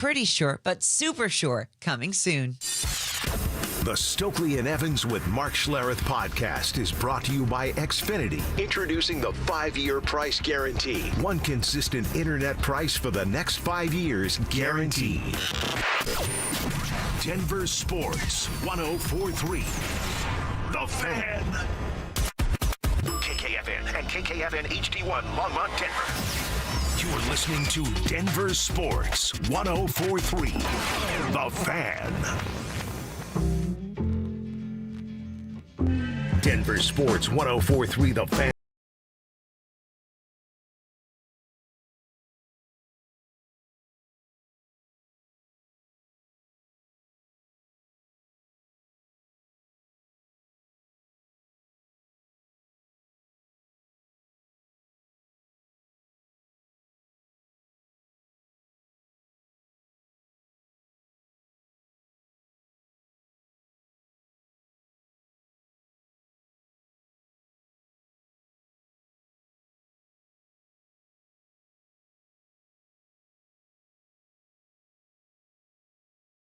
pretty sure, but super sure, coming soon. The Stokely and Evans with Mark Schlereth podcast is brought to you by Xfinity. Introducing the 5-year price guarantee. One consistent internet price for the next 5 years guaranteed. Denver Sports 104.3. The Fan. KKFN and KKFN HD1 Longmont, Denver. You are listening to Denver Sports 104.3. The Fan. Denver Sports 104.3 The Fan.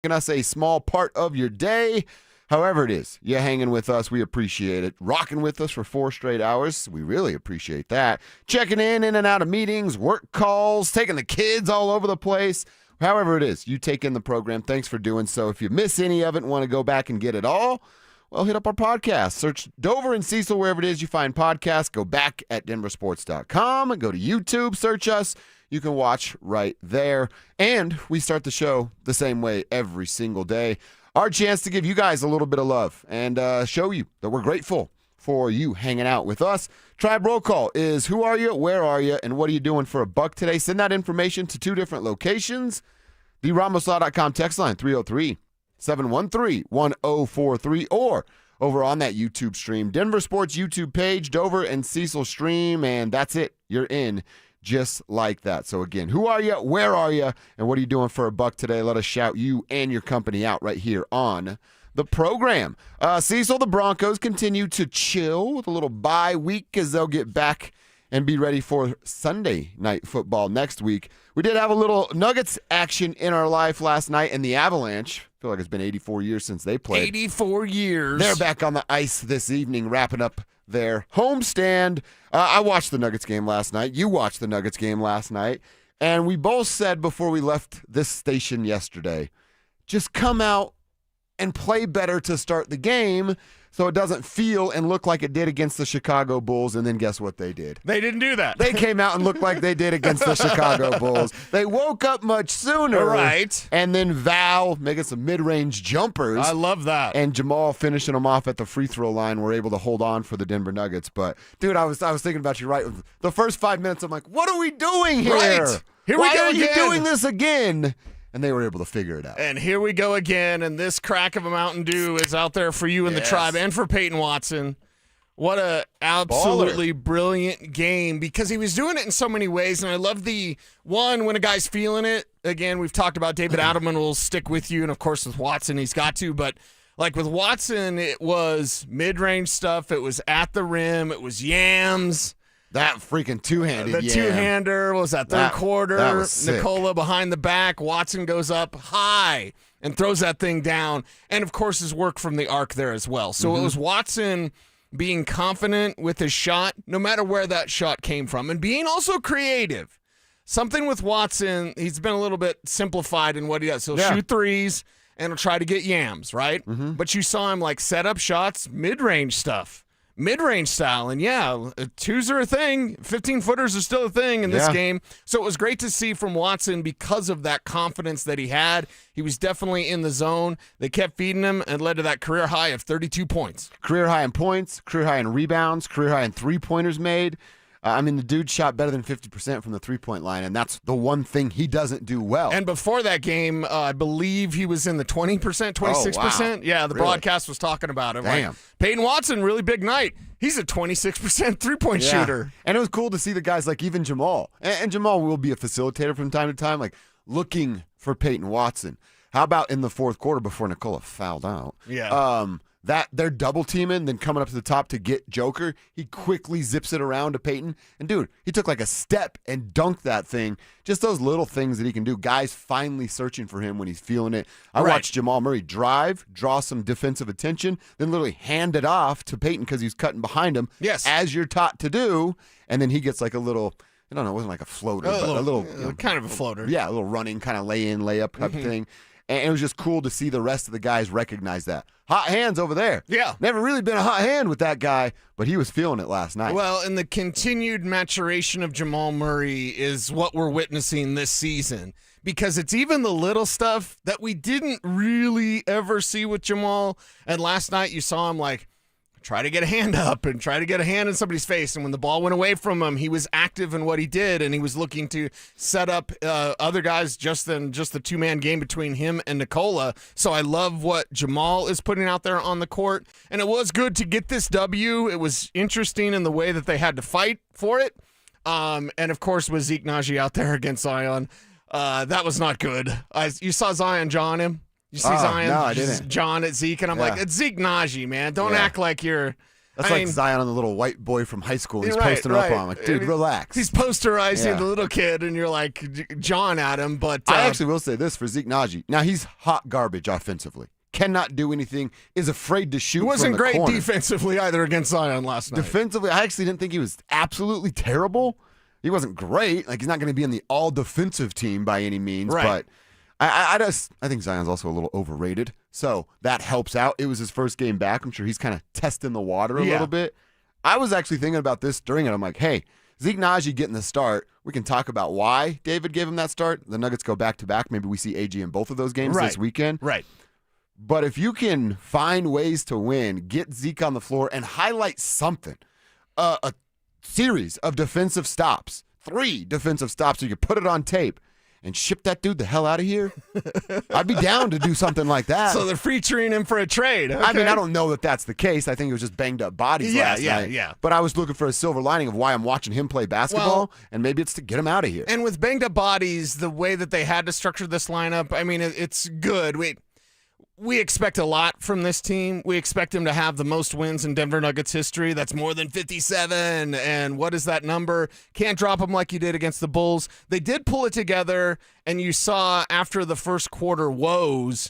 Us a small part of your day. However it is, you're hanging with us. We appreciate it. Rocking with us for 4 straight hours. We really appreciate that. Checking in and out of meetings, work calls, taking the kids all over the place. However it is, you take in the program. Thanks for doing so. If you miss any of it and want to go back and get it all, well, hit up our podcast. Search Dover and Cecil wherever it is you find podcasts. Go back at DenverSports.com. Go to YouTube. Search us. You can watch right there. And we start the show the same way every single day. Our chance to give you guys a little bit of love and show you that we're grateful for you hanging out with us. Tribe Roll Call is who are you, where are you, and what are you doing for $1 today? Send that information to 2 different locations. The RamosLaw.com text line, 303-713-1043, or over on that YouTube stream. Denver Sports YouTube page, Dover and Cecil stream, and that's it. You're in. Just like that. So again, who are you? Where are you? And what are you doing for $1 today? Let us shout you and your company out right here on the program. Cecil, the Broncos continue to chill with a little bye week as they'll get back and be ready for Sunday night football next week. We did have a little Nuggets action in our life last night, and the Avalanche, I feel like it's been 84 years since they played. 84 years. They're back on the ice this evening, wrapping up their homestand. I watched the Nuggets game last night. You watched the Nuggets game last night. And we both said before we left this station yesterday, just come out and play better to start the game so it doesn't feel and look like it did against the Chicago Bulls. And then guess what they did? They didn't do that. They came out and looked like they did against the Chicago Bulls. They woke up much sooner. Right. And then Val making some mid-range jumpers. I love that. And Jamal finishing them off at the free throw line were able to hold on for the Denver Nuggets. But, dude, I was thinking about you right. The first 5 minutes, I'm like, what are we doing here? Right. Here we Why go are you again. doing this again? And they were able to figure it out. And here we go again, and this crack of a Mountain Dew is out there for you and the tribe and for Payton Watson. What a absolutely brilliant game, because he was doing it in so many ways, and I love the one when a guy's feeling it. Again, we've talked about David Adelman will stick with you, and of course with Watson he's got to, but like with Watson, it was mid-range stuff, it was at the rim, it was yams. That freaking two-handed, The two-hander was that third quarter. That was sick. Nicola behind the back. Watson goes up high and throws that thing down. And, of course, his work from the arc there as well. So it was Watson being confident with his shot, no matter where that shot came from, and being also creative. Something with Watson, he's been a little bit simplified in what he does. He'll shoot threes and he'll try to get yams, right? But you saw him, like, set up shots, mid-range stuff. Mid-range style, and twos are a thing. 15-footers are still a thing in this game. So it was great to see from Watson because of that confidence that he had. He was definitely in the zone. They kept feeding him and led to that career high of 32 points. Career high in points, career high in rebounds, career high in three-pointers made. The dude shot better than 50% from the three-point line, and that's the one thing he doesn't do well. And before that game, I believe he was in the 20%, 26%. Oh, wow. Yeah, the broadcast was talking about him. Damn. Like, Payton Watson, really big night. He's a 26% three-point shooter. And it was cool to see the guys like even Jamal. And Jamal will be a facilitator from time to time, like looking for Payton Watson. How about in the fourth quarter before Nicola fouled out? Yeah. that they're double teaming, then coming up to the top to get Joker, he quickly zips it around to Payton. And dude, he took like a step and dunked that thing. Just those little things that he can do. Guys finally searching for him when he's feeling it. I watched Jamal Murray drive, draw some defensive attention, then literally hand it off to Payton because he's cutting behind him. Yes. As you're taught to do. And then he gets like a little, I don't know, it wasn't like a floater, but a little. Kind of a floater. Yeah, a little running, kind of lay in, lay up type of thing. And it was just cool to see the rest of the guys recognize that. Hot hands over there. Yeah. Never really been a hot hand with that guy, but he was feeling it last night. Well, and the continued maturation of Jamal Murray is what we're witnessing this season, because it's even the little stuff that we didn't really ever see with Jamal. And last night you saw him like try to get a hand up and try to get a hand in somebody's face. And when the ball went away from him, he was active in what he did, and he was looking to set up other guys just the two-man game between him and Nikola. So I love what Jamal is putting out there on the court. And it was good to get this W. It was interesting in the way that they had to fight for it. And, of course, with Zeke Naji out there against Zion, that was not good. You saw Zion John him. You see Zion? No, I didn't. John at Zeke, and I'm like, it's Zeke Naji, man. Don't act like you're. That's like Zion on the little white boy from high school. He's posting up on him. Like, dude, relax. He's posterizing the little kid, and you're like John at him. But I actually will say this for Zeke Naji. Now, he's hot garbage offensively. Cannot do anything. Is afraid to shoot. He wasn't from the great corner. Defensively either against Zion last night. Defensively, I actually didn't think he was absolutely terrible. He wasn't great. Like, he's not going to be on the all-defensive team by any means. Right. But I think Zion's also a little overrated. So that helps out. It was his first game back. I'm sure he's kind of testing the water a little bit. I was actually thinking about this during it. I'm like, hey, Zeke Naji getting the start. We can talk about why David gave him that start. The Nuggets go back-to-back. Maybe we see AG in both of those games this weekend. Right. But if you can find ways to win, get Zeke on the floor, and highlight something, a series of defensive stops, 3 defensive stops, so you can put it on tape and ship that dude the hell out of here, I'd be down to do something like that. So they're featuring him for a trade. Okay. I mean, I don't know that that's the case. I think it was just banged up bodies last night. Yeah. But I was looking for a silver lining of why I'm watching him play basketball, and maybe it's to get him out of here. And with banged up bodies, the way that they had to structure this lineup, I mean, it's good. We expect a lot from this team. We expect them to have the most wins in Denver Nuggets history. That's more than 57. And what is that number? Can't drop them like you did against the Bulls. They did pull it together, and you saw after the first quarter woes,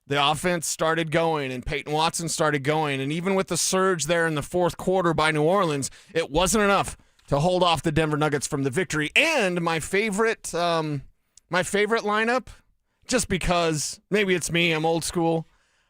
the offense started going, and Peyton Watson started going. And even with the surge there in the fourth quarter by New Orleans, it wasn't enough to hold off the Denver Nuggets from the victory. And my favorite lineup, just because maybe it's me, I'm old school,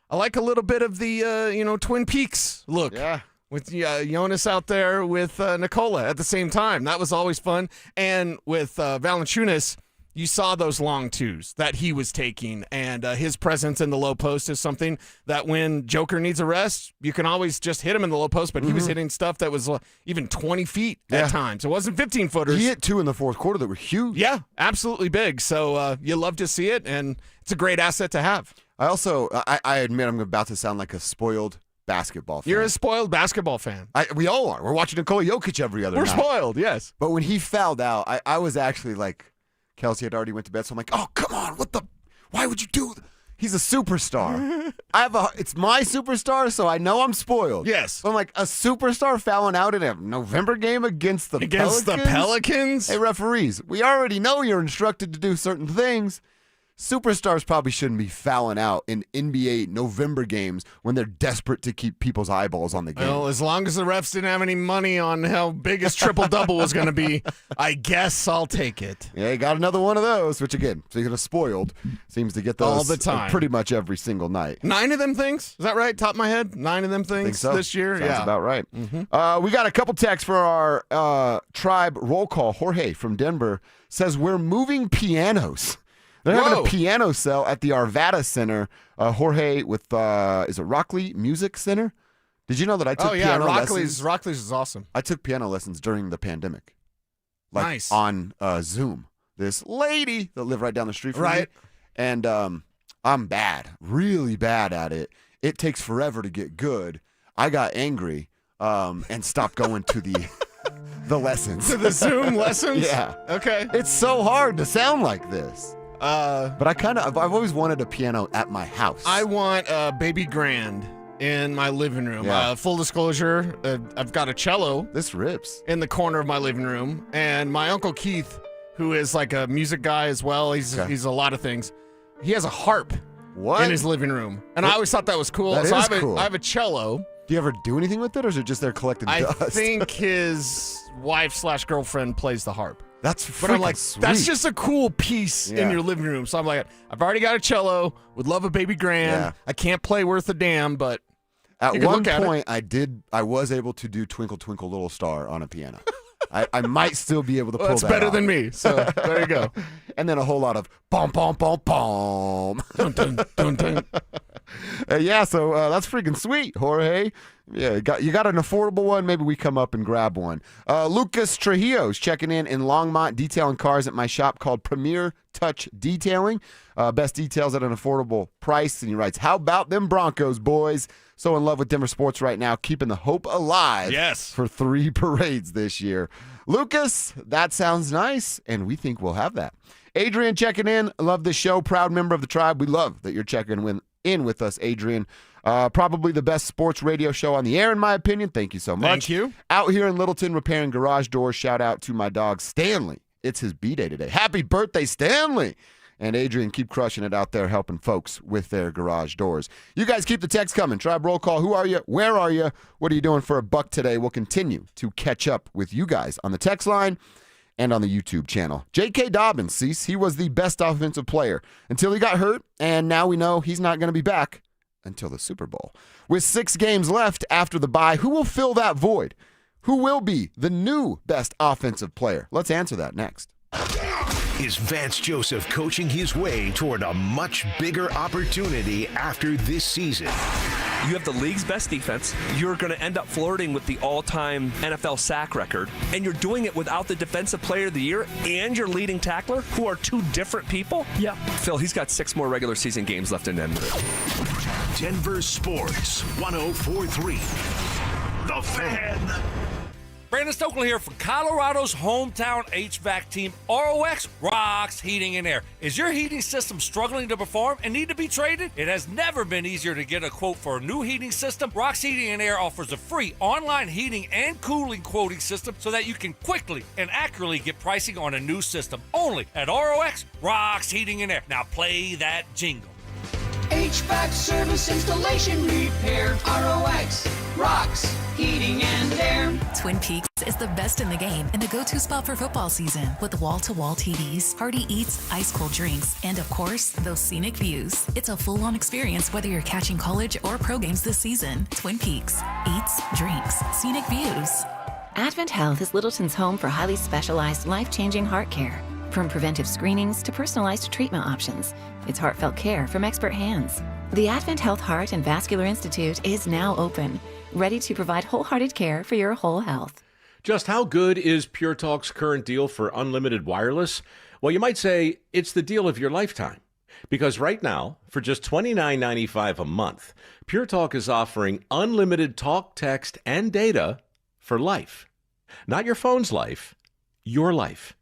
I like a little bit of the Twin Peaks look. Yeah. With Jonas out there with Nikola at the same time. That was always fun. And with Valanciunas, you saw those long twos that he was taking, and his presence in the low post is something that when Joker needs a rest, you can always just hit him in the low post, but he was hitting stuff that was even 20 feet at times. It wasn't 15-footers. He hit 2 in the fourth quarter that were huge. Yeah, absolutely big. So you love to see it, and it's a great asset to have. I also, I admit I'm about to sound like a spoiled basketball fan. You're a spoiled basketball fan. We all are. We're watching Nikola Jokic every other night. We're spoiled, yes. But when he fouled out, I was actually like, Kelsey had already went to bed, so I'm like, oh, come on, why would you do that? He's a superstar. It's my superstar, so I know I'm spoiled. Yes. So I'm like, a superstar fouling out in a November game against the Pelicans? Hey, referees, we already know you're instructed to do certain things. Superstars probably shouldn't be fouling out in NBA November games when they're desperate to keep people's eyeballs on the game. Well, as long as the refs didn't have any money on how big his triple-double was going to be, I guess I'll take it. Yeah, you got another one of those, which, again, speaking of spoiled, seems to get those all the time, pretty much every single night. 9 of them things? Is that right? Top of my head? 9 of them things this year? Sounds about right. We got a couple texts for our tribe roll call. Jorge from Denver says, we're moving pianos. They're having a piano sale at the Arvada Center. Jorge with, is it Rockley Music Center? Did you know that I took piano lessons? Rockley's is awesome. I took piano lessons during the pandemic. Nice. On Zoom. This lady that lived right down the street from me. And I'm bad, really bad at it. It takes forever to get good. I got angry and stopped going to the lessons. To the Zoom lessons? Yeah. Okay. It's so hard to sound like this. But I've always wanted a piano at my house. I want a baby grand in my living room. Yeah. Full disclosure, I've got a cello This rips. in the corner of my living room, and my Uncle Keith, who is like a music guy as well, he's a lot of things. He has a harp What? in his living room, and I always thought that was cool. That so is I cool. have a cello. Do you ever do anything with it, or is it just there collecting I dust? think his wife/girlfriend plays the harp. That's But I'm freaking like, sweet. that's just a cool piece Yeah. in your living room. So I'm like, I've already got a cello. Would love a baby grand. Yeah. I can't play worth a damn, but At you can one look at it. point, I was able to do Twinkle Twinkle Little Star on a piano. I might still be able to pull that's that better off. than me. So there you go. And then a whole lot of bom bom bom bom. Dun, dun, dun, dun. Yeah, so that's freaking sweet, Jorge. Yeah, you got an affordable one. Maybe we come up and grab one. Lucas Trujillo's checking in Longmont, detailing cars at my shop called Premier Touch Detailing. Best details at an affordable price. And he writes, how about them Broncos, boys? So in love with Denver sports right now, keeping the hope alive Yes. for 3 parades this year. Lucas, that sounds nice, and we think we'll have that. Adrian checking in. Love the show. Proud member of the tribe. We love that you're checking in with us, Adrian. Probably the best sports radio show on the air, in my opinion. Thank you so much. Thank you. Out here in Littleton repairing garage doors. Shout out to my dog, Stanley. It's his B-Day today. Happy birthday, Stanley. And Adrian, keep crushing it out there, helping folks with their garage doors. You guys keep the text coming. Tribe roll call. Who are you? Where are you? What are you doing for $1 today? We'll continue to catch up with you guys on the text line and on the YouTube channel. J.K. Dobbins, Cease, he was the best offensive player until he got hurt, and now we know he's not going to be back until the Super Bowl. With 6 games left after the bye, who will fill that void? Who will be the new best offensive player? Let's answer that next. Is Vance Joseph coaching his way toward a much bigger opportunity after this season? You have the league's best defense. You're going to end up flirting with the all-time NFL sack record, and you're doing it without the Defensive Player of the Year and your leading tackler, who are 2 different people? Yeah. Phil, he's got 6 more regular season games left in Denver. Denver Sports 104.3. The Fan. Brandon Stokely here for Colorado's hometown HVAC team, ROX Rocks Heating and Air. Is your heating system struggling to perform and need to be traded? It has never been easier to get a quote for a new heating system. Rocks Heating and Air offers a free online heating and cooling quoting system so that you can quickly and accurately get pricing on a new system. Only at ROX Rocks Heating and Air. Now play that jingle. HVAC service, installation, repair. ROX Rocks Heating and Air. Twin Peaks is the best in the game and the go-to spot for football season with wall-to-wall TVs, hearty eats, ice-cold drinks, and of course, those scenic views. It's a full-on experience whether you're catching college or pro games this season. Twin Peaks. Eats, drinks, scenic views. Advent Health is Littleton's home for highly specialized, life-changing heart care. From preventive screenings to personalized treatment options, it's heartfelt care from expert hands. The Advent Health Heart and Vascular Institute is now open, ready to provide wholehearted care for your whole health. Just how good is Pure Talk's current deal for unlimited wireless? Well, you might say it's the deal of your lifetime. Because right now, for just $29.95 a month, Pure Talk is offering unlimited talk, text, and data for life. Not your phone's life, your life.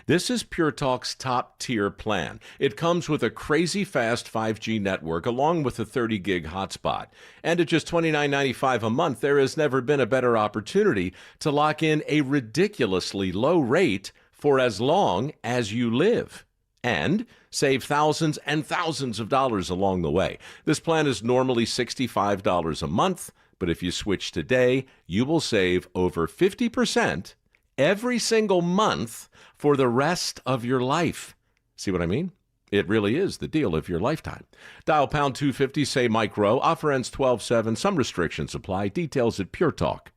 This is Pure Talk's top-tier plan. It comes with a crazy fast 5G network along with a 30-gig hotspot. And at just $29.95 a month, there has never been a better opportunity to lock in a ridiculously low rate for as long as you live. And save thousands and thousands of dollars along the way. This plan is normally $65 a month, but if you switch today, you will save over 50% every single month for the rest of your life. See what I mean? It really is the deal of your lifetime. Dial pound 250, say Mike Rowe. Offer ends 12/7. Some restrictions apply. Details at puretalk.com.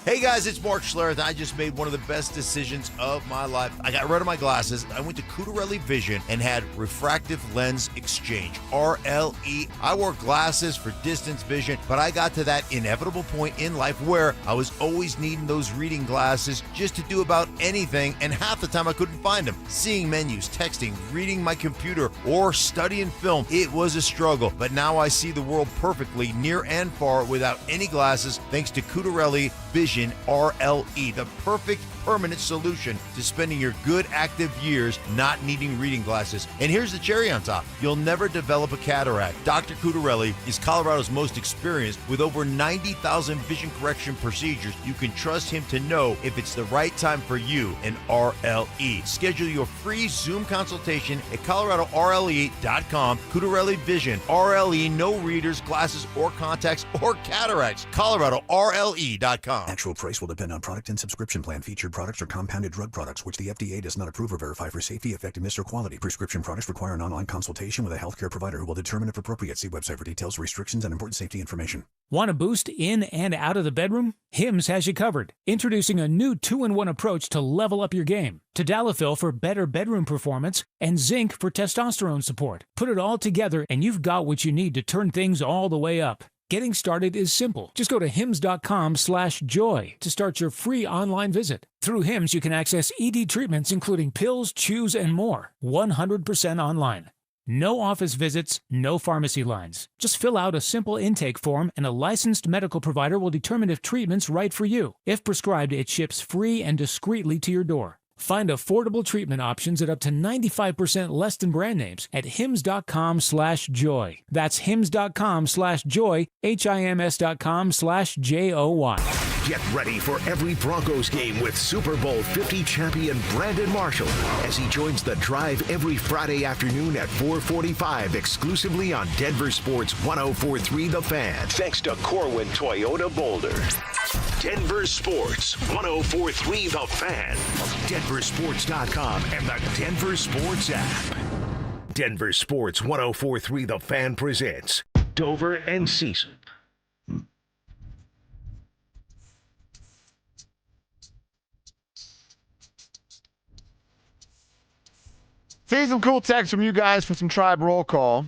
Hey guys, it's Mark Schlereth. I just made one of the best decisions of my life. I got rid of my glasses. I went to Cutarelli Vision and had refractive lens exchange, RLE. I wore glasses for distance vision, but I got to that inevitable point in life where I was always needing those reading glasses just to do about anything, and half the time I couldn't find them. Seeing menus, texting, reading my computer, or studying film, it was a struggle. But now I see the world perfectly near and far without any glasses thanks to Cutarelli Vision RLE, the perfect permanent solution to spending your good active years not needing reading glasses. And here's the cherry on top. You'll never develop a cataract. Dr. Cutarelli is Colorado's most experienced with over 90,000 vision correction procedures. You can trust him to know if it's the right time for you and RLE. Schedule your free Zoom consultation at coloradorle.com. Cutarelli Vision, RLE, no readers, glasses, or contacts, or cataracts. coloradorle.com. Actual price will depend on product and subscription plan. Featured products are compounded drug products, which the FDA does not approve or verify for safety, effectiveness, or quality. Prescription products require an online consultation with a healthcare provider who will determine if appropriate. See website for details, restrictions, and important safety information. Want a boost in and out of the bedroom? Hims has you covered. Introducing a new 2-in-1 approach to level up your game. Tadalafil for better bedroom performance and zinc for testosterone support. Put it all together and you've got what you need to turn things all the way up. Getting started is simple. Just go to hims.com/joy to start your free online visit. Through Hims, you can access ED treatments including pills, chews, and more. 100% online. No office visits, no pharmacy lines. Just fill out a simple intake form and a licensed medical provider will determine if treatment's right for you. If prescribed, it ships free and discreetly to your door. Find affordable treatment options at up to 95% less than brand names at hims.com/joy. That's hims.com/joy, HIMS.com/JOY. Get ready for every Broncos game with Super Bowl 50 champion Brandon Marshall as he joins the drive every Friday afternoon at 4:45 exclusively on Denver Sports 104.3 The Fan. Thanks to Corwin Toyota Boulder. Denver Sports 104.3 The Fan. DenverSports.com and the Denver Sports app. Denver Sports 104.3 The Fan presents Dover and Cecil. See some cool text from you guys for some Tribe roll call.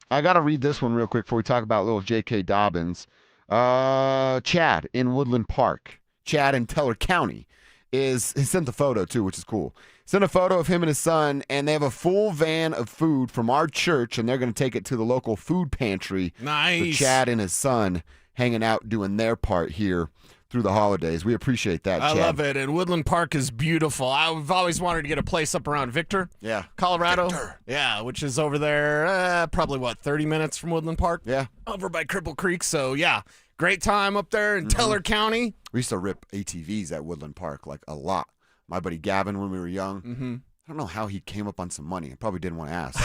I got to read this one real quick before we talk about little J.K. Dobbins. Chad in Woodland Park. Chad in Teller County he sent the photo too, which is cool. Sent a photo of him and his son, and they have a full van of food from our church, and they're going to take it to the local food pantry. Nice. For Chad and his son hanging out doing their part here through the holidays. We appreciate that, Chad. I love it, and Woodland Park is beautiful. I've always wanted to get a place up around Victor, Colorado. Victor. Yeah, which is over there, probably, 30 minutes from Woodland Park? Yeah. Over by Cripple Creek, so yeah. Great time up there in Teller County. We used to rip ATVs at Woodland Park, a lot. My buddy Gavin, when we were young, I don't know how he came up on some money. I probably didn't want to ask.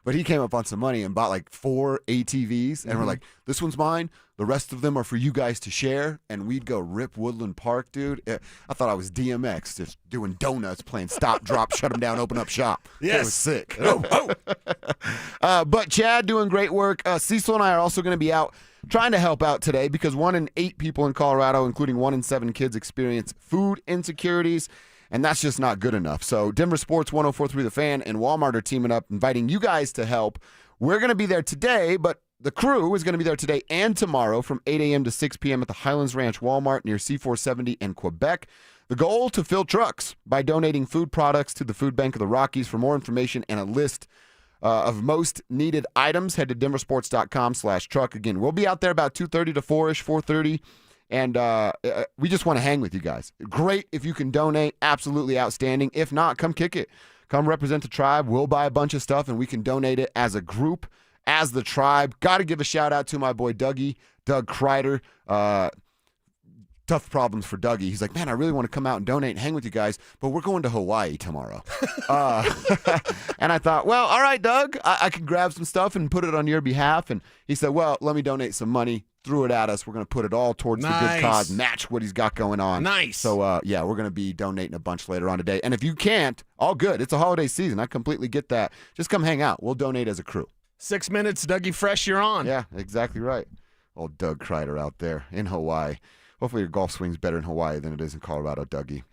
But he came up on some money and bought 4 ATVs. And we're like, this one's mine. The rest of them are for you guys to share. And we'd go rip Woodland Park, dude. I thought I was DMX, just doing donuts, playing stop, drop, shut them down, open up shop. Yes. It was sick. But Chad doing great work. Cecil and I are also going to be out trying to help out today because 1 in 8 people in Colorado, including 1 in 7 kids, experience food insecurities. And that's just not good enough. So Denver Sports 104.3 The Fan and Walmart are teaming up, inviting you guys to help. We're going to be there today, but the crew is going to be there today and tomorrow from 8 a.m. to 6 p.m. at the Highlands Ranch Walmart near C470 in Quebec. The goal, to fill trucks by donating food products to the food bank of the Rockies. For more information and a list of most needed items, head to denversports.com/truck. Again, we'll be out there about 2:30 to 4-ish, 4:30. And we just want to hang with you guys. Great if you can donate. Absolutely outstanding. If not, come kick it. Come represent the tribe. We'll buy a bunch of stuff, and we can donate it as a group, as the tribe. Got to give a shout-out to my boy Dougie, Doug Kreider. Tough problems for Dougie. He's like, man, I really want to come out and donate and hang with you guys, but we're going to Hawaii tomorrow. And I thought, well, all right, Doug, I can grab some stuff and put it on your behalf. And he said, well, let me donate some money. Threw it at us. We're going to put it all towards the good cause, match what he's got going on. Nice. So, we're going to be donating a bunch later on today. And if you can't, all good. It's a holiday season. I completely get that. Just come hang out. We'll donate as a crew. 6 minutes, Dougie Fresh, you're on. Yeah, exactly right. Old Doug Kreider out there in Hawaii. Hopefully your golf swing's better in Hawaii than it is in Colorado, Dougie.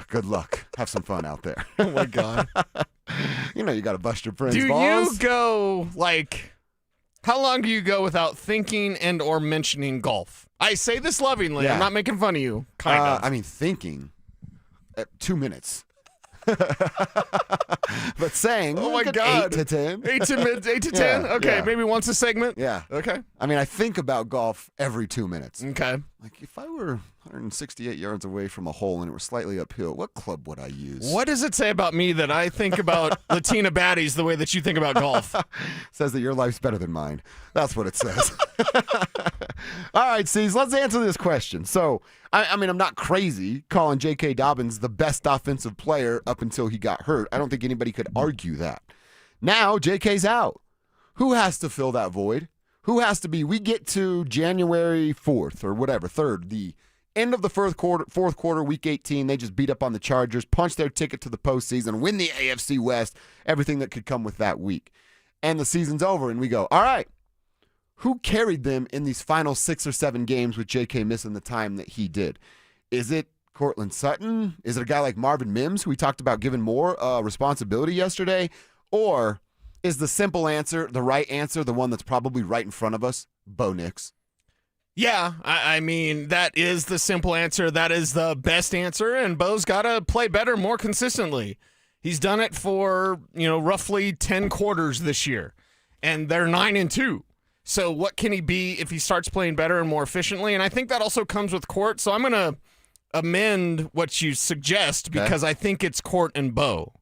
Good luck. Have some fun out there. Oh, my God. You got to bust your friends' Do balls. you go, how long do you go without thinking and or mentioning golf? I say this lovingly. Yeah. I'm not making fun of you, kind of. I mean, thinking, 2 minutes. But saying, oh, my God. 8 to 10. 8 to 10? Okay, maybe once a segment? Yeah. Okay. I mean, I think about golf every 2 minutes. Okay. Like, if I were 168 yards away from a hole and it were slightly uphill, what club would I use? What does it say about me that I think about Latina baddies the way that you think about golf? Says that your life's better than mine. That's what it says. All right, Cecil, let's answer this question. So, I mean, I'm not crazy calling J.K. Dobbins the best offensive player up until he got hurt. I don't think anybody could argue that. Now, J.K.'s out. Who has to fill that void? Who has to be? We get to January 4th or whatever, 3rd, the end of the fourth quarter, week 18. They just beat up on the Chargers, punch their ticket to the postseason, win the AFC West, everything that could come with that week. And the season's over, and we go, all right, who carried them in these final 6 or 7 games with J.K. missing the time that he did? Is it Courtland Sutton? Is it a guy like Marvin Mims, who we talked about giving more responsibility yesterday? Or is the simple answer, the right answer, the one that's probably right in front of us? Bo Nix. Yeah, I mean, that is the simple answer. That is the best answer, and Bo's got to play better more consistently. He's done it for, roughly 10 quarters this year, and they're 9-2. So what can he be if he starts playing better and more efficiently? And I think that also comes with Court, so I'm going to amend what you suggest because I think it's Court and Bo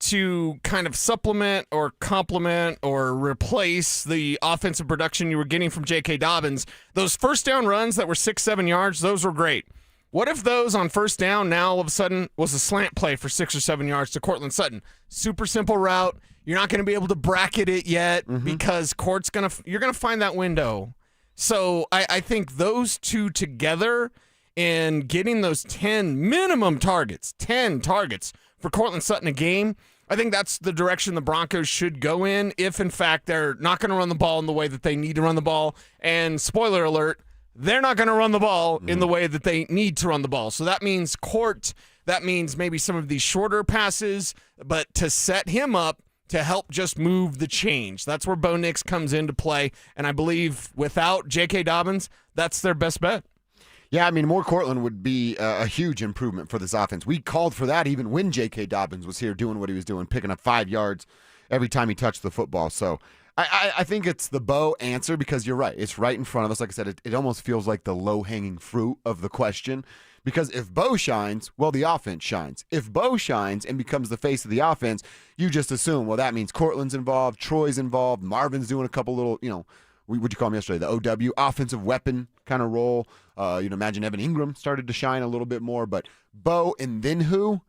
to kind of supplement or complement or replace the offensive production you were getting from J.K. Dobbins. Those first down runs that were 6-7 yards, those were great. What if those on first down now all of a sudden was a slant play for 6 or 7 yards to Courtland Sutton? Super simple route. You're not going to be able to bracket it yet because you're going to find that window. So I think those two together and getting those 10 targets for Courtland Sutton a game, I think that's the direction the Broncos should go in if, in fact, they're not going to run the ball in the way that they need to run the ball. And spoiler alert, they're not going to run the ball in the way that they need to run the ball. So that means Court, that means maybe some of these shorter passes, but to set him up to help just move the change. That's where Bo Nix comes into play. And I believe without J.K. Dobbins, that's their best bet. Yeah, I mean, more Courtland would be a huge improvement for this offense. We called for that even when J.K. Dobbins was here doing what he was doing, picking up 5 yards every time he touched the football. So I think it's the Bo answer because you're right. It's right in front of us. Like I said, it almost feels like the low-hanging fruit of the question because if Bo shines, well, the offense shines. If Bo shines and becomes the face of the offense, you just assume, well, that means Courtland's involved, Troy's involved, Marvin's doing a couple little, what'd you call him yesterday? The OW, offensive weapon kind of role. Imagine Evan Ingram started to shine a little bit more, but Bo and then who?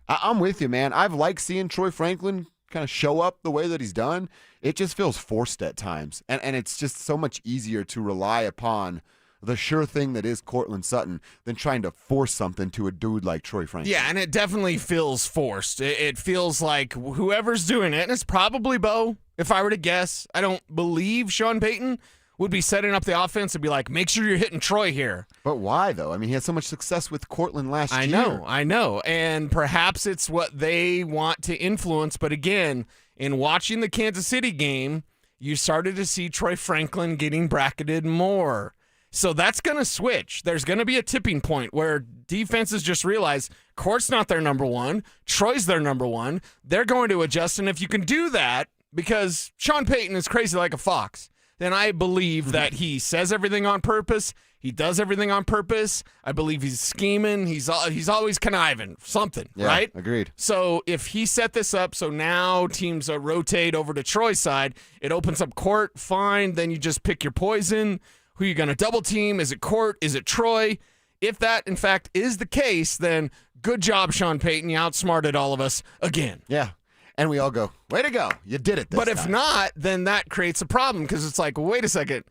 I'm with you, man. I've liked seeing Troy Franklin kind of show up the way that he's done. It just feels forced at times, and it's just so much easier to rely upon the sure thing that is Courtland Sutton than trying to force something to a dude like Troy Franklin. Yeah, and it definitely feels forced. It feels like whoever's doing it, and it's probably Bo, if I were to guess. I don't believe Sean Payton would be setting up the offense and be like, make sure you're hitting Troy here. But why, though? I mean, he had so much success with Courtland last year. I know. And perhaps it's what they want to influence. But again, in watching the Kansas City game, you started to see Troy Franklin getting bracketed more. So that's going to switch. There's going to be a tipping point where defenses just realize Court's not their number one. Troy's their number one. They're going to adjust. And if you can do that, because Sean Payton is crazy like a fox, then I believe that he says everything on purpose. He does everything on purpose. I believe he's scheming. He's always conniving, something, right? Agreed. So if he set this up, so now teams rotate over to Troy's side, it opens up Court, fine. Then you just pick your poison. Who are you going to double team? Is it Court? Is it Troy? If that, in fact, is the case, then good job, Sean Payton. You outsmarted all of us again. Yeah. And we all go, way to go. You did it this But if time. not, then that creates a problem because it's like, well, wait a second.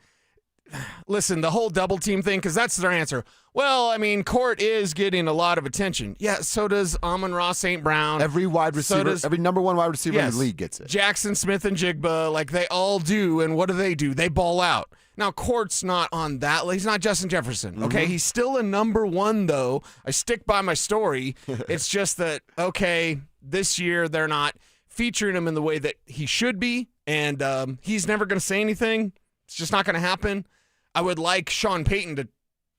Listen, the whole double team thing, because that's their answer. Well, I mean, Court is getting a lot of attention. Yeah, so does Amon-Ra St. Brown. Every wide receiver, every number one wide receiver in the league gets it. Jackson Smith and Jigba, like they all do. And what do? They ball out. Now, Court's not on that. He's not Justin Jefferson. Okay, he's still a number one, though. I stick by my story. It's just that, okay, this year they're not featuring him in the way that he should be, and he's never going to say anything. It's just not going to happen. I would like Sean Payton to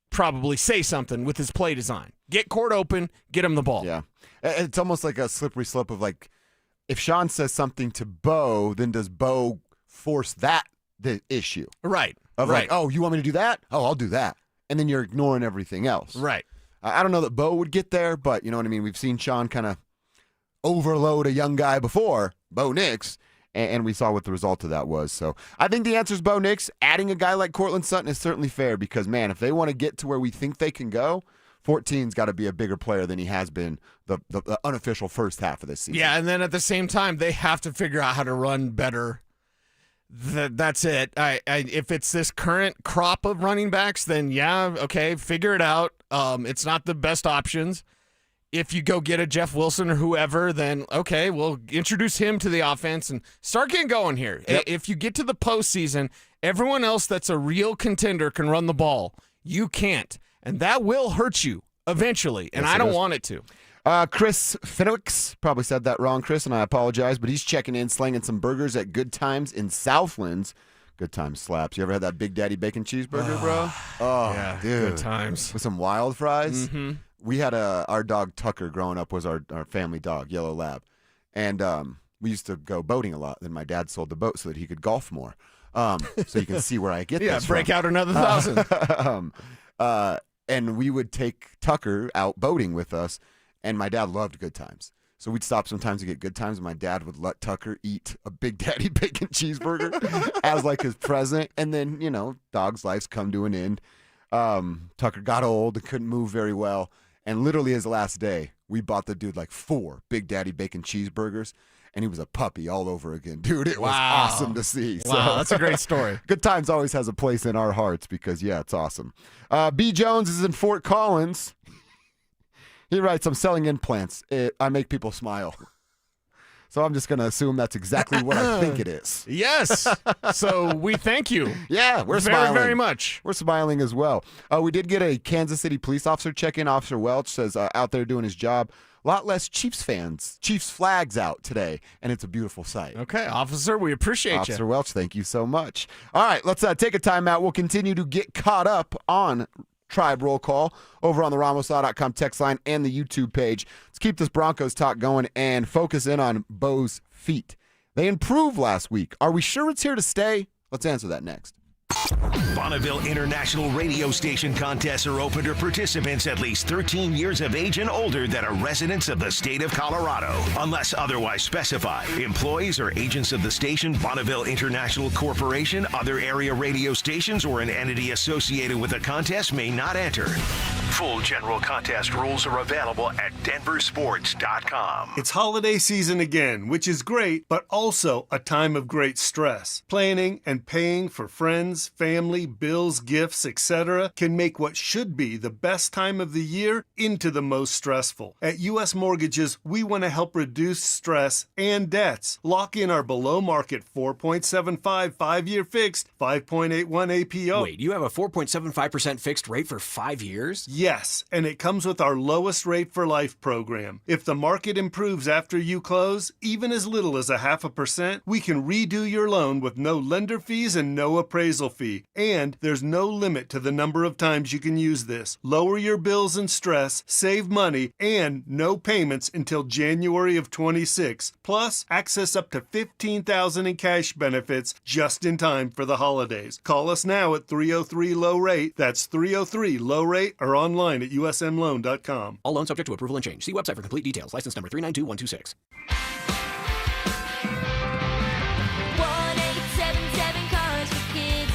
probably say something with his play design. Get Court open, get him the ball. Yeah. It's almost like a slippery slope of like, if Sean says something to Bo, then does Bo force the issue? Right. Like, oh, you want me to do that? Oh, I'll do that. and then you're ignoring everything else. Right. I don't know that Bo would get there, but you know what I mean? We've seen Sean kind of overload a young guy before, Bo Nix, and we saw what the result of that was. So I think the answer is Bo Nix. Adding a guy like Cortland Sutton is certainly fair because, man, if they want to get to where we think they can go, 14's got to be a bigger player than he has been the unofficial first half of this season. Yeah, and then at the same time, they have to figure out how to run better. That's it. If it's this current crop of running backs, then yeah, okay, figure it out. It's not the best options. If you go get a Jeff Wilson or whoever, then okay, we'll introduce him to the offense and start getting going here. Yep. If you get to the postseason, everyone else that's a real contender can run the ball. You can't, and that will hurt you eventually, and yes, I don't want it to. Chris Fenwick's probably said that wrong, Chris, and I apologize, but he's checking in, slanging some burgers at Good Times in Southlands. Good Times slaps. You ever had that Big Daddy Bacon Cheeseburger, bro? Oh, yeah, dude. Good times. With some wild fries. Mm-hmm. We had our dog Tucker growing up was our family dog, Yellow Lab. And we used to go boating a lot. Then my dad sold the boat so that he could golf more. So you can see where I get this break from. out another 1,000. And we would take Tucker out boating with us, and my dad loved Good Times. So we'd stop sometimes to get Good Times, and my dad would let Tucker eat a Big Daddy Bacon Cheeseburger as like his present. And then, you know, dog's life's come to an end. Tucker got old and couldn't move very well. And literally his last day, we bought the dude like 4 Big Daddy Bacon Cheeseburgers, and he was a puppy all over again. Dude, it was awesome to see. Wow, that's a great story. Good Times always has a place in our hearts because, yeah, it's awesome. B. Jones is in Fort Collins. He writes, I'm selling implants. I make people smile. So I'm just going to assume that's exactly what I think it is. Yes. So we thank you. Yeah, we're very, smiling. very much. We're smiling as well. We did get a Kansas City police officer check-in. Officer Welch says out there doing his job. A lot less Chiefs fans, Chiefs flags out today, and it's a beautiful sight. Okay, officer, we appreciate you. Officer Welch, thank you so much. All right, let's take a timeout. We'll continue to get caught up on Tribe Roll Call over on the RamosLaw.com text line and the YouTube page. Let's keep this Broncos talk going and focus in on Bo's feet. They improved last week. Are we sure it's here to stay? Let's answer that next. Bonneville International Radio Station contests are open to participants at least 13 years of age and older that are residents of the state of Colorado. Unless otherwise specified, employees or agents of the station, Bonneville International Corporation, other area radio stations, or an entity associated with the contest may not enter. Full general contest rules are available at DenverSports.com. It's holiday season again, which is great, but also a time of great stress. Planning and paying for friends, family, bills, gifts, etc. can make what should be the best time of the year into the most stressful. At U.S. Mortgages, we want to help reduce stress and debts. Lock in our below-market 4.75 5-year fixed, 5.81 APO. Wait, you have a 4.75% fixed rate for 5 years? Yes, and it comes with our lowest rate for life program. If the market improves after you close, even as little as 0.5%, we can redo your loan with no lender fees and no appraisal fee. And there's no limit to the number of times you can use this. Lower your bills and stress, save money, and no payments until January of 26. Plus, access up to $15,000 in cash benefits just in time for the holidays. Call us now at 303-LOW-RATE. That's 303-LOW-RATE or online at usmloan.com. All loans subject to approval and change. See website for complete details. License number 392126. 1-877 Cars for Kids.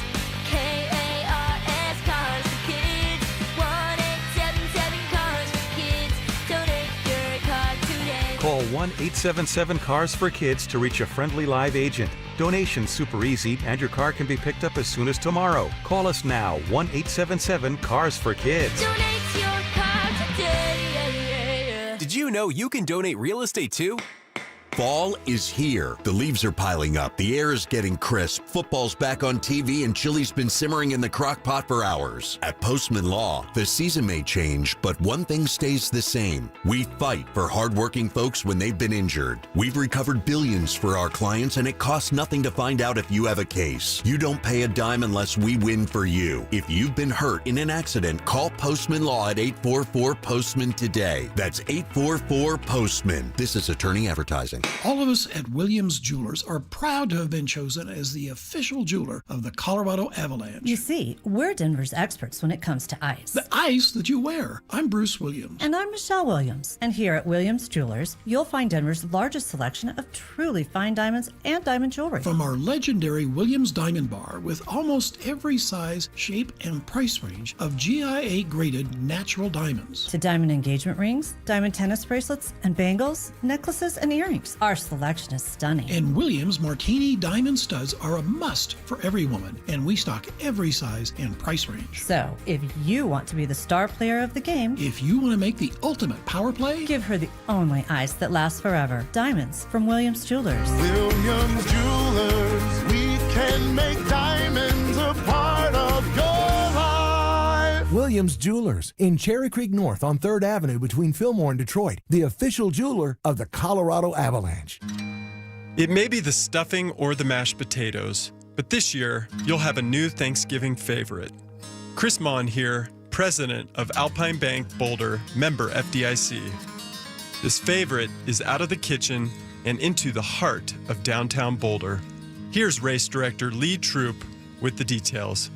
KARS Cars for Kids. 1-877 Cars for Kids. Donate your car today. Call 1-877-CARS for Kids to reach a friendly live agent. Donation's super easy, and your car can be picked up as soon as tomorrow. Call us now, 1-877-CARS for Kids. Donate your car today. Did you know you can donate real estate too? Fall is here. The leaves are piling up. The air is getting crisp. Football's back on TV and chili's been simmering in the crock pot for hours. At Postman Law, the season may change, but one thing stays the same. We fight for hardworking folks when they've been injured. We've recovered billions for our clients, and it costs nothing to find out if you have a case. You don't pay a dime unless we win for you. If you've been hurt in an accident, call Postman Law at 844-POSTMAN today. That's 844-POSTMAN. This is attorney advertising. All of us at Williams Jewelers are proud to have been chosen as the official jeweler of the Colorado Avalanche. You see, we're Denver's experts when it comes to ice. The ice that you wear. I'm Bruce Williams. And I'm Michelle Williams. And here at Williams Jewelers, you'll find Denver's largest selection of truly fine diamonds and diamond jewelry. From our legendary Williams Diamond Bar with almost every size, shape, and price range of GIA-graded natural diamonds. To diamond engagement rings, diamond tennis bracelets, and bangles, necklaces, and earrings. Our selection is stunning. And Williams Martini diamond studs are a must for every woman, and we stock every size and price range. So, if you want to be the star player of the game, if you want to make the ultimate power play, give her the only ice that lasts forever. Diamonds from Williams Jewelers. Williams Jewelers, we can make diamonds a part of your life. Williams Jewelers in Cherry Creek North on 3rd Avenue between Fillmore and Detroit, the official jeweler of the Colorado Avalanche. It may be the stuffing or the mashed potatoes, but this year you'll have a new Thanksgiving favorite. Chris Mon here, president of Alpine Bank Boulder, member FDIC. This favorite is out of the kitchen and into the heart of downtown Boulder. Here's race director Lee Troop with the details.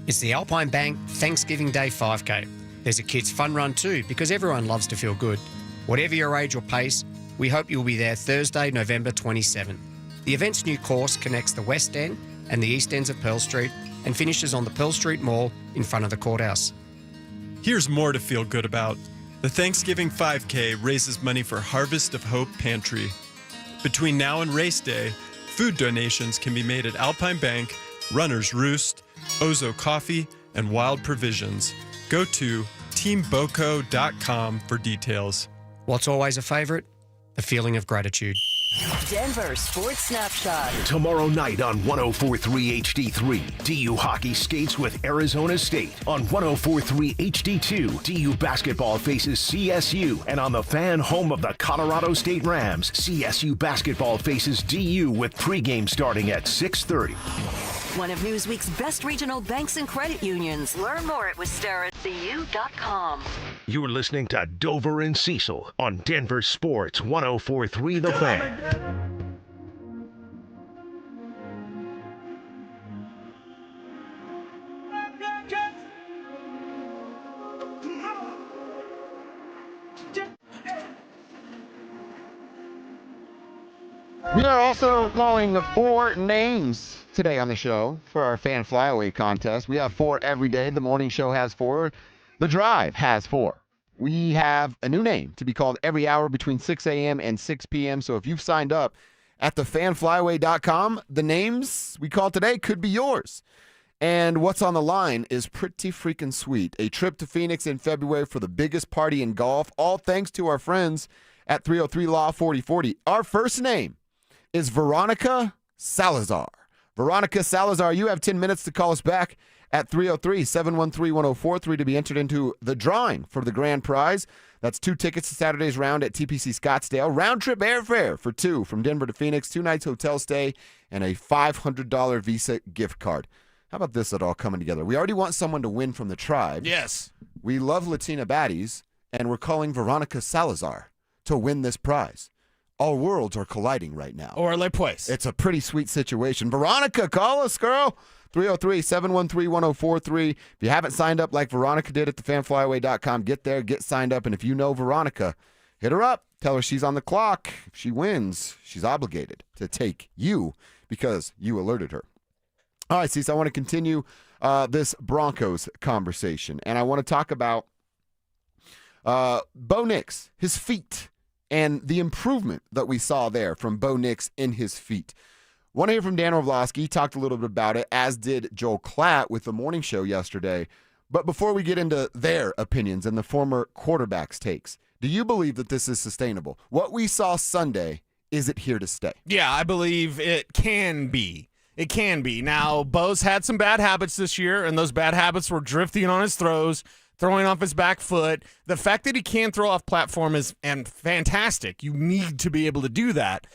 It's the Alpine Bank Thanksgiving Day 5K. There's a kids' fun run too, because everyone loves to feel good. Whatever your age or pace, we hope you'll be there Thursday, November 27th. The event's new course connects the West End and the East Ends of Pearl Street and finishes on the Pearl Street Mall in front of the courthouse. Here's more to feel good about. The Thanksgiving 5K raises money for Harvest of Hope Pantry. Between now and race day, food donations can be made at Alpine Bank, Runner's Roost, Ozo Coffee, and Wild Provisions. Go to teamboco.com for details. What's always a favorite? The feeling of gratitude. Denver Sports Snapshot. Tomorrow night on 104.3 HD3, DU hockey skates with Arizona State. On 104.3 HD2, DU basketball faces CSU. And on the Fan, home of the Colorado State Rams, CSU basketball faces DU with pregame starting at 6:30. One of Newsweek's best regional banks and credit unions. Learn more at wistaracu.com. You're listening to Dover and Cecil on Denver Sports 104.3 The Fan. We are also calling the 4 names today on the show for our fan flyaway contest. We have 4 every day. The morning show has 4. The drive has 4. We have a new name to be called every hour between 6 a.m. and 6 p.m. So if you've signed up at thefanflyaway.com, the names we call today could be yours. And what's on the line is pretty freaking sweet. A trip to Phoenix in February for the biggest party in golf, all thanks to our friends at 303 Law 4040. Our first name is Veronica Salazar. Veronica Salazar, you have 10 minutes to call us back at 303-713-1043 to be entered into the drawing for the grand prize. That's 2 tickets to Saturday's round at TPC Scottsdale. Round trip airfare for 2 from Denver to Phoenix, 2 nights hotel stay, and a $500 Visa gift card. How about this at all coming together? We already want someone to win from the tribe. Yes. We love Latina baddies, and we're calling Veronica Salazar to win this prize. All worlds are colliding right now. Orale pues. It's a pretty sweet situation. Veronica, call us, girl. 303-713-1043. If you haven't signed up like Veronica did at thefanflyaway.com, get there, get signed up. And if you know Veronica, hit her up. Tell her she's on the clock. If she wins, she's obligated to take you because you alerted her. All right, Cecil, I want to continue this Broncos conversation. And I want to talk about Bo Nix, his feet, and the improvement that we saw there from Bo Nix in his feet. Want to hear from Dan Orlovsky. He talked a little bit about it, as did Joel Klatt with the morning show yesterday. But before we get into their opinions and the former quarterback's takes, do you believe that this is sustainable? What we saw Sunday, is it here to stay? Yeah, I believe it can be. It can be. Now, Bo's had some bad habits this year, and those bad habits were drifting on his throws, throwing off his back foot. The fact that he can throw off platform is fantastic. You need to be able to do that.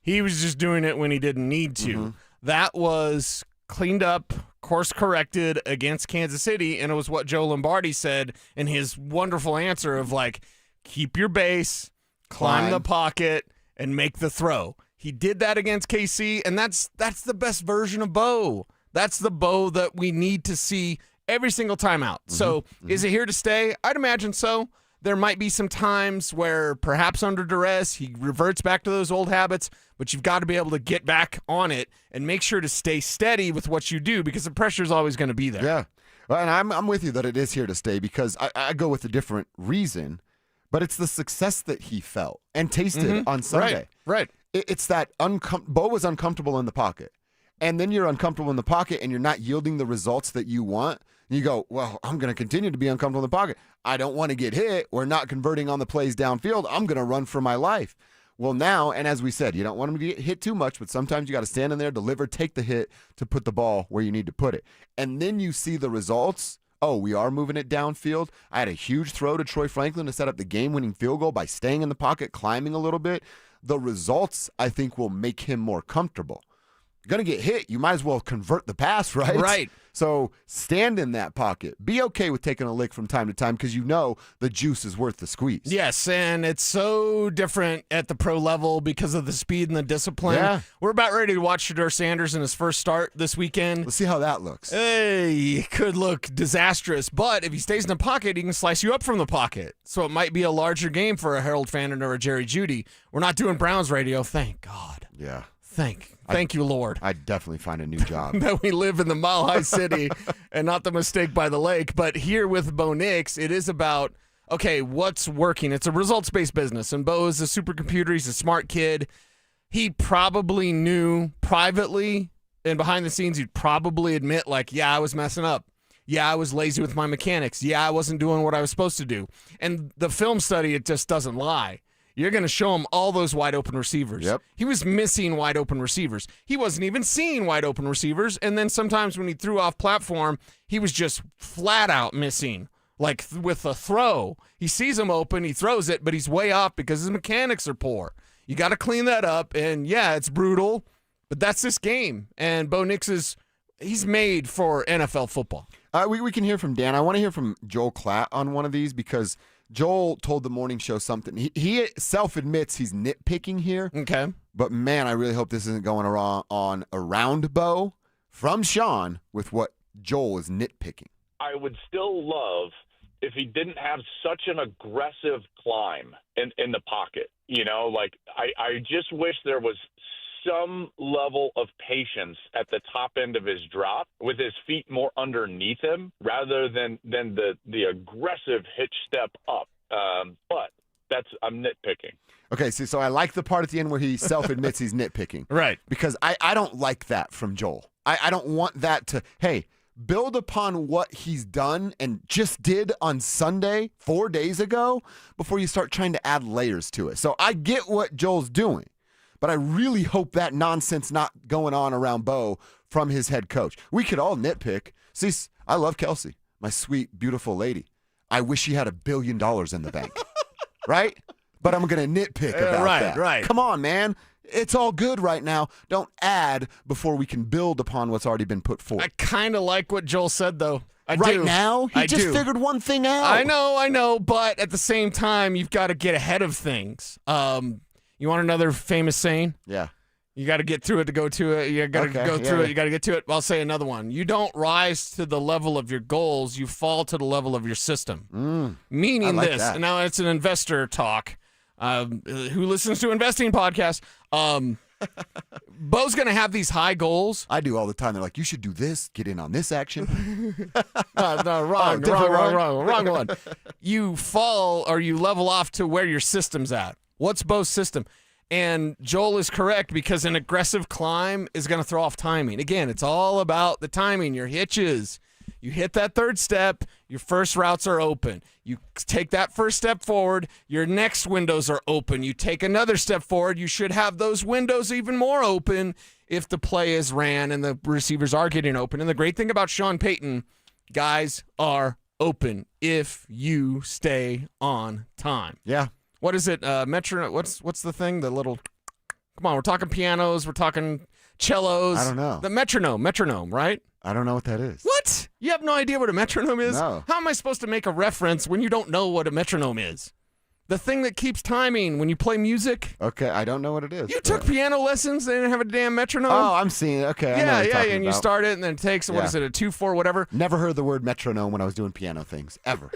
He was just doing it when he didn't need to. Mm-hmm. That was cleaned up, course corrected against Kansas City, and it was what Joe Lombardi said in his wonderful answer of, like, keep your base, climb the pocket, and make the throw. He did that against KC, and that's the best version of Bo. That's the Bo that we need to see every single time out. So is it here to stay? I'd imagine so. There might be some times where perhaps under duress he reverts back to those old habits, but you've got to be able to get back on it and make sure to stay steady with what you do because the pressure is always going to be there. Yeah. Well, and I'm with you that it is here to stay because I go with a different reason, but it's the success that he felt and tasted on Sunday. Right. It's that Bo was uncomfortable in the pocket. And then you're uncomfortable in the pocket and you're not yielding the results that you want. And you go, well, I'm going to continue to be uncomfortable in the pocket. I don't want to get hit. We're not converting on the plays downfield. I'm going to run for my life. Well, now, and as we said, you don't want him to get hit too much, but sometimes you got to stand in there, deliver, take the hit to put the ball where you need to put it. And then you see the results. Oh, we are moving it downfield. I had a huge throw to Troy Franklin to set up the game-winning field goal by staying in the pocket, climbing a little bit. The results, I think, will make him more comfortable. You're going to get hit. You might as well convert the pass, right? Right. So stand in that pocket. Be okay with taking a lick from time to time because you know the juice is worth the squeeze. Yes, and it's so different at the pro level because of the speed and the discipline. Yeah. We're about ready to watch Shedeur Sanders in his first start this weekend. Let's see how that looks. Hey, it could look disastrous, but if he stays in the pocket, he can slice you up from the pocket. So it might be a larger game for a Harold Fannin or a Jerry Jeudy. We're not doing Browns radio, thank God. Yeah. Thank you, Lord. I'd definitely find a new job. That we live in the Mile High City and not the mistake by the lake. But here with Bo Nix, it is about, okay, what's working? It's a results-based business, and Bo is a supercomputer. He's a smart kid. He probably knew privately and behind the scenes, he'd probably admit, like, yeah, I was messing up. Yeah, I was lazy with my mechanics. Yeah, I wasn't doing what I was supposed to do. And the film study, it just doesn't lie. You're going to show him all those wide open receivers. Yep. He was missing wide open receivers. He wasn't even seeing wide open receivers. And then sometimes when he threw off platform, he was just flat out missing. Like with a throw, he sees him open, he throws it, but he's way off because his mechanics are poor. You got to clean that up. And yeah, it's brutal, but that's this game. And Bo Nix he's made for NFL football. We can hear from Dan. I want to hear from Joel Klatt on one of these because Joel told the morning show something. He self-admits he's nitpicking here. Okay. But, man, I really hope this isn't going on around Bo from Sean with what Joel is nitpicking. I would still love if he didn't have such an aggressive climb in the pocket. You know, like I just wish there was some level of patience at the top end of his drop with his feet more underneath him rather than the aggressive hitch step up. But I'm nitpicking. Okay, so I like the part at the end where he self-admits he's nitpicking. Right. Because I don't like that from Joel. I don't want that to, hey, build upon what he's done and just did on Sunday 4 days ago before you start trying to add layers to it. So I get what Joel's doing. But I really hope that nonsense not going on around Bo from his head coach. We could all nitpick. See, I love Kelsey, my sweet, beautiful lady. I wish she had $1 billion in the bank, right? But I'm going to nitpick about that. Right. Come on, man. It's all good right now. Don't add before we can build upon what's already been put forth. I kind of like what Joel said, though. I right do. now? He just figured one thing out. I know. But at the same time, you've got to get ahead of things. You want another famous saying? Yeah. You got to get through it to go to it. You got to go through it. You got to get to it. I'll say another one. You don't rise to the level of your goals. You fall to the level of your system. Meaning like this. that. And now it's an investor talk. Who listens to investing podcasts? Bo's going to have these high goals. I do all the time. They're like, you should do this. Get in on this action. Wrong one. You fall or you level off to where your system's at. What's Bo's system? And Joel is correct because an aggressive climb is going to throw off timing. Again, it's all about the timing, your hitches. You hit that third step, your first routes are open. You take that first step forward, your next windows are open. You take another step forward, you should have those windows even more open if the play is ran and the receivers are getting open. And the great thing about Sean Payton, guys are open if you stay on time. Yeah. What is it? Metro? What's the thing? The little. Come on, we're talking pianos. We're talking cellos. I don't know. The metronome, right? I don't know what that is. What? You have no idea what a metronome is? No. How am I supposed to make a reference when you don't know what a metronome is? The thing that keeps timing when you play music. Okay, I don't know what it is. You took piano lessons. They didn't have a damn metronome. Oh, I'm seeing it. Okay, I know what you're talking and about. you start it, and then it takes, what is it, a 2/4, whatever? Never heard the word metronome when I was doing piano things, ever.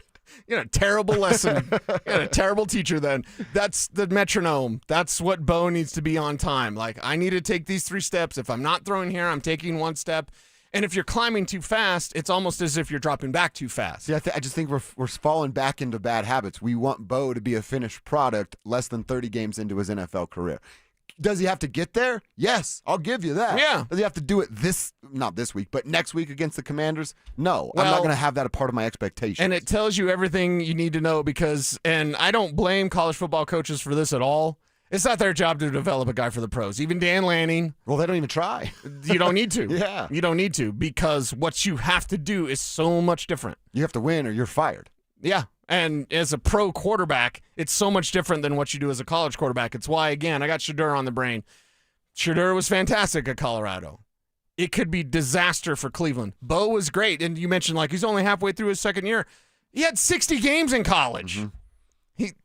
You had a terrible lesson. You had a terrible teacher then. That's the metronome. That's what Bo needs to be on time. Like, I need to take these 3 steps. If I'm not throwing here, I'm taking 1 step. And if you're climbing too fast, it's almost as if you're dropping back too fast. See, I just think we're falling back into bad habits. We want Bo to be a finished product less than 30 games into his NFL career. Does he have to get there? Yes, I'll give you that. Yeah. Does he have to do it not this week, but next week against the Commanders? No, I'm not Well, going to have that a part of my expectations. And it tells you everything you need to know because, and I don't blame college football coaches for this at all. It's not their job to develop a guy for the pros. Even Dan Lanning. Well, they don't even try. You don't need to. Yeah. You don't need to because what you have to do is so much different. You have to win or you're fired. Yeah. And as a pro quarterback, it's so much different than what you do as a college quarterback. It's why, again, I got Shedeur on the brain. Shedeur was fantastic at Colorado. It could be disaster for Cleveland. Bo was great. And you mentioned, like, he's only halfway through his second year. He had 60 games in college. Mm-hmm.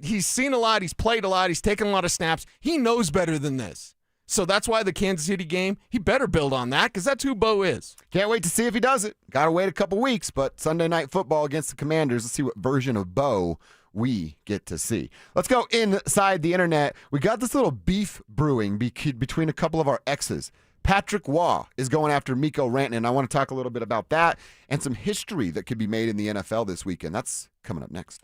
He's seen a lot. He's played a lot. He's taken a lot of snaps. He knows better than this. So that's why the Kansas City game, he better build on that because that's who Bo is. Can't wait to see if he does it. Got to wait a couple weeks, but Sunday Night Football against the Commanders. Let's see what version of Bo we get to see. Let's go inside the internet. We got this little beef brewing between a couple of our exes. Patrick Waugh is going after Mikko Rantanen. I want to talk a little bit about that and some history that could be made in the NFL this weekend. That's coming up next.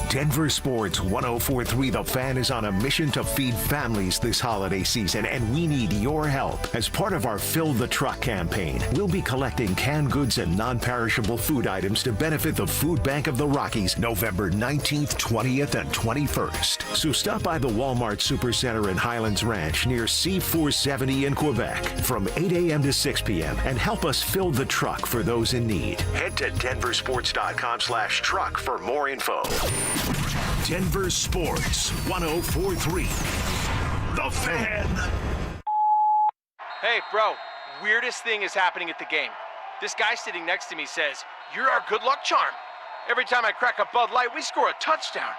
Denver Sports 104.3 The Fan is on a mission to feed families this holiday season, and we need your help. As part of our Fill the Truck campaign, we'll be collecting canned goods and non-perishable food items to benefit the Food Bank of the Rockies November 19th, 20th, and 21st. So stop by the Walmart Supercenter in Highlands Ranch near C470 in Quebec from 8 a.m. to 6 p.m. and help us fill the truck for those in need. Head to denversports.com/truck for more info. Denver Sports 104.3 The Fan. Hey, bro, weirdest thing is happening at the game. This guy sitting next to me says, "You're our good luck charm." Every time I crack a Bud Light, we score a touchdown.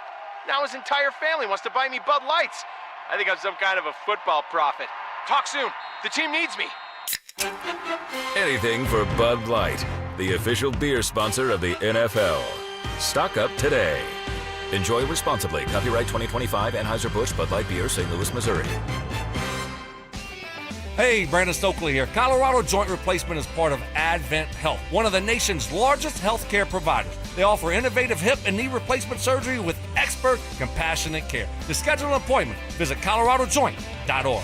Now his entire family wants to buy me Bud Lights. I think I'm some kind of a football prophet. Talk soon. The team needs me. Anything for Bud Light, the official beer sponsor of the NFL. Stock up today. Enjoy responsibly. Copyright 2025 Anheuser-Busch Bud Light Beer, St. Louis, Missouri. Hey, Brandon Stokely here. Colorado Joint Replacement is part of Advent Health, one of the nation's largest healthcare providers. They offer innovative hip and knee replacement surgery with expert, compassionate care. To schedule an appointment, visit coloradojoint.org.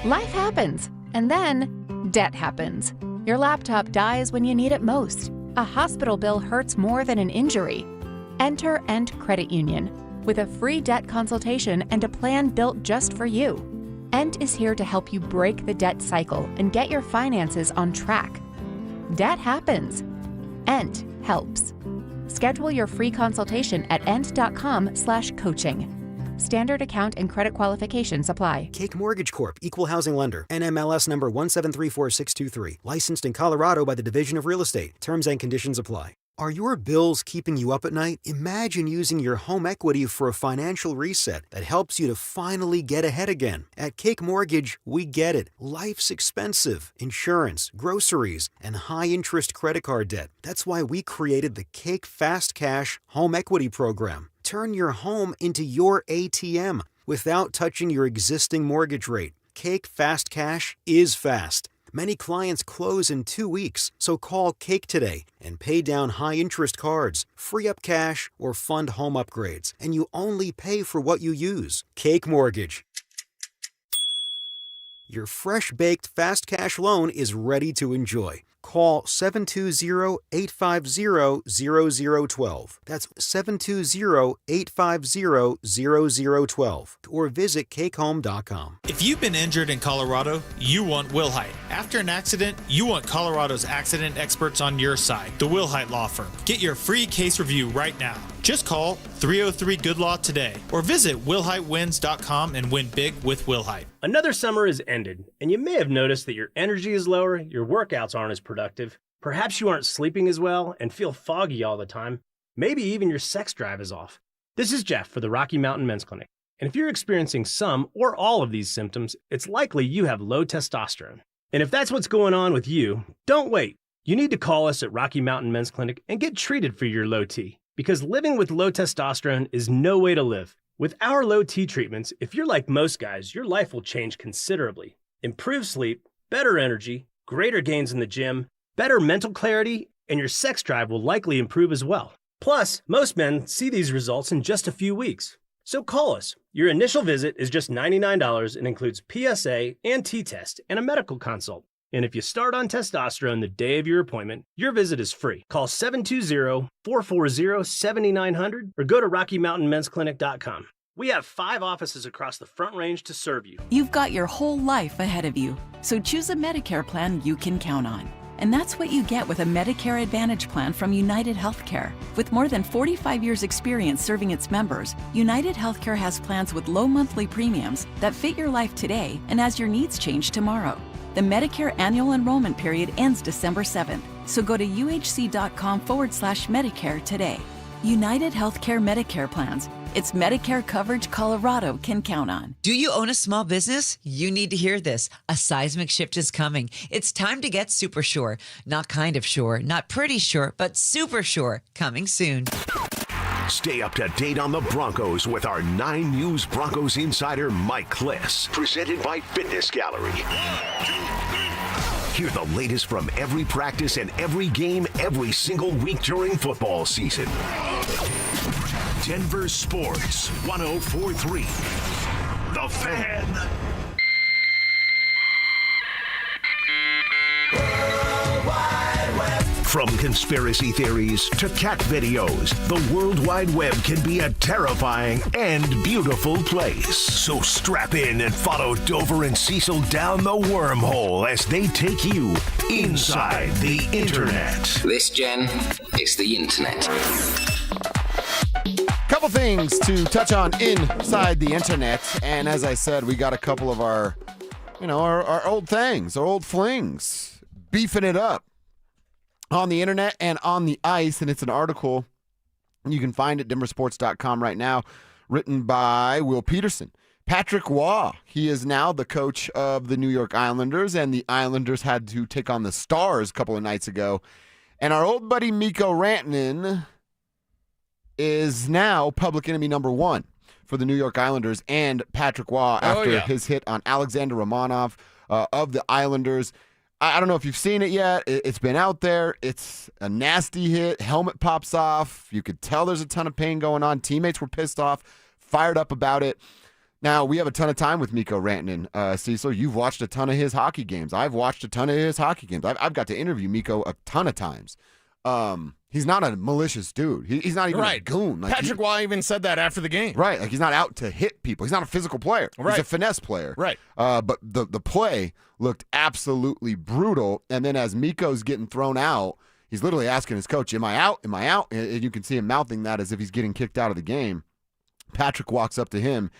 Life happens, and then debt happens. Your laptop dies when you need it most. A hospital bill hurts more than an injury. Enter End Credit Union with a free debt consultation and a plan built just for you. End is here to help you break the debt cycle and get your finances on track. Debt happens. End helps. Schedule your free consultation at end.com/coaching. Standard account and credit qualifications apply. Cake Mortgage Corp. Equal Housing Lender. NMLS number 1734623. Licensed in Colorado by the Division of Real Estate. Terms and conditions apply. Are your bills keeping you up at night? Imagine using your home equity for a financial reset that helps you to finally get ahead again. At Cake Mortgage, we get it. Life's expensive. Insurance, groceries, and high-interest credit card debt. That's why we created the Cake Fast Cash Home Equity Program. Turn your home into your ATM without touching your existing mortgage rate. Cake Fast Cash is fast. Many clients close in 2 weeks, so call Cake today and pay down high-interest cards, free up cash, or fund home upgrades, and you only pay for what you use. Cake Mortgage. Your fresh-baked fast cash loan is ready to enjoy. Call 720-850-0012. That's 720-850-0012. Or visit cakehome.com. If you've been injured in Colorado, you want Wilhite. After an accident, you want Colorado's accident experts on your side, the Wilhite Law Firm. Get your free case review right now. Just call 303-GOOD-LAW today or visit wilhitewins.com and win big with Wilhite. Another summer is ended, and you may have noticed that your energy is lower, your workouts aren't as productive, perhaps you aren't sleeping as well and feel foggy all the time, maybe even your sex drive is off. This is Jeff for the Rocky Mountain Men's Clinic. And if you're experiencing some or all of these symptoms, it's likely you have low testosterone. And if that's what's going on with you, don't wait. You need to call us at Rocky Mountain Men's Clinic and get treated for your low T. Because living with low testosterone is no way to live. With our low T treatments, if you're like most guys, your life will change considerably. Improved sleep, better energy, greater gains in the gym, better mental clarity, and your sex drive will likely improve as well. Plus, most men see these results in just a few weeks. So call us. Your initial visit is just $99 and includes PSA and T-test and a medical consult. And if you start on testosterone the day of your appointment, your visit is free. Call 720-440-7900 or go to RockyMountainMen'sClinic.com. We have 5 offices across the Front Range to serve you. You've got your whole life ahead of you, so choose a Medicare plan you can count on. And that's what you get with a Medicare Advantage plan from United Healthcare. With more than 45 years' experience serving its members, United Healthcare has plans with low monthly premiums that fit your life today and as your needs change tomorrow. The Medicare annual enrollment period ends December 7th, so go to uhc.com/Medicare today. United Healthcare Medicare plans. It's Medicare coverage Colorado can count on. Do you own a small business? You need to hear this. A seismic shift is coming. It's time to get super sure. Not kind of sure, not pretty sure, but super sure. Coming soon. Stay up to date on the Broncos with our 9 News Broncos insider, Mike Klis. Presented by Fitness Gallery. Hear the latest from every practice and every game every single week during football season. Denver Sports 104.3. The Fan. From conspiracy theories to cat videos, the World Wide Web can be a terrifying and beautiful place. So strap in and follow Dover and Cecil down the wormhole as they take you inside the Internet. This, Jen, is the Internet. Couple things to touch on inside the Internet. And as I said, we got a couple of our old things, our old flings, beefing it up on the internet and on the ice, and it's an article you can find at DenverSports.com right now, written by Will Peterson. Patrick Waugh, he is now the coach of the New York Islanders, and the Islanders had to take on the Stars a couple of nights ago. And our old buddy Mikko Rantanen is now public enemy number 1 for the New York Islanders and Patrick Waugh after his hit on Alexander Romanov of the Islanders. I don't know if you've seen it yet. It's been out there. It's a nasty hit. Helmet pops off. You could tell there's a ton of pain going on. Teammates were pissed off, fired up about it. Now, we have a ton of time with Mikko Rantanen. Cecil, you've watched a ton of his hockey games. I've watched a ton of his hockey games. I've got to interview Mikko a ton of times. He's not a malicious dude. He's not even a goon. Patrick Waugh even said that after the game. Right. Like, he's not out to hit people. He's not a physical player. Right. He's a finesse player. Right. But the play looked absolutely brutal. And then as Mikko's getting thrown out, he's literally asking his coach, am I out? Am I out? And you can see him mouthing that as if he's getting kicked out of the game. Patrick walks up to him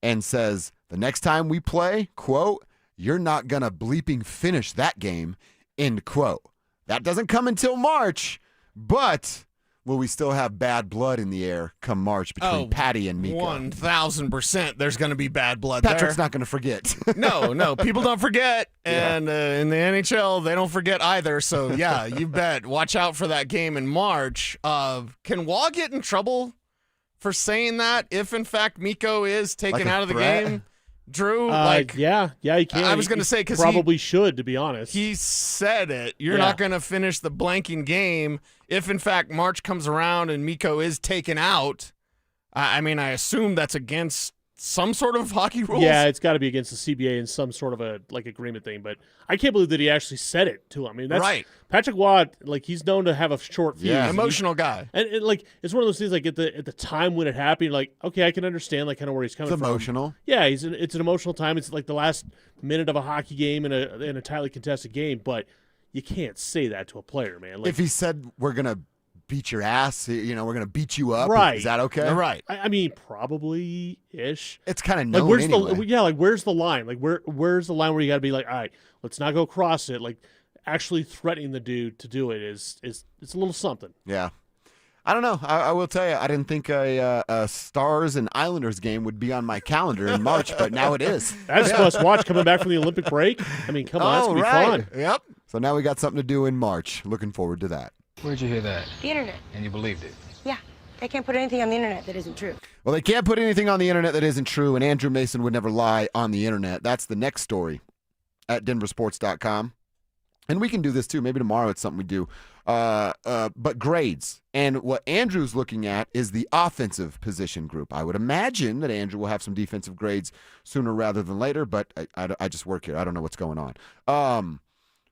and says, the next time we play, quote, you're not going to bleeping finish that game, end quote. That doesn't come until March, but will we still have bad blood in the air come March between Patty and Mikko? 1,000% there's going to be bad blood Patrick's there. not going to forget. No, people don't forget. And in the NHL, they don't forget either. So, yeah, you bet. Watch out for that game in March. Can Waugh get in trouble for saying that if, in fact, Mikko is taken out of the game? Drew, yeah, he can. I was going to say, because probably should, to be honest. He said it. You're not going to finish the blanking game if, in fact, March comes around and Mikko is taken out. I mean, I assume that's against some sort of hockey rules. Yeah, it's got to be against the CBA and some sort of a agreement thing. But I can't believe that he actually said it to him. I mean, that's right. Patrick Waugh, he's known to have a short fuse. Yeah, emotional guy. And it's one of those things. At the time when it happened, okay, I can understand kind of where he's coming from. It's emotional. Yeah, it's an emotional time. It's like the last minute of a hockey game in a tightly contested game. But you can't say that to a player, man. If he said we're gonna beat your ass, we're gonna beat you up. Right? Is that okay? Right. I mean, probably ish. It's kind of known where's anyway. Where's the line? Where's the line where you got to be all right, let's not go across it. Actually threatening the dude to do it is it's a little something. Yeah. I don't know. I will tell you, I didn't think a Stars and Islanders game would be on my calendar in March, but now it is. That's a must-watch coming back from the Olympic break. I mean, come on, that's going to be fun. Yep. So now we got something to do in March. Looking forward to that. Where'd you hear that? The internet. And you believed it? Yeah. They can't put anything on the internet that isn't true. Well, they can't put anything on the internet that isn't true, and Andrew Mason would never lie on the internet. That's the next story at DenverSports.com. And we can do this too. Maybe tomorrow it's something we do. But grades. And what Andrew's looking at is the offensive position group. I would imagine that Andrew will have some defensive grades sooner rather than later, but I just work here. I don't know what's going on.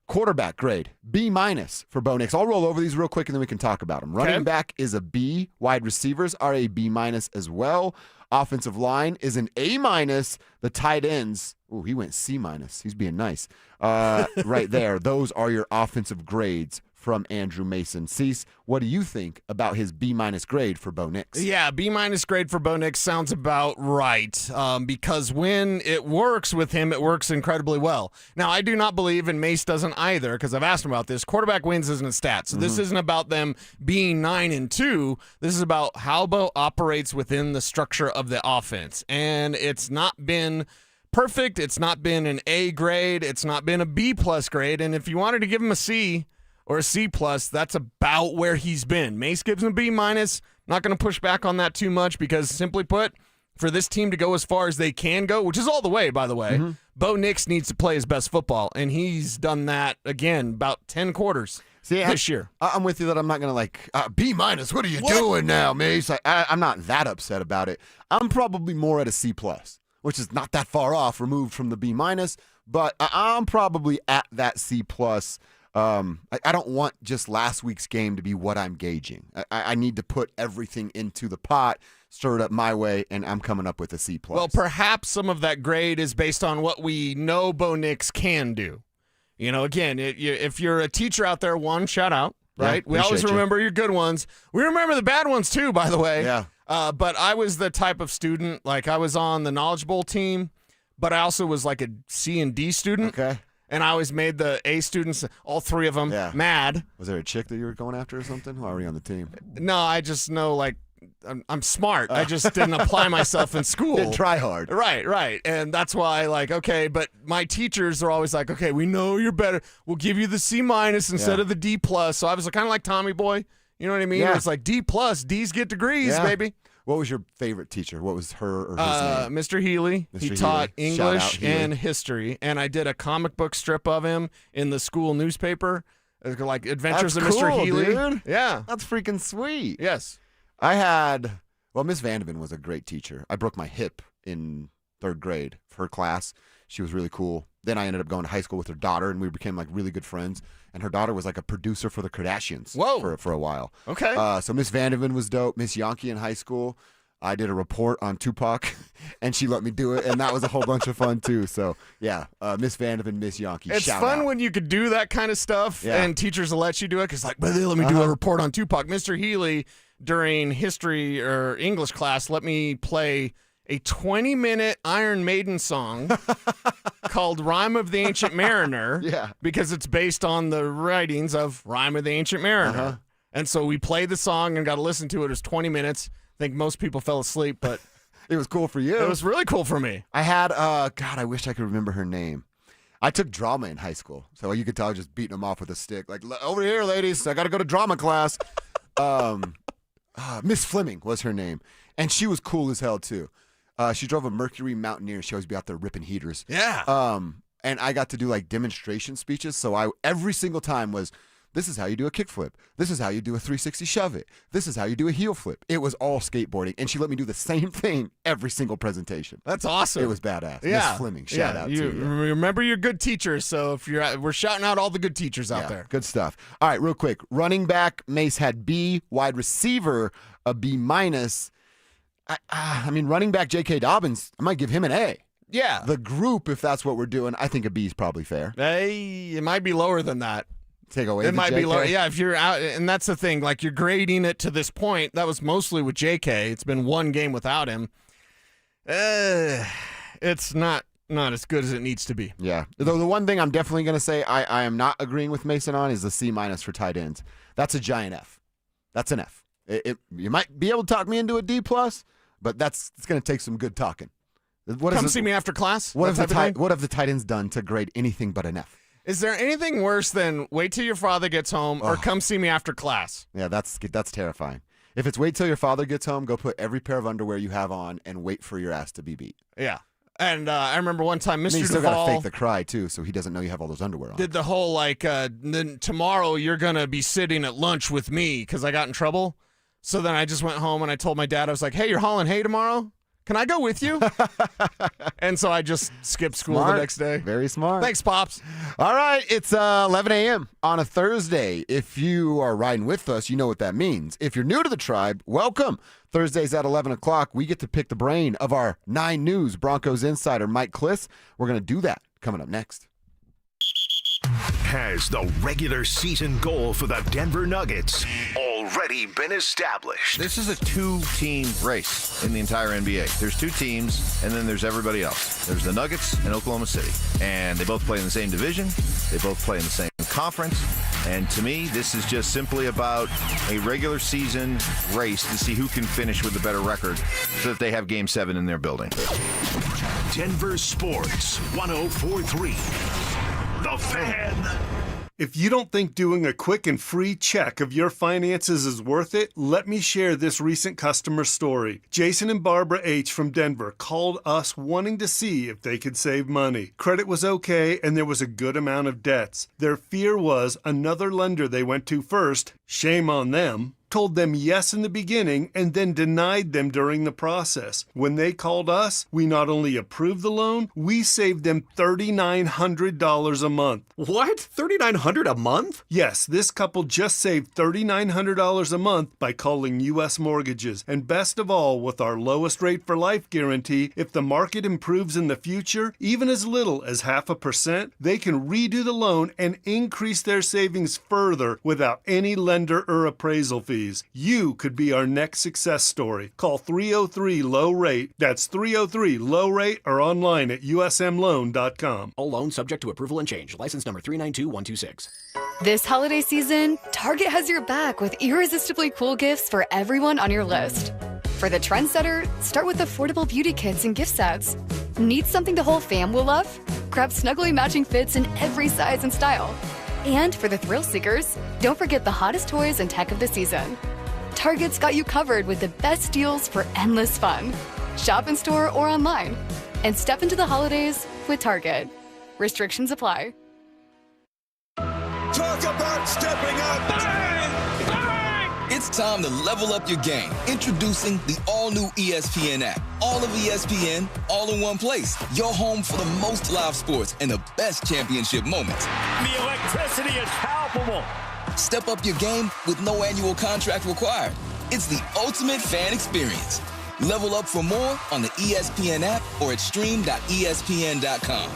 Quarterback grade, B- for Bo Nix. I'll roll over these real quick and then we can talk about them. Running back is a B. Wide receivers are a B- as well. Offensive line is an A-. The tight ends, oh, he went C-. He's being nice. Right there. Those are your offensive grades from Andrew Mason. Cease, what do you think about his B- grade for Bo Nix? Yeah, B- grade for Bo Nix sounds about right because when it works with him, it works incredibly well. Now, I do not believe, and Mace doesn't either, because I've asked him about this, quarterback wins isn't a stat. So this isn't about them being 9-2. This is about how Bo operates within the structure of the offense. And it's not been perfect. It's not been an A grade. It's not been a B+ grade. And if you wanted to give him a C or a C+, that's about where he's been. Mace gives him a B-. Not going to push back on that too much because, simply put, for this team to go as far as they can go, which is all the way, by the way, Bo Nix needs to play his best football, and he's done that, again, about 10 quarters this year. I'm with you that I'm not going to B-. What are you doing now, Mace? I'm not that upset about it. I'm probably more at a C+, which is not that far off, removed from the B-, but I'm probably at that C+. I don't want just last week's game to be what I'm gauging. I need to put everything into the pot, stir it up my way, and I'm coming up with a C+. Well, perhaps some of that grade is based on what we know Bo Nix can do. You know, again, if you're a teacher out there, one, shout out, right? Yeah, we always remember your good ones. We remember the bad ones too, by the way. Yeah. But I was the type of student, like I was on the Knowledge Bowl team, but I also was like a C and D student. Okay. And I always made the A students, all three of them, mad. Was there a chick that you were going after or something? Why were you on the team? No, I just know, like, I'm smart. I just didn't apply myself in school. Didn't try hard. Right. And that's why, like, okay, but my teachers are always like, okay, we know you're better. We'll give you the C- instead of the D+. So I was kind of like Tommy Boy. You know what I mean? Yeah. It's like D+, D's get degrees, baby. What was your favorite teacher? What was her or his name? Mr. Healy. He taught English and history, and I did a comic book strip of him in the school newspaper, like Adventures of Mr. Healy. Dude. Yeah. That's freaking sweet. Yes. I had, Miss Vandeven was a great teacher. I broke my hip in 3rd grade for her class. She was really cool. Then I ended up going to high school with her daughter, and we became like really good friends. And her daughter was like a producer for the Kardashians for a while. Okay. So Miss Vandeven was dope. Miss Yankee in high school, I did a report on Tupac, and she let me do it, and that was a whole bunch of fun too. So yeah, Miss Vandeven, Miss Yankee. It's shout fun out. when you could do that kind of stuff, and teachers will let you do it because, like, but let me do a report on Tupac. Mr. Healy during history or English class let me play a 20-minute Iron Maiden song called Rhyme of the Ancient Mariner because it's based on the writings of Rhyme of the Ancient Mariner. And so we played the song and got to listen to it. It was 20 minutes. I think most people fell asleep, but it was cool for you. It was really cool for me. I had, God, I wish I could remember her name. I took drama in high school, so you could tell I was just beating them off with a stick. Like, over here, ladies, I got to go to drama class. Miss Fleming was her name, and she was cool as hell, too. She drove a Mercury Mountaineer. She always be out there ripping heaters. Yeah. And I got to do like demonstration speeches. So every single time was, this is how you do a kickflip. This is how you do a 360 shove it. This is how you do a heel flip. It was all skateboarding. And she let me do the same thing every single presentation. That's awesome. It was badass. Yeah. Miss Fleming, shout out to you. Remember your good teachers. So if we're shouting out all the good teachers out there. Good stuff. All right, real quick. Running back, Mace had B. Wide receiver, a B-. I mean, running back J.K. Dobbins, I might give him an A. Yeah. The group, if that's what we're doing, I think a B is probably fair. It might be lower than that. Take away It the might JK? be lower. Yeah, if you're out, and that's the thing, like you're grading it to this point. That was mostly with J.K. It's been one game without him. It's not as good as it needs to be. Yeah. Though the one thing I'm definitely going to say I am not agreeing with Mason on is the C- for tight ends. That's a giant F. That's an F. You might be able to talk me into a D+, but it's going to take some good talking. Come see me after class? What have the tight ends done to grade anything but an F? Is there anything worse than wait till your father gets home or come see me after class? Yeah, that's terrifying. If it's wait till your father gets home, go put every pair of underwear you have on and wait for your ass to be beat. Yeah. And I remember one time Mr. You still Duvall got to fake the cry, too, so he doesn't know you have all those underwear on. did the whole, then tomorrow you're going to be sitting at lunch with me because I got in trouble. So then I just went home and I told my dad, I was like, hey, you're hauling hay tomorrow? Can I go with you? And so I just skipped school the next day. Very smart. Thanks, Pops. All right, it's 11 a.m. on a Thursday. If you are riding with us, you know what that means. If you're new to the tribe, welcome. Thursdays at 11 o'clock, we get to pick the brain of our 9 News Broncos insider, Mike Klis. We're going to do that coming up next. Has the regular season goal for the Denver Nuggets already been established? This is a 2-team race in the entire NBA. There's 2 teams, and then there's everybody else. There's the Nuggets and Oklahoma City. And they both play in the same division. They both play in the same conference. And to me, this is just simply about a regular season race to see who can finish with the better record so that they have Game 7 in their building. Denver Sports 104.3. The Fan. If you don't think doing a quick and free check of your finances is worth it, let me share this recent customer story. Jason and Barbara H. from Denver called us wanting to see if they could save money. Credit was okay, and there was a good amount of debts. Their fear was another lender they went to first, shame on them, told them yes in the beginning and then denied them during the process. When they called us, we not only approved the loan, we saved them $3,900 a month. What? $3,900 a month? Yes, this couple just saved $3,900 a month by calling U.S. Mortgages. And best of all, with our lowest rate for life guarantee, if the market improves in the future, even as little as 0.5%, they can redo the loan and increase their savings further without any lender or appraisal fees. You could be our next success story. Call 303-LOW-RATE. That's 303-LOW-RATE or online at usmloan.com. All loans subject to approval and change. License number 392126. This holiday season, Target has your back with irresistibly cool gifts for everyone on your list. For the trendsetter, start with affordable beauty kits and gift sets. Need something the whole fam will love? Grab snuggly matching fits in every size and style. And for the thrill seekers, don't forget the hottest toys and tech of the season. Target's got you covered with the best deals for endless fun. Shop in store or online. And step into the holidays with Target. Restrictions apply. Talk about stepping up! Bang! Bang! It's time to level up your game. Introducing the all-new ESPN app. All of ESPN, all in one place. Your home for the most live sports and the best championship moments. The electricity is palpable. Step up your game with no annual contract required. It's the ultimate fan experience. Level up for more on the ESPN app or at stream.espn.com.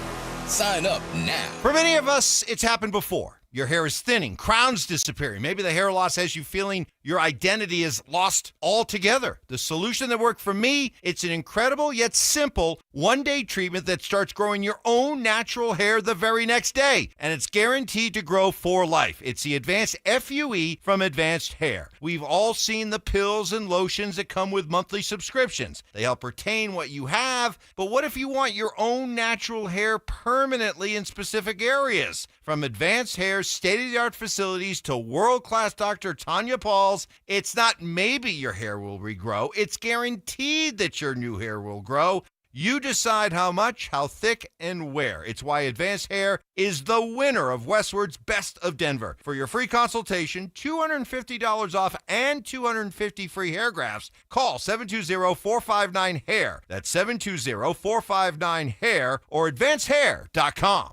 Sign up now. For many of us, it's happened before. Your hair is thinning, crowns disappearing. Maybe the hair loss has you feeling your identity is lost altogether. The solution that worked for me, it's an incredible yet simple one-day treatment that starts growing your own natural hair the very next day. And it's guaranteed to grow for life. It's the Advanced FUE from Advanced Hair. We've all seen the pills and lotions that come with monthly subscriptions. They help retain what you have, but what if you want your own natural hair permanently in specific areas? From Advanced Hair's state-of-the-art facilities to world-class Dr. Tanya Paul's, it's not maybe your hair will regrow, it's guaranteed that your new hair will grow. You decide how much, how thick, and where. It's why Advanced Hair is the winner of Westward's Best of Denver. For your free consultation, $250 off and 250 free hair grafts, call 720-459-HAIR. That's 720-459-HAIR or advancedhair.com.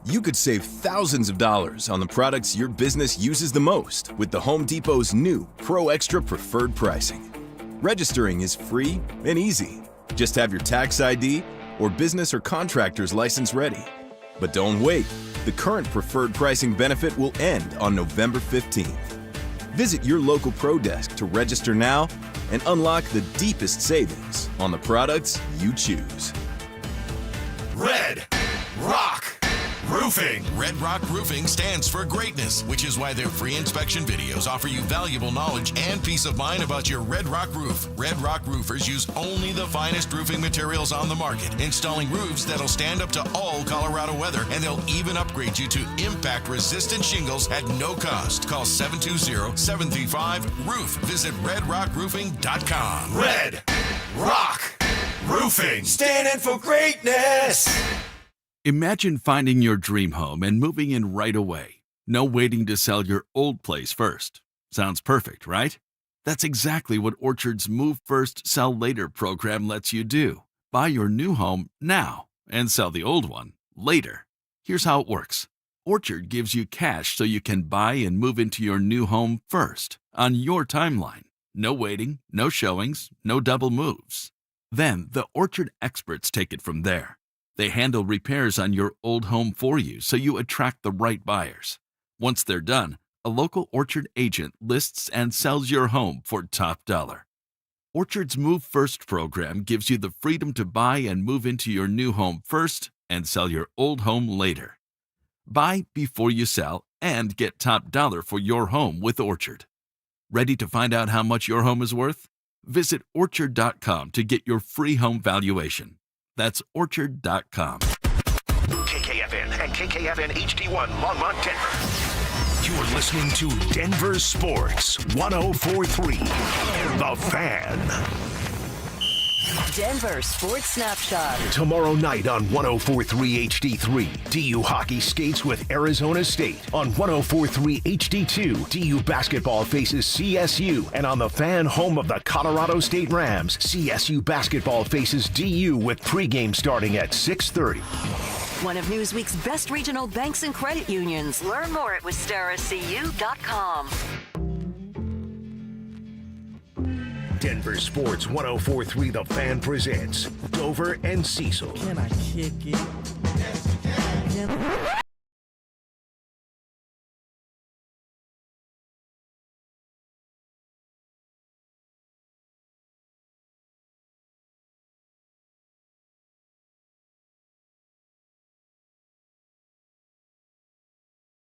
You could save thousands of dollars on the products your business uses the most with the Home Depot's new Pro Extra Preferred Pricing. Registering is free and easy. Just have your tax ID or business or contractor's license ready. But don't wait. The current preferred pricing benefit will end on November 15th. Visit your local Pro Desk to register now and unlock the deepest savings on the products you choose. Red Rock Roofing. Roofing. Red Rock Roofing stands for greatness, which is why their free inspection videos offer you valuable knowledge and peace of mind about your Red Rock roof. Red Rock roofers use only the finest roofing materials on the market, installing roofs that'll stand up to all Colorado weather, and they'll even upgrade you to impact-resistant shingles at no cost. Call 720-735-ROOF. Visit redrockroofing.com. Red Rock Roofing. Standing for greatness. Imagine finding your dream home and moving in right away. No waiting to sell your old place first. Sounds perfect, right? That's exactly what Orchard's Move First, Sell Later program lets you do. Buy your new home now and sell the old one later. Here's how it works. Orchard gives you cash so you can buy and move into your new home first, on your timeline. No waiting, no showings, no double moves. Then the Orchard experts take it from there. They handle repairs on your old home for you so you attract the right buyers. Once they're done, a local Orchard agent lists and sells your home for top dollar. Orchard's Move First program gives you the freedom to buy and move into your new home first and sell your old home later. Buy before you sell and get top dollar for your home with Orchard. Ready to find out how much your home is worth? Visit Orchard.com to get your free home valuation. That's Orchard.com. KKFN and KKFN HD1 Longmont, Denver. You're listening to Denver Sports 104.3. The Fan. Denver Sports Snapshot. Tomorrow night on 104.3 HD3, DU hockey skates with Arizona State. On 104.3 HD2, DU basketball faces CSU. And on the Fan, home of the Colorado State Rams, CSU basketball faces DU with pregame starting at 6:30. One of Newsweek's best regional banks and credit unions. Learn more at WistaraCU.com. Denver Sports 104.3 The Fan presents Dover and Cecil. Can I kick it?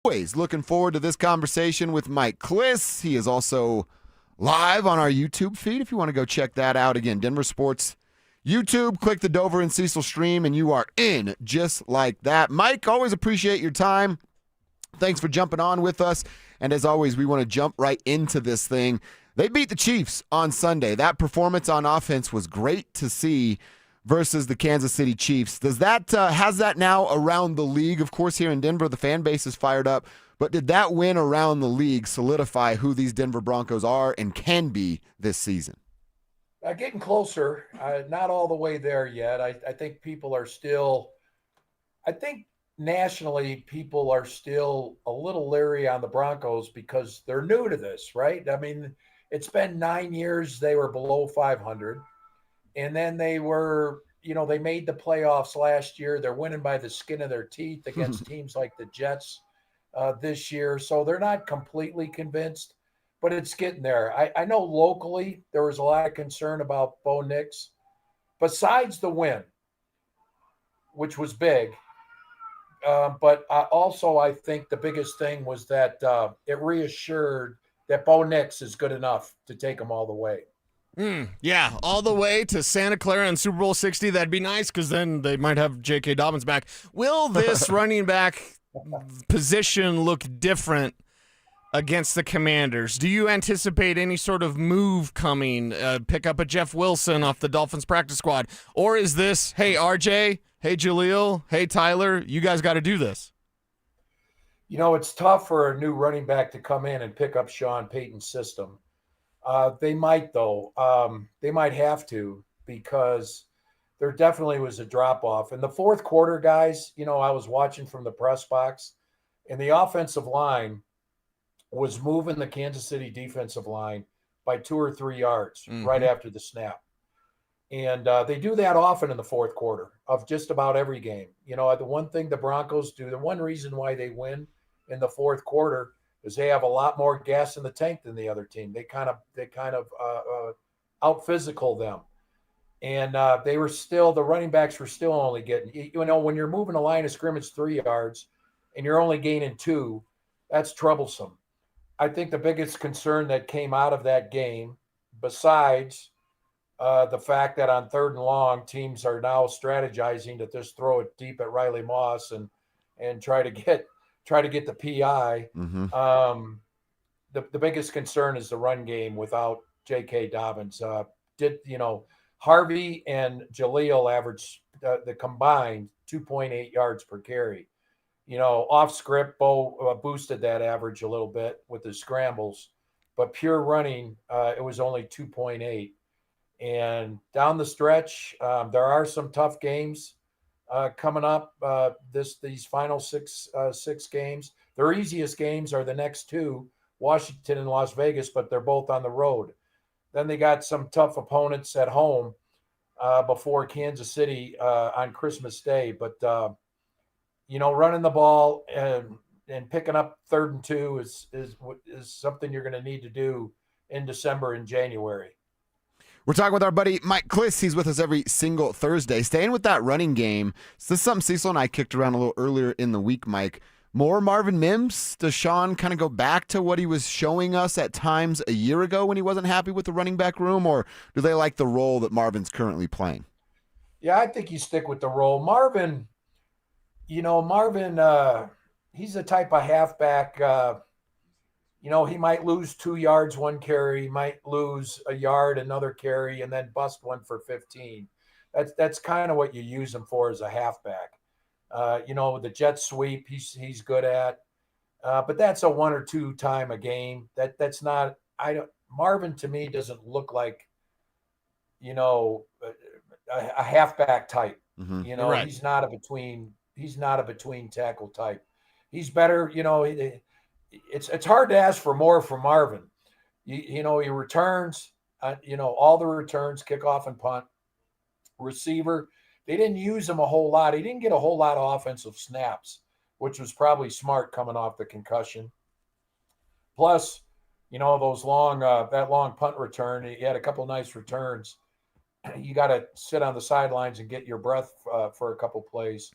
Always looking forward to this conversation with Mike Klis. He is also live on our YouTube feed if you want to go check that out. Again, Denver Sports YouTube. Click the Dover and Cecil stream, and you are in just like that. Mike, always appreciate your time. Thanks for jumping on with us. And as always, we want to jump right into this thing. They beat the Chiefs on Sunday. That performance on offense was great to see versus the Kansas City Chiefs. Does that has that now around the league? Of course, here in Denver, the fan base is fired up. But did that win around the league solidify who these Denver Broncos are and can be this season? Getting closer. Not all the way there yet. I think people are still – I think nationally people are still a little leery on the Broncos because they're new to this, right? I mean, it's been 9 years they were below 500. And then they were – they made the playoffs last year. They're winning by the skin of their teeth against teams like the Jets this year. So they're not completely convinced, but it's getting there. I know locally there was a lot of concern about Bo Nix. Besides the win, which was big, but also I think the biggest thing was that it reassured that Bo Nix is good enough to take them all the way. Yeah, all the way to Santa Clara and Super Bowl 60. That'd be nice because then they might have J.K. Dobbins back. Will this running back position look different against the Commanders? Do you anticipate any sort of move coming? Pick up a Jeff Wilson off the Dolphins practice squad? Or is this, hey, RJ, hey, Jaleel, hey, Tyler, you guys got to do this? It's tough for a new running back to come in and pick up Sean Payton's system. They might, though. They might have to because there definitely was a drop-off. In the fourth quarter, guys, I was watching from the press box, and the offensive line was moving the Kansas City defensive line by 2 or 3 yards right after the snap. And they do that often in the fourth quarter of just about every game. The one thing the Broncos do, the one reason why they win in the fourth quarter is they have a lot more gas in the tank than the other team. They kind of out physical them, and the running backs were still only getting. When you're moving a line of scrimmage 3 yards, and you're only gaining 2, that's troublesome. I think the biggest concern that came out of that game, besides the fact that on 3rd and long, teams are now strategizing to just throw it deep at Riley Moss and try to get the PI. The biggest concern is the run game without J.K. Dobbins. Harvey and Jaleel averaged the combined 2.8 yards per carry. Off script, Bo boosted that average a little bit with the scrambles, but pure running, it was only 2.8. And down the stretch, there are some tough games coming up. These final six games. Their easiest games are the next 2, Washington and Las Vegas, but they're both on the road. Then they got some tough opponents at home before Kansas City on Christmas Day. But running the ball and picking up 3rd and 2 is something you're going to need to do in December and January. We're talking with our buddy Mike Klis. He's with us every single Thursday. Staying with that running game, so this is something Cecil and I kicked around a little earlier in the week, Mike. More Marvin Mims? Does Sean kind of go back to what he was showing us at times a year ago when he wasn't happy with the running back room, or do they like the role that Marvin's currently playing? Yeah, I think you stick with the role. Marvin, he's the type of halfback, he might lose 2 yards one carry, he might lose a yard another carry, and then bust one for 15. That's kind of what you use him for as a halfback. The jet sweep he's good at, but that's a 1 or 2 time a game. That's not. Marvin to me doesn't look like, a halfback type. Right. He's not a between tackle type. He's better. It's hard to ask for more from Marvin. He returns. All the returns, kickoff and punt, receiver. They didn't use him a whole lot. He didn't get a whole lot of offensive snaps, which was probably smart coming off the concussion. Plus, those that long punt return, he had a couple of nice returns. You got to sit on the sidelines and get your breath for a couple plays.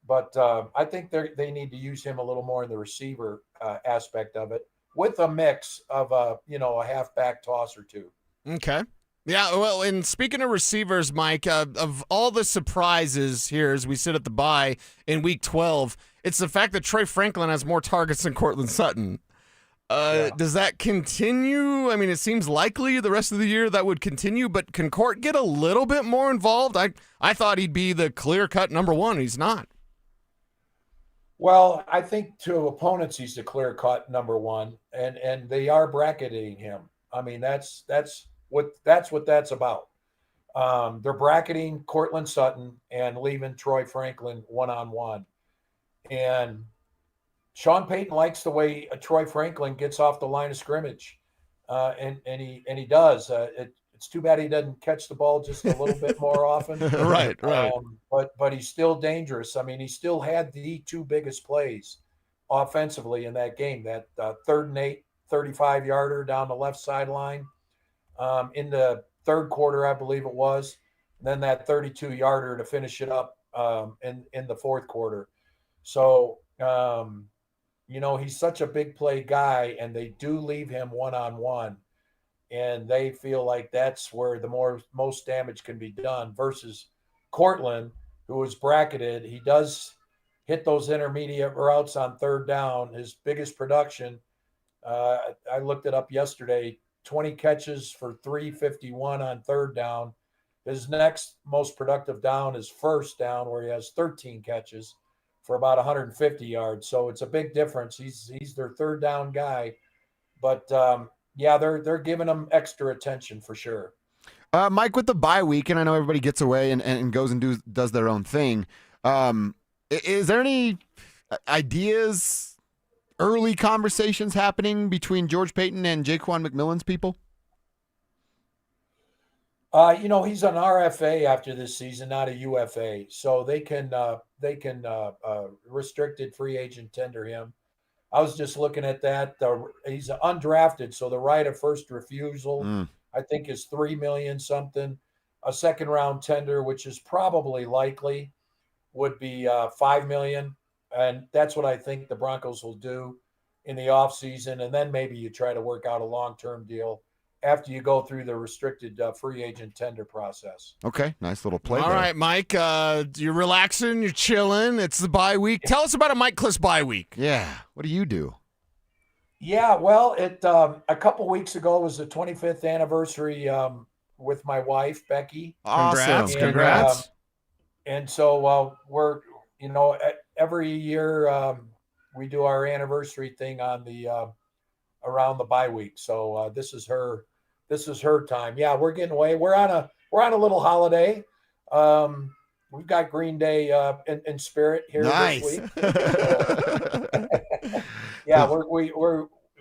But I think they need to use him a little more in the receiver aspect of it, with a mix of a halfback toss or 2. Okay. Yeah, well, and speaking of receivers, Mike, of all the surprises here as we sit at the bye in Week 12, it's the fact that Troy Franklin has more targets than Courtland Sutton. Does that continue? I mean, it seems likely the rest of the year that would continue, but can Court get a little bit more involved? I thought he'd be the clear-cut number 1. He's not. Well, I think to opponents he's the clear-cut number 1, and they are bracketing him. I mean, that's what that's about. They're bracketing Courtland Sutton and leaving Troy Franklin one-on-one. And Sean Payton likes the way Troy Franklin gets off the line of scrimmage, and he does. It's too bad he doesn't catch the ball just a little bit more often. Right. But he's still dangerous. I mean, he still had the 2 biggest plays offensively in that game. That 3rd and 8, 35-yarder down the left sideline in the 3rd quarter, I believe it was. And then that 32-yarder to finish it up in the 4th quarter. So, he's such a big play guy, and they do leave him one-on-one. And they feel like that's where the most damage can be done versus Courtland, who was bracketed. He does hit those intermediate routes on 3rd down. His biggest production, I looked it up yesterday, 20 catches for 351 on 3rd down. His next most productive down is 1st down, where he has 13 catches for about 150 yards. So it's a big difference. He's their 3rd down guy. But, they're giving him extra attention for sure. Mike, with the bye week, and I know everybody gets away and goes and does their own thing. Is there any ideas, early conversations happening between George Payton and Jaquan McMillan's people? He's an RFA after this season, not a UFA, so they can restricted free agent tender him. I was just looking at that. He's undrafted, so the right of first refusal, I think, is $3 million something. A 2nd round tender, which is probably likely, would be $5 million. And that's what I think the Broncos will do in the offseason. And then maybe you try to work out a long-term deal after you go through the restricted free agent tender process. Okay, nice little play All there. right, Mike, you're relaxing, you're chilling. It's the bye week. Tell us about a Mike Klis bye week. Yeah, what do you do? Yeah, well, a couple weeks ago was the 25th anniversary with my wife, Becky. Awesome. Congrats. And so we're, every year we do our anniversary thing on the around the bye week. So this is her time. Yeah, we're getting away. We're on a little holiday. We've got Green Day in spirit here this week. Yeah,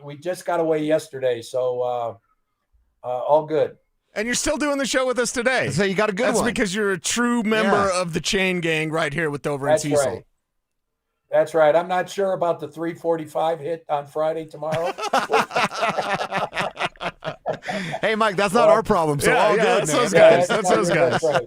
we just got away yesterday, so all good. And you're still doing the show with us today. So you got a good That's one. because you're a true member of the chain gang right here with Dover and Cecil. Right. That's right. I'm not sure about the 3:45 hit on Friday tomorrow. Hey, Mike, that's not our problem. So all good, that's man. those guys. That's those guys. That's right.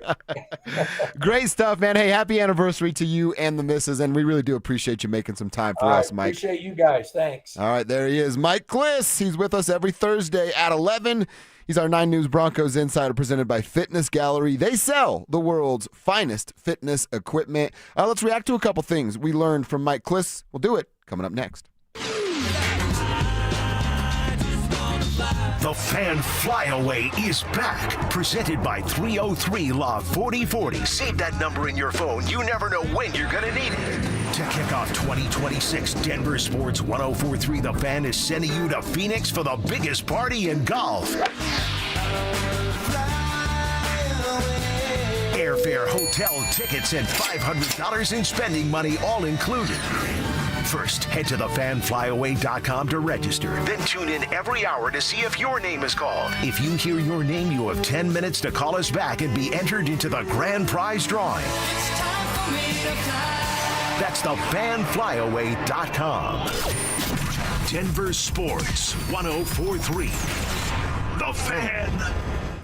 Great stuff, man. Hey, happy anniversary to you and the missus, and we really do appreciate you making some time for us, Mike. Appreciate you guys. Thanks. All right, there he is, Mike Klis. He's with us every Thursday at 11. He's our 9 News Broncos insider presented by Fitness Gallery. They sell the world's finest fitness equipment. Let's react to a couple things we learned from Mike Klis. We'll do it coming up next. The Fan Flyaway is back. Presented by 303 Law 4040. Save that number in your phone. You never know when you're going to need it. To kick off 2026, Denver Sports 1043 The Fan is sending you to Phoenix for the biggest party in golf. Airfare, hotel, tickets, and $500 in spending money all included. First, head to thefanflyaway.com to register. Then tune in every hour to see if your name is called. If you hear your name, you have 10 minutes to call us back and be entered into the grand prize drawing. That's thefanflyaway.com. Denver Sports 1043. The Fan.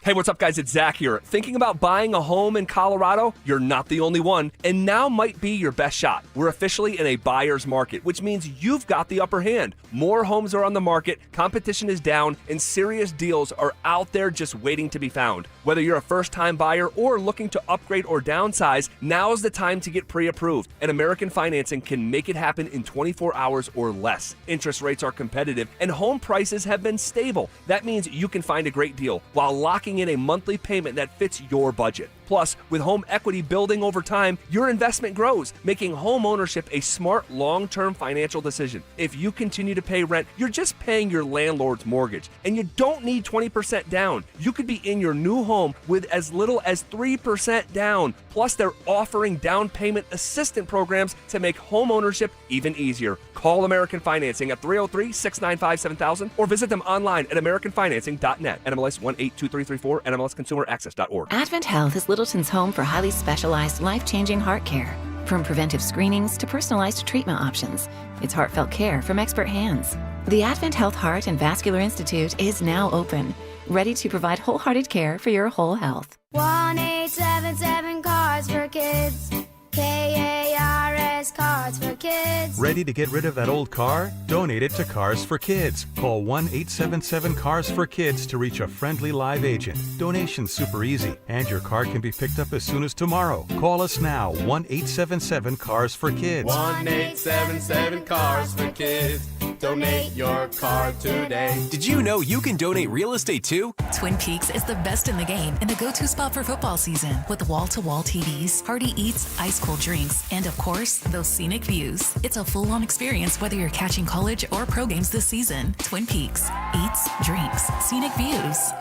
Hey, what's up, guys? It's Zach here. Thinking about buying a home in Colorado? You're not the only one, and now might be your best shot. We're officially in a buyer's market, which means you've got the upper hand. More homes are on the market, competition is down, and serious deals are out there just waiting to be found. Whether you're a first-time buyer or looking to upgrade or downsize, now's the time to get pre-approved. And American Financing can make it happen in 24 hours or less. Interest rates are competitive, and home prices have been stable. That means you can find a great deal while locking in a monthly payment that fits your budget. Plus, with home equity building over time, your investment grows, making home ownership a smart, long-term financial decision. If you continue to pay rent, you're just paying your landlord's mortgage, and you don't need 20% down. You could be in your new home with as little as 3% down. Plus, they're offering down payment assistance programs to make home ownership even easier. Call American Financing at 303-695-7000 or visit them online at americanfinancing.net. NMLS 182334, NMLSconsumeraccess.org. Advent Health is Littleton's home for highly specialized, life-changing heart care. From preventive screenings to personalized treatment options, it's heartfelt care from expert hands. The Advent Health Heart and Vascular Institute is now open, ready to provide wholehearted care for your whole health. 1-877 Cards for Kids. KARS Cards for Kids. Ready to get rid of that old car? Donate it to Cars for Kids. Call 1-877-CARS-FOR-KIDS to reach a friendly live agent. Donation's super easy, and your car can be picked up as soon as tomorrow. Call us now, 1-877-CARS-FOR-KIDS. 1-877 Cars for Kids. Donate your car today. Did you know you can donate real estate too? Twin Peaks is the best in the game and the go-to spot for football season with wall-to-wall TVs, hearty eats, ice-cold drinks, and of course, those scenic views. It's a full-on experience whether you're catching college or pro games this season. Twin Peaks. Eats, drinks, scenic views.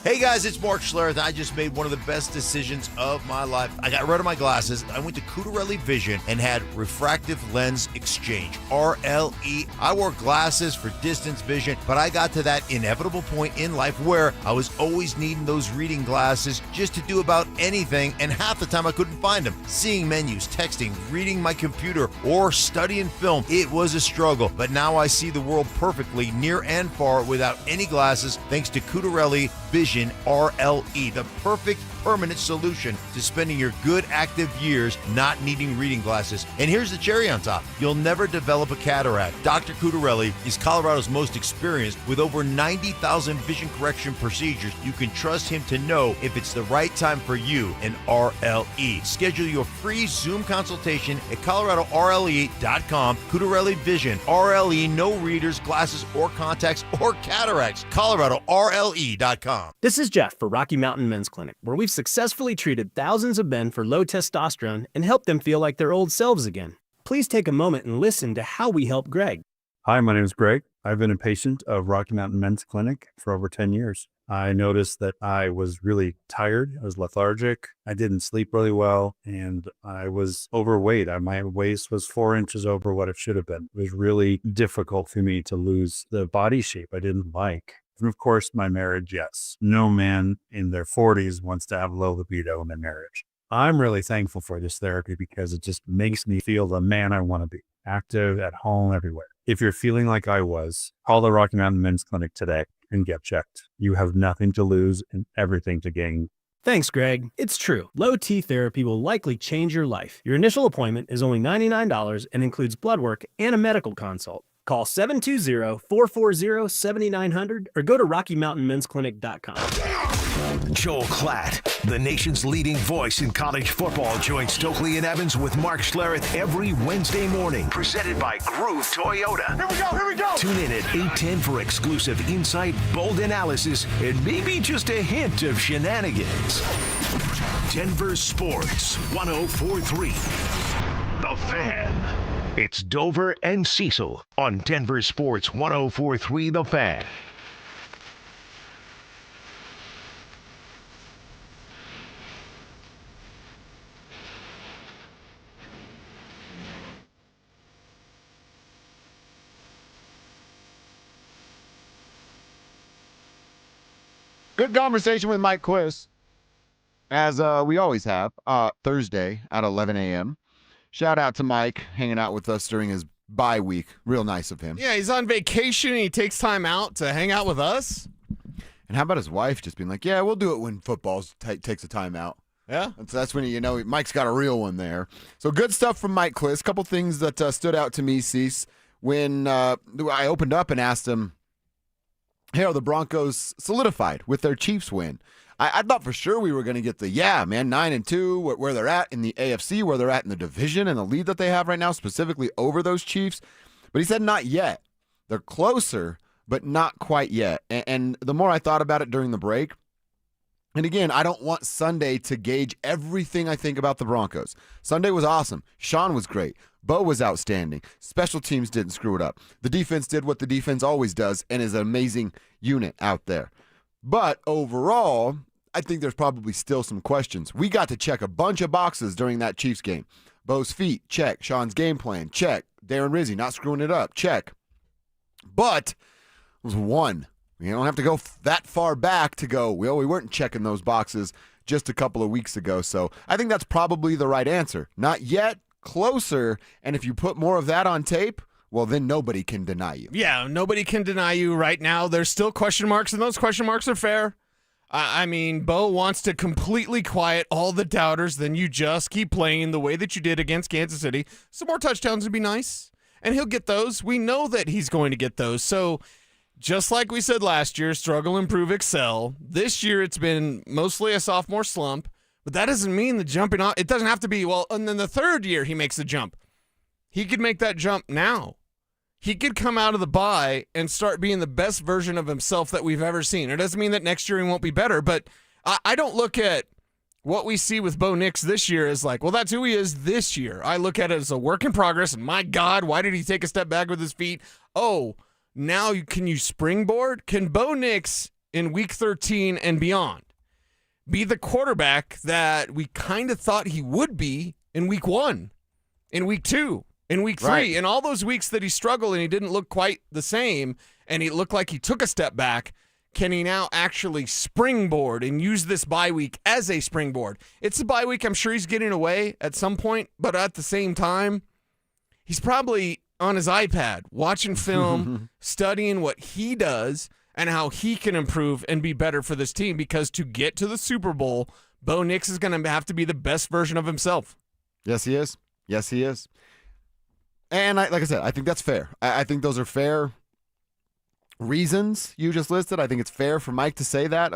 Hey guys, it's Mark Schlereth. I just made one of the best decisions of my life. I got rid of my glasses. I went to Cutarelli Vision and had refractive lens exchange, RLE. I wore glasses for distance vision, but I got to that inevitable point in life where I was always needing those reading glasses just to do about anything, and half the time I couldn't find them. Seeing menus, texting, reading my computer, or studying film, it was a struggle. But now I see the world perfectly, near and far, without any glasses, thanks to Cutarelli Vision RLE, the perfect permanent solution to spending your good active years not needing reading glasses. And here's the cherry on top. You'll never develop a cataract. Dr. Cudarelli is Colorado's most experienced with over 90,000 vision correction procedures. You can trust him to know if it's the right time for you and RLE. Schedule your free Zoom consultation at ColoradoRLE.com. Cudarelli Vision, RLE, no readers, glasses, or contacts, or cataracts. ColoradoRLE.com. This is Jeff for Rocky Mountain Men's Clinic, where we've successfully treated thousands of men for low testosterone and helped them feel like their old selves again. Please take a moment and listen to how we help Greg. Hi, my name is Greg. I've been a patient of Rocky Mountain Men's Clinic for over 10 years. I noticed that I was really tired. I was lethargic. I didn't sleep really well, and I was overweight. My waist was 4 inches over what it should have been. It was really difficult for me to lose the body shape I didn't like. And of course, my marriage, yes. No man in their 40s wants to have low libido in their marriage. I'm really thankful for this therapy because it just makes me feel the man I want to be, active, at home, everywhere. If you're feeling like I was, call the Rocky Mountain Men's Clinic today and get checked. You have nothing to lose and everything to gain. Thanks, Greg. It's true. Low T therapy will likely change your life. Your initial appointment is only $99 and includes blood work and a medical consult. Call 720-440-7900 or go to RockyMountainMen'sClinic.com. Joel Klatt, the nation's leading voice in college football, joins Stokely and Evans with Mark Schlereth every Wednesday morning. Presented by Groove Toyota. Here we go. Tune in at 8:10 for exclusive insight, bold analysis, and maybe just a hint of shenanigans. Denver Sports 104.3. The Fan. It's Dover and Cecil on Denver Sports 104.3 The Fan. Good conversation with Mike Klis, as we always have, Thursday at 11 a.m. Shout out to Mike hanging out with us during his bye week. Real nice of him. Yeah, he's on vacation and he takes time out to hang out with us. And how about his wife just being like, yeah, we'll do it when football takes a time out. Yeah. That's when you know Mike's got a real one there. So good stuff from Mike Klis. Couple things that stood out to me, Cease, when I opened up and asked him, hey, are the Broncos solidified with their Chiefs win? I thought for sure we were going to get the, 9-2, where they're at in the AFC, where they're at in the division, and the lead that they have right now, specifically over those Chiefs. But he said not yet. They're closer, but not quite yet. And the more I thought about it during the break, and again, I don't want Sunday to gauge everything I think about the Broncos. Sunday was awesome. Sean was great. Bo was outstanding. Special teams didn't screw it up. The defense did what the defense always does and is an amazing unit out there. But overall, I think there's probably still some questions. We got to check a bunch of boxes during that Chiefs game. Bo's feet, check. Sean's game plan, check. Darren Rizzi not screwing it up, check. But it was one. You don't have to go that far back to go, well, we weren't checking those boxes just a couple of weeks ago. So I think that's probably the right answer. Not yet, closer. And if you put more of that on tape, well, then nobody can deny you. Yeah, nobody can deny you right now. There's still question marks, and those question marks are fair. I mean, Bo wants to completely quiet all the doubters. Then you just keep playing the way that you did against Kansas City. Some more touchdowns would be nice, and he'll get those. We know that he's going to get those. So just like we said last year, struggle, improve, excel. This year it's been mostly a sophomore slump, but that doesn't mean the jumping off. It doesn't have to be, well, and then the third year he makes a jump. He could make that jump now. He could come out of the bye and start being the best version of himself that we've ever seen. It doesn't mean that next year he won't be better, but I don't look at what we see with Bo Nix this year as like, well, that's who he is this year. I look at it as a work in progress, and my God, why did he take a step back with his feet? Oh, now can you springboard? Can Bo Nix in Week 13 and beyond be the quarterback that we kind of thought he would be in Week 1, in Week 2? In Week 3, Right. in all those weeks that he struggled and he didn't look quite the same and he looked like he took a step back, can he now actually springboard and use this bye week as a springboard? It's a bye week. I'm sure he's getting away at some point, but at the same time, he's probably on his iPad watching film, studying what he does and how he can improve and be better for this team, because to get to the Super Bowl, Bo Nix is going to have to be the best version of himself. Yes, he is. Yes, he is. And like I said, I think that's fair. I think those are fair reasons you just listed. I think it's fair for Mike to say that.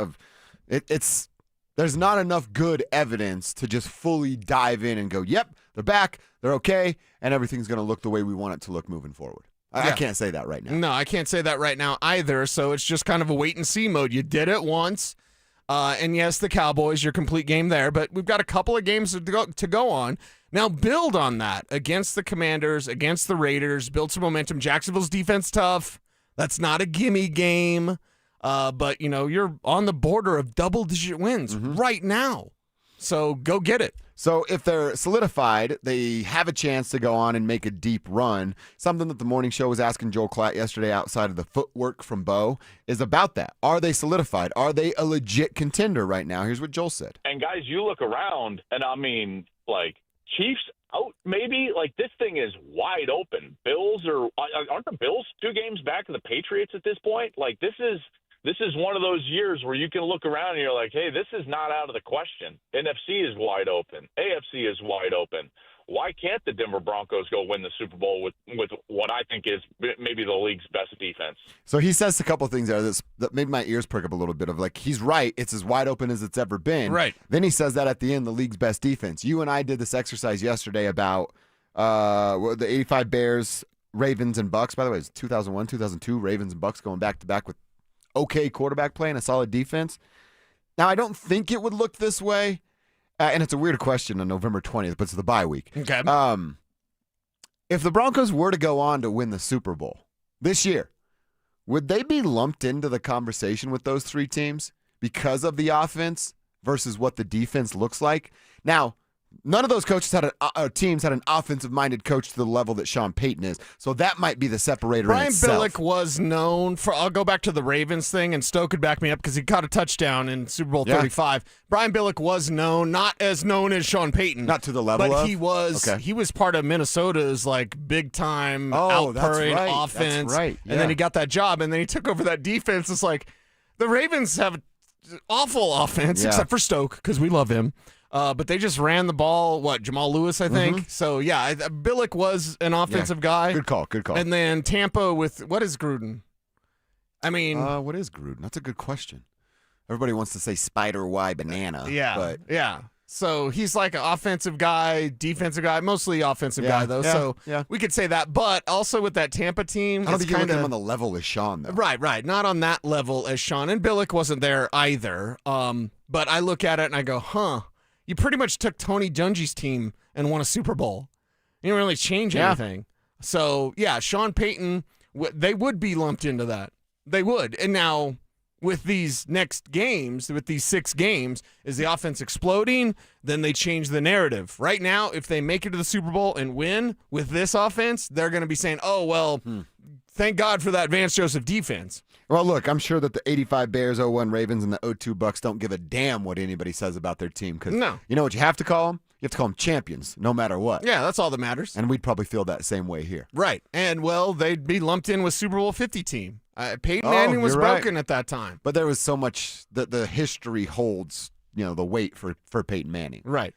There's not enough good evidence to just fully dive in and go, yep, they're back, they're okay, and everything's going to look the way we want it to look moving forward. I can't say that right now. No, I can't say that right now either, so it's just kind of a wait-and-see mode. You did it once, and yes, the Cowboys, your complete game there, but we've got a couple of games to go on. Now build on that against the Commanders, against the Raiders, build some momentum. Jacksonville's defense tough. That's not a gimme game. But, you're on the border of double-digit wins right now. So go get it. So if they're solidified, they have a chance to go on and make a deep run. Something that the morning show was asking Joel Klatt yesterday outside of the footwork from Bo is about that. Are they solidified? Are they a legit contender right now? Here's what Joel said. And, guys, you look around, and Chiefs out maybe, this thing is wide open. Aren't the Bills 2 games back of the Patriots at this point? This is one of those years where you can look around and you're like, hey, this is not out of the question. NFC is wide open. AFC is wide open. Why can't the Denver Broncos go win the Super Bowl with what I think is maybe the league's best defense? So he says a couple of things there that made my ears perk up a little bit of he's right. It's as wide open as it's ever been. Right. Then he says that at the end, the league's best defense. You and I did this exercise yesterday about the 85 Bears, Ravens, and Bucks. By the way, it's 2001, 2002, Ravens and Bucks going back-to-back with okay quarterback play and a solid defense. Now, I don't think it would look this way, and it's a weird question on November 20th, but it's the bye week. Okay. If the Broncos were to go on to win the Super Bowl this year, would they be lumped into the conversation with those 3 teams because of the offense versus what the defense looks like? Now, none of those coaches teams had an offensive-minded coach to the level that Sean Payton is, so that might be the separator in itself. Brian Billick was known for, I'll go back to the Ravens thing, and Stoke could back me up because he caught a touchdown in Super Bowl 35. Brian Billick was not as known as Sean Payton. Not to the level but of? he was. Okay. He was part of Minnesota's big-time outpouring offense. That's right. Yeah. And then he got that job, and then he took over that defense. It's the Ravens have an awful offense, except for Stoke because we love him. But they just ran the ball, Jamal Lewis, I think. So, yeah, Billick was an offensive guy. Good call. And then Tampa with, what is Gruden? I mean. What is Gruden? That's a good question. Everybody wants to say Spider Y Banana. Yeah. Yeah. So he's an offensive guy, defensive guy, mostly offensive guy, though. So we could say that. But also with that Tampa team. I don't think you're looking at him on the level as Sean, though. Right. Not on that level as Sean. And Billick wasn't there either. But I look at it and I go, you pretty much took Tony Dungy's team and won a Super Bowl. You didn't really change anything. So, Sean Payton, they would be lumped into that. They would. And now, with these next games, with these 6 games, is the offense exploding? Then they change the narrative. Right now, if they make it to the Super Bowl and win with this offense, they're going to be saying, thank God for that Vance Joseph defense. Well, look, I'm sure that the 85 Bears, 01 Ravens, and the 02 Bucks don't give a damn what anybody says about their team. Because you know what you have to call them? You have to call them champions, no matter what. Yeah, that's all that matters. And we'd probably feel that same way here. Right. And, they'd be lumped in with Super Bowl 50 team. Peyton Manning was broken at that time. But there was so much that the history holds, the weight for Peyton Manning. Right.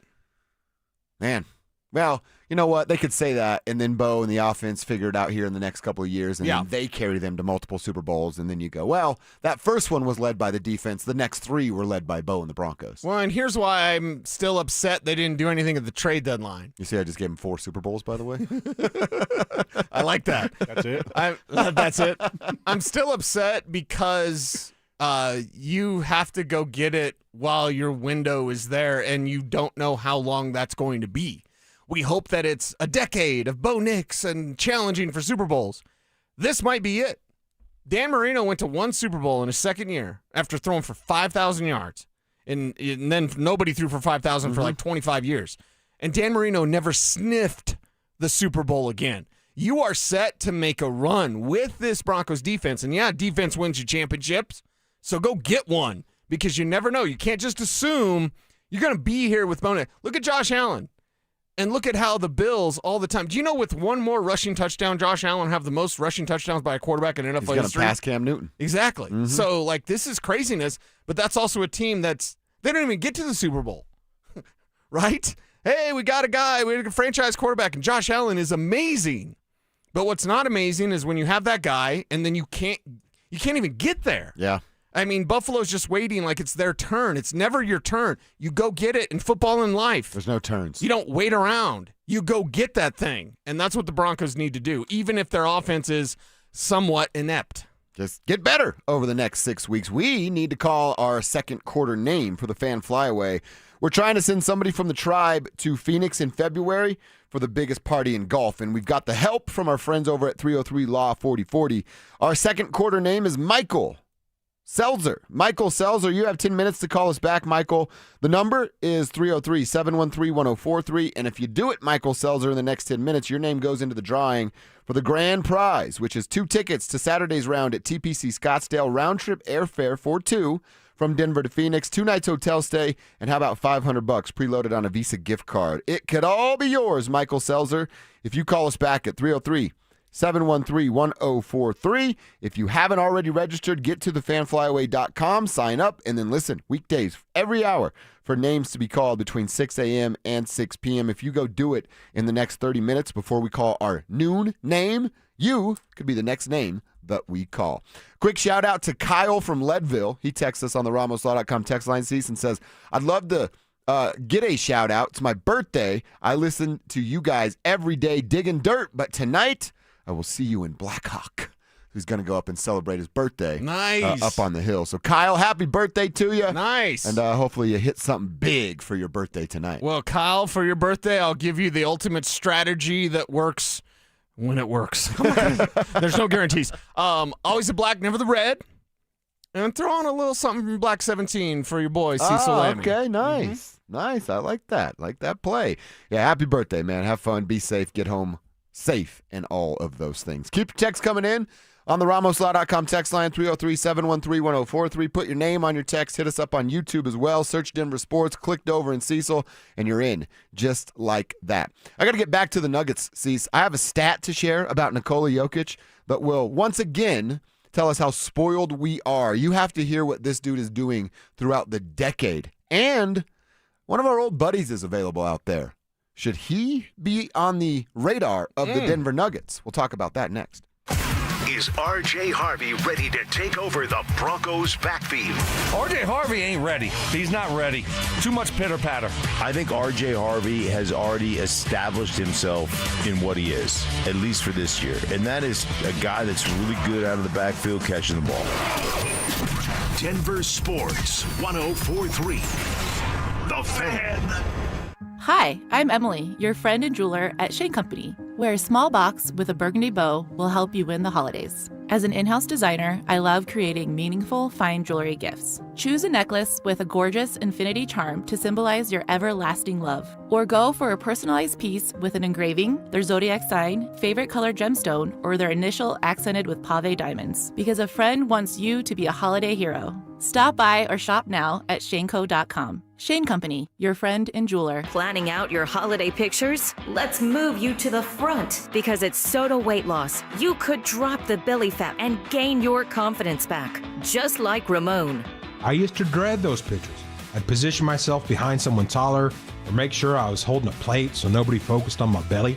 Man. Well, you know what? They could say that, and then Bo and the offense figure it out here in the next couple of years, and then they carry them to multiple Super Bowls, and then you go, well, that first one was led by the defense. The next 3 were led by Bo and the Broncos. Well, and here's why I'm still upset they didn't do anything at the trade deadline. You see I just gave them 4 Super Bowls, by the way? I like that. That's it? That's it. I'm still upset because you have to go get it while your window is there, and you don't know how long that's going to be. We hope that it's a decade of Bo Nix and challenging for Super Bowls. This might be it. Dan Marino went to 1 Super Bowl in his second year after throwing for 5,000 yards. And then nobody threw for 5,000 for 25 years. And Dan Marino never sniffed the Super Bowl again. You are set to make a run with this Broncos defense. And, defense wins you championships. So go get one because you never know. You can't just assume you're going to be here with Bo Nix. Look at Josh Allen. And look at how the Bills all the time. Do you know with 1 more rushing touchdown, Josh Allen have the most rushing touchdowns by a quarterback in NFL history? He's going to pass Cam Newton. Exactly. So, this is craziness, but that's also a team that's They don't even get to the Super Bowl, right? Hey, we got a franchise quarterback, and Josh Allen is amazing. But what's not amazing is when you have that guy, and then you can't even get there. Yeah. I mean, Buffalo's just waiting like it's their turn. It's never your turn. You go get it in football and life. There's no turns. You don't wait around. You go get that thing. And that's what the Broncos need to do, even if their offense is somewhat inept. Just get better over the next 6 weeks. We need to call our second quarter name for the fan flyaway. We're trying to send somebody from the tribe to Phoenix in February for the biggest party in golf, and we've got the help from our friends over at 303 Law 4040. Our second quarter name is Michael Selzer. Michael Selzer, you have 10 minutes to call us back, Michael. The number is 303-713-1043, and if you do it, Michael Selzer, in the next 10 minutes, your name goes into the drawing for the grand prize, which is 2 tickets to Saturday's round at TPC Scottsdale, round-trip airfare for 2 from Denver to Phoenix, 2 nights hotel stay, and how about $500 preloaded on a Visa gift card? It could all be yours, Michael Selzer, if you call us back at 303-713-1043. If you haven't already registered, get to thefanflyaway.com, sign up, and then listen weekdays every hour for names to be called between 6 a.m. and 6 p.m. If you go do it in the next 30 minutes before we call our noon name, you could be the next name that we call. Quick shout out to Kyle from Leadville. He texts us on the RamosLaw.com text line, Cecil, and says, I'd love to get a shout out. It's my birthday. I listen to you guys every day digging dirt, but tonight I will see you in Blackhawk, who's going to go up and celebrate his birthday. Nice. Up on the hill. So, Kyle, happy birthday to you. Nice. And hopefully you hit something big for your birthday tonight. Well, Kyle, for your birthday, I'll give you the ultimate strategy that works when it works. There's no guarantees. Always the black, never the red. And throw on a little something from Black 17 for your boy, Cecil Lammy. Okay, nice. Nice. I like that. Like that play. Yeah, happy birthday, man. Have fun. Be safe. Get home safe and all of those things. Keep your texts coming in on the RamosLaw.com text line, 303-713-1043. Put your name on your text. Hit us up on YouTube as well. Search Denver Sports. Clicked over in Cecil, and you're in just like that. I got to get back to the Nuggets, Cecil. I have a stat to share about Nikola Jokic that will once again tell us how spoiled we are. You have to hear what this dude is doing throughout the decade. And one of our old buddies is available out there. Should he be on the radar of the Denver Nuggets? We'll talk about that next. Is R.J. Harvey ready to take over the Broncos backfield? R.J. Harvey ain't ready. He's not ready. Too much pitter-patter. I think R.J. Harvey has already established himself in what he is, at least for this year. And that is a guy that's really good out of the backfield catching the ball. Denver Sports 104.3. The Fan. Hi, I'm Emily, your friend and jeweler at Shane Company, where a small box with a burgundy bow will help you win the holidays. As an in-house designer, I love creating meaningful, fine jewelry gifts. Choose a necklace with a gorgeous infinity charm to symbolize your everlasting love. Or go for a personalized piece with an engraving, their zodiac sign, favorite color gemstone, or their initial accented with pave diamonds. Because a friend wants you to be a holiday hero. Stop by or shop now at shaneco.com. Shane Company, your friend and jeweler. Planning out your holiday pictures? Let's move you to the front because it's Soda Weight Loss. You could drop the belly fat and gain your confidence back, just like Ramon. I used to dread those pictures. I'd position myself behind someone taller or make sure I was holding a plate so nobody focused on my belly.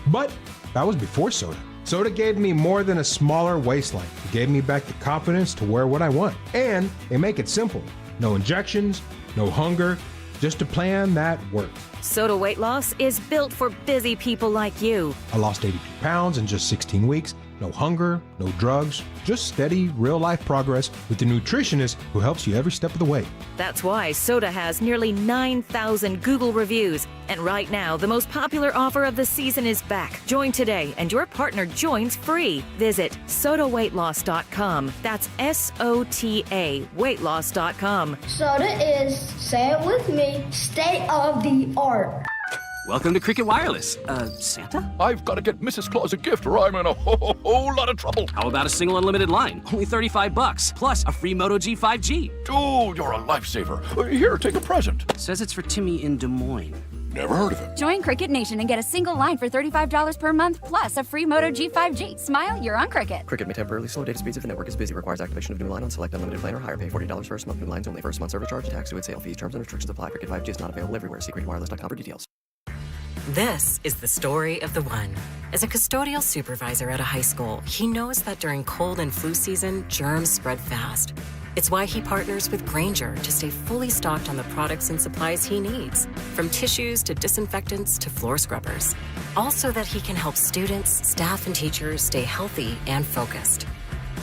But that was before Soda. Soda gave me more than a smaller waistline. It gave me back the confidence to wear what I want. And they make it simple. No injections, no hunger, just a plan that works. Soda Weight Loss is built for busy people like you. I lost 82 pounds in just 16 weeks. No hunger, no drugs, just steady, real-life progress with the nutritionist who helps you every step of the way. That's why Soda has nearly 9,000 Google reviews. And right now, the most popular offer of the season is back. Join today, and your partner joins free. Visit SodaWeightLoss.com. That's SOTA weightloss.com. Soda is, say it with me, state of the art. Welcome to Cricket Wireless. Santa? I've got to get Mrs. Claus a gift or I'm in a whole lot of trouble. How about a single unlimited line? Only $35, plus a free Moto G 5G. Dude, you're a lifesaver. Here, take a present. Says it's for Timmy in Des Moines. Never heard of him. Join Cricket Nation and get a single line for $35 per month, plus a free Moto G5G. Smile, you're on Cricket. Cricket may temporarily slow data speeds if the network is busy. Requires activation of new line on select unlimited plan or higher. Pay $40 first month. New lines only. First month service charge. Tax due at sale fees. Terms and restrictions apply. Cricket 5G is not available everywhere. See cricketwireless.com for details. This is the story of the one. As a custodial supervisor at a high school, he knows that during cold and flu season, germs spread fast. It's why he partners with Grainger to stay fully stocked on the products and supplies he needs, from tissues to disinfectants to floor scrubbers. All so that he can help students, staff, and teachers stay healthy and focused.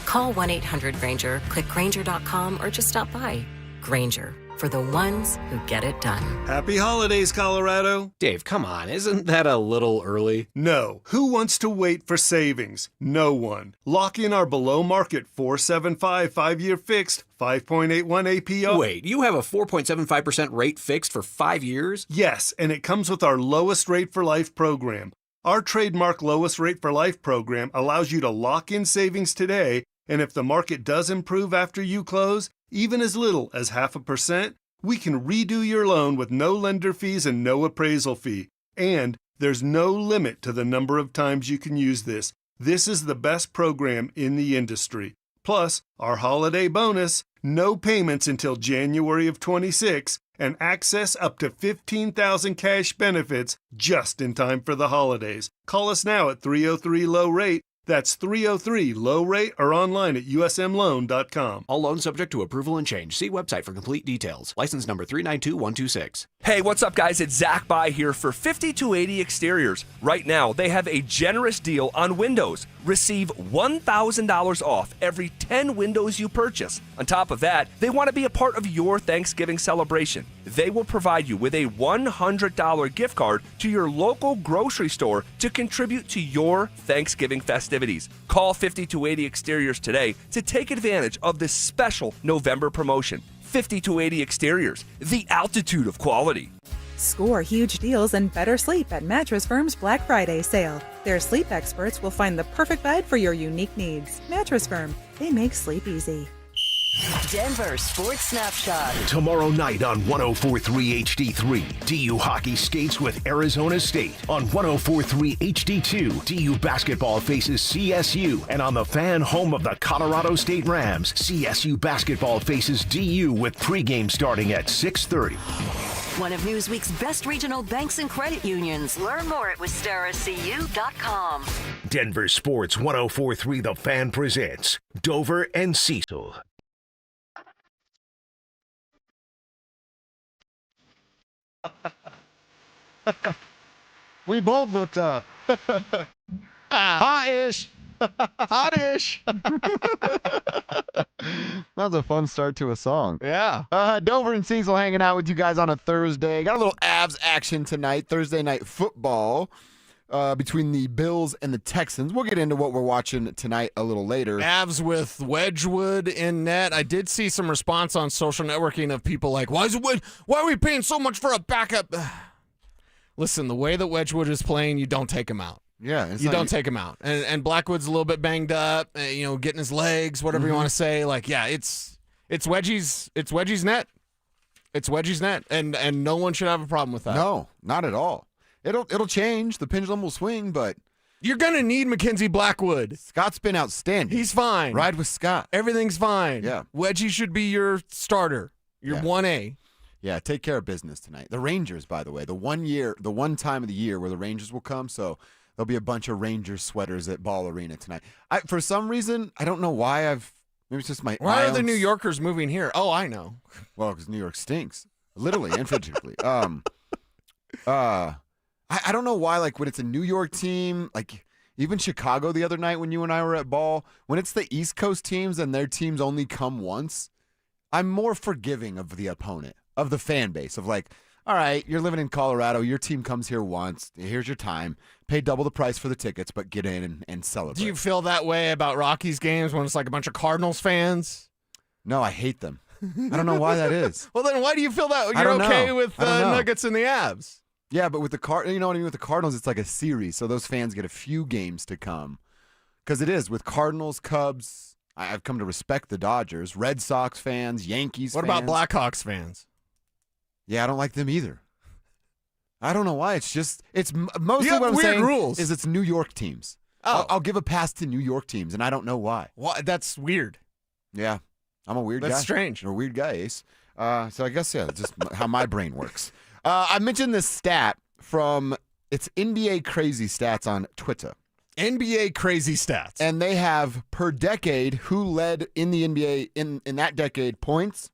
Call 1-800-GRAINGER, click Grainger.com, or just stop by. Grainger, for the ones who get it done. Happy holidays, Colorado. Dave, come on. Isn't that a little early? No. Who wants to wait for savings? No one. Lock in our below-market 4.75 5-year fixed 5.81 APR. Wait, you have a 4.75% rate fixed for 5 years? Yes, and it comes with our lowest rate for life program. Our trademark lowest rate for life program allows you to lock in savings today, and if the market does improve after you close, even as little as 0.5%, we can redo your loan with no lender fees and no appraisal fee. And there's no limit to the number of times you can use this. This is the best program in the industry. Plus, our holiday bonus, no payments until January of 26, and access up to $15,000 cash benefits just in time for the holidays. Call us now at 303-LOW-RATE. That's 303-LOW-RATE or online at usmloan.com. All loans subject to approval and change. See website for complete details. License number 392126. Hey, what's up, guys? It's Zach By here for 5280 Exteriors. Right now, they have a generous deal on windows. Receive $1,000 off every 10 windows you purchase. On top of that, they want to be a part of your Thanksgiving celebration. They will provide you with a $100 gift card to your local grocery store to contribute to your Thanksgiving festivities. Call 5280 Exteriors today to take advantage of this special November promotion. 5280 Exteriors, the altitude of quality. Score huge deals and better sleep at Mattress Firm's Black Friday sale. Their sleep experts will find the perfect bed for your unique needs. Mattress Firm, they make sleep easy. Denver Sports Snapshot. Tomorrow night on 104.3 HD3, DU hockey skates with Arizona State. On 104.3 HD2, DU basketball faces CSU. And on the Fan, home of the Colorado State Rams, CSU basketball faces DU with pregame starting at 6:30. One of Newsweek's best regional banks and credit unions. Learn more at wistaracu.com. Denver Sports 104.3 The Fan presents Dover and Cecil. We both looked hot-ish. Hot-ish. That was a fun start to a song. Yeah. Dover and Cecil hanging out with you guys on a Thursday. Got a little Avs action tonight. Thursday night football between the Bills and the Texans. We'll get into what we're watching tonight a little later. Avs with Wedgwood in net. I did see some response on social networking of people like, why are we paying so much for a backup? Listen, the way that Wedgwood is playing, you don't take him out. Yeah, you don't take him out. And Blackwood's a little bit banged up, getting his legs, whatever you want to say. Like, yeah, it's Wedgie's net. It's Wedgie's net, and no one should have a problem with that. No, not at all. It'll change. The pendulum will swing, but you're gonna need Mackenzie Blackwood. Scott's been outstanding. He's fine. Ride with Scott. Everything's fine. Yeah. Wedgie should be your starter. Your 1A. Yeah, take care of business tonight. The Rangers, by the way, the one time of the year where the Rangers will come, so there'll be a bunch of Rangers sweaters at Ball Arena tonight. For some reason, I don't know why maybe it's just my Why are the New Yorkers moving here? Oh, I know. Well, because New York stinks. Literally and figuratively. I don't know why, like, when it's a New York team, like, even Chicago the other night when you and I were at Ball, when it's the East Coast teams and their teams only come once, I'm more forgiving of the opponent, of the fan base, of like, all right, you're living in Colorado, your team comes here once, here's your time, pay double the price for the tickets, but get in and celebrate. Do you feel that way about Rockies games when it's like a bunch of Cardinals fans? No, I hate them. I don't know why that is. Well, then why do you feel that? You're okay with Nuggets and the Avs. Yeah, but with the you know what I mean? With the Cardinals, it's like a series, so those fans get a few games to come. Because it is with Cardinals, Cubs. I've come to respect the Dodgers, Red Sox fans, Yankees. What about Blackhawks fans? Yeah, I don't like them either. I don't know why. It's mostly what I'm weird saying rules. is it's New York teams. Oh. I'll give a pass to New York teams, and I don't know why. Well, that's weird. Yeah, I'm a weird guy. That's strange. You're a weird guy, Ace. So I guess, yeah, just how my brain works. I mentioned this stat from, it's NBA Crazy Stats on Twitter. NBA Crazy Stats. And they have, per decade, who led in the NBA in that decade: points,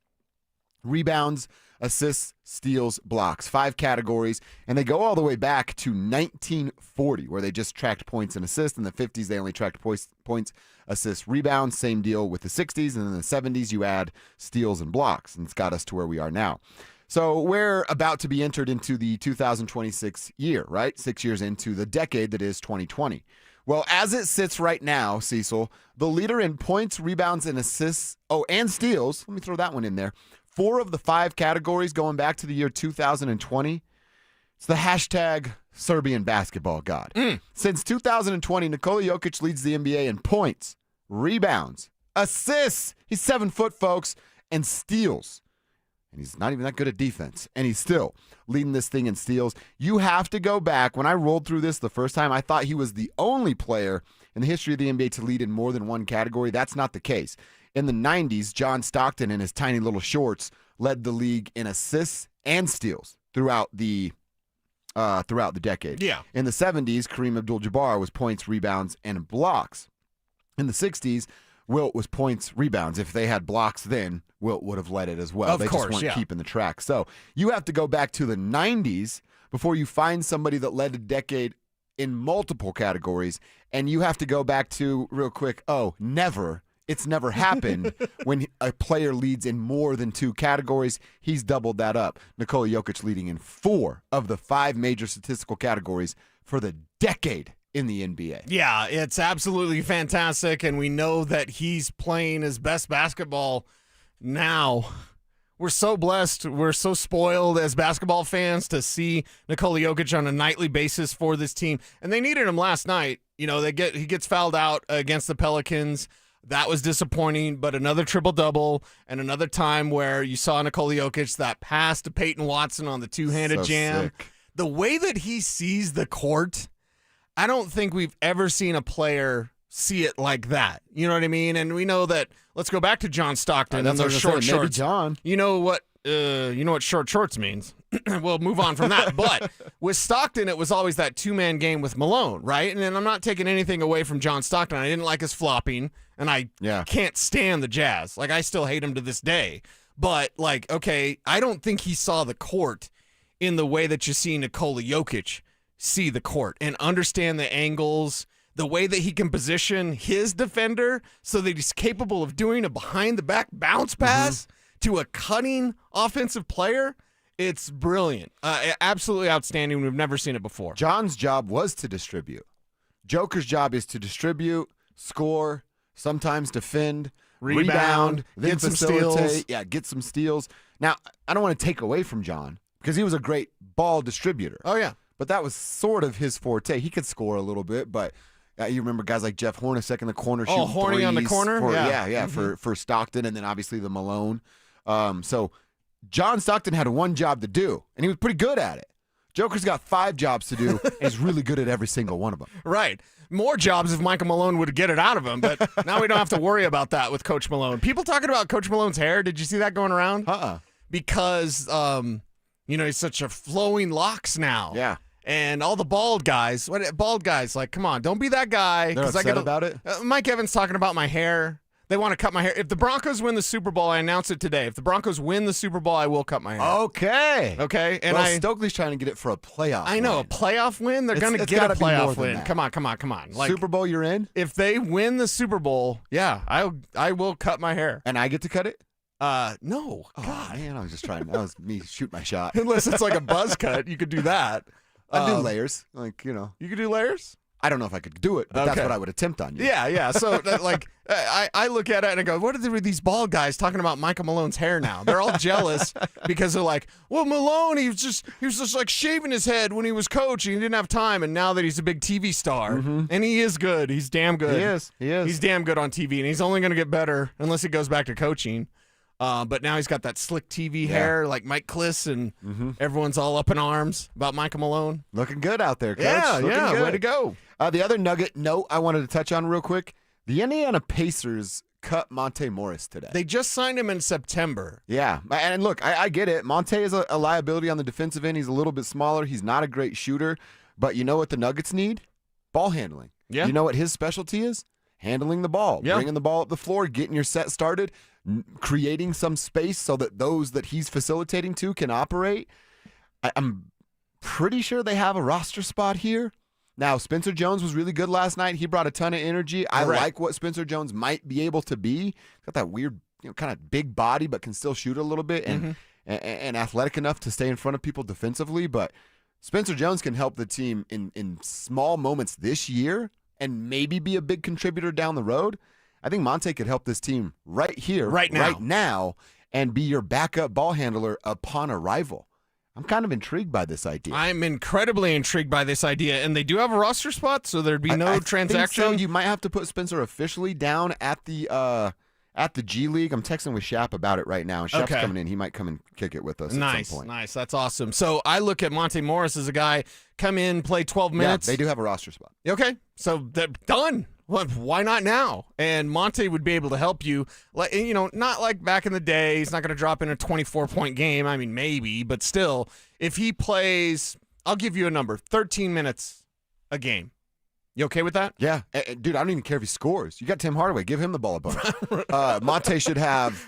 rebounds, assists, steals, blocks. 5 categories. And they go all the way back to 1940, where they just tracked points and assists. In the 50s, they only tracked points, assists, rebounds. Same deal with the 60s. And in the 70s, you add steals and blocks. And it's got us to where we are now. So we're about to be entered into the 2026 year, right? 6 years into the decade that is 2020. Well, as it sits right now, Cecil, the leader in points, rebounds, and assists, and steals, let me throw that one in there. 4 of the 5 categories going back to the year 2020, it's the hashtag Serbian basketball god. Since 2020, Nikola Jokic leads the NBA in points, rebounds, assists. He's 7 foot, folks, and steals. And he's not even that good at defense. And he's still leading this thing in steals. You have to go back. When I rolled through this the first time, I thought he was the only player in the history of the NBA to lead in more than one category. That's not the case. In the 90s, John Stockton in his tiny little shorts led the league in assists and steals throughout the decade. Yeah. In the 70s, Kareem Abdul-Jabbar was points, rebounds, and blocks. In the 60s, Wilt was points, rebounds. If they had blocks then, Wilt would have led it as well. Of they course, just weren't yeah. keeping the track. So you have to go back to the 90s before you find somebody that led a decade in multiple categories. And you have to go back to, real quick, never. It's never happened when a player leads in more than 2 categories. He's doubled that up. Nikola Jokic leading in 4 of the 5 major statistical categories for the decade in the NBA. Yeah, it's absolutely fantastic, and we know that he's playing his best basketball now. We're so blessed. We're so spoiled as basketball fans to see Nikola Jokic on a nightly basis for this team. And they needed him last night. You know, he gets fouled out against the Pelicans. That was disappointing, but another triple-double and another time where you saw Nikola Jokic, that pass to Payton Watson on the two-handed jam. Sick. The way that he sees the court, I don't think we've ever seen a player see it like that. You know what I mean? And we know that. Let's go back to John Stockton and those short shorts. Maybe John. You know what short shorts means. We'll move on from that. But with Stockton, it was always that 2-man game with Malone, right? And then I'm not taking anything away from John Stockton. I didn't like his flopping, and I can't stand the Jazz. Like, I still hate him to this day. But, okay, I don't think he saw the court in the way that you see Nikola Jokic see the court and understand the angles, the way that he can position his defender so that he's capable of doing a behind-the-back bounce pass to a cutting offensive player. It's brilliant. Absolutely outstanding. We've never seen it before. John's job was to distribute. Joker's job is to distribute, score, sometimes defend, rebound, then get some facilitate. steals. Yeah, get some steals. Now, I don't want to take away from John because he was a great ball distributor. Oh, yeah. But that was sort of his forte. He could score a little bit, but you remember guys like Jeff Hornacek in the corner shooting Horny on the threes corner? For Stockton, and then obviously the Malone. So John Stockton had one job to do, and he was pretty good at it. Joker's got 5 jobs to do, and he's really good at every single one of them. Right. More jobs if Michael Malone would get it out of him, but now we don't have to worry about that with Coach Malone. People talking about Coach Malone's hair. Did you see that going around? Because, he's such a flowing locks now. Yeah. And all the bald guys, come on, don't be that guy. They're upset about it? Mike Evans talking about my hair. They want to cut my hair. If the Broncos win the Super Bowl, I announce it today. If the Broncos win the Super Bowl, I will cut my hair. Okay. And Stokely's trying to get it for a playoff I know, win. a playoff win? They're going to get a playoff win. That. Come on. Super Bowl, you're in? If they win the Super Bowl, I will cut my hair. And I get to cut it? No. Oh, God. Man, I was just trying. That was me shoot my shot. Unless it's like a buzz cut, you could do that. I'd do layers. You could do layers? I don't know if I could do it, but that's what I would attempt on you. Yeah. So, I look at it and I go, what are these bald guys talking about Michael Malone's hair now? They're all jealous because they're like, well, Malone, he was just like shaving his head when he was coaching. He didn't have time, and now that he's a big TV star, and he is good. He's damn good. He is. He's damn good on TV, and he's only going to get better unless he goes back to coaching. But now he's got that slick TV hair like Mike Klis, and everyone's all up in arms about Michael Malone. Looking good out there, Coach. Yeah, Looking yeah, good. way to go. The other nugget note I wanted to touch on real quick, the Indiana Pacers cut Monte Morris today. They just signed him in September. Yeah, and look, I get it. Monte is a liability on the defensive end. He's a little bit smaller. He's not a great shooter. But you know what the Nuggets need? Ball handling. Yeah. You know what his specialty is? Handling the ball, bringing the ball up the floor, getting your set started, creating some space so that those that he's facilitating to can operate. I'm pretty sure they have a roster spot here. Now, Spencer Jones was really good last night. He brought a ton of energy. I like what Spencer Jones might be able to be. He's got that weird, kind of big body, but can still shoot a little bit and athletic enough to stay in front of people defensively. But Spencer Jones can help the team in small moments this year and maybe be a big contributor down the road. I think Monte could help this team right here, right now, and be your backup ball handler upon arrival. I'm kind of intrigued by this idea. I'm incredibly intrigued by this idea, and they do have a roster spot, so there'd be no transaction. Think so. You might have to put Spencer officially down at the G League. I'm texting with Shap about it right now, and Shap's coming in. He might come and kick it with us at some point. Nice. That's awesome. So I look at Monte Morris as a guy, come in, play 12 minutes. Yeah, they do have a roster spot. Okay, so they're done. Well, why not now? And Monte would be able to help you, not like back in the day. He's not going to drop in a 24-point game. I mean, maybe, but still, if he plays, I'll give you a number, 13 minutes a game. You okay with that? Yeah. Dude, I don't even care if he scores. You got Tim Hardaway. Give him the ball a bunch. Monte should have,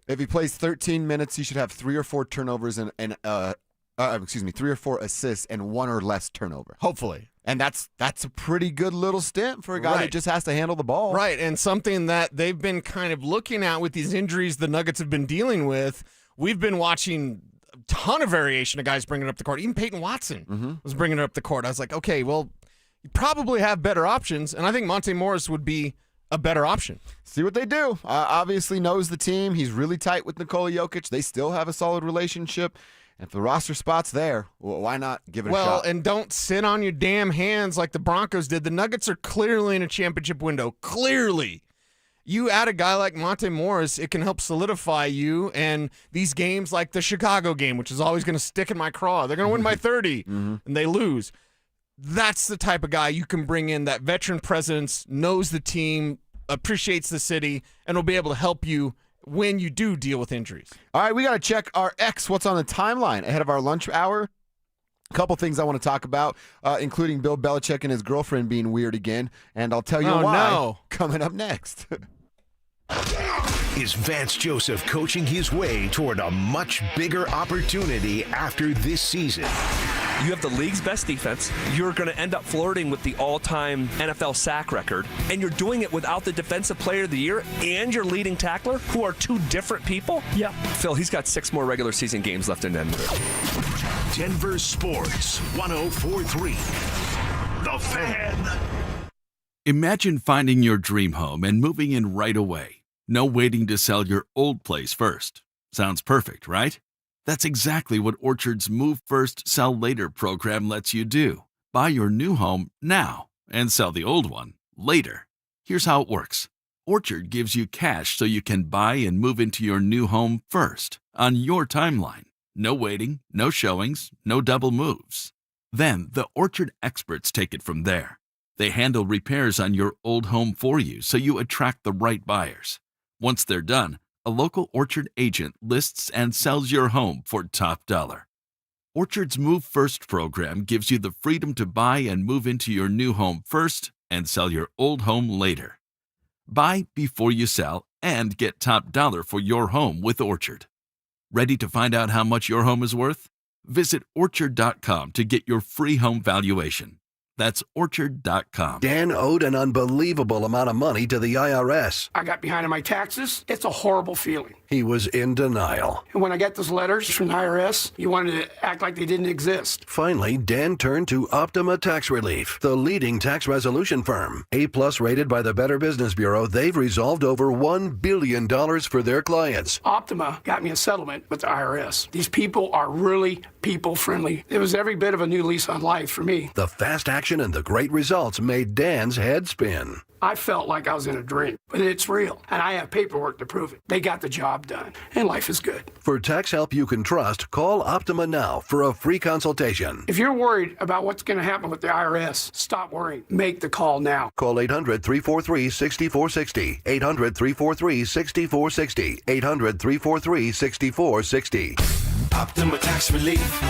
if he plays 13 minutes, he should have 3 or 4 turnovers and 3 or 4 assists and 1 or less turnover. Hopefully. And that's a pretty good little stint for a guy that just has to handle the ball. Right, and something that they've been kind of looking at with these injuries the Nuggets have been dealing with. We've been watching a ton of variation of guys bringing it up the court. Even Payton Watson was bringing it up the court. I was like, okay, well, you probably have better options, and I think Monte Morris would be a better option. See what they do. Obviously knows the team. He's really tight with Nikola Jokic. They still have a solid relationship. If the roster spot's there, well, why not give it a shot? Well, and don't sit on your damn hands like the Broncos did. The Nuggets are clearly in a championship window. Clearly. You add a guy like Monte Morris, it can help solidify you. And these games like the Chicago game, which is always going to stick in my craw. They're going to win by 30, and they lose. That's the type of guy you can bring in, that veteran presence, knows the team, appreciates the city, and will be able to help you when you do deal with injuries. All right, we got to check our X, what's on the timeline ahead of our lunch hour. A couple things I want to talk about, including Bill Belichick and his girlfriend being weird again, and I'll tell you why coming up next. Is Vance Joseph coaching his way toward a much bigger opportunity after this season? You have the league's best defense. You're going to end up flirting with the all-time NFL sack record, and you're doing it without the Defensive Player of the Year and your leading tackler, who are 2 different people? Yeah. Phil, he's got 6 more regular season games left in Denver. Denver Sports 104.3. The Fan. Imagine finding your dream home and moving in right away. No waiting to sell your old place first. Sounds perfect, right? That's exactly what Orchard's Move First, Sell Later program lets you do. Buy your new home now and sell the old one later. Here's how it works. Orchard gives you cash so you can buy and move into your new home first, on your timeline. No waiting, no showings, no double moves. Then the Orchard experts take it from there. They handle repairs on your old home for you so you attract the right buyers. Once they're done, a local Orchard agent lists and sells your home for top dollar. Orchard's Move First program gives you the freedom to buy and move into your new home first and sell your old home later. Buy before you sell and get top dollar for your home with Orchard. Ready to find out how much your home is worth? Visit Orchard.com to get your free home valuation. That's Orchard.com. Dan owed an unbelievable amount of money to the IRS. I got behind on my taxes. It's a horrible feeling. He was in denial. And when I got those letters from the IRS, you wanted to act like they didn't exist. Finally, Dan turned to Optima Tax Relief, the leading tax resolution firm. A-plus rated by the Better Business Bureau, they've resolved over $1 billion for their clients. Optima got me a settlement with the IRS. These people are really people-friendly. It was every bit of a new lease on life for me. The fast action action and the great results made Dan's head spin. I felt like I was in a dream, but it's real, and I have paperwork to prove it. They got the job done, and life is good. For tax help you can trust, call Optima now for a free consultation. If you're worried about what's going to happen with the IRS, stop worrying. Make the call now. Call 800-343-6460. 800-343-6460. 800-343-6460. Optima Tax Relief.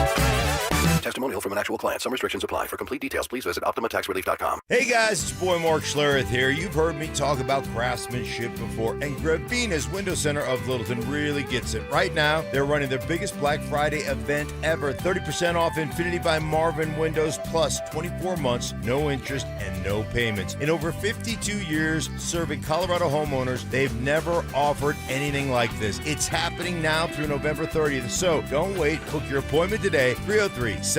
Testimonial from an actual client. Some restrictions apply. For complete details, please visit OptimaTaxRelief.com. Hey guys, it's your boy Mark Schlereth here. You've heard me talk about craftsmanship before, and Gravina's Window Center of Littleton really gets it. Right now, they're running their biggest Black Friday event ever. 30% off Infinity by Marvin Windows, plus 24 months, no interest, and no payments. In over 52 years serving Colorado homeowners, they've never offered anything like this. It's happening now through November 30th, so don't wait. Book your appointment today, 303-794-0490,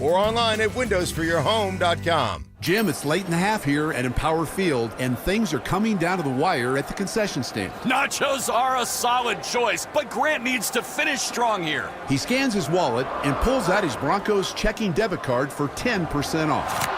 or online at windowsforyourhome.com. Jim, it's late in the half here at Empower Field, and things are coming down to the wire at the concession stand. Nachos are a solid choice, but Grant needs to finish strong here. He scans his wallet and pulls out his Broncos checking debit card for 10% off.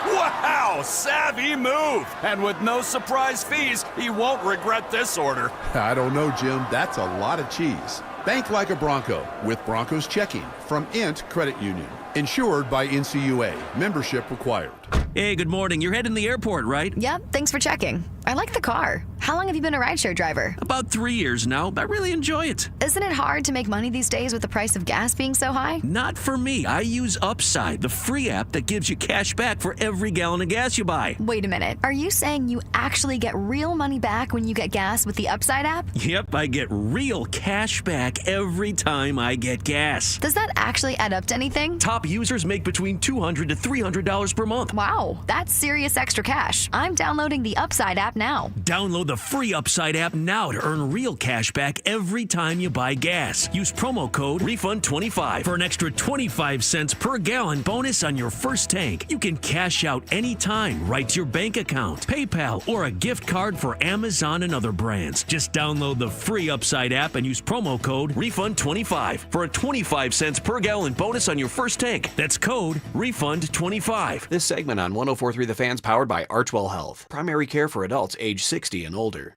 Wow, savvy move. And with no surprise fees, he won't regret this order. I don't know, Jim. That's a lot of cheese. Bank like a Bronco with Broncos Checking from Int Credit Union. Insured by NCUA. Membership required. Hey, good morning. You're heading to the airport, right? Yep, thanks for checking. I like the car. How long have you been a rideshare driver? About 3 years now. I really enjoy it. Isn't it hard to make money these days with the price of gas being so high? Not for me. I use Upside, the free app that gives you cash back for every gallon of gas you buy. Wait a minute. Are you saying you actually get real money back when you get gas with the Upside app? Yep, I get real cash back every time I get gas. Does that actually add up to anything? Top users make between $200 to $300 per month. Wow, that's serious extra cash. I'm downloading the Upside app now. Download the free Upside app now to earn real cash back every time you buy gas. Use promo code REFUND25 for an extra 25 cents per gallon bonus on your first tank. You can cash out anytime right to your bank account, PayPal, or a gift card for Amazon and other brands. Just download the free Upside app and use promo code REFUND25 for a 25 cents per gallon bonus on your first tank. That's code REFUND25. This segment on 104.3 The Fan's powered by Archwell Health. Primary care for adults age 60 and older.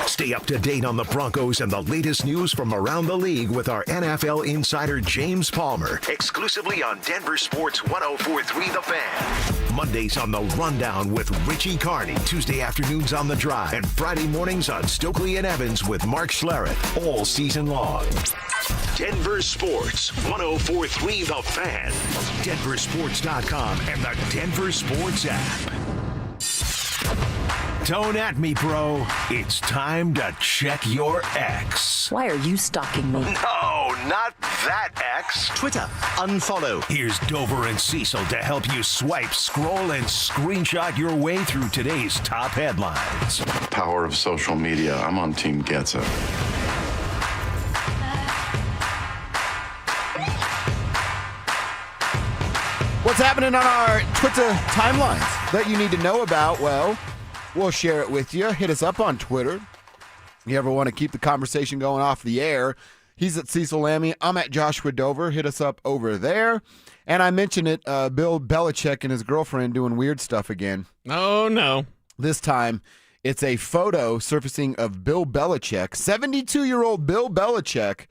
Stay up to date on the Broncos and the latest news from around the league with our NFL insider James Palmer, exclusively on Denver Sports 104.3 The Fan. Mondays on The Rundown with Richie Carney, Tuesday afternoons on The Drive, and Friday mornings on Stokely and Evans with Mark Schlereth, all season long. Denver Sports 104.3 The Fan, DenverSports.com, and the Denver Sports app. Don't at me, bro. It's time to check your ex. Why are you stalking me? No, not that ex. Twitter, unfollow. Here's Dover and Cecil to help you swipe, scroll, and screenshot your way through today's top headlines. Power of social media. I'm on Team Gets It. What's happening on our Twitter timelines that you need to know about? Well, we'll share it with you. Hit us up on Twitter. You ever want to keep the conversation going off the air? He's at Cecil Lammy. I'm at Joshua Dover. Hit us up over there. And I mentioned it, Bill Belichick and his girlfriend doing weird stuff again. Oh, no. This time, it's a photo surfacing of Bill Belichick, 72-year-old Bill Belichick,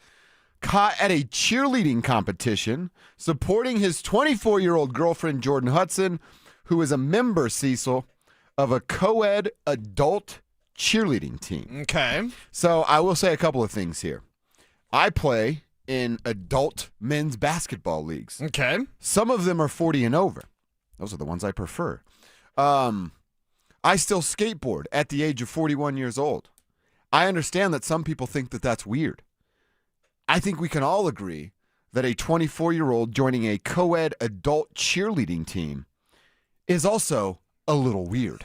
caught at a cheerleading competition supporting his 24-year-old girlfriend, Jordan Hudson, who is a member, Cecil, of a co-ed adult cheerleading team. Okay. So I will say a couple of things here. I play in adult men's basketball leagues. Okay. Some of them are 40 and over. Those are the ones I prefer. I still skateboard at the age of 41 years old. I understand that some people think that that's weird. I think we can all agree that a 24-year-old joining a co-ed adult cheerleading team is also a little weird.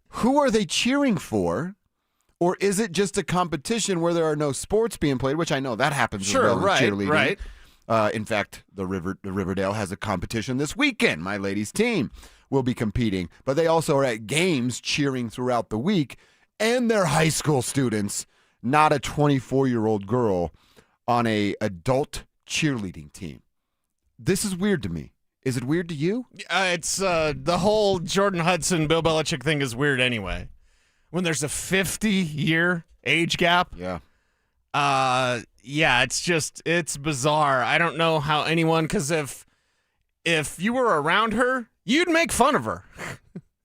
Who are they cheering for? Or is it just a competition where there are no sports being played, which I know that happens as well in cheerleading. Right. In fact, the Riverdale has a competition this weekend. My ladies' team will be competing. But they also are at games cheering throughout the week. And they're high school students, not a 24-year-old girl on a adult cheerleading team. This is weird to me. Is it weird to you? It's the whole Jordan Hudson, Bill Belichick thing is weird anyway. When there's a 50-year age gap. Yeah. Yeah, it's bizarre. I don't know how anyone, because if you were around her, you'd make fun of her.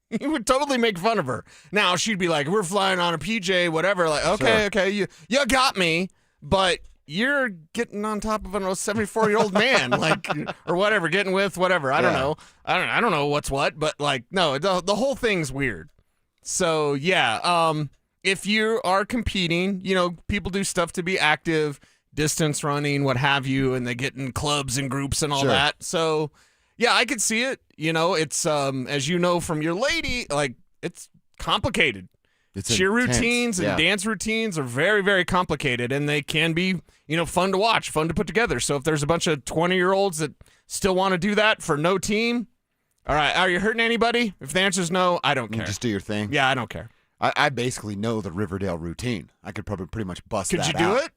You would totally make fun of her. Now, she'd be like, we're flying on a PJ, whatever. Like, okay, you got me, but you're getting on top of a 74-year-old man, like, or whatever, getting with whatever. I don't know. I don't know what's what, but like, no, the whole thing's weird. So yeah, if you are competing, people do stuff to be active, distance running, what have you, and they get in clubs and groups and all that. So yeah, I could see it. It's as you know from your lady, like, it's complicated. Cheer intense. routines and dance routines are very, very complicated, and they can be, fun to watch, fun to put together. So if there's a bunch of 20-year-olds that still want to do that for no team, all right, are you hurting anybody? If the answer is no, I don't care. Just do your thing. Yeah, I don't care. I basically know the Riverdale routine. I could probably pretty much bust that out. Could you do it?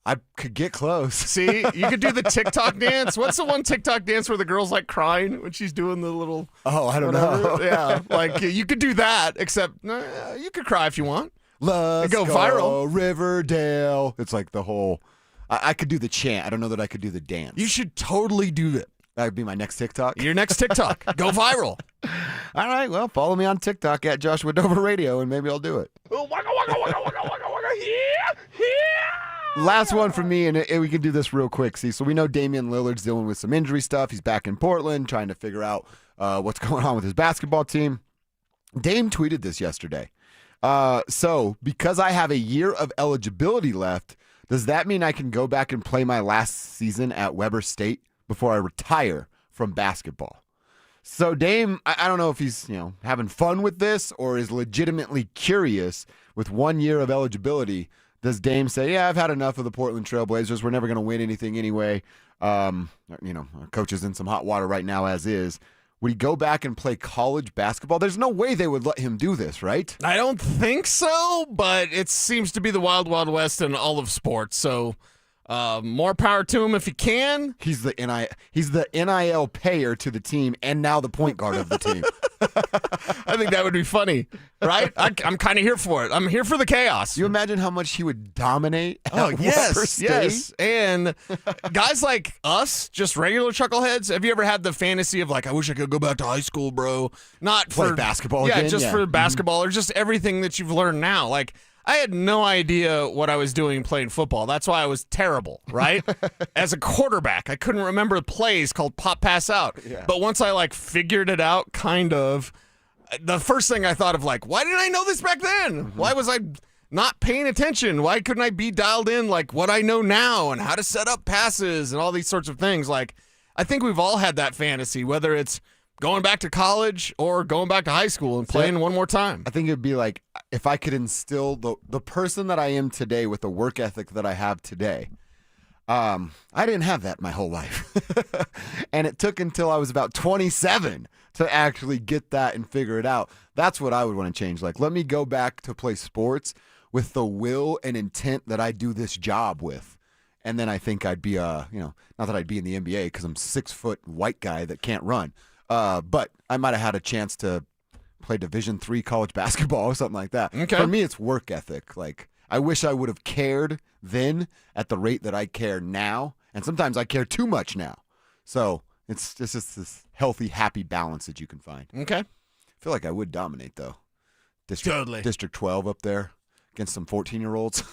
I could get close. See, you could do the TikTok dance. What's the one TikTok dance where the girl's like crying when she's doing the little... Oh, I don't know. Yeah, like you could do that, except you could cry if you want. Let's go viral. Riverdale. It's like the whole... I could do the chant. I don't know that I could do the dance. You should totally do it. That would be my next TikTok. Your next TikTok. Go viral. All right, well, follow me on TikTok at Joshua Dover Radio, and maybe I'll do it. Last one for me, and we can do this real quick. See, so we know Damian Lillard's dealing with some injury stuff. He's back in Portland trying to figure out what's going on with his basketball team. Dame tweeted this yesterday. So because I have a year of eligibility left, does that mean I can go back and play my last season at Weber State before I retire from basketball? So Dame, I don't know if he's having fun with this or is legitimately curious with 1 year of eligibility. Does Dame say, yeah, I've had enough of the Portland Trail Blazers. We're never going to win anything anyway. Our coach is in some hot water right now as is. Would he go back and play college basketball? There's no way they would let him do this, right? I don't think so, but it seems to be the wild, wild west in all of sports. So more power to him if he can. He's the NIL payer to the team and now the point guard of the team. I think that would be funny, right? I'm kind of here for it. I'm here for the chaos. You imagine how much he would dominate at Weber State? Yes. And guys like us, just regular chuckleheads, have you ever had the fantasy of like, I wish I could go back to high school, bro? Not play for basketball again? Yeah, just for basketball or just everything that you've learned now. Like, I had no idea what I was doing playing football. That's why I was terrible, right? As a quarterback, I couldn't remember plays called pop, pass, out. Yeah. But once I figured it out, kind of, the first thing I thought of why didn't I know this back then? Mm-hmm. Why was I not paying attention? Why couldn't I be dialed in what I know now and how to set up passes and all these sorts of things? I think we've all had that fantasy, whether it's going back to college or going back to high school and playing one more time. I think it'd be like if I could instill the person that I am today with the work ethic that I have today. I didn't have that my whole life. And it took until I was about 27 to actually get that and figure it out. That's what I would want to change. Let me go back to play sports with the will and intent that I do this job with. And then I think I'd be, not that I'd be in the NBA because I'm a 6-foot white guy that can't run. But I might have had a chance to play Division III college basketball or something like that. Okay. For me, it's work ethic. I wish I would have cared then at the rate that I care now. And sometimes I care too much now. So it's just this healthy, happy balance that you can find. Okay. I feel like I would dominate, though. Totally. District 12 up there against some 14-year-olds.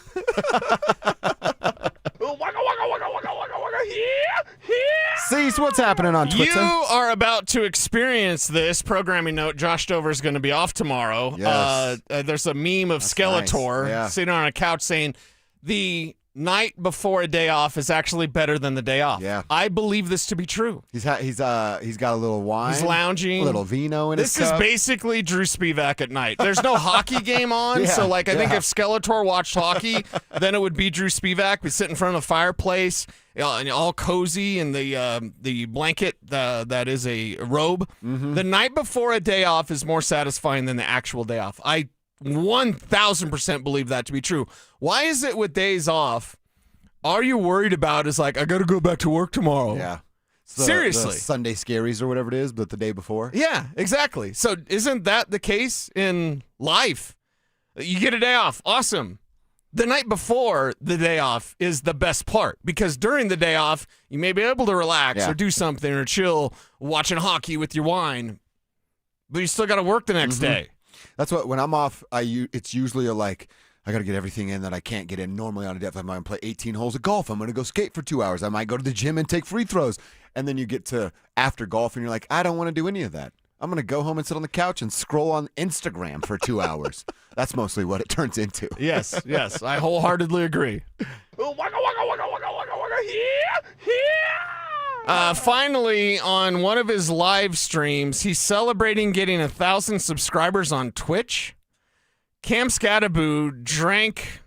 Cecil, what's happening on Twitter? You are about to experience this. Programming note, Josh Dover is going to be off tomorrow. Yes. There's a meme of Skeletor sitting on a couch saying, the night before a day off is actually better than the day off. Yeah. I believe this to be true. He's got a little wine. He's lounging. A little vino in his cup. This is basically Drew Spivak at night. There's no hockey game on, so I think if Skeletor watched hockey, then it would be Drew Spivak. We sit in front of a fireplace, all cozy in the blanket that is a robe. Mm-hmm. The night before a day off is more satisfying than the actual day off. I 1,000% believe that to be true. Why is it with days off, all you're worried about is I got to go back to work tomorrow? Yeah. Seriously. The Sunday Scaries or whatever it is, but the day before. Yeah, exactly. So isn't that the case in life? You get a day off. Awesome. The night before the day off is the best part because during the day off, you may be able to relax or do something or chill watching hockey with your wine, but you still got to work the next day. That's what, when I'm off, it's usually I got to get everything in that I can't get in normally on a day. If I'm going to play 18 holes of golf, I'm going to go skate for 2 hours. I might go to the gym and take free throws. And then you get to after golf and you're like, I don't want to do any of that. I'm going to go home and sit on the couch and scroll on Instagram for 2 hours. That's mostly what it turns into. Yes, I wholeheartedly agree. Finally, on one of his live streams, he's celebrating getting 1,000 subscribers on Twitch. Cam Scattaboo drank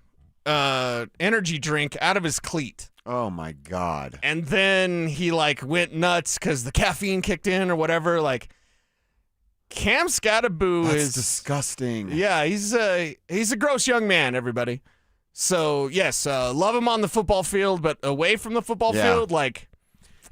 energy drink out of his cleat. Oh, my God. And then he, went nuts because the caffeine kicked in or whatever. Cam Scattaboo That's is disgusting. Yeah, he's a gross young man, everybody. So, yes, love him on the football field, but away from the football field,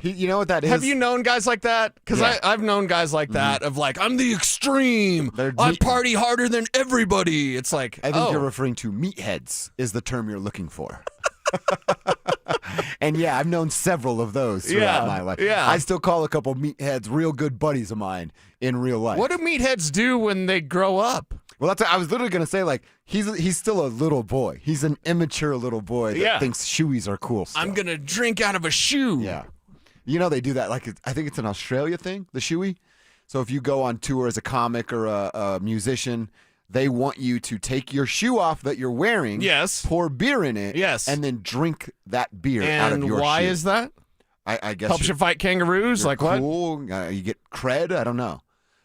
you know what that is? Have you known guys like that? Because I've known guys like that of I'm the extreme. I party harder than everybody. It's I think you're referring to meatheads is the term you're looking for. And yeah, I've known several of those throughout my life. Yeah. I still call a couple meatheads real good buddies of mine in real life. What do meatheads do when they grow up? Well, I was literally going to say, he's still a little boy. He's an immature little boy that thinks shoeies are cool still. I'm going to drink out of a shoe. Yeah. You know they do that. I think it's an Australia thing, the shoey. So if you go on tour as a comic or a musician, they want you to take your shoe off that you're wearing, pour beer in it, and then drink that beer out of your shoe. And why is that? I guess helps you fight kangaroos. You're what? Cool. You get cred. I don't know.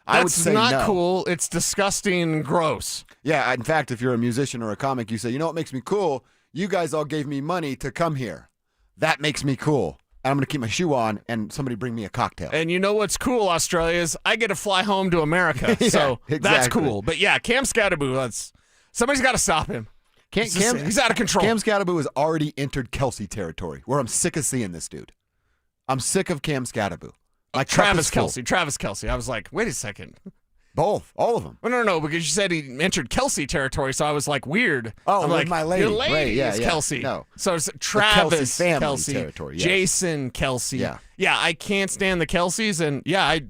That's I would say not no. cool. It's disgusting and gross. Yeah. In fact, if you're a musician or a comic, you say, you know what makes me cool? You guys all gave me money to come here. That makes me cool. And I'm going to keep my shoe on and somebody bring me a cocktail. And you know what's cool, Australia, is I get to fly home to America. So that's cool. But yeah, Cam Scattaboo, somebody's got to stop him. He's out of control. Cam Scattaboo has already entered Kelsey territory where I'm sick of seeing this dude. I'm sick of Cam Scattaboo. Travis Kelce. I was like, wait a second. Both. All of them. Well, no, because you said he entered Kelsey territory, so I was like, weird. Oh, I'm like my lady. Your lady right, is Kelsey. No. So it's Travis Kelce territory, Jason Kelce. Yeah. Yeah, I can't stand the Kelceys, and I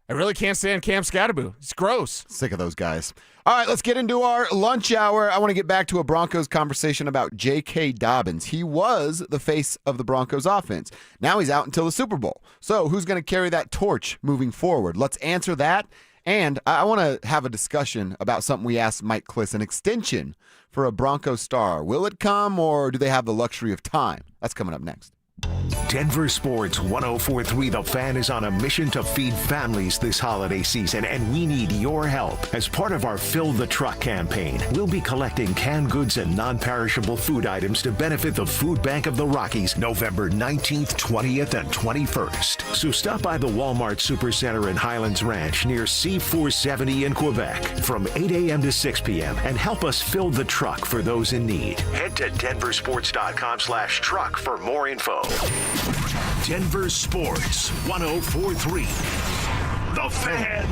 really can't stand Cam Scattaboo. It's gross. Sick of those guys. All right, let's get into our lunch hour. I want to get back to a Broncos conversation about J.K. Dobbins. He was the face of the Broncos offense. Now he's out until the Super Bowl. So who's going to carry that torch moving forward? Let's answer that. And I want to have a discussion about something we asked Mike Klis, an extension for a Broncos star. Will it come, or do they have the luxury of time? That's coming up next. Denver Sports 104.3 The Fan is on a mission to feed families this holiday season, and we need your help. As part of our Fill the Truck campaign, we'll be collecting canned goods and non-perishable food items to benefit the Food Bank of the Rockies November 19th, 20th, and 21st. So stop by the Walmart Supercenter in Highlands Ranch near C470 in Quebec from 8 a.m. to 6 p.m. and help us fill the truck for those in need. Head to denversports.com/truck for more info. Denver Sports 104.3 The Fan.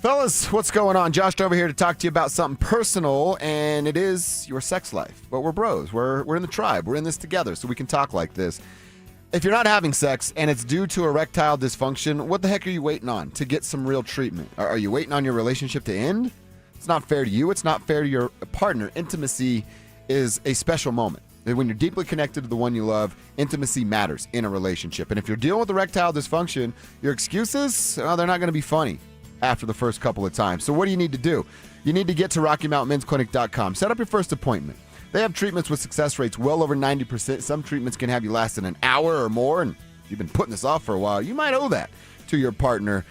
Fellas, what's going on? Josh over here to talk to you about something personal, and it is your sex life. But we're bros. We're in the tribe. We're in this together, so we can talk like this. If you're not having sex and it's due to erectile dysfunction, what the heck are you waiting on to get some real treatment? Are you waiting on your relationship to end? It's not fair to you. It's not fair to your partner. Intimacy is a special moment. When you're deeply connected to the one you love, intimacy matters in a relationship. And if you're dealing with erectile dysfunction, your excuses, they're not going to be funny after the first couple of times. So what do you need to do? You need to get to RockyMountainMen'sClinic.com. Set up your first appointment. They have treatments with success rates well over 90%. Some treatments can have you lasting an hour or more. And if you've been putting this off for a while, you might owe that to your partner.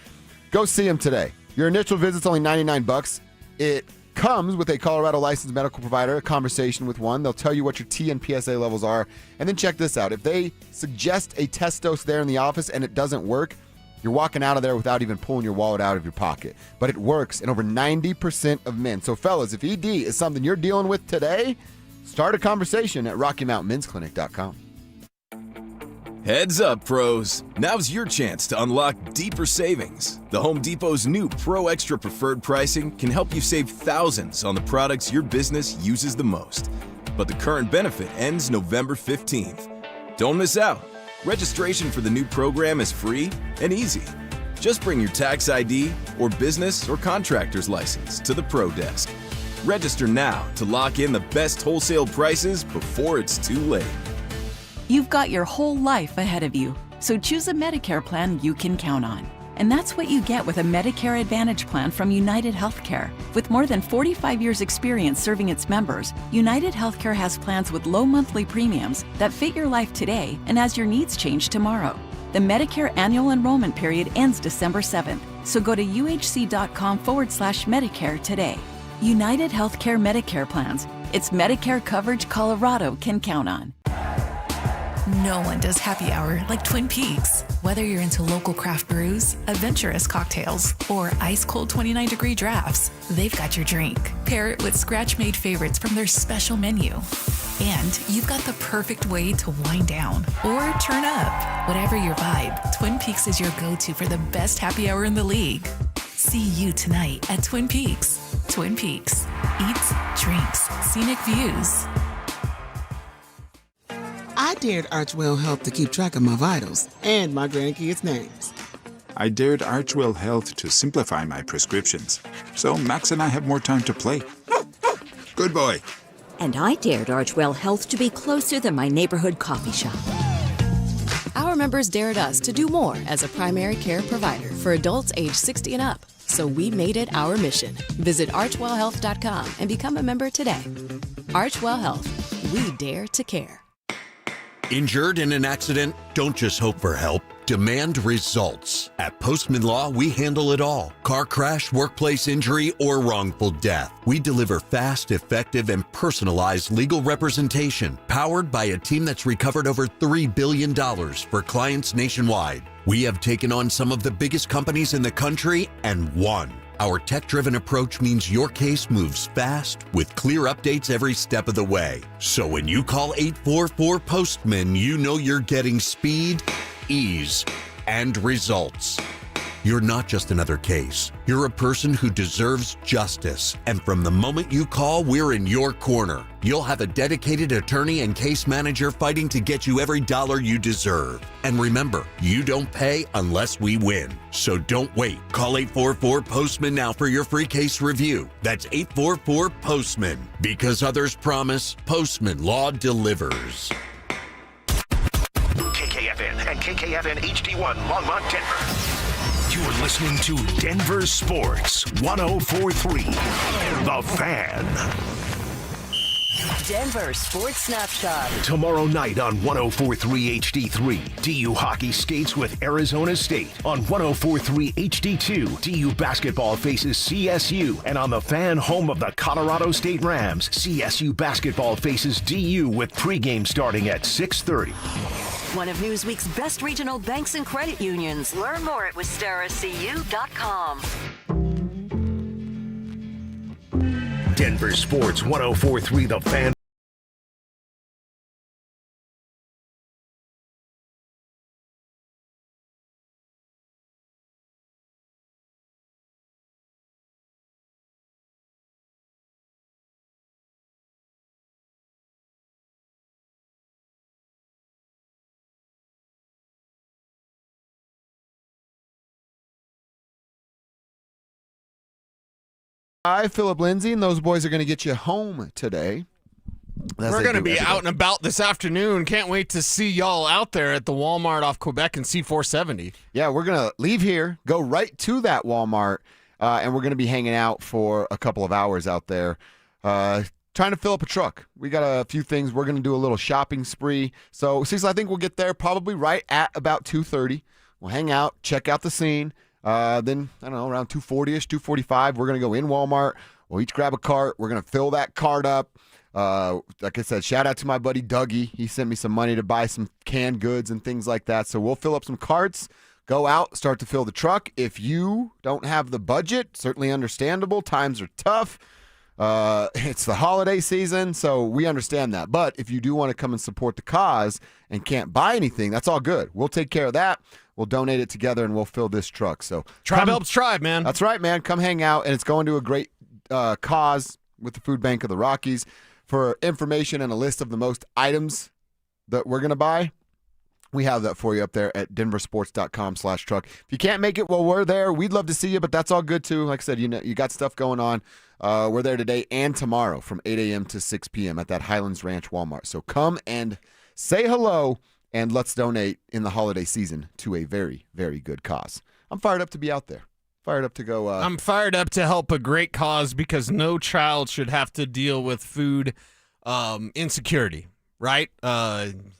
Go see them today. Your initial visit's only $99. It comes with a Colorado licensed medical provider, a conversation with one. They'll tell you what your T and PSA levels are. And then check this out. If they suggest a test dose there in the office and it doesn't work, you're walking out of there without even pulling your wallet out of your pocket. But it works in over 90% of men. So fellas, if ED is something you're dealing with today, start a conversation at RockyMountainMen'sClinic.com. Heads up, pros. Now's your chance to unlock deeper savings. The Home Depot's new Pro Extra Preferred pricing can help you save thousands on the products your business uses the most. But the current benefit ends November 15th. Don't miss out. Registration for the new program is free and easy. Just bring your tax ID or business or contractor's license to the Pro Desk. Register now to lock in the best wholesale prices before it's too late. You've got your whole life ahead of you, so choose a Medicare plan you can count on. And that's what you get with a Medicare Advantage plan from United Healthcare. With more than 45 years' experience serving its members, United Healthcare has plans with low monthly premiums that fit your life today and as your needs change tomorrow. The Medicare annual enrollment period ends December 7th, so go to uhc.com/Medicare today. United Healthcare Medicare plans. It's Medicare coverage Colorado can count on. No one does happy hour like Twin Peaks. Whether you're into local craft brews, adventurous cocktails, or ice-cold 29-degree drafts, they've got your drink. Pair it with scratch-made favorites from their special menu. And you've got the perfect way to wind down or turn up. Whatever your vibe, Twin Peaks is your go-to for the best happy hour in the league. See you tonight at Twin Peaks. Twin Peaks. Eats, drinks, scenic views. I dared Archwell Health to keep track of my vitals and my grandkids' names. I dared Archwell Health to simplify my prescriptions, so Max and I have more time to play. Good boy. And I dared Archwell Health to be closer than my neighborhood coffee shop. Our members dared us to do more as a primary care provider for adults age 60 and up. So we made it our mission. Visit archwellhealth.com and become a member today. Archwell Health. We dare to care. Injured in an accident? Don't just hope for help. Demand results. At Postman Law, we handle it all. Car crash, workplace injury, or wrongful death. We deliver fast, effective, and personalized legal representation, powered by a team that's recovered over $3 billion for clients nationwide. We have taken on some of the biggest companies in the country and won. Our tech-driven approach means your case moves fast with clear updates every step of the way. So when you call 844-POSTMAN, you know you're getting speed, ease, and results. You're not just another case. You're a person who deserves justice. And from the moment you call, we're in your corner. You'll have a dedicated attorney and case manager fighting to get you every dollar you deserve. And remember, you don't pay unless we win. So don't wait. Call 844-POSTMAN now for your free case review. That's 844-POSTMAN. Because others promise, Postman Law delivers. KKFN and KKFN HD1 Longmont, Denver. You're listening to Denver Sports 104.3 The Fan. Denver Sports Snapshot. Tomorrow night on 104.3 HD3, DU hockey skates with Arizona State. On 104.3 HD2, DU basketball faces CSU. And on the Fan, home of the Colorado State Rams, CSU basketball faces DU with pregame starting at 6:30. One of Newsweek's best regional banks and credit unions. Learn more at wistaracu.com. Denver Sports 104.3 The Fan. Hi, Philip Lindsay, and those boys are going to get you home today. We're going to be out and about this afternoon. Can't wait to see y'all out there at the Walmart off Quebec and C470. Yeah, we're going to leave here, go right to that Walmart, and we're going to be hanging out for a couple of hours out there, trying to fill up a truck. We got a few things. We're going to do a little shopping spree. So, Cecil, I think we'll get there probably right at about 2:30. We'll hang out, check out the scene. Then, I don't know, around 2:40-ish, 2:45, we're going to go in Walmart. We'll each grab a cart. We're going to fill that cart up. Like I said, shout out to my buddy Dougie. He sent me some money to buy some canned goods and things like that. So we'll fill up some carts, go out, start to fill the truck. If you don't have the budget, certainly understandable. Times are tough. It's the holiday season, so we understand that. But if you do want to come and support the cause and can't buy anything, that's all good. We'll take care of that. We'll donate it together, and we'll fill this truck. So Tribe helps tribe, man. That's right, man. Come hang out, and it's going to a great cause with the Food Bank of the Rockies. For information and a list of the most items that we're going to buy, we have that for you up there at DenverSports.com/truck. If you can't make it, well, we're there. We'd love to see you, but that's all good too. Like I said, you got stuff going on. We're there today and tomorrow from 8 a.m. to 6 p.m. at that Highlands Ranch Walmart. So come and say hello, and let's donate in the holiday season to a very, very good cause. I'm fired up to be out there. Fired up to go. I'm fired up to help a great cause because no child should have to deal with food insecurity. Right?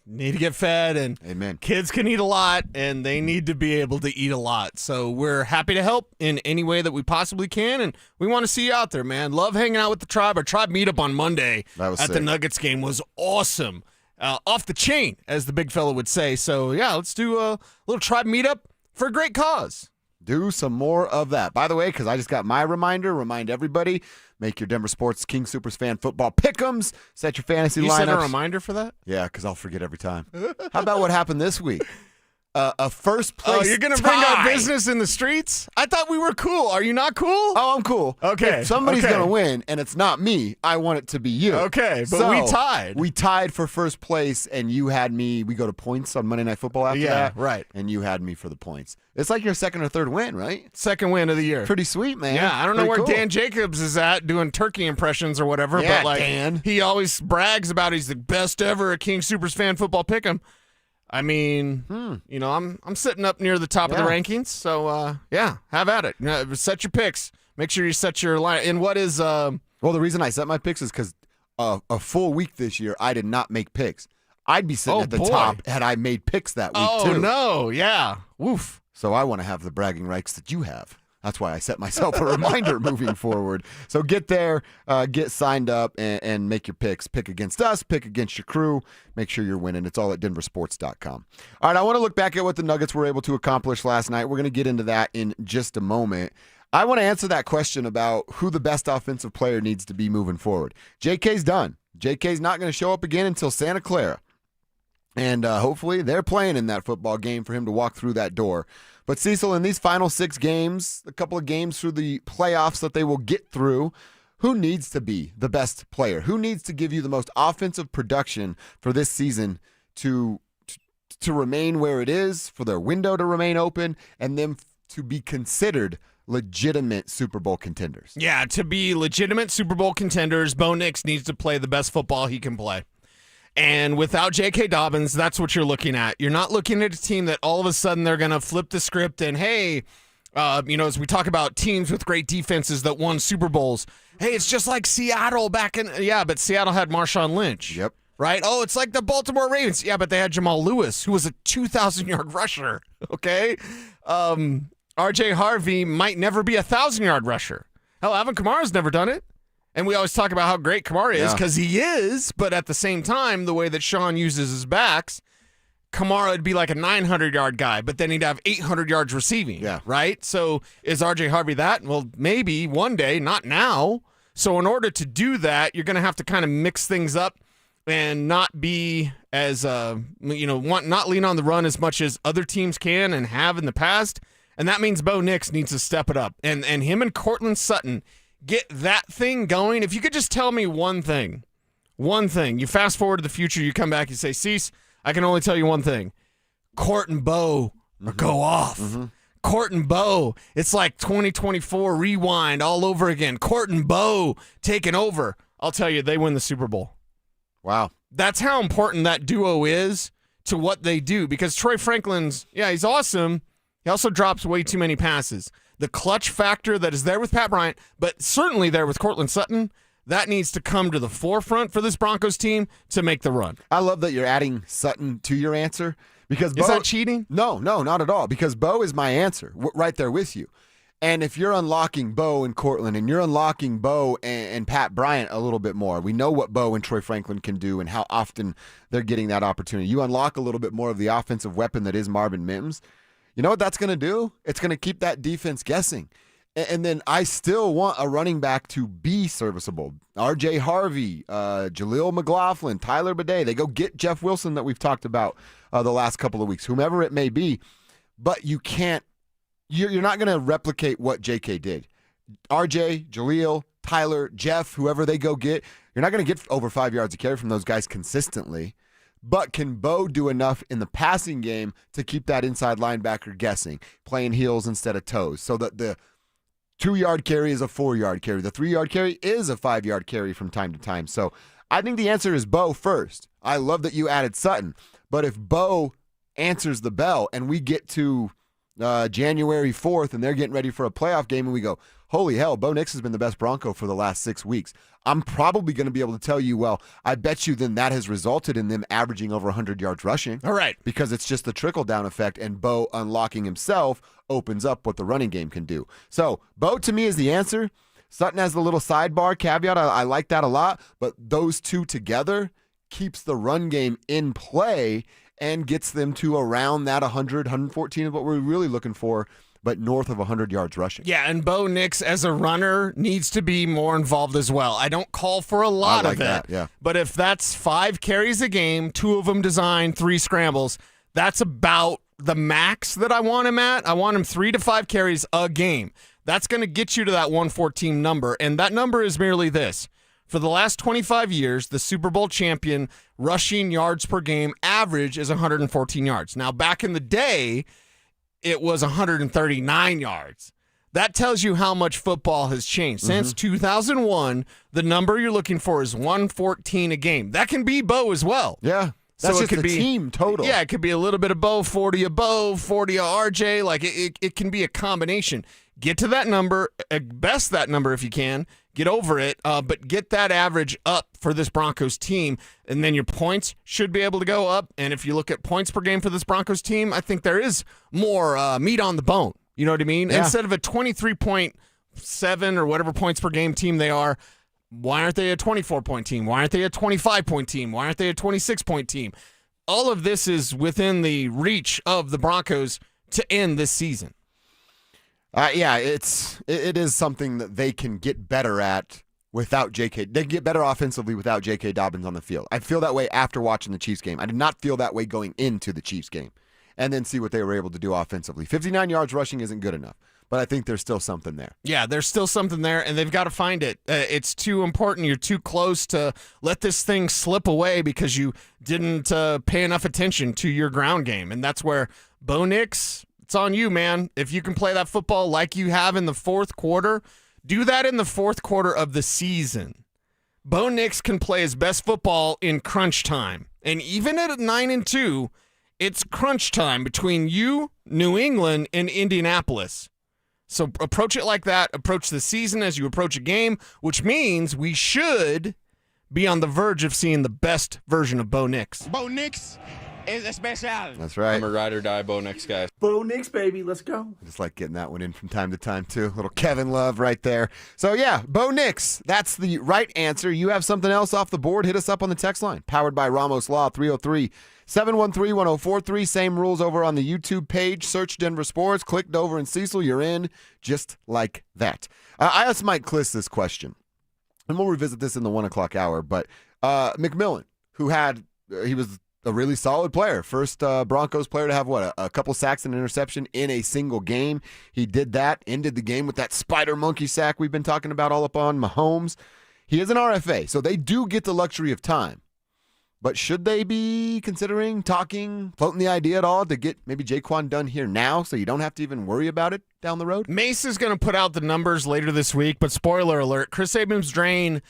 Need to get fed, and Amen. Kids can eat a lot, and they need to be able to eat a lot. So we're happy to help in any way that we possibly can, and we want to see you out there, man. Love hanging out with the tribe. Our tribe meetup on Monday at sick. The Nuggets game was awesome. Off the chain, as the big fella would say. So, yeah, let's do a little tribe meetup for a great cause. Do some more of that. By the way, because I just got my reminder, remind everybody, make your Denver Sports King Supers fan football pick'ems, set your fantasy lineups. You set a reminder for that? Yeah, because I'll forget every time. How about what happened this week? A first place Oh, you're going to bring our business in the streets? I thought we were cool. Are you not cool? Oh, I'm cool. Okay. If somebody's going to win, and it's not me, I want it to be you. Okay, but we tied. We tied for first place, and you had me. We go to points on Monday Night Football after that. Right. And you had me for the points. It's like your second or third win, right? Second win of the year. Pretty sweet, man. Yeah, I don't know Pretty where cool. Dan Jacobs is at doing turkey impressions or whatever, Yeah, but like Dan. he always brags about he's the best ever at King Supers fan football pick'em. I mean, you know, I'm sitting up near the top of the rankings, so yeah, have at it. Set your picks. Make sure you set your line. And what is Well, the reason I set my picks is because a full week this year, I did not make picks. I'd be sitting at the top had I made picks that week too. Oh no, yeah, woof. So I want to have the bragging rights that you have. That's why I set myself a reminder moving forward. So get there, get signed up, and make your picks. Pick against us, pick against your crew. Make sure you're winning. It's all at DenverSports.com. All right, I want to look back at what the Nuggets were able to accomplish last night. We're going to get into that in just a moment. I want to answer that question about who the best offensive player needs to be moving forward. JK's done. JK's not going to show up again until Santa Clara. And hopefully they're playing in that football game for him to walk through that door. But Cecil, in these final 6 games, a couple of games through the playoffs that they will get through, who needs to be the best player? Who needs to give you the most offensive production for this season to remain where it is, for their window to remain open, and them to be considered legitimate Super Bowl contenders? Yeah, to be legitimate Super Bowl contenders, Bo Nix needs to play the best football he can play. And without J.K. Dobbins, that's what you're looking at. You're not looking at a team that all of a sudden they're going to flip the script and, hey, as we talk about teams with great defenses that won Super Bowls, hey, it's just like Seattle back in, but Seattle had Marshawn Lynch. Yep. Right? Oh, it's like the Baltimore Ravens. Yeah, but they had Jamal Lewis, who was a 2,000-yard rusher. Okay? R.J. Harvey might never be a 1,000-yard rusher. Hell, Alvin Kamara's never done it. And we always talk about how great Kamara is because he is, but at the same time, the way that Sean uses his backs, Kamara would be like a 900-yard guy, but then he'd have 800 yards receiving, right? So is R.J. Harvey that? Well, maybe one day, not now. So in order to do that, you're going to have to kind of mix things up and not be as, not lean on the run as much as other teams can and have in the past. And that means Bo Nix needs to step it up. And him and Cortland Sutton get that thing going. If you could just tell me one thing, you fast forward to the future, you come back, you say, Cease, I can only tell you one thing. Court and Bo go off. Mm-hmm. Court and Bo, it's like 2024 rewind all over again. Court and Bo taking over. I'll tell you, they win the Super Bowl. Wow. That's how important that duo is to what they do because Troy Franklin's, he's awesome. He also drops way too many passes. The clutch factor that is there with Pat Bryant, but certainly there with Cortland Sutton, that needs to come to the forefront for this Broncos team to make the run. I love that you're adding Sutton to your answer because is that cheating? No, not at all. Because Bo is my answer right there with you. And if you're unlocking Bo and Cortland and you're unlocking Bo and Pat Bryant a little bit more, we know what Bo and Troy Franklin can do and how often they're getting that opportunity. You unlock a little bit more of the offensive weapon that is Marvin Mims. You know what that's going to do? It's going to keep that defense guessing. And then I still want a running back to be serviceable. R.J. Harvey, Jaleel McLaughlin, Tyler Bidet. They go get Jeff Wilson that we've talked about the last couple of weeks, whomever it may be. But you can't, you're not going to replicate what J.K. did. R.J., Jaleel, Tyler, Jeff, whoever they go get, you're not going to get over 5 yards a carry from those guys consistently. But can Bo do enough in the passing game to keep that inside linebacker guessing, playing heels instead of toes, so that the 2-yard carry is a 4-yard carry. The 3-yard carry is a 5-yard carry from time to time. So I think the answer is Bo first. I love that you added Sutton. But if Bo answers the bell and we get to January 4th and they're getting ready for a playoff game and we go, holy hell, Bo Nix has been the best Bronco for the last 6 weeks, I'm probably going to be able to tell you, well, I bet you then that has resulted in them averaging over 100 yards rushing. All right. Because it's just the trickle-down effect, and Bo unlocking himself opens up what the running game can do. So Bo, to me, is the answer. Sutton has the little sidebar caveat. I like that a lot, but those two together keeps the run game in play and gets them to around that 100, 114 is what we're really looking for, but north of 100 yards rushing. Yeah, and Bo Nix as a runner needs to be more involved as well. I don't call for a lot of it, yeah. But if that's 5 carries a game, 2 of them designed, 3 scrambles, that's about the max that I want him at. I want him 3 to 5 carries a game. That's going to get you to that 114 number, and that number is merely this. For the last 25 years, the Super Bowl champion rushing yards per game average is 114 yards. Now, back in the day, it was 139 yards. That tells you how much football has changed. Since 2001, the number you're looking for is 114 a game. That can be Bo as well. Yeah. That's so just it could the be team total. Yeah, it could be a little bit of Bo, 40 of Bo, 40 of RJ. Like it can be a combination. Get to that number, best that number if you can. Get over it, but get that average up for this Broncos team, and then your points should be able to go up. And if you look at points per game for this Broncos team, I think there is more meat on the bone. You know what I mean? Yeah. Instead of a 23.7 or whatever points per game team they are, why aren't they a 24-point team? Why aren't they a 25-point team? Why aren't they a 26-point team? All of this is within the reach of the Broncos to end this season. Yeah, it is something that they can get better at without J.K. They can get better offensively without J.K. Dobbins on the field. I feel that way after watching the Chiefs game. I did not feel that way going into the Chiefs game. And then see what they were able to do offensively. 59 yards rushing isn't good enough, but I think there's still something there. Yeah, there's still something there, and they've got to find it. It's too important. You're too close to let this thing slip away because you didn't pay enough attention to your ground game, and that's where Bo Nix, it's on you, man. If you can play that football like you have in the fourth quarter, do that in the fourth quarter of the season. Bo Nix can play his best football in crunch time. And even at 9-2, it's crunch time between you, New England, and Indianapolis. So approach it like that. Approach the season as you approach a game, which means we should be on the verge of seeing the best version of Bo Nix. Bo Nix is special. That's right. I'm a ride or die Bo Nix guy. Bo Nix, baby. Let's go. I just like getting that one in from time to time, too. Little Kevin Love right there. So, yeah, Bo Nix. That's the right answer. You have something else off the board, hit us up on the text line. Powered by Ramos Law, 303-713-1043. Same rules over on the YouTube page. Search Denver Sports. Click Dover and Cecil. You're in just like that. I asked Mike Klis this question, and we'll revisit this in the 1 o'clock hour, but McMillan, who he was a really solid player. First Broncos player to have, a couple sacks and an interception in a single game. He did that, ended the game with that spider monkey sack we've been talking about all up on Mahomes. He is an RFA, so they do get the luxury of time. But should they be considering floating the idea at all to get maybe Jaquan done here now so you don't have to even worry about it down the road? Mace is going to put out the numbers later this week, but spoiler alert, Chris Abrams-Drain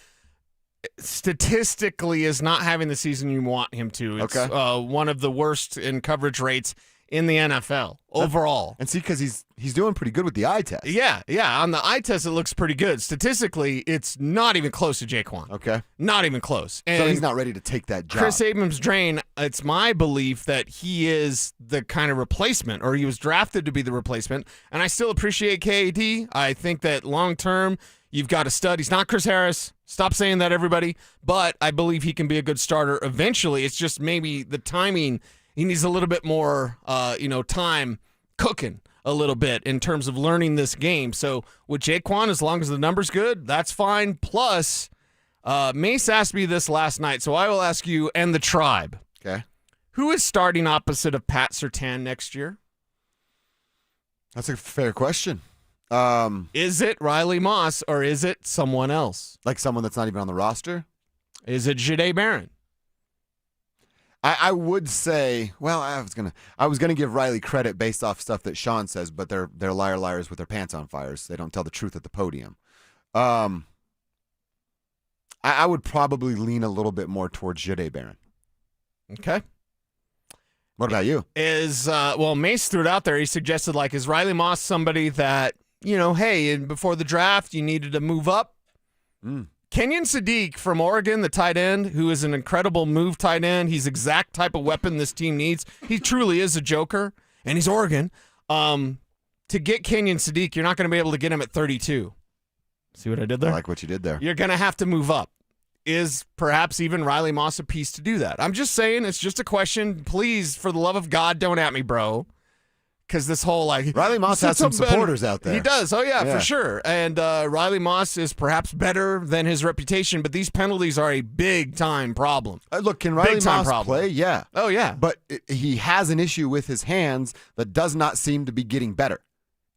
statistically is not having the season you want him to. It's one of the worst in coverage rates in the NFL overall. And see, because he's doing pretty good with the eye test. Yeah. On the eye test, it looks pretty good. Statistically, it's not even close to Jaquan. Okay. Not even close. And so he's not ready to take that job. Chris Abrams-Drain, it's my belief that he is the kind of replacement, or he was drafted to be the replacement, and I still appreciate KAD. I think that long-term, you've got a stud. He's not Chris Harris. Stop saying that, everybody. But I believe he can be a good starter eventually. It's just maybe the timing. He needs a little bit more, time cooking a little bit in terms of learning this game. So with Jaquan, as long as the number's good, that's fine. Plus, Mace asked me this last night, so I will ask you and the tribe. Okay. Who is starting opposite of Pat Surtain next year? That's a fair question. Is it Riley Moss or is it someone else? Like someone that's not even on the roster? Is it Jahdae Barron? I would say, well, I was gonna give Riley credit based off stuff that Sean says, but they're liars with their pants on fire. So they don't tell the truth at the podium. I would probably lean a little bit more towards Jahdae Barron. Okay. What about you? Mace threw it out there. He suggested, is Riley Moss somebody that, hey, before the draft, you needed to move up? Kenyon Sadiq from Oregon, the tight end, who is an incredible move tight end. He's exact type of weapon this team needs. He truly is a joker, and he's Oregon. To get Kenyon Sadiq, you're not going to be able to get him at 32. See what I did there? I like what you did there. You're going to have to move up. Is perhaps even Riley Moss a piece to do that? I'm just saying, it's just a question. Please, for the love of God, don't at me, bro. Because this whole Riley Moss has some supporters out there. He does. Oh, yeah, for sure. And Riley Moss is perhaps better than his reputation, but these penalties are a big-time problem. Look, can Riley Moss play? Yeah. Oh, yeah. But he has an issue with his hands that does not seem to be getting better.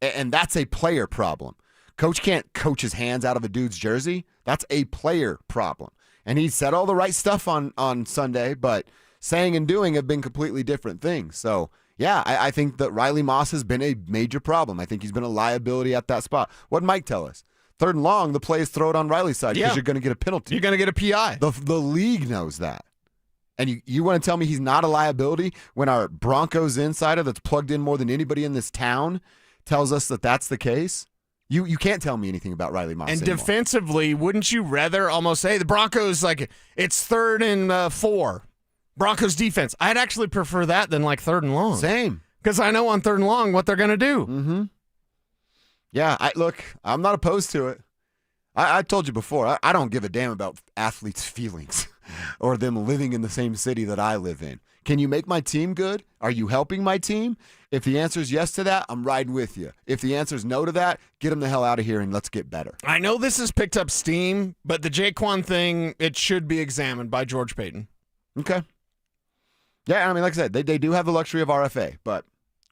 And that's a player problem. Coach can't coach his hands out of a dude's jersey. That's a player problem. And he said all the right stuff on Sunday, but saying and doing have been completely different things. So, yeah, I think that Riley Moss has been a major problem. I think he's been a liability at that spot. What did Mike tell us? 3rd and long, the play is throw it on Riley's side because you're going to get a penalty. You're going to get a PI. The league knows that. And you want to tell me he's not a liability when our Broncos insider that's plugged in more than anybody in this town tells us that that's the case? You can't tell me anything about Riley Moss And anymore. Defensively, wouldn't you rather almost say the Broncos, it's 3rd and 4. Broncos defense. I'd actually prefer that than 3rd and long. Same. Because I know on 3rd and long what they're going to do. Mm-hmm. Yeah, I'm not opposed to it. I told you before, I don't give a damn about athletes' feelings or them living in the same city that I live in. Can you make my team good? Are you helping my team? If the answer is yes to that, I'm riding with you. If the answer is no to that, get them the hell out of here and let's get better. I know this has picked up steam, but the Jaquan thing, it should be examined by George Payton. Okay. Yeah, I mean, like I said, they do have the luxury of RFA, but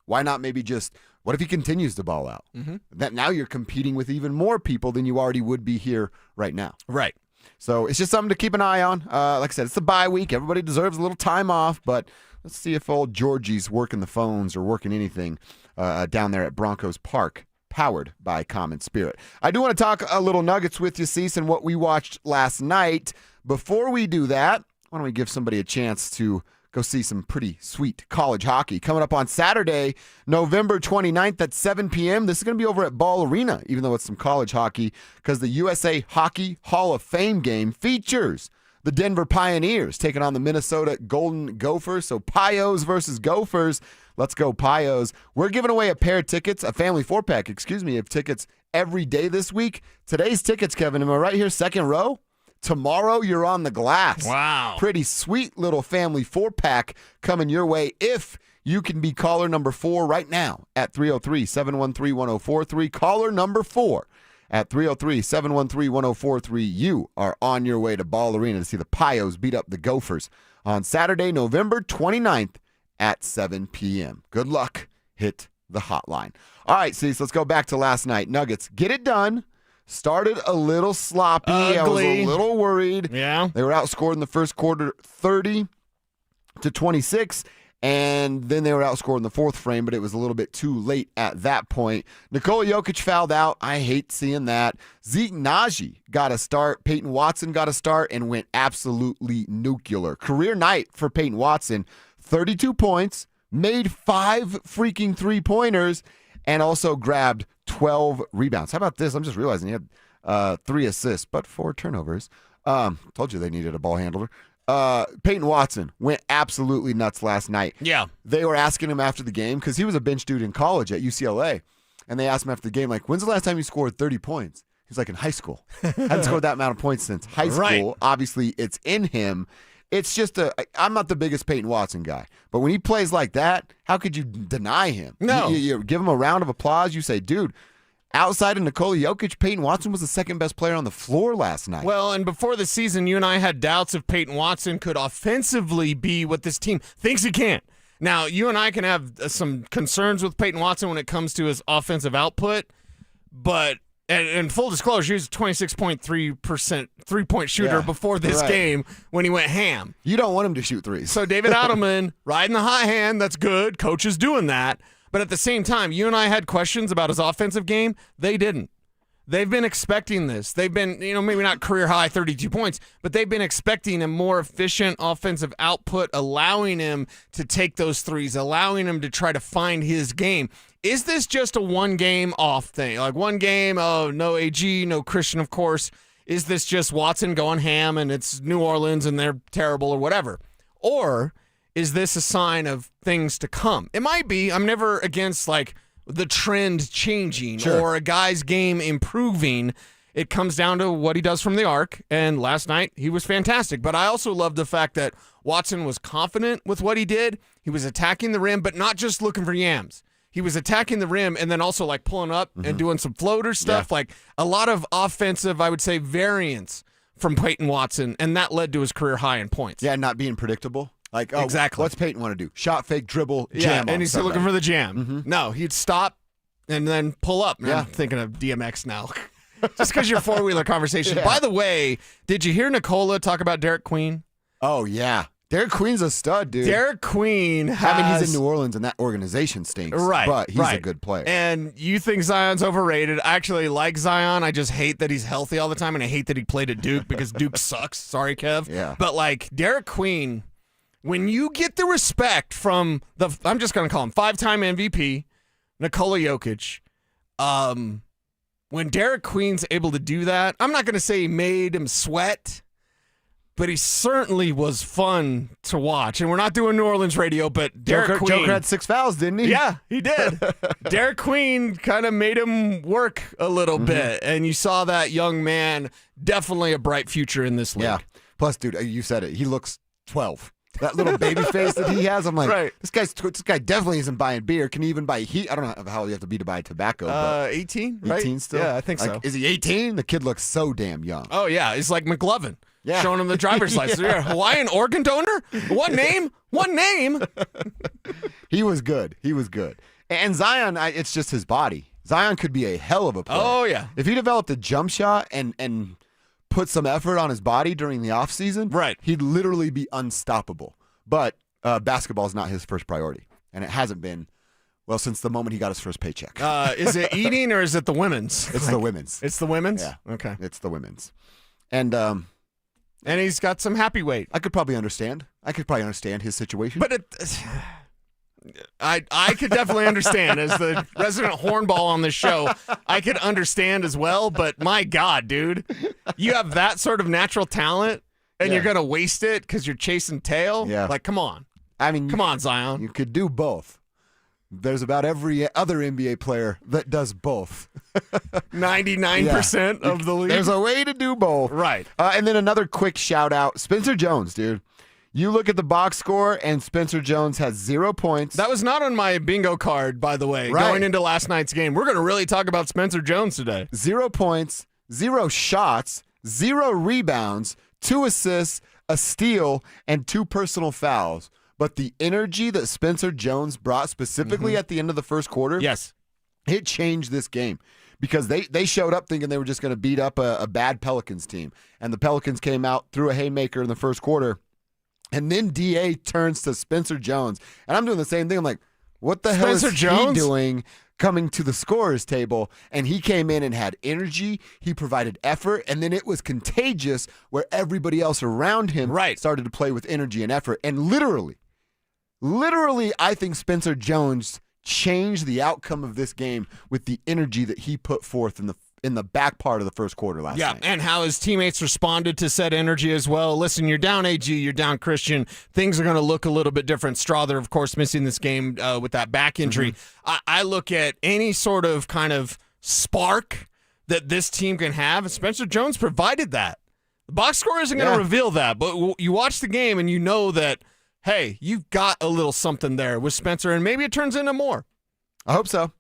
why not maybe just, what if he continues to ball out? Mm-hmm. That now you're competing with even more people than you already would be here right now. Right. So it's just something to keep an eye on. Like I said, it's the bye week. Everybody deserves a little time off, but let's see if old Georgie's working the phones or working anything down there at Broncos Park, powered by Common Spirit. I do want to talk a little Nuggets with you, Cecil, and what we watched last night. Before we do that, why don't we give somebody a chance to go see some pretty sweet college hockey. Coming up on Saturday, November 29th at 7 p.m. This is going to be over at Ball Arena, even though it's some college hockey, because the USA Hockey Hall of Fame game features the Denver Pioneers taking on the Minnesota Golden Gophers. So Pios versus Gophers. Let's go Pios. We're giving away a pair of tickets, a family 4-pack, of tickets every day this week. Today's tickets, Kevin, am I right here, second row? Tomorrow, you're on the glass. Wow. Pretty sweet little family 4-pack coming your way if you can be caller number 4 right now at 303-713-1043. Caller number 4 at 303-713-1043. You are on your way to Ball Arena to see the Pios beat up the Gophers on Saturday, November 29th at 7 p.m. Good luck. Hit the hotline. All right, Cecil, let's go back to last night. Nuggets, get it done. Started a little sloppy. Ugly. I was a little worried. Yeah. They were outscored in the first quarter 30-26, and then they were outscored in the fourth frame, but it was a little bit too late at that point. Nikola Jokic fouled out. I hate seeing that. Zeke Naji got a start. Peyton Watson got a start and went absolutely nuclear. Career night for Peyton Watson. 32 points, made 5 freaking three-pointers, and also grabbed 12 rebounds. How about this? I'm just realizing he had 3 assists, but 4 turnovers. Told you they needed a ball handler. Peyton Watson went absolutely nuts last night. Yeah. They were asking him after the game, because he was a bench dude in college at UCLA, and they asked him after the game, when's the last time you scored 30 points? He's like, in high school. Hadn't scored that amount of points since high school. Right. Obviously, it's in him. it's just I'm not the biggest Peyton Watson guy, but when he plays like that, how could you deny him? No. You give him a round of applause. You say, dude, outside of Nikola Jokic, Peyton Watson was the second best player on the floor last night. Well, and before the season, you and I had doubts if Peyton Watson could offensively be what this team thinks he can. Now, you and I can have some concerns with Peyton Watson when it comes to his offensive output, but and full disclosure, he was a 26.3% three-point shooter before this game when he went ham. You don't want him to shoot threes. So David Adelman, riding the hot hand, that's good. Coach is doing that. But at the same time, you and I had questions about his offensive game. They didn't. They've been expecting this. They've been, maybe not career high 32 points, but they've been expecting a more efficient offensive output, allowing him to take those threes, allowing him to try to find his game. Is this just a one-game off thing? Like one game, oh, no AG, no Christian, of course. Is this just Watson going ham and it's New Orleans and they're terrible or whatever? Or is this a sign of things to come? It might be. I'm never against, the trend changing or a guy's game improving. It comes down to what he does from the arc, and last night he was fantastic. But I also love the fact that Watson was confident with what he did. He was attacking the rim, but not just looking for yams. He was attacking the rim and then also pulling up and doing some floater stuff, a lot of offensive, I would say, variance from Peyton Watson, and that led to his career high in points. Yeah, not being predictable. Exactly. What's Peyton want to do? Shot fake, dribble, jam. And he's still looking for the jam. Mm-hmm. No, he'd stop and then pull up. Man, I'm thinking of DMX now. Just because your four-wheeler conversation. By the way, did you hear Nikola talk about Derek Queen? Oh, yeah. Derek Queen's a stud, dude. Derek Queen has... he's in New Orleans and that organization stinks. Right. But he's a good player. And you think Zion's overrated. I actually like Zion. I just hate that he's healthy all the time, and I hate that he played at Duke because Duke sucks. Sorry, Kev. Yeah. But, Derek Queen... When you get the respect from I'm just going to call him 5-time MVP, Nikola Jokic, when Derek Queen's able to do that, I'm not going to say he made him sweat, but he certainly was fun to watch. And we're not doing New Orleans radio, but Derek Queen. Joker had 6 fouls, didn't he? Yeah, he did. Derek Queen kind of made him work a little bit, and you saw that young man, definitely a bright future in this league. Yeah. Plus, dude, you said it. He looks 12. That little baby face that he has, I'm like, this guy definitely isn't buying beer. Can he even buy heat? I don't know how old you have to be to buy tobacco. But 18, right? 18 still? Yeah, I think so. Is he 18? The kid looks so damn young. Oh, yeah. He's like McLovin. Yeah. Showing him the driver's license. You're a Hawaiian organ donor? What name? What name? He was good. And Zion, it's just his body. Zion could be a hell of a player. Oh, yeah. If he developed a jump shot and put some effort on his body during the offseason, he'd literally be unstoppable. But basketball is not his first priority, and it hasn't been, since the moment he got his first paycheck. Is it eating or is it the women's? It's the women's. It's the women's? Yeah. Okay. It's the women's. And he's got some happy weight. I could probably understand. His situation. But I could definitely understand. As the resident hornball on this show, I could understand as well. But my God, dude, you have that sort of natural talent, and you're going to waste it because you're chasing tail? Yeah. Come on. Come on, Zion. You could do both. There's about every other NBA player that does both. 99% of the league. There's a way to do both. Right. And then another quick shout out, Spencer Jones, dude. You look at the box score, and Spencer Jones has 0 points. That was not on my bingo card, by the way, going into last night's game. We're going to really talk about Spencer Jones today. 0 points, 0 shots, 0 rebounds, 2 assists, a steal, and 2 personal fouls. But the energy that Spencer Jones brought specifically at the end of the first quarter, it changed this game. Because they showed up thinking they were just going to beat up a bad Pelicans team. And the Pelicans came out, threw a haymaker in the first quarter. And then DA turns to Spencer Jones. And I'm doing the same thing. I'm like, what the hell is he doing coming to the scorer's table? And he came in and had energy. He provided effort. And then it was contagious where everybody else around him started to play with energy and effort. And literally, I think Spencer Jones changed the outcome of this game with the energy that he put forth in the back part of the first quarter last night. And how his teammates responded to said energy as well. Listen, you're down AG, you're down Christian. Things are going to look a little bit different. Strother, of course, missing this game with that back injury. I look at any sort of kind of spark that this team can have. Spencer Jones provided that. The box score isn't going to reveal that, but you watch the game and you know that, hey, you've got a little something there with Spencer, and maybe it turns into more. I hope so.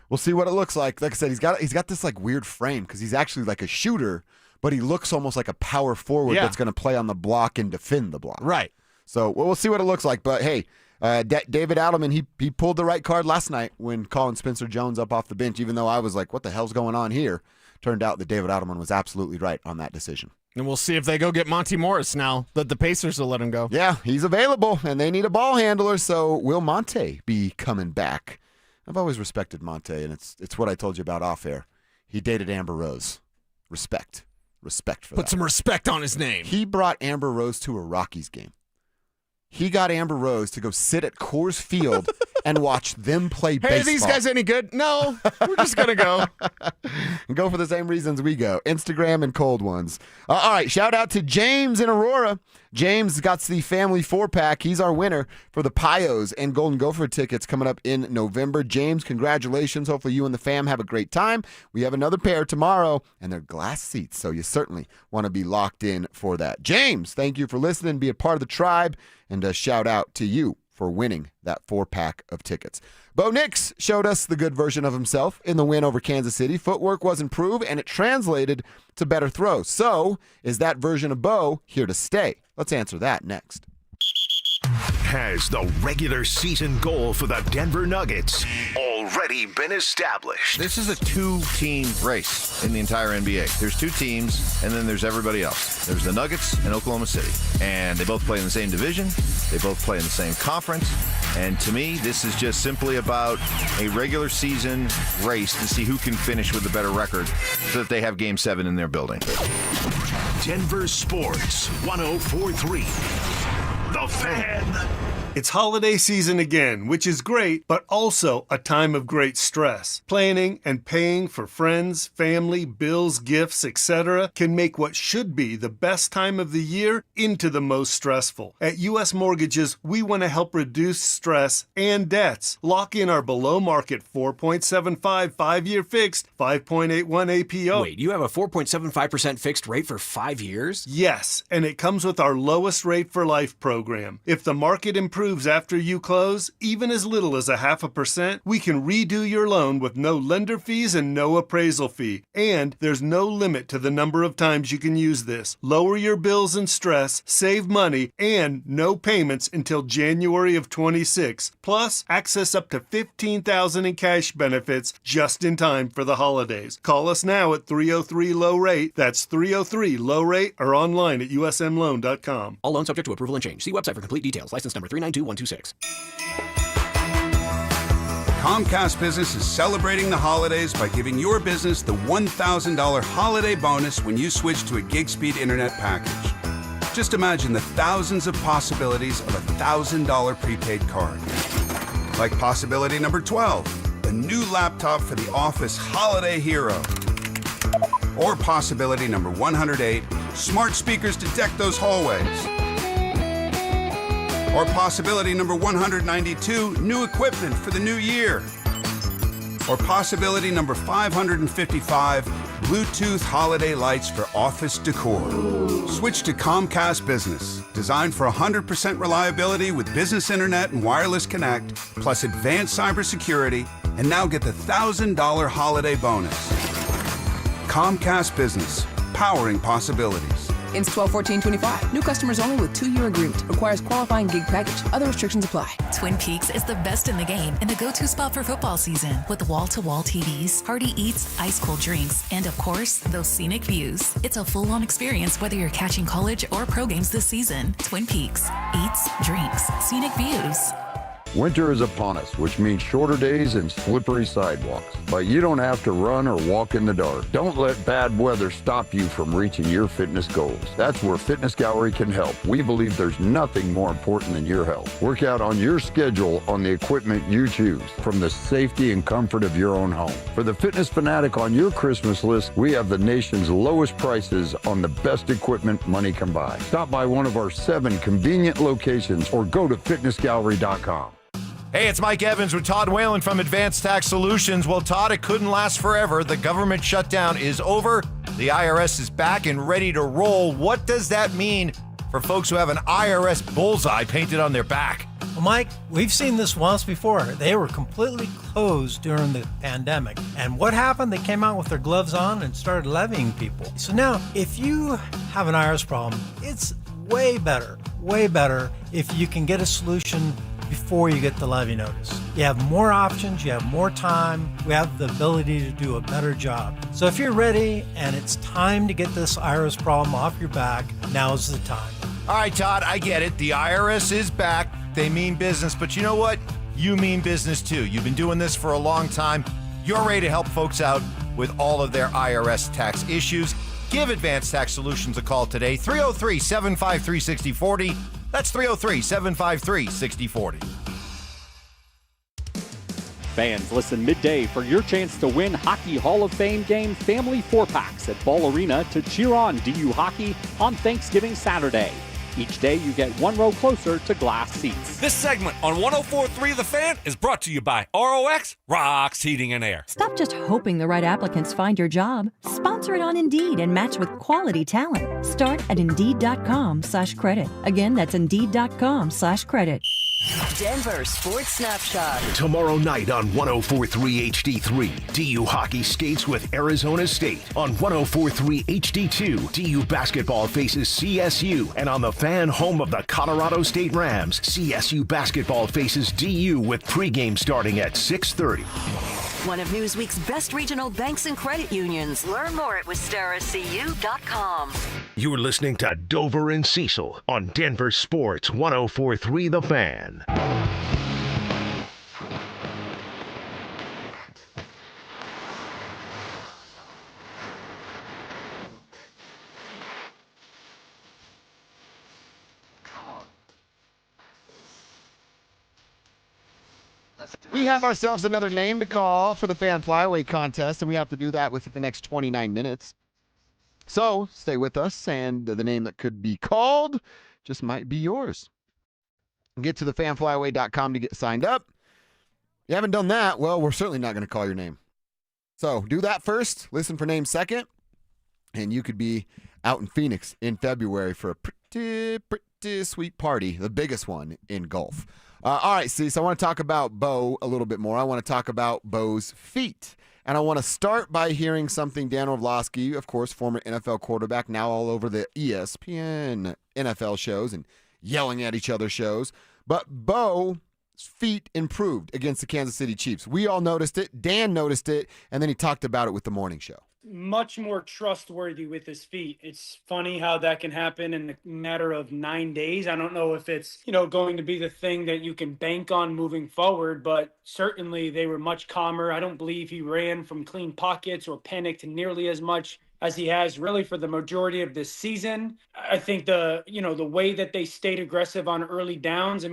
We'll see what it looks like. Like I said, he's got this like weird frame because he's actually like a shooter, but he looks almost like a power forward that's going to play on the block and defend the block. Right. So we'll see what it looks like. But hey, David Adelman, he pulled the right card last night when calling Spencer Jones up off the bench, even though I was like, what the hell's going on here? Turned out that David Adelman was absolutely right on that decision. And we'll see if they go get Monty Morris now that the Pacers will let him go. Yeah, he's available, and they need a ball handler, so will Monte be coming back? I've always respected Monte, and it's what I told you about off air. He dated Amber Rose. Respect for that. Put some respect on his name. He brought Amber Rose to a Rockies game. He got Amber Rose to go sit at Coors Field and watch them play baseball. Hey, are these guys any good? No, we're just going to go. And go for the same reasons we go. Instagram and cold ones. All right, shout out to James in Aurora. James got the family 4-pack. He's our winner for the Pios and Golden Gopher tickets coming up in November. James, congratulations. Hopefully you and the fam have a great time. We have another pair tomorrow, and they're glass seats, so you certainly want to be locked in for that. James, thank you for listening. Be a part of the tribe, and a shout out to you for winning that 4-pack of tickets. Bo Nix showed us the good version of himself in the win over Kansas City. Footwork was improved, and it translated to better throws. So, is that version of Bo here to stay? Let's answer that next. Has the regular season goal for the Denver Nuggets already been established? This is a 2-team race in the entire NBA. There's 2 teams, and then there's everybody else. There's the Nuggets and Oklahoma City. And they both play in the same division. They both play in the same conference. And to me, this is just simply about a regular season race to see who can finish with the better record so that they have Game 7 in their building. Denver Sports 104.3. The Fan. It's holiday season again, which is great, but also a time of great stress. Planning and paying for friends, family, bills, gifts, etc. can make what should be the best time of the year into the most stressful. At U.S. Mortgages, we want to help reduce stress and debts. Lock in our below-market 4.75 5-year fixed, 5.81 APO. Wait, you have a 4.75% fixed rate for 5 years? Yes, and it comes with our lowest rate for life program. If the market improves after you close, even as little as 0.5%, we can redo your loan with no lender fees and no appraisal fee. And there's no limit to the number of times you can use this. Lower your bills and stress, save money, and no payments until January of 26. Plus, access up to $15,000 in cash benefits just in time for the holidays. Call us now at 303-LOW-RATE. That's 303-LOW-RATE or online at usmloan.com. All loans subject to approval and change. See website for complete details. License number 392126. Comcast Business is celebrating the holidays by giving your business the $1,000 holiday bonus when you switch to a gig speed internet package. Just imagine the thousands of possibilities of a $1,000 prepaid card. Like possibility number 12, a new laptop for the office holiday hero. Or possibility number 108, smart speakers to deck those hallways. Or possibility number 192, new equipment for the new year. Or possibility number 555, Bluetooth holiday lights for office decor. Switch to Comcast Business, designed for 100% reliability with business internet and wireless connect, plus advanced cybersecurity, and now get the $1,000 holiday bonus. Comcast Business, powering possibilities. Ends 12/14/25. New customers only with 2-year agreement. Requires qualifying gig package. Other restrictions apply. Twin Peaks is the best in the game and the go-to spot for football season with wall-to-wall TVs, hearty eats, ice-cold drinks, and of course, those scenic views. It's a full-on experience whether you're catching college or pro games this season. Twin Peaks. Eats, drinks, scenic views. Winter is upon us, which means shorter days and slippery sidewalks. But you don't have to run or walk in the dark. Don't let bad weather stop you from reaching your fitness goals. That's where Fitness Gallery can help. We believe there's nothing more important than your health. Work out on your schedule on the equipment you choose from the safety and comfort of your own home. For the fitness fanatic on your Christmas list, we have the nation's lowest prices on the best equipment money can buy. Stop by one of our 7 convenient locations or go to fitnessgallery.com. Hey, it's Mike Evans with Todd Whalen from Advanced Tax Solutions. Well, Todd, it couldn't last forever. The government shutdown is over. The IRS is back and ready to roll. What does that mean for folks who have an IRS bullseye painted on their back? Well, Mike, we've seen this once before. They were completely closed during the pandemic. And what happened? They came out with their gloves on and started levying people. So now, if you have an IRS problem, it's way better if you can get a solution before you get the levy notice. You have more options, you have more time, we have the ability to do a better job. So if you're ready and it's time to get this IRS problem off your back, now's the time. All right, Todd, I get it. The IRS is back. They mean business, but you know what? You mean business too. You've been doing this for a long time. You're ready to help folks out with all of their IRS tax issues. Give Advanced Tax Solutions a call today, 303-753-6040. That's 303-753-6040. Fans, listen midday for your chance to win Hockey Hall of Fame game family 4-packs at Ball Arena to cheer on DU Hockey on Thanksgiving Saturday. Each day you get one row closer to glass seats. This segment on 104.3 The Fan is brought to you by ROX, Rocks Heating and Air. Stop just hoping the right applicants find your job. Sponsor it on Indeed and match with quality talent. Start at Indeed.com/credit. Again, that's Indeed.com/credit. Denver Sports Snapshot. Tomorrow night on 104.3 HD3, DU Hockey skates with Arizona State. On 104.3 HD2, DU Basketball faces CSU. And on the Fan, home of the Colorado State Rams, CSU Basketball faces DU with pregame starting at 6:30. One of Newsweek's best regional banks and credit unions. Learn more at WistaraCU.com. You're listening to Dover and Cecil on Denver Sports 104.3 The Fan. We have ourselves another name to call for the Fan Flyway contest, and we have to do that within the next 29 minutes. So stay with us, and the name that could be called just might be yours. Get to thefanflyway.com to get signed up. If you haven't done that, well, we're certainly not going to call your name. So do that first, listen for name second, and you could be out in Phoenix in February for a pretty sweet party, the biggest one in golf. All right, so I want to talk about Bo a little bit more. I want to talk about Bo's feet. And I want to start by hearing something Dan Orlovsky, of course, former NFL quarterback, now all over the ESPN NFL shows and yelling at each other's shows. But Bo's feet improved against the Kansas City Chiefs. We all noticed it. Dan noticed it. And then he talked about it with the morning show. Much more trustworthy with his feet. It's funny how that can happen in a matter of 9 days. I don't know if it's, going to be the thing that you can bank on moving forward, but certainly they were much calmer. I don't believe he ran from clean pockets or panicked nearly as much as he has really for the majority of this season. I think the way that they stayed aggressive on early downs, I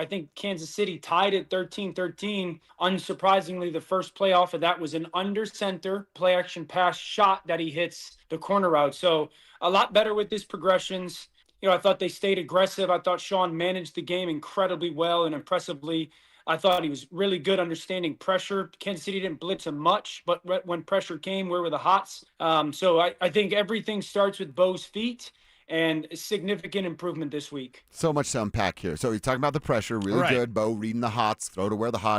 think Kansas City tied at 13-13. Unsurprisingly, the first play off of that was an under center play action pass shot that he hits the corner out. So a lot better with his progressions. I thought they stayed aggressive. I thought Sean managed the game incredibly well and impressively. I thought he was really good understanding pressure. Kansas City didn't blitz him much, but when pressure came, where were the hots? So I think everything starts with Bo's feet and significant improvement this week. So much to unpack here. So he's talking about the pressure, really good. Bo reading the hots, throw to where the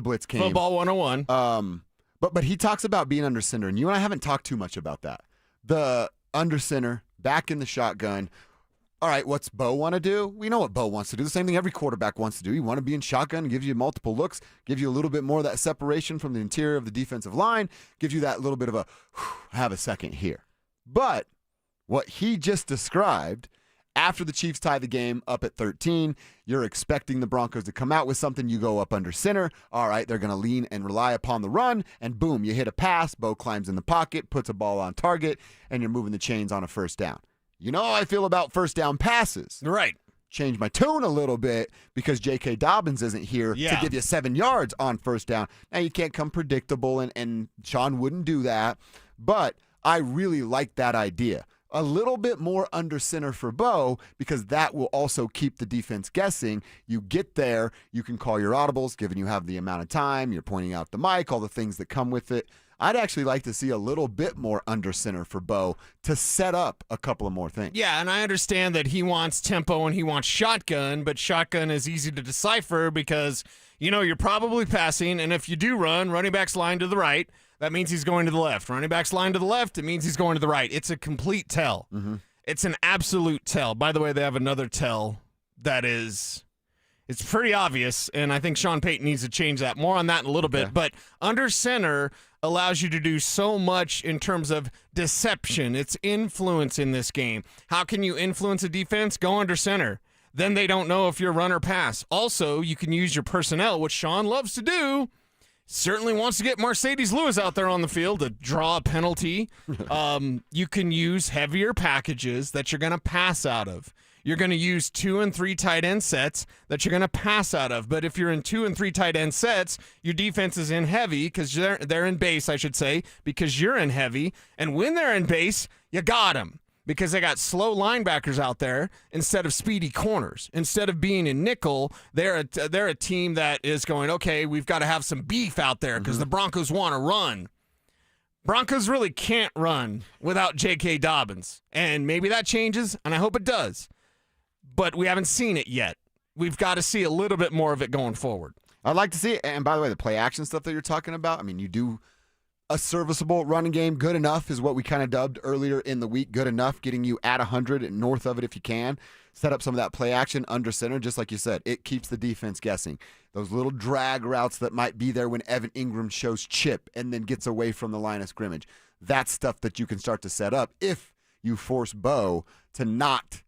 blitz came. Football 101. But he talks about being under center, and you and I haven't talked too much about that. The under center, back in the shotgun. All right, what's Bo want to do? We know what Bo wants to do. The same thing every quarterback wants to do. You want to be in shotgun, gives you multiple looks, gives you a little bit more of that separation from the interior of the defensive line, gives you that little bit of a have a second here. But what he just described, after the Chiefs tie the game up at 13, you're expecting the Broncos to come out with something. You go up under center. All right, they're going to lean and rely upon the run, and boom, you hit a pass. Bo climbs in the pocket, puts a ball on target, and you're moving the chains on a first down. You know how I feel about first down passes. Right. Change my tune a little bit because J.K. Dobbins isn't here to give you 7 yards on first down. Now, you can't come predictable, and Sean wouldn't do that. But I really like that idea. A little bit more under center for Bo because that will also keep the defense guessing. You get there, you can call your audibles, given you have the amount of time. You're pointing out the mic, all the things that come with it. I'd actually like to see a little bit more under center for Bo to set up a couple of more things. Yeah, and I understand that he wants tempo and he wants shotgun, but shotgun is easy to decipher because, you're probably passing, and if you do run, running back's line to the right, that means he's going to the left. Running back's line to the left, it means he's going to the right. It's a complete tell. Mm-hmm. It's an absolute tell. By the way, they have another tell that is... It's pretty obvious, and I think Sean Payton needs to change that. More on that in a little bit. But under center allows you to do so much in terms of deception. It's influence in this game. How can you influence a defense? Go under center. Then they don't know if you're run or pass. Also, you can use your personnel, which Sean loves to do. Certainly wants to get Mercedes Lewis out there on the field to draw a penalty. You can use heavier packages that you're going to pass out of. You're going to use 2 and 3 tight end sets that you're going to pass out of. But if you're in 2 and 3 tight end sets, your defense is in heavy because they're in base, I should say, because you're in heavy. And when they're in base, you got them because they got slow linebackers out there instead of speedy corners. Instead of being in nickel, they're a team that is going, okay, we've got to have some beef out there because the Broncos want to run. Broncos really can't run without J.K. Dobbins. And maybe that changes, and I hope it does. But we haven't seen it yet. We've got to see a little bit more of it going forward. I'd like to see it. And by the way, the play action stuff that you're talking about, I mean, you do a serviceable running game. Good enough is what we kind of dubbed earlier in the week. Good enough, getting you at 100 and north of it if you can. Set up some of that play action under center, just like you said. It keeps the defense guessing. Those little drag routes that might be there when Evan Ingram shows chip and then gets away from the line of scrimmage. That's stuff that you can start to set up if you force Bo to not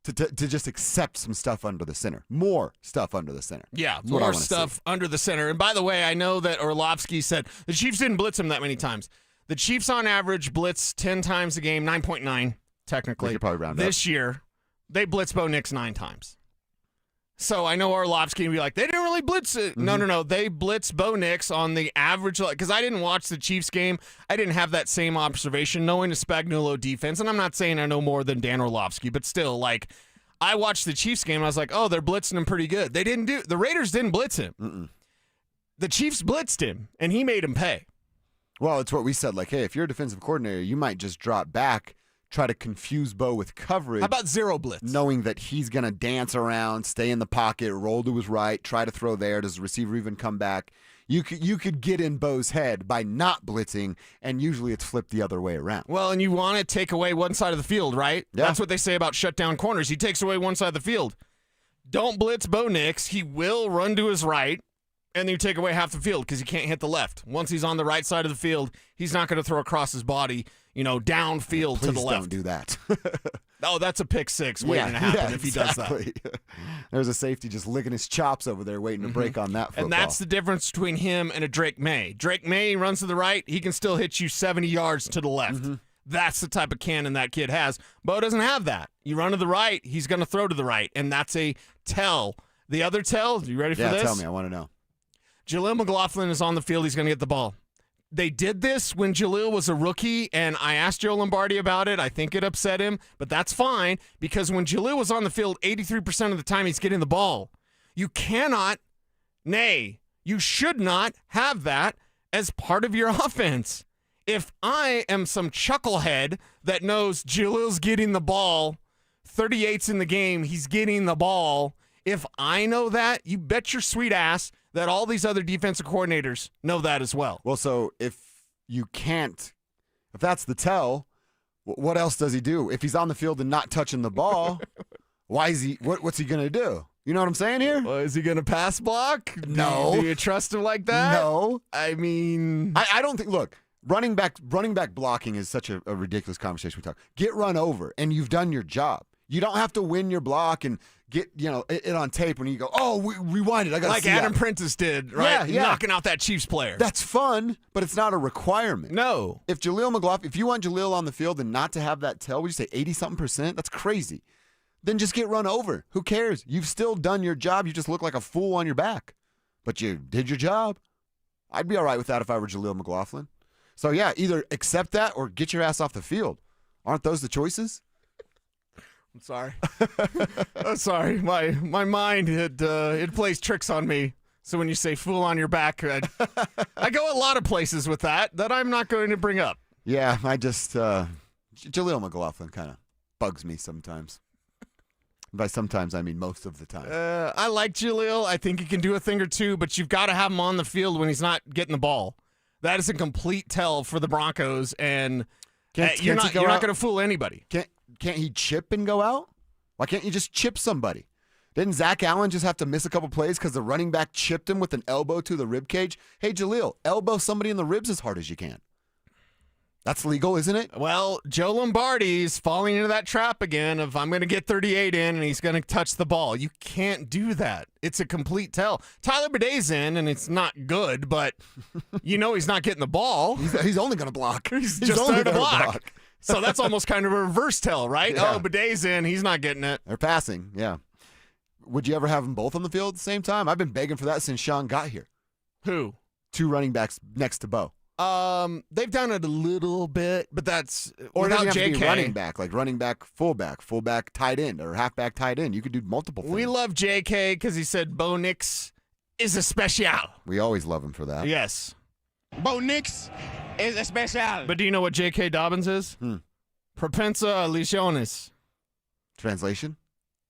to just accept some stuff under the center. More stuff under the center. Yeah, more stuff under the center. And by the way, I know that Orlovsky said the Chiefs didn't blitz him that many times. The Chiefs on average blitz 10 times a game, 9.9 technically. We could probably round this year, they blitz Bo Nix 9 times. So I know Orlovsky will be like, they didn't really blitz it. Mm-hmm. No. They blitz Bo Nix on the average, because I didn't watch the Chiefs game. I didn't have that same observation, knowing the Spagnuolo defense. And I'm not saying I know more than Dan Orlovsky, but still, I watched the Chiefs game, and I was like, oh, they're blitzing him pretty good. The Raiders didn't blitz him. Mm-mm. The Chiefs blitzed him, and he made him pay. Well, it's what we said. Hey, if you're a defensive coordinator, you might just drop back, try to confuse Bo with coverage. How about zero blitz? Knowing that he's going to dance around, stay in the pocket, roll to his right, try to throw there. Does the receiver even come back? You could get in Bo's head by not blitzing, and usually it's flipped the other way around. Well, and you want to take away one side of the field, right? Yeah. That's what they say about shutdown corners. He takes away one side of the field. Don't blitz Bo Nix. He will run to his right, and then you take away half the field because he can't hit the left. Once he's on the right side of the field, he's not going to throw across his body, downfield to the left. Don't do that. Oh, that's a pick six waiting to happen if he does that. There's a safety just licking his chops over there waiting to break on that football. And that's the difference between him and a Drake May. Drake May runs to the right. He can still hit you 70 yards to the left. That's the type of cannon that kid has. Bo doesn't have that. You run to the right, he's going to throw to the right, and that's a tell. The other tell, you ready for this? Yeah, tell me. I want to know. Jaleel McLaughlin is on the field. He's going to get the ball. They did this when Jaleel was a rookie, and I asked Joe Lombardi about it. I think it upset him, but that's fine because when Jaleel was on the field, 83% of the time he's getting the ball. You cannot, you should not have that as part of your offense. If I am some chucklehead that knows Jaleel's getting the ball, 38's in the game, he's getting the ball. If I know that, you bet your sweet ass that all these other defensive coordinators know that as well. Well, so if that's the tell, what else does he do? If he's on the field and not touching the ball, what's he going to do? You know what I'm saying here? Well, is he going to pass block? No. Do you trust him like that? No. I mean, I don't think, look, running back blocking is such a ridiculous conversation we talk. Get run over, and you've done your job. You don't have to win your block and get it on tape when you go, rewind it. I got to see Adam that. Prentice did, right? Yeah. Knocking out that Chiefs player. That's fun, but it's not a requirement. No. If you want Jaleel on the field and not to have that tell, would you say 80-something%? That's crazy. Then just get run over. Who cares? You've still done your job. You just look like a fool on your back. But you did your job. I'd be all right with that if I were Jaleel McLaughlin. So, yeah, either accept that or get your ass off the field. Aren't those the choices? I'm sorry. I'm sorry. My mind, it plays tricks on me So when you say fool on your back, I go a lot of places with that I'm not going to bring up. Yeah, I just, Jaleel McLaughlin kind of bugs me sometimes. By sometimes, I mean most of the time. I like Jaleel. I think he can do a thing or two, but you've got to have him on the field when he's not getting the ball. That is a complete tell for the Broncos, and you're not going to fool anybody. Can't he chip and go out? Why can't you just chip somebody? Didn't Zach Allen just have to miss a couple plays because the running back chipped him with an elbow to the rib cage? Hey, Jaleel, elbow somebody in the ribs as hard as you can. That's legal, isn't it? Well, Joe Lombardi's falling into that trap again of I'm going to get 38 in and he's going to touch the ball. You can't do that. It's a complete tell. Tyler Baday's in and it's not good, but he's not getting the ball. He's only going to block. He's just only going to block. So that's almost kind of a reverse tell, right? Yeah. Oh, Baday's in. He's not getting it. They're passing, yeah. Would you ever have them both on the field at the same time? I've been begging for that since Sean got here. Who? 2 running backs next to Bo. They've done it a little bit, but that's or without it doesn't have to JK. be running back, like running back, fullback, tight end, or halfback, tight end. You could do multiple things. We love JK because he said Bo Nix is a special. We always love him for that. Yes. Bo Nix is a special. But do you know what J.K. Dobbins is? Propensa lesiones. Translation?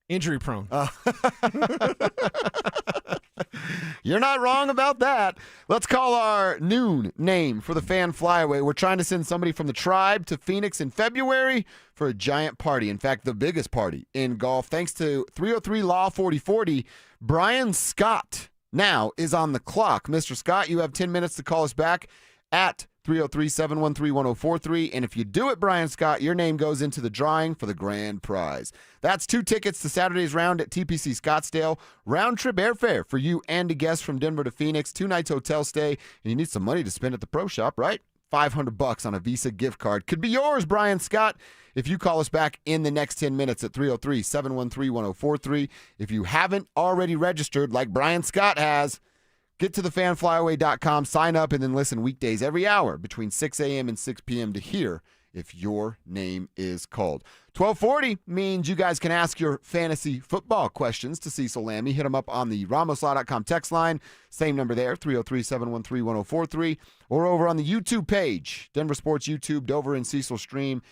Injury prone. You're not wrong about that. Let's call our noon name for the fan flyaway. We're trying to send somebody from the tribe to Phoenix in February for a giant party. In fact, the biggest party in golf. Thanks to 303 Law 4040, Brian Scott now is on the clock. Mr. Scott, you have 10 minutes to call us back at 303-713-1043. And if you do it, Brian Scott, your name goes into the drawing for the grand prize. That's 2 tickets to Saturday's round at TPC Scottsdale. Round trip airfare for you and a guest from Denver to Phoenix. 2 nights hotel stay. And you need some money to spend at the pro shop, right? $500 on a Visa gift card. Could be yours, Brian Scott, if you call us back in the next 10 minutes at 303-713-1043. If you haven't already registered like Brian Scott has, get to thefanflyaway.com, sign up, and then listen weekdays every hour between 6 a.m. and 6 p.m. to hear if your name is called. 1240 means you guys can ask your fantasy football questions to Cecil Lammy. Hit him up on the RamosLaw.com text line. Same number there, 303-713-1043. Or over on the YouTube page, Denver Sports YouTube, Dover and Cecil stream.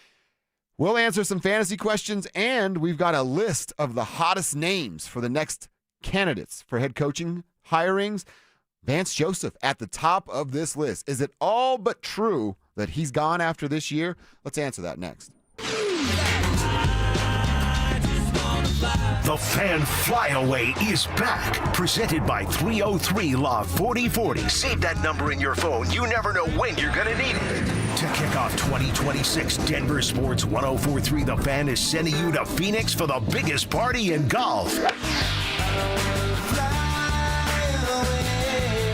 We'll answer some fantasy questions, and we've got a list of the hottest names for the next candidates for head coaching hirings. Vance Joseph at the top of this list. Is it all but true that he's gone after this year? Let's answer that next. The Fan Flyaway is back. Presented by 303 Law 4040. Save that number in your phone. You never know when you're going to need it. To kick off 2026, Denver Sports 1043 The Fan is sending you to Phoenix for the biggest party in golf.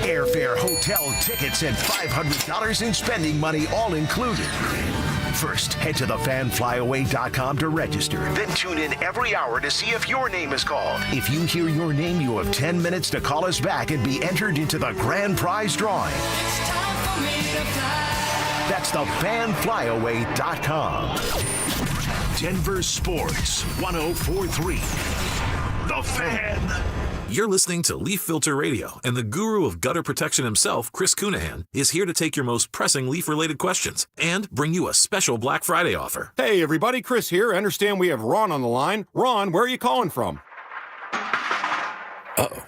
Airfare, hotel, tickets, and $500 in spending money all included. First, head to thefanflyaway.com to register. Then tune in every hour to see if your name is called. If you hear your name, you have 10 minutes to call us back and be entered into the grand prize drawing. That's thefanflyaway.com. Denver Sports 1043. The Fan. You're listening to Leaf Filter Radio, and the guru of gutter protection himself, Chris Cunahan, is here to take your most pressing leaf-related questions and bring you a special Black Friday offer. Hey, everybody, Chris here. I understand we have Ron on the line. Ron, where are you calling from? Uh-oh.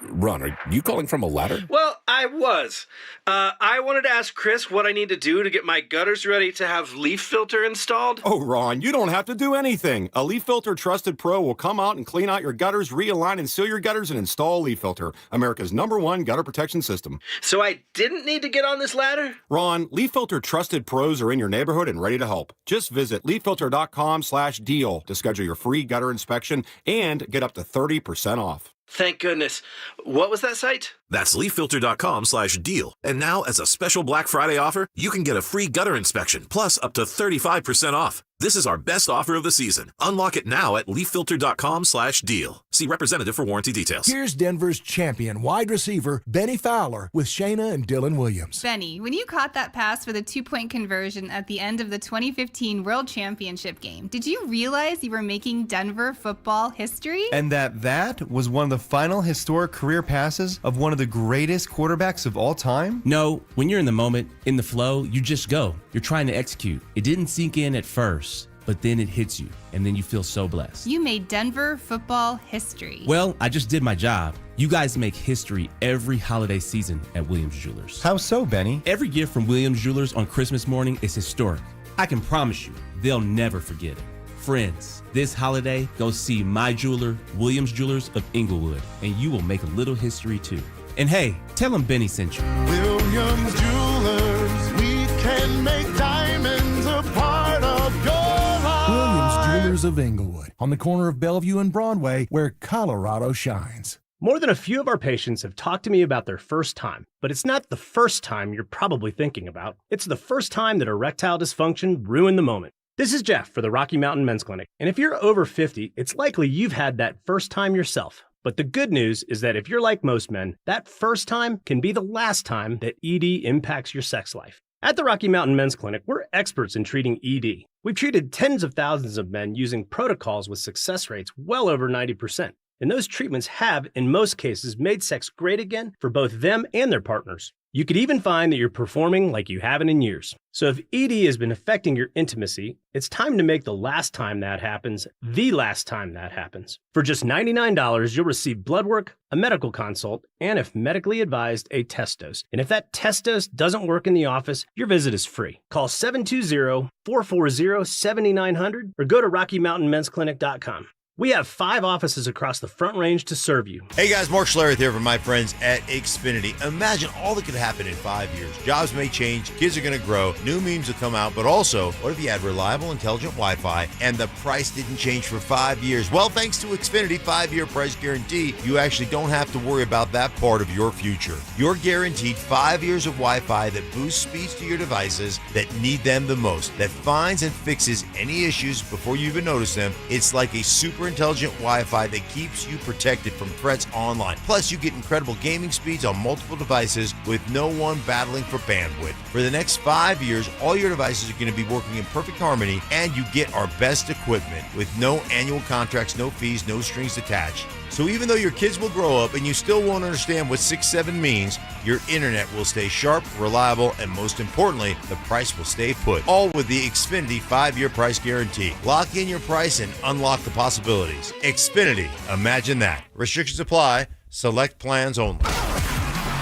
Ron, are you calling from a ladder? Well, I was. I wanted to ask Chris what I need to do to get my gutters ready to have leaf filter installed. Oh, Ron, you don't have to do anything. A Leaf Filter Trusted Pro will come out and clean out your gutters, realign and seal your gutters, and install Leaf Filter, America's #1 gutter protection system. So I didn't need to get on this ladder? Ron, Leaf Filter Trusted Pros are in your neighborhood and ready to help. Just visit leaffilter.com/deal to schedule your free gutter inspection and get up to 30% off. Thank goodness. What was that site? That's leaffilter.com/deal. And now, as a special Black Friday offer, you can get a free gutter inspection, plus up to 35% off. This is our best offer of the season. Unlock it now at leaffilter.com/deal. See representative for warranty details. Here's Denver's champion wide receiver, Benny Fowler, with Shayna and Dylan Williams. Benny, when you caught that pass for the 2-point conversion at the end of the 2015 World Championship game, did you realize you were making Denver football history? And that was one of the final historic career passes of one of the greatest quarterbacks of all time? No, when you're in the moment, in the flow, you just go. You're trying to execute. It didn't sink in at first, but then it hits you, and then you feel so blessed. You made Denver football history. Well, I just did my job. You guys make history every holiday season at Williams Jewelers. How so, Benny? Every gift from Williams Jewelers on Christmas morning is historic. I can promise you, they'll never forget it. Friends, this holiday, go see my jeweler, Williams Jewelers of Inglewood, and you will make a little history too. And hey, tell them Benny sent you. Williams Jewelers, we can make diamonds a part of your life. Williams Jewelers of Inglewood, on the corner of Bellevue and Broadway, where Colorado shines. More than a few of our patients have talked to me about their first time, but it's not the first time you're probably thinking about. It's the first time that erectile dysfunction ruined the moment. This is Jeff for the Rocky Mountain Men's Clinic, and if you're over 50, it's likely you've had that first time yourself. But the good news is that if you're like most men, that first time can be the last time that ED impacts your sex life. At the Rocky Mountain Men's Clinic, we're experts in treating ED. We've treated tens of thousands of men using protocols with success rates well over 90%. And those treatments have, in most cases, made sex great again for both them and their partners. You could even find that you're performing like you haven't in years. So if ED has been affecting your intimacy, it's time to make the last time that happens, the last time that happens. For just $99, you'll receive blood work, a medical consult, and if medically advised, a test dose. And if that test dose doesn't work in the office, your visit is free. Call 720-440-7900 or go to RockyMountainMen'sClinic.com. We have 5 offices across the Front Range to serve you. Hey guys, Mark Schlereth here from my friends at Xfinity. Imagine all that could happen in 5 years. Jobs may change, kids are going to grow, new memes will come out, but also, what if you had reliable, intelligent Wi-Fi and the price didn't change for 5 years? Well, thanks to Xfinity 5-year price guarantee, you actually don't have to worry about that part of your future. You're guaranteed 5 years of Wi-Fi that boosts speeds to your devices that need them the most, that finds and fixes any issues before you even notice them. It's like a super intelligent Wi-Fi that keeps you protected from threats online. Plus, you get incredible gaming speeds on multiple devices with no one battling for bandwidth. For the next 5 years, all your devices are going to be working in perfect harmony, and you get our best equipment with no annual contracts, no fees, no strings attached. So even though your kids will grow up and you still won't understand what 6-7 means, your internet will stay sharp, reliable, and most importantly, the price will stay put. All with the Xfinity 5-year price guarantee. Lock in your price and unlock the possibilities. Xfinity, imagine that. Restrictions apply. Select plans only.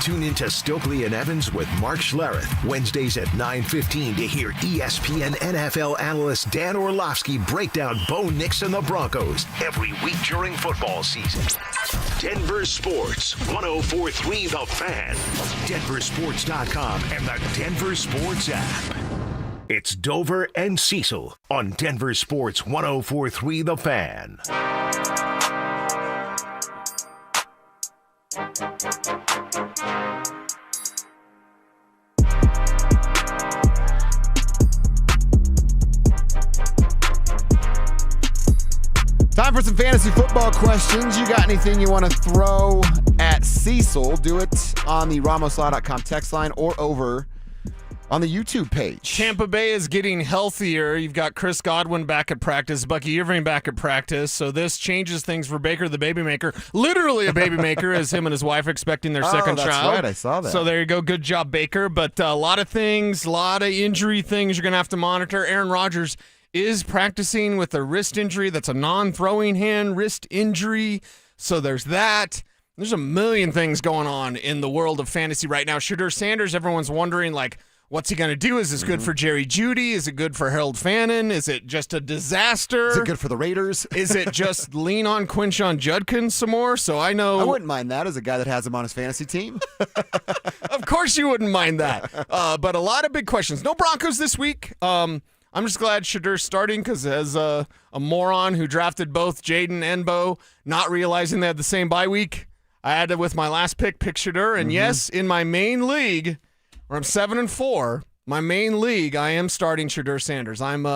Tune into Stokely and Evans with Mark Schlereth, Wednesdays at 9:15 to hear ESPN NFL analyst Dan Orlovsky break down Bo Nix and the Broncos every week during football season. Denver Sports, 104.3 The Fan, DenverSports.com, and the Denver Sports app. It's Dover and Cecil on Denver Sports 104.3 The Fan. Time for some fantasy football questions. You got anything you want to throw at Cecil? Do it on the RamosLaw.com text line or over on the YouTube page. Tampa Bay is getting healthier. You've got Chris Godwin back at practice, Bucky Irving back at practice. So this changes things for Baker the baby maker. Literally a baby maker, as him and his wife are expecting their second that's child. Right, I saw that. So there you go. Good job, Baker. But a lot of things, a lot of injury things you're going to have to monitor. Aaron Rodgers is practicing with a wrist injury. That's a non-throwing hand wrist injury. So there's that. There's a million things going on in the world of fantasy right now. Shedeur Sanders, everyone's wondering, like, what's he going to do? Is this good for Jerry Jeudy? Is it good for Harold Fannin? Is it just a disaster? Is it good for the Raiders? Is it just lean on Quinshon Judkins some more? So I know. I wouldn't mind that as a guy that has him on his fantasy team. Of course you wouldn't mind that. But a lot of big questions. No Broncos this week. I'm just glad Shedeur's starting because as a moron who drafted both Jaden and Bo, not realizing they had the same bye week, I had to, with my last pick Shedeur. And yes, in my main league, where I'm 7-4, my main league, I am starting Shedeur Sanders. I'm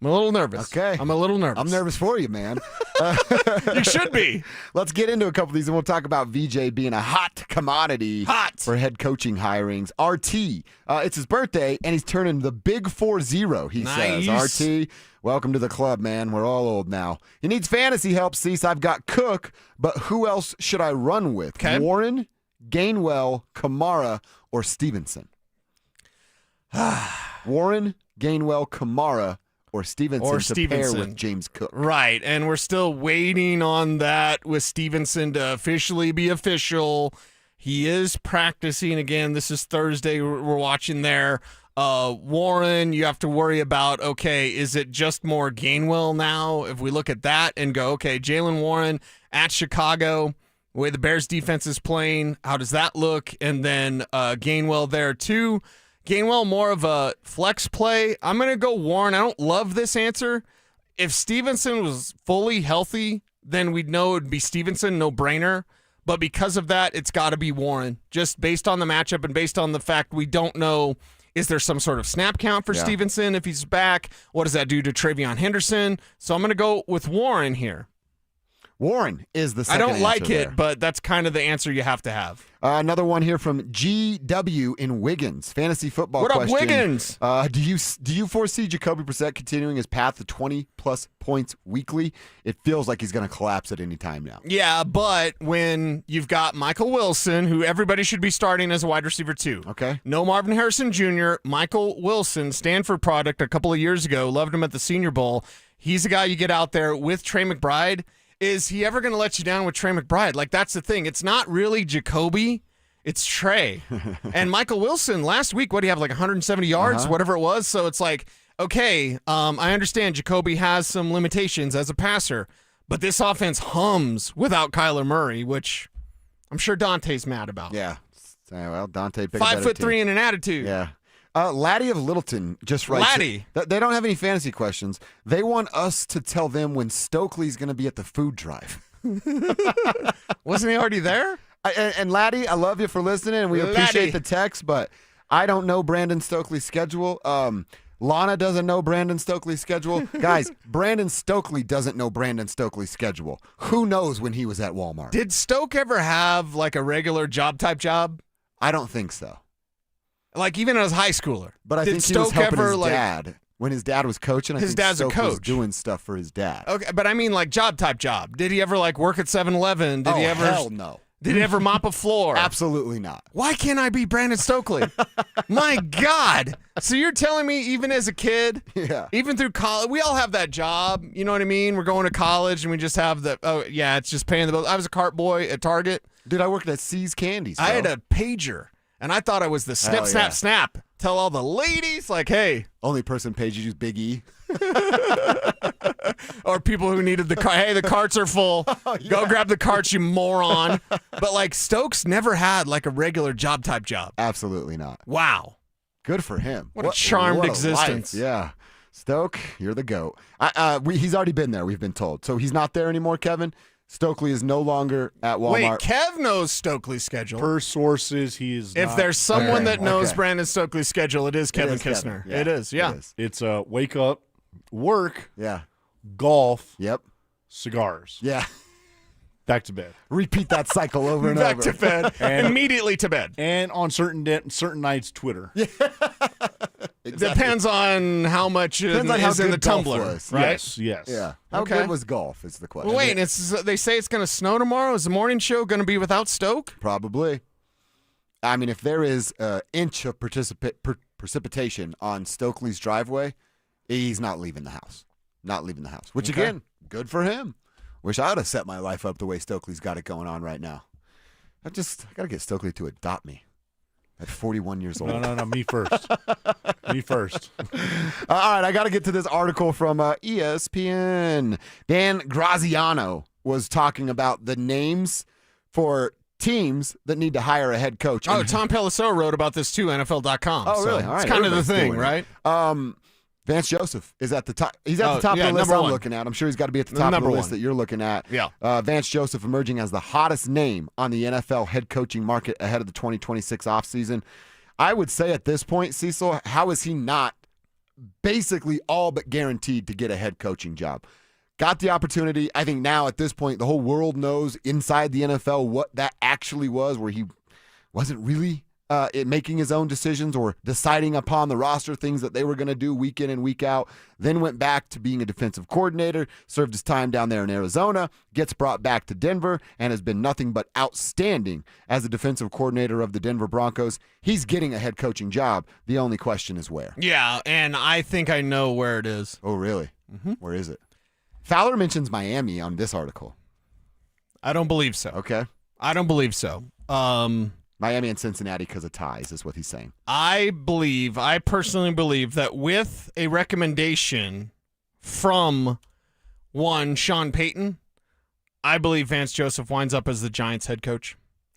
I'm a little nervous. Okay. I'm a little nervous. I'm nervous for you, man. You should be. Let's get into a couple of these, and we'll talk about VJ being a hot commodity for head coaching hirings. RT, it's his birthday, and he's turning the big 4-0, he says. RT, welcome to the club, man. We're all old now. He needs fantasy help, Cease. I've got Cook, but who else should I run with? Okay. Warren, Gainwell, Kamara, or Stevenson? Warren, Gainwell, Kamara, or Stevenson to pair with James Cook. Right, and we're still waiting on that with Stevenson to officially be official. He is practicing again. This is Thursday. We're watching there. Warren, you have to worry about, okay, is it just more Gainwell now? If we look at that and go, okay, Jaylen Warren at Chicago, the way the Bears defense is playing, how does that look? And then Gainwell there too. Gainwell, more of a flex play. I'm going to go Warren. I don't love this answer. If Stevenson was fully healthy, then we'd know it would be Stevenson, no brainer. But because of that, it's got to be Warren, just based on the matchup and based on the fact we don't know, is there some sort of snap count for Stevenson if he's back? What does that do to Travion Henderson? So I'm going to go with Warren here. Warren is the second I don't like answer it, there. but that's kind of the answer you have to have. Another one here from GW in Wiggins. Fantasy football What up, question. Wiggins? Do you foresee Jacoby Brissett continuing his path to 20-plus points weekly? It feels like he's going to collapse at any time now. Yeah, but when you've got Michael Wilson, who everybody should be starting as a wide receiver too. Okay. No Marvin Harrison Jr., Michael Wilson, Stanford product a couple of years ago, loved him at the Senior Bowl. He's a guy you get out there with Trey McBride. Is he ever going to let you down with Trey McBride? Like, that's the thing. It's not really Jacoby. It's Trey. And Michael Wilson, last week, what do you have, like 170 yards, whatever it was? So it's like, okay, I understand Jacoby has some limitations as a passer, but this offense hums without Kyler Murray, which I'm sure Dante's mad about. Yeah. Well, Dante picked 5'3" and an attitude. Yeah. Laddie of Littleton just writes. Laddie. They don't have any fantasy questions. They want us to tell them when Stokely's going to be at the food drive. Wasn't he already there? And Laddie, I love you for listening, and we appreciate the text, but I don't know Brandon Stokely's schedule. Lana doesn't know Brandon Stokely's schedule. Guys, Brandon Stokely doesn't know Brandon Stokely's schedule. Who knows when he was at Walmart? Did Stoke ever have like a regular job-type job? I don't think so. Like even as a high schooler. But I think he was helping his dad. When his dad was coaching, I think dad's Stoke a coach. was doing stuff for his dad. Okay, but I mean like job-type job. Did he ever like work at 7-Eleven? Did he ever? Hell no. Did he ever mop a floor? Absolutely not. Why can't I be Brandon Stokely? My God. So you're telling me even as a kid, even through college, we all have that job. You know what I mean? We're going to college and we just have the, it's just paying the bills. I was a cart boy at Target. Dude, I worked at C's Candies. I had a pager, and I thought I was the snip, snap, snap. Tell all the ladies, like, hey. Only person paid you, Big E. Or people who needed the car. Hey, the carts are full. Go grab the carts, you moron. But like Stokes never had like a regular job-type job. Absolutely not. Wow. Good for him. What a charmed existence. Life. Yeah. Stoke, you're the GOAT. He's already been there, we've been told. So he's not there anymore, Kevin. Stokely is no longer at Walmart. Wait, Kev knows Stokely's schedule. Per sources, he is If there's someone that knows Brandon Stokely's schedule, it is Kevin Kistner. Yeah, it is, yeah. It's wake up, work, golf, cigars. Yeah. Back to bed. Repeat that cycle over and Back over. to bed. Immediately to bed. And on certain nights, Twitter. Yeah. Exactly. Depends on how much Depends on is how in the good golf tumbler, was. right? Yes. Yeah. How good was golf is the question. Well, wait, they say it's going to snow tomorrow. Is the morning show going to be without Stoke? Probably. I mean, if there is an inch of precipitation on Stokely's driveway, he's not leaving the house. Not leaving the house. Which, again, good for him. Wish I would have set my life up the way Stokely's got it going on right now. I got to get Stokely to adopt me at 41 years old. No, me first. Me first. All right, I got to get to this article from ESPN. Dan Graziano was talking about the names for teams that need to hire a head coach. Oh, Tom Pelissero wrote about this too, NFL.com. Oh, really? So All right, it's kind of the everybody's thing, doing it. right? Vance Joseph is at the top. He's at the top of the list I'm looking at. I'm sure he's got to be at the top of the list that you're looking at. Yeah. Vance Joseph emerging as the hottest name on the NFL head coaching market ahead of the 2026 offseason. I would say at this point, Cecil, how is he not basically all but guaranteed to get a head coaching job. Got the opportunity. I think now at this point, the whole world knows inside the NFL what that actually was, where he wasn't really making his own decisions or deciding upon the roster things that they were going to do week in and week out. Then went back to being a defensive coordinator, served his time down there in Arizona, gets brought back to Denver, and has been nothing but outstanding as the defensive coordinator of the Denver Broncos. He's getting a head coaching job. The only question is where. Yeah, and I think I know where it is. Oh, really? Mm-hmm. Where is it? Fowler mentions Miami on this article. I don't believe so. Okay. I don't believe so. Miami and Cincinnati because of ties is what he's saying. I personally believe that with a recommendation from Sean Payton, I believe Vance Joseph winds up as the Giants head coach.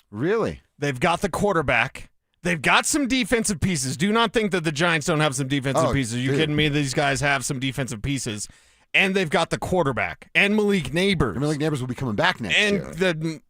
Really? They've got the quarterback. They've got some defensive pieces. Do not think that the Giants don't have some defensive pieces. Are you kidding me? These guys have some defensive pieces. And they've got the quarterback and Malik Neighbors. Malik Neighbors will be coming back next year. And the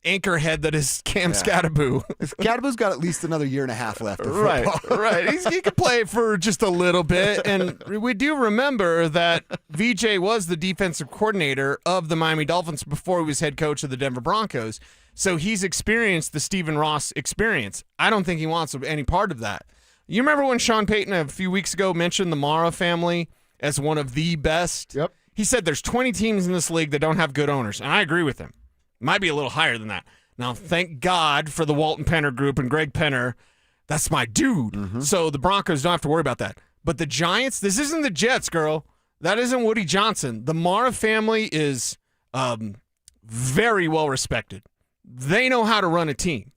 anchorhead that is Cam Scatterboo. Scatterboo's got at least another year and a half left of football. Right. He could play for just a little bit. And we do remember that VJ was the defensive coordinator of the Miami Dolphins before he was head coach of the Denver Broncos. So he's experienced the Stephen Ross experience. I don't think he wants any part of that. You remember when Sean Payton a few weeks ago mentioned the Mara family as one of the best? Yep. He said there's 20 teams in this league that don't have good owners, and I agree with him. Might be a little higher than that. Now, thank God for the Walton Penner Group and Greg Penner. That's my dude. Mm-hmm. So the Broncos don't have to worry about that. But the Giants, this isn't the Jets, girl. That isn't Woody Johnson. The Mara family is very well respected. They know how to run a team.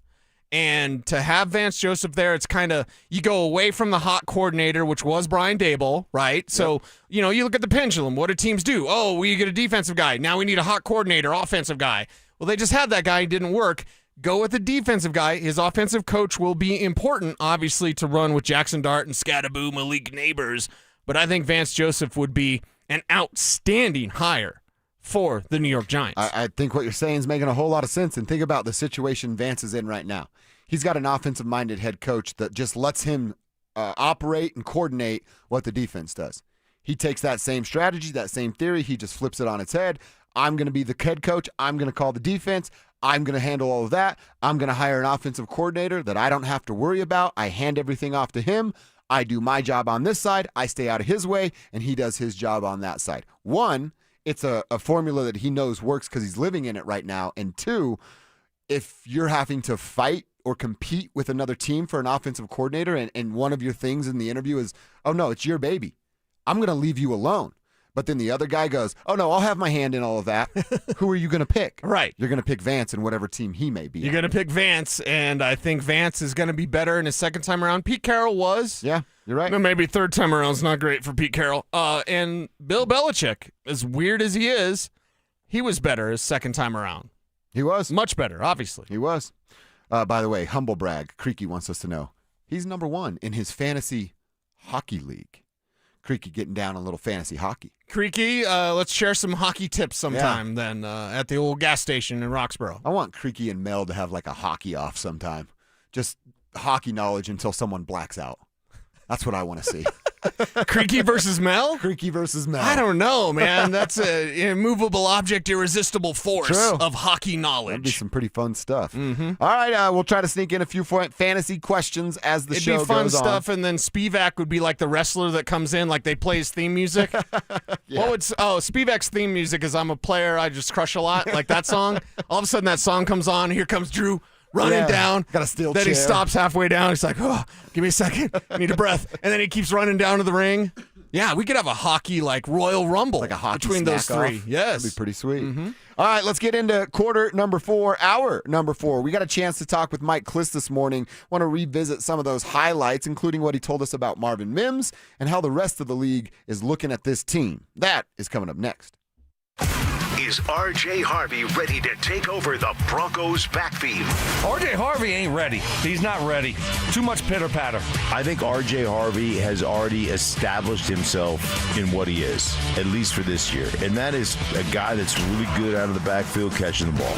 And to have Vance Joseph there, it's kind of, you go away from the hot coordinator, which was Brian Daboll, right? So, you look at the pendulum. What do teams do? Oh, we get a defensive guy. Now we need a hot coordinator, offensive guy. Well, they just had that guy. It didn't work. Go with the defensive guy. His offensive coach will be important, obviously, to run with Jackson Dart and Scatterboo, Malik Neighbors. But I think Vance Joseph would be an outstanding hire for the New York Giants. I think what you're saying is making a whole lot of sense. And think about the situation Vance is in right now. He's got an offensive-minded head coach that just lets him operate and coordinate what the defense does. He takes that same strategy, that same theory, he just flips it on its head. I'm going to be the head coach. I'm going to call the defense. I'm going to handle all of that. I'm going to hire an offensive coordinator that I don't have to worry about. I hand everything off to him. I do my job on this side. I stay out of his way, and he does his job on that side. One, it's a formula that he knows works because he's living in it right now. And two, if you're having to fight or compete with another team for an offensive coordinator and one of your things in the interview is, oh, no, it's your baby. I'm going to leave you alone. But then the other guy goes, oh, no, I'll have my hand in all of that. Who are you going to pick? Right. You're going to pick Vance in whatever team he may be. You're going to pick Vance, and I think Vance is going to be better in his second time around. Pete Carroll was. Yeah, you're right. Maybe third time around is not great for Pete Carroll. And Bill Belichick, as weird as he is, he was better his second time around. He was. Much better, obviously. He was. By the way, humble brag, Creaky wants us to know he's number one in his fantasy hockey league. Creaky getting down on a little fantasy hockey. Creaky, let's share some hockey tips sometime then at the old gas station in Roxborough. I want Creaky and Mel to have like a hockey off sometime. Just hockey knowledge until someone blacks out. That's what I want to see. Creaky versus Mel? Creaky versus Mel. I don't know, man. That's an immovable object, irresistible force of hockey knowledge. That'd be some pretty fun stuff. Mm-hmm. All right, we'll try to sneak in a few fantasy questions as the show goes on. It'd be fun stuff, and then Spivak would be like the wrestler that comes in, like they play his theme music. Spivak's theme music is I'm a player, I just crush a lot, like that song. All of a sudden that song comes on, here comes Drew. Running down. Got a steel Then chair. he stops halfway down. He's like, oh, give me a second. I need a breath. And then he keeps running down to the ring. Yeah, we could have a hockey like Royal Rumble like a hockey between those three. Off. Yes. That'd be pretty sweet. Mm-hmm. All right, let's get into hour number 4. We got a chance to talk with Mike Klis this morning. Want to revisit some of those highlights, including what he told us about Marvin Mims and how the rest of the league is looking at this team. That is coming up next. Is R.J. Harvey ready to take over the Broncos backfield? R.J. Harvey ain't ready. He's not ready. Too much pitter-patter. I think R.J. Harvey has already established himself in what he is, at least for this year. And that is a guy that's really good out of the backfield catching the ball.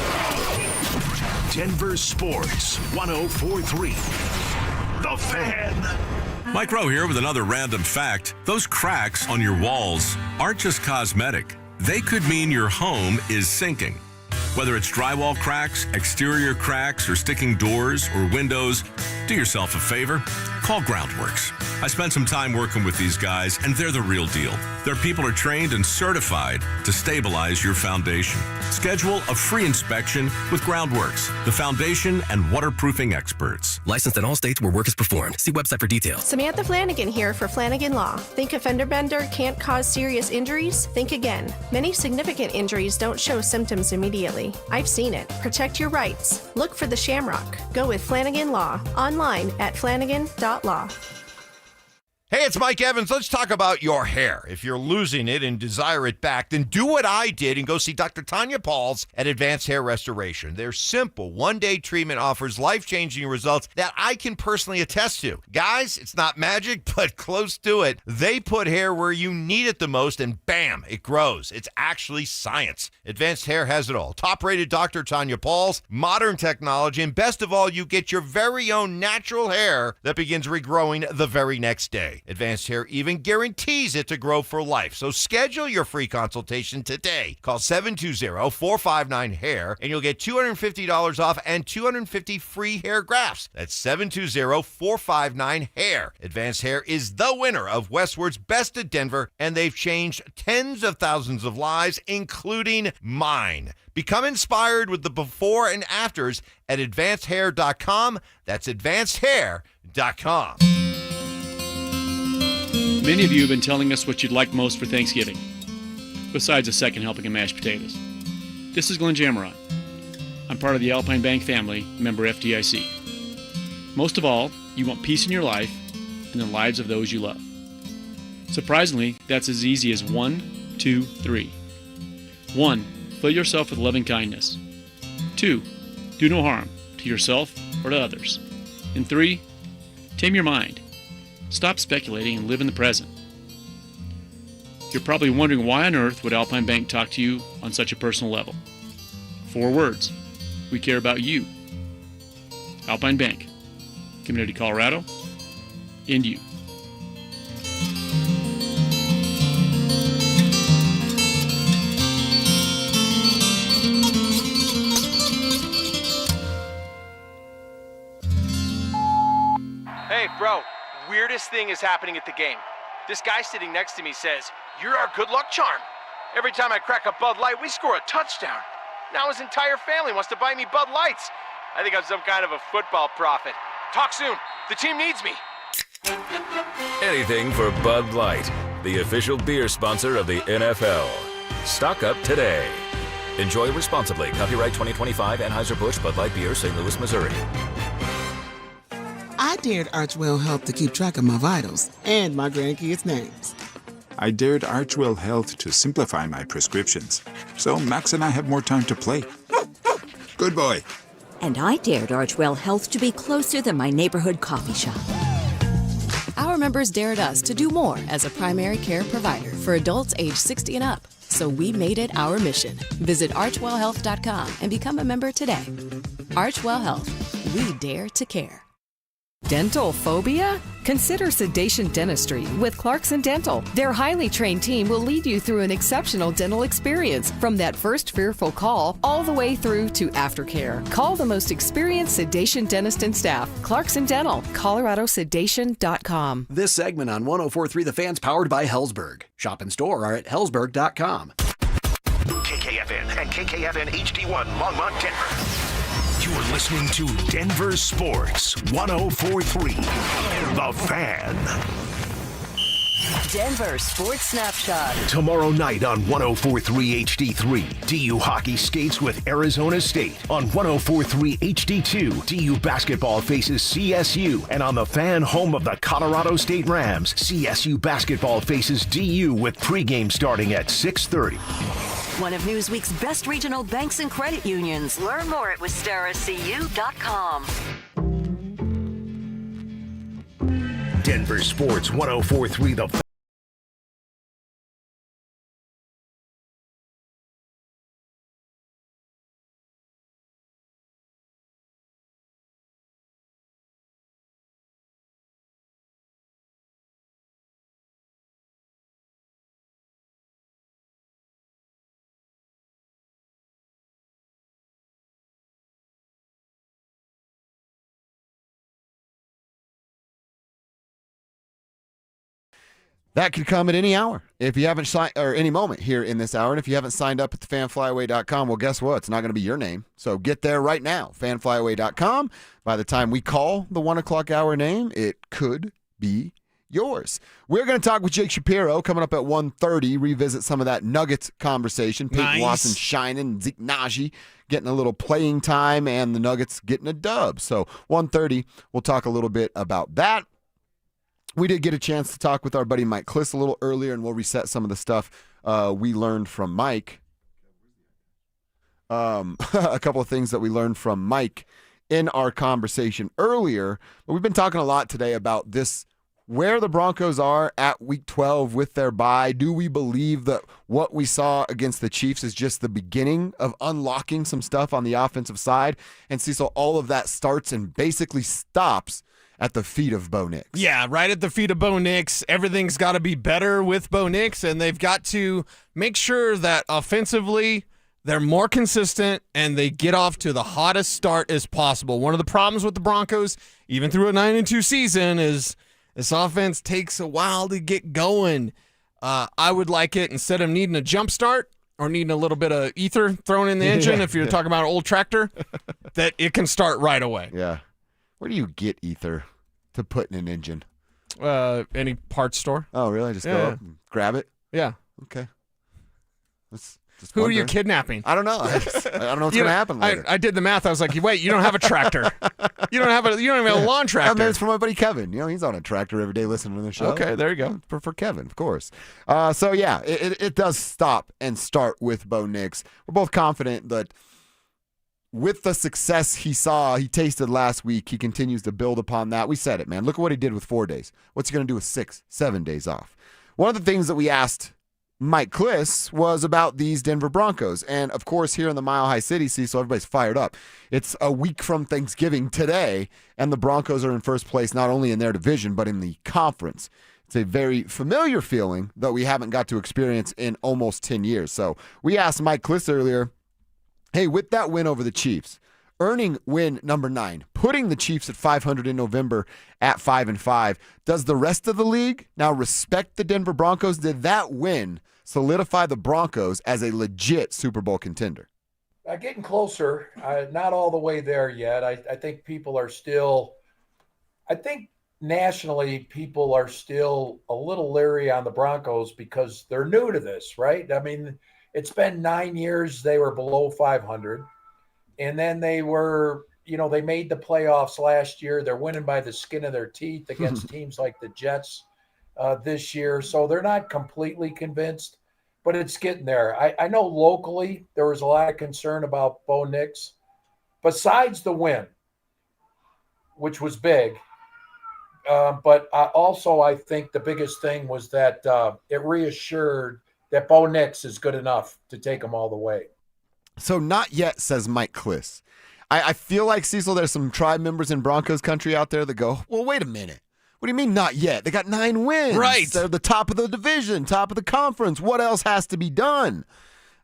Denver Sports 104.3. The Fan. Mike Rowe here with another random fact. Those cracks on your walls aren't just cosmetic. They could mean your home is sinking. Whether it's drywall cracks, exterior cracks, or sticking doors or windows, do yourself a favor. Call Groundworks. I spent some time working with these guys, and they're the real deal. Their people are trained and certified to stabilize your foundation. Schedule a free inspection with Groundworks, the foundation and waterproofing experts. Licensed in all states where work is performed. See website for details. Samantha Flanagan here for Flanagan Law. Think a fender bender can't cause serious injuries? Think again. Many significant injuries don't show symptoms immediately. I've seen it. Protect your rights. Look for the Shamrock. Go with Flanagan Law. Online at flanagan.law. Hey, it's Mike Evans. Let's talk about your hair. If you're losing it and desire it back, then do what I did and go see Dr. Tanya Pauls at Advanced Hair Restoration. Their simple one-day treatment offers life-changing results that I can personally attest to. Guys, it's not magic, but close to it. They put hair where you need it the most, and bam, it grows. It's actually science. Advanced Hair has it all. Top-rated Dr. Tanya Pauls, modern technology, and best of all, you get your very own natural hair that begins regrowing the very next day. Advanced Hair even guarantees it to grow for life. So schedule your free consultation today. Call 720-459-HAIR and you'll get $250 off and 250 free hair grafts. That's 720-459-HAIR. Advanced Hair is the winner of Westward's Best of Denver, and they've changed tens of thousands of lives, including mine. Become inspired with the before and afters at advancedhair.com. That's advancedhair.com. Many of you have been telling us what you'd like most for Thanksgiving, besides a second helping of mashed potatoes. This is Glenn Jameron. I'm part of the Alpine Bank family, member FDIC. Most of all, you want peace in your life and the lives of those you love. Surprisingly, that's as easy as 1, 2, 3. 1. Fill yourself with loving kindness. 2. Do no harm to yourself or to others. And 3. Tame your mind. Stop speculating and live in the present. You're probably wondering why on earth would Alpine Bank talk to you on such a personal level. 4 words. We care about you. Alpine Bank. Committed to Colorado and you. Hey, bro. Weirdest thing is happening at the game. This guy sitting next to me says, "You're our good luck charm. Every time I crack a Bud Light, we score a touchdown. Now his entire family wants to buy me Bud Lights. I think I'm some kind of a football prophet. Talk soon. The team needs me." Anything for Bud Light, the official beer sponsor of the NFL. Stock up today. Enjoy responsibly. Copyright 2025 Anheuser-Busch Bud Light Beer, St. Louis, Missouri. I dared Archwell Health to keep track of my vitals and my grandkids' names. I dared Archwell Health to simplify my prescriptions, so Max and I have more time to play. Good boy. And I dared Archwell Health to be closer than my neighborhood coffee shop. Our members dared us to do more as a primary care provider for adults age 60 and up. So we made it our mission. Visit archwellhealth.com and become a member today. Archwell Health. We dare to care. Dental phobia? Consider sedation dentistry with Clarkson Dental. Their highly trained team will lead you through an exceptional dental experience from that first fearful call all the way through to aftercare. Call the most experienced sedation dentist and staff. Clarkson Dental, coloradosedation.com. This segment on 104.3 The Fan's powered by Hellsberg. Shop and store are at hellsberg.com. KKFN and KKFN HD1 Longmont, Denver. You're listening to Denver Sports 104.3 The Fan. Denver Sports Snapshot. Tomorrow night on 104.3 HD3, DU hockey skates with Arizona State. On 104.3 HD2, DU basketball faces CSU. And on the Fan, home of the Colorado State Rams, CSU basketball faces DU with pregame starting at 6:30. One of Newsweek's best regional banks and credit unions. Learn more at wistaracu.com. Denver Sports 104.3 The That could come at any hour if you haven't signed, or any moment here in this hour. And if you haven't signed up at thefanflyaway.com, well, guess what? It's not going to be your name. So get there right now, fanflyaway.com. By the time we call the 1 o'clock hour name, it could be yours. We're going to talk with Jake Shapiro coming up at 1:30, revisit some of that Nuggets conversation. Peyton Watson shining, Zeke Naji getting a little playing time, and the Nuggets getting a dub. So 1:30, we'll talk a little bit about that. We did get a chance to talk with our buddy Mike Klis a little earlier, and we'll reset some of the stuff we learned from Mike. A couple of things that we learned from Mike in our conversation earlier. But we've been talking a lot today about this, where the Broncos are at Week 12 with their bye. Do we believe that what we saw against the Chiefs is just the beginning of unlocking some stuff on the offensive side? And Cecil, all of that starts and basically stops at the feet of Bo Nix. Yeah, right at the feet of Bo Nix. Everything's got to be better with Bo Nix, and they've got to make sure that offensively they're more consistent and they get off to the hottest start as possible. One of the problems with the Broncos, even through a 9-2 season, is this offense takes a while to get going. I would like it, instead of needing a jump start or needing a little bit of ether thrown in the engine, if you're talking about an old tractor, that it can start right away. Yeah. Where do you get ether to put in an engine? Any parts store. Oh, really? Just go up and grab it? Yeah. Okay. That's just Who are you kidnapping? I don't know. I don't know what's going to happen later. I did the math. I was like, wait, you don't have a tractor. You don't even have a lawn tractor. I mean, it's for my buddy Kevin. He's on a tractor every day listening to the show. Okay, there you go. For Kevin, of course. So, yeah, it does stop and start with Bo Nix. We're both confident that with the success he tasted last week, he continues to build upon that. We said it, man. Look at what he did with 4 days. What's he going to do with 6, 7 days off? One of the things that we asked Mike Klis was about these Denver Broncos. And, of course, here in the Mile High City, so everybody's fired up. It's a week from Thanksgiving today, and the Broncos are in first place not only in their division but in the conference. It's a very familiar feeling that we haven't got to experience in almost 10 years. So we asked Mike Klis earlier, hey, with that win over the Chiefs, earning win number 9, putting the Chiefs at 500 in November at 5-5, does the rest of the league now respect the Denver Broncos? Did that win solidify the Broncos as a legit Super Bowl contender? Getting closer, not all the way there yet. I think people are still, nationally, people are still a little leery on the Broncos because they're new to this, right? I mean, it's been 9 years they were below 500. And then they were, they made the playoffs last year. They're winning by the skin of their teeth against teams like the Jets this year. So they're not completely convinced, but it's getting there. I know locally there was a lot of concern about Bo Nix. Besides the win, which was big, but also I think the biggest thing was that it reassured that Bo Nix is good enough to take them all the way. So not yet, says Mike Klis. I feel like, Cecil, there's some tribe members in Broncos country out there that go, well, wait a minute. What do you mean not yet? They got 9 wins. Right. They're the top of the division, top of the conference. What else has to be done?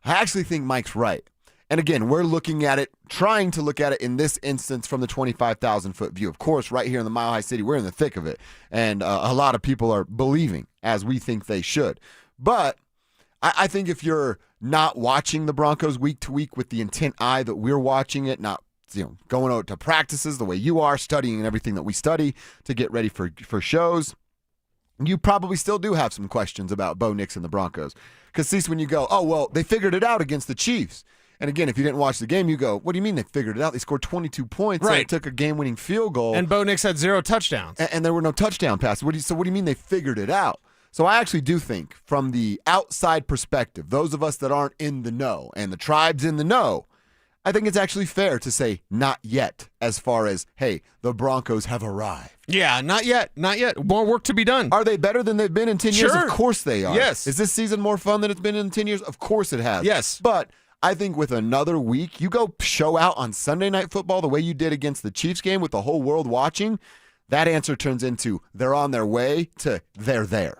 I actually think Mike's right. And again, we're looking at it, trying to look at it in this instance from the 25,000-foot view. Of course, right here in the Mile High City, we're in the thick of it. And a lot of people are believing, as we think they should. But I think if you're not watching the Broncos week to week with the intent eye that we're watching it, not going out to practices the way you are, studying everything that we study to get ready for shows, you probably still do have some questions about Bo Nix and the Broncos. Because, see, when you go, oh, well, they figured it out against the Chiefs. And again, if you didn't watch the game, you go, what do you mean they figured it out? They scored 22 points. Right. And it took a game-winning field goal. And Bo Nix had 0 touchdowns. And there were no touchdown passes. So what do you mean they figured it out? So I actually do think, from the outside perspective, those of us that aren't in the know and the tribe's in the know, I think it's actually fair to say not yet, as far as, hey, the Broncos have arrived. Yeah, not yet. Not yet. More work to be done. Are they better than they've been in 10 years? Sure. Of course they are. Yes. Is this season more fun than it's been in 10 years? Of course it has. Yes. But I think with another week, you go show out on Sunday Night Football the way you did against the Chiefs game with the whole world watching, that answer turns into they're on their way to they're there.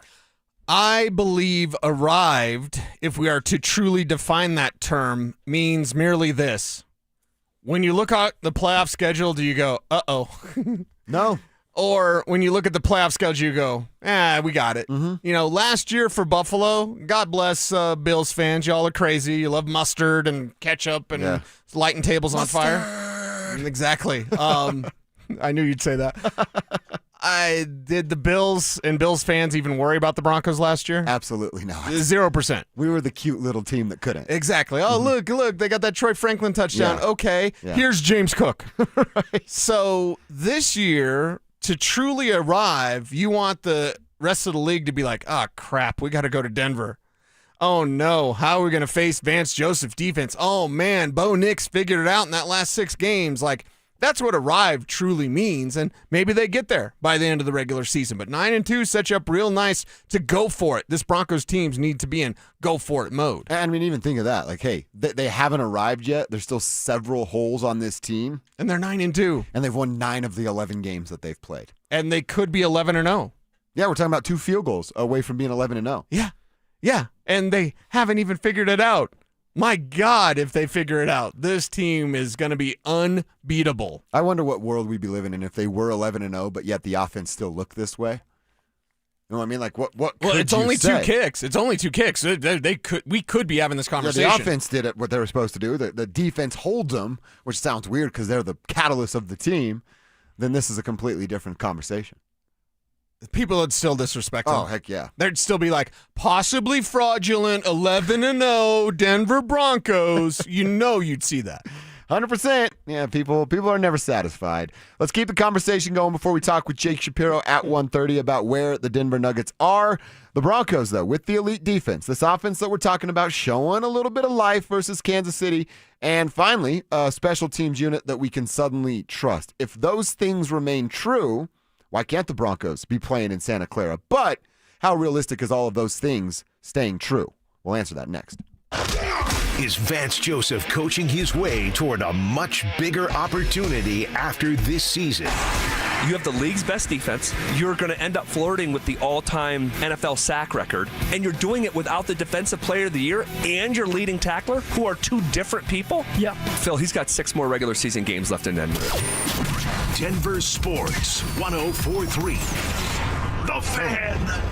I believe arrived, if we are to truly define that term, means merely this. When you look at the playoff schedule, do you go, uh-oh? No. Or when you look at the playoff schedule, you go, we got it. Last year for Buffalo, God bless Bills fans. Y'all are crazy. You love mustard and ketchup and lighting tables on fire. Exactly. I knew you'd say that. Did the Bills and Bills fans even worry about the Broncos last year? Absolutely not. 0%. We were the cute little team that couldn't. Exactly. Oh, look, they got that Troy Franklin touchdown. Yeah. Okay, here's James Cook. Right. So this year, to truly arrive, you want the rest of the league to be like, crap, we got to go to Denver. Oh, no, how are we going to face Vance Joseph defense? Oh, man, Bo Nix figured it out in that last 6 games. Like, that's what arrive truly means, and maybe they get there by the end of the regular season. But 9-2 sets you up real nice to go for it. This Broncos teams need to be in go-for-it mode. And I mean, even think of that. Like, hey, they haven't arrived yet. There's still several holes on this team. And they're 9-2. And they've won 9 of the 11 games that they've played. And they could be 11-0. Yeah, we're talking about 2 field goals away from being 11-0. Yeah, and they haven't even figured it out. My God, if they figure it out, this team is going to be unbeatable. I wonder what world we'd be living in if they were 11-0, but yet the offense still looked this way. You know what I mean? Like, what Well, could it's you only say? 2 kicks. It's only 2 kicks. We could be having this conversation. Yeah, the offense did what they were supposed to do. The defense holds them, which sounds weird because they're the catalyst of the team. Then this is a completely different conversation. People would still disrespect them. Oh, heck yeah. There'd still be like, possibly fraudulent 11-0 Denver Broncos. You'd see that. 100%. Yeah, people are never satisfied. Let's keep the conversation going before we talk with Jake Shapiro at 1:30 about where the Denver Nuggets are. The Broncos, though, with the elite defense, this offense that we're talking about showing a little bit of life versus Kansas City, and finally, a special teams unit that we can suddenly trust. If those things remain true, why can't the Broncos be playing in Santa Clara? But how realistic is all of those things staying true? We'll answer that next. Is Vance Joseph coaching his way toward a much bigger opportunity after this season? You have the league's best defense. You're going to end up flirting with the all-time NFL sack record, and you're doing it without the Defensive Player of the Year and your leading tackler, who are 2 different people? Yeah. Phil, he's got 6 more regular season games left in Denver. Denver Sports 104.3. The Fan.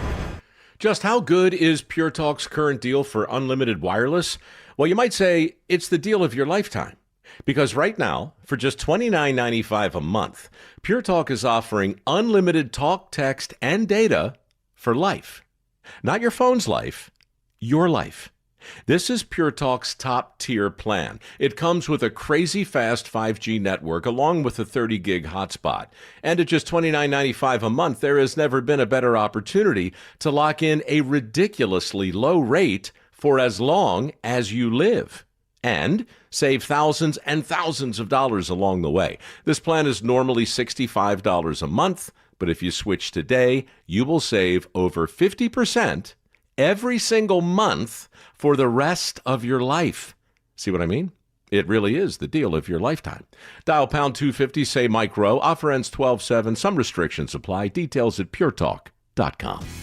Just how good is Pure Talk's current deal for unlimited wireless? Well, you might say it's the deal of your lifetime. Because right now, for just $29.95 a month, Pure Talk is offering unlimited talk, text, and data for life. Not your phone's life, your life. This is Pure Talk's top-tier plan. It comes with a crazy fast 5G network along with a 30-gig hotspot. And at just $29.95 a month, there has never been a better opportunity to lock in a ridiculously low rate for as long as you live. And save thousands and thousands of dollars along the way. This plan is normally $65 a month, but if you switch today, you will save over 50% every single month for the rest of your life. See what I mean? It really is the deal of your lifetime. Dial pound 250, say Mike Rowe. Offer ends 12/7. Some restrictions apply. Details at puretalk.com.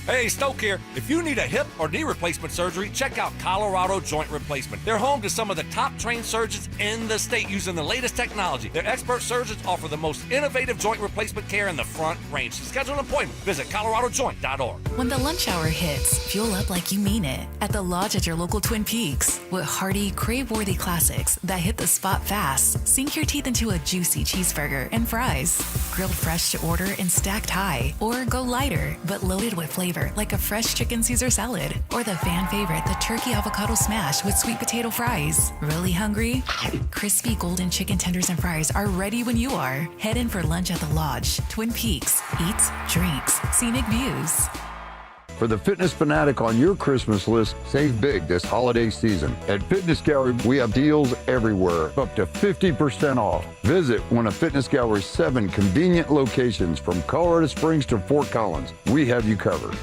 Hey, Stoke here. If you need a hip or knee replacement surgery, check out Colorado Joint Replacement. They're home to some of the top trained surgeons in the state using the latest technology. Their expert surgeons offer the most innovative joint replacement care in the Front Range. To schedule an appointment, visit coloradojoint.org. When the lunch hour hits, fuel up like you mean it at the Lodge at your local Twin Peaks. With hearty, crave-worthy classics that hit the spot fast, sink your teeth into a juicy cheeseburger and fries. Grilled fresh to order and stacked high, or go lighter, but loaded with flavor like a fresh chicken Caesar salad, or the fan favorite, the turkey avocado smash with sweet potato fries. Really hungry? Crispy golden chicken tenders and fries are ready when you are. Head in for lunch at the Lodge. Twin Peaks. Eats, drinks, scenic views. For the fitness fanatic on your Christmas list, save big this holiday season. At Fitness Gallery, we have deals everywhere, up to 50% off. Visit one of Fitness Gallery's 7 convenient locations from Colorado Springs to Fort Collins. We have you covered.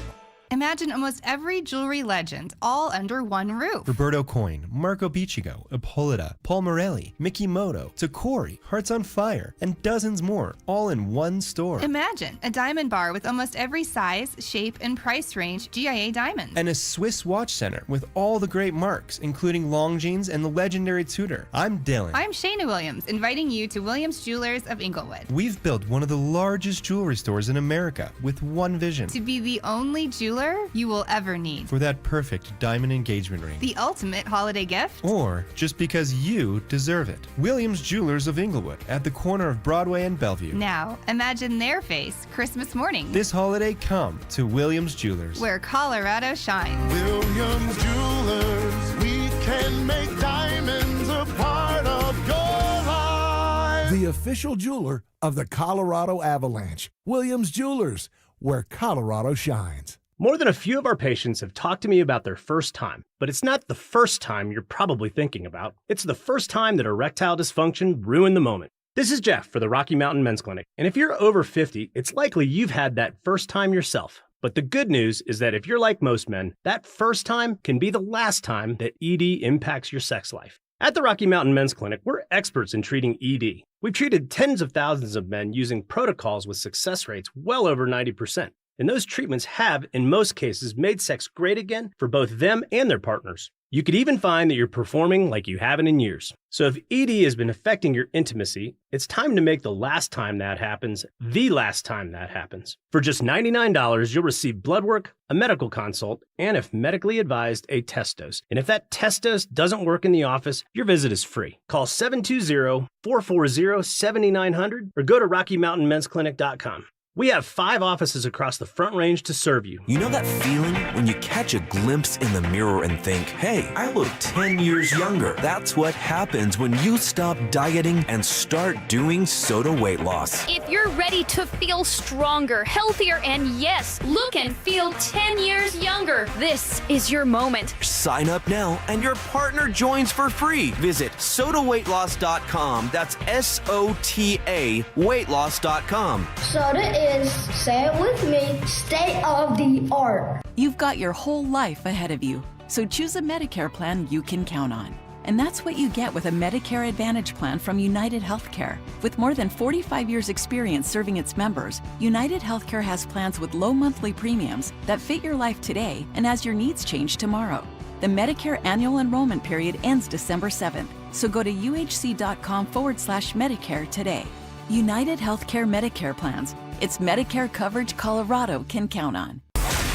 Imagine almost every jewelry legend all under one roof. Roberto Coin, Marco Biccigo, Ippolita, Paul Morelli, Mikimoto, Tacori, Hearts on Fire, and dozens more, all in one store. Imagine a diamond bar with almost every size, shape, and price range GIA diamonds. And a Swiss watch center with all the great marks, including Longines and the legendary Tudor. I'm Dylan. I'm Shayna Williams, inviting you to Williams Jewelers of Inglewood. We've built one of the largest jewelry stores in America with one vision. To be the only jeweler you will ever need. For that perfect diamond engagement ring. The ultimate holiday gift. Or just because you deserve it. Williams Jewelers of Inglewood at the corner of Broadway and Bellevue. Now, imagine their face Christmas morning. This holiday, come to Williams Jewelers. Where Colorado shines. Williams Jewelers, we can make diamonds a part of your life. The official jeweler of the Colorado Avalanche. Williams Jewelers, where Colorado shines. More than a few of our patients have talked to me about their first time, but it's not the first time you're probably thinking about. It's the first time that erectile dysfunction ruined the moment. This is Jeff for the Rocky Mountain Men's Clinic, and if you're over 50, it's likely you've had that first time yourself. But the good news is that if you're like most men, that first time can be the last time that ED impacts your sex life. At the Rocky Mountain Men's Clinic, we're experts in treating ED. We've treated tens of thousands of men using protocols with success rates well over 90%. And those treatments have, in most cases, made sex great again for both them and their partners. You could even find that you're performing like you haven't in years. So if ED has been affecting your intimacy, it's time to make the last time that happens the last time that happens. For just $99, you'll receive blood work, a medical consult, and if medically advised, a test dose. And if that test dose doesn't work in the office, your visit is free. Call 720-440-7900 or go to RockyMountainMen'sClinic.com. We have 5 offices across the Front Range to serve you. You know that feeling when you catch a glimpse in the mirror and think, hey, I look 10 years younger. That's what happens when you stop dieting and start doing Soda weight loss. If you're ready to feel stronger, healthier, and yes, look and feel 10 years younger, this is your moment. Sign up now and your partner joins for free. Visit SodaWeightLoss.com. That's SOTA weightloss.com. Soda is, say it with me, state of the art. You've got your whole life ahead of you, so choose a Medicare plan you can count on. And that's what you get with a Medicare Advantage plan from United Healthcare. With more than 45 years' experience serving its members, United Healthcare has plans with low monthly premiums that fit your life today and as your needs change tomorrow. The Medicare annual enrollment period ends December 7th, so go to uhc.com/Medicare today. United Healthcare Medicare plans. It's Medicare coverage Colorado can count on.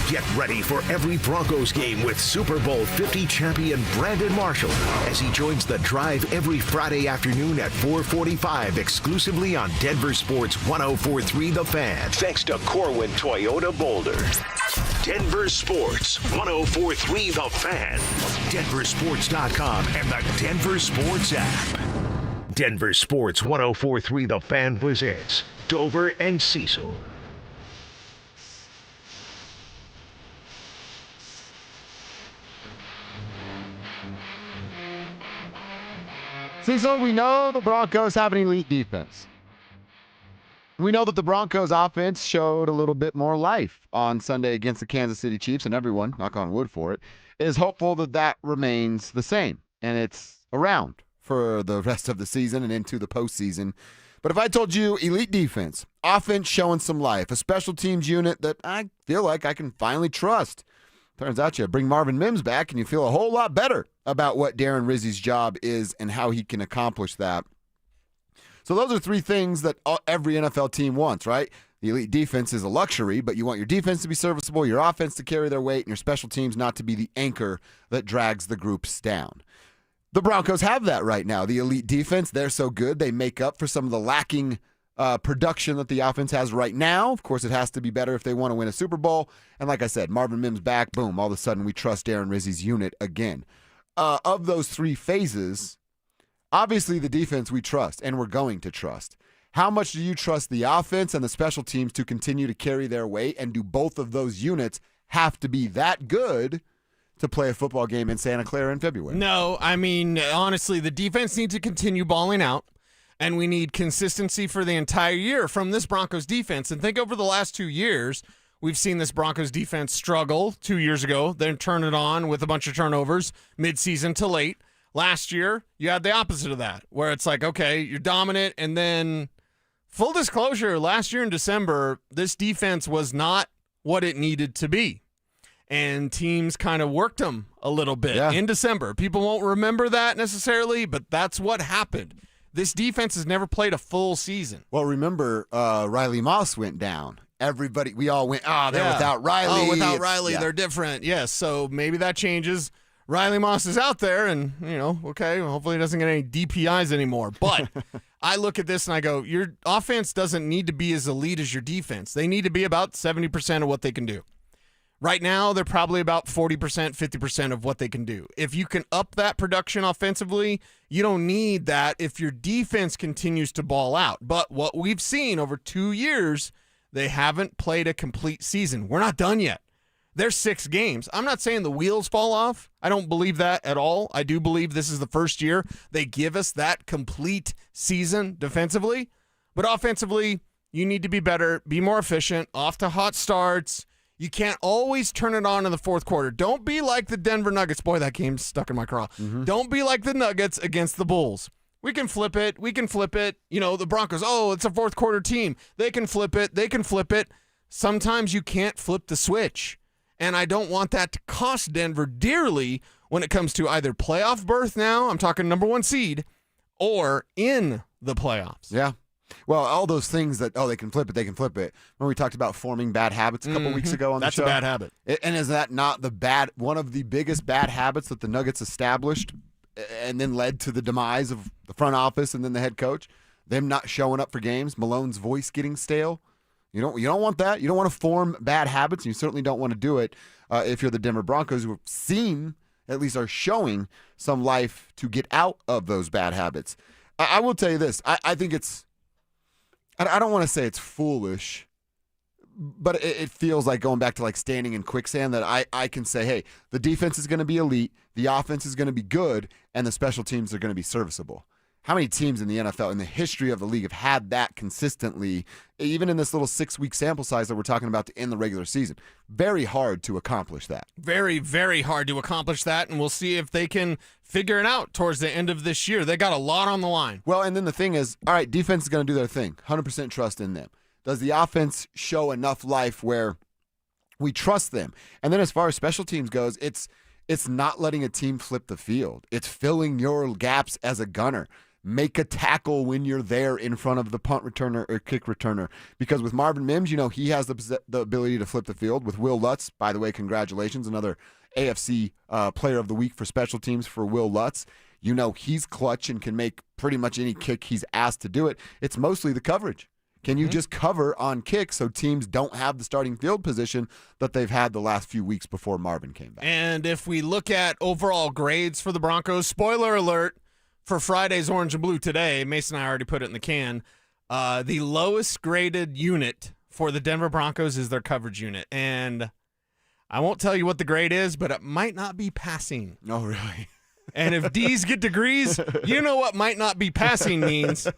Get ready for every Broncos game with Super Bowl 50 champion Brandon Marshall as he joins the drive every Friday afternoon at 4:45 exclusively on Denver Sports 104.3 The Fan. Thanks to Corwin Toyota Boulder. Denver Sports 104.3 The Fan. DenverSports.com and the Denver Sports app. Denver Sports 104.3 The Fan presents Dover and Cecil. Cecil, we know the Broncos have an elite defense. We know that the Broncos offense showed a little bit more life on Sunday against the Kansas City Chiefs, and everyone, knock on wood for it, is hopeful that that remains the same, and it's around for the rest of the season and into the postseason. But if I told you elite defense, offense showing some life, a special teams unit that I feel like I can finally trust, turns out you bring Marvin Mims back and you feel a whole lot better about what Darren Rizzi's job is and how he can accomplish that. So those are 3 things that every NFL team wants, right? The elite defense is a luxury, but you want your defense to be serviceable, your offense to carry their weight, and your special teams not to be the anchor that drags the groups down. The Broncos have that right now. The elite defense, they're so good, they make up for some of the lacking production that the offense has right now. Of course, it has to be better if they want to win a Super Bowl. And like I said, Marvin Mims back, boom, all of a sudden we trust Darren Rizzi's unit again. Of those 3 phases, obviously the defense we trust, and we're going to trust. How much do you trust the offense and the special teams to continue to carry their weight? And do both of those units have to be that good to play a football game in Santa Clara in February? No, I mean, honestly, the defense needs to continue balling out, and we need consistency for the entire year from this Broncos defense. And think over the last 2 years, We've seen this Broncos defense struggle 2 years ago, then turn it on with a bunch of turnovers midseason to late. Last year, you had the opposite of that, where it's like, okay, you're dominant, and then full disclosure, last year in December, this defense was not what it needed to be. And teams kind of worked them a little bit in December. People won't remember that necessarily, but that's what happened. This defense has never played a full season. Well, remember, Riley Moss went down. Everybody, we all went, they're without Riley. Oh, without Riley, they're different. Yes, so maybe that changes. Riley Moss is out there, and, okay, hopefully he doesn't get any DPIs anymore. But I look at this and I go, your offense doesn't need to be as elite as your defense. They need to be about 70% of what they can do. Right now, they're probably about 40%, 50% of what they can do. If you can up that production offensively, you don't need that if your defense continues to ball out. But what we've seen over 2 years, they haven't played a complete season. We're not done yet. There's 6 games. I'm not saying the wheels fall off. I don't believe that at all. I do believe this is the first year they give us that complete season defensively. But offensively, you need to be better, be more efficient, off to hot starts. You can't always turn it on in the fourth quarter. Don't be like the Denver Nuggets. Boy, that game's stuck in my craw. Don't be like the Nuggets against the Bulls. We can flip it. We can flip it. The Broncos, it's a fourth quarter team. They can flip it. They can flip it. Sometimes you can't flip the switch. And I don't want that to cost Denver dearly when it comes to either playoff berth now, I'm talking number 1 seed, or in the playoffs. Yeah. Well, all those things that, they can flip it, they can flip it. Remember we talked about forming bad habits a couple weeks ago on the show? That's a bad habit. And is that not one of the biggest bad habits that the Nuggets established and then led to the demise of the front office and then the head coach? Them not showing up for games, Malone's voice getting stale. You don't want that. You don't want to form bad habits, and you certainly don't want to do it if you're the Denver Broncos, who have seen, at least are showing, some life to get out of those bad habits. I will tell you this. I think I don't want to say it's foolish, but it feels like going back to like standing in quicksand, that I can say, hey, the defense is going to be elite, the offense is going to be good, and the special teams are going to be serviceable. How many teams in the NFL, in the history of the league, have had that consistently, even in this little 6-week sample size that we're talking about to end the regular season? Very hard to accomplish that. Very, very hard to accomplish that, and we'll see if they can figure it out towards the end of this year. They got a lot on the line. Well, and then the thing is, all right, defense is going to do their thing. 100% trust in them. Does the offense show enough life where we trust them? And then as far as special teams goes, it's not letting a team flip the field. It's filling your gaps as a gunner. Make a tackle when you're there in front of the punt returner or kick returner. Because with Marvin Mims, he has the ability to flip the field. With Will Lutz, by the way, congratulations, another AFC Player of the Week for special teams for Will Lutz. He's clutch and can make pretty much any kick he's asked to do it. It's mostly the coverage. Can you just cover on kicks so teams don't have the starting field position that they've had the last few weeks before Marvin came back? And if we look at overall grades for the Broncos, spoiler alert, for Friday's Orange and Blue today, Mason and I already put it in the can, the lowest graded unit for the Denver Broncos is their coverage unit. And I won't tell you what the grade is, but it might not be passing. Oh, really? And if D's get degrees, you know what might not be passing means.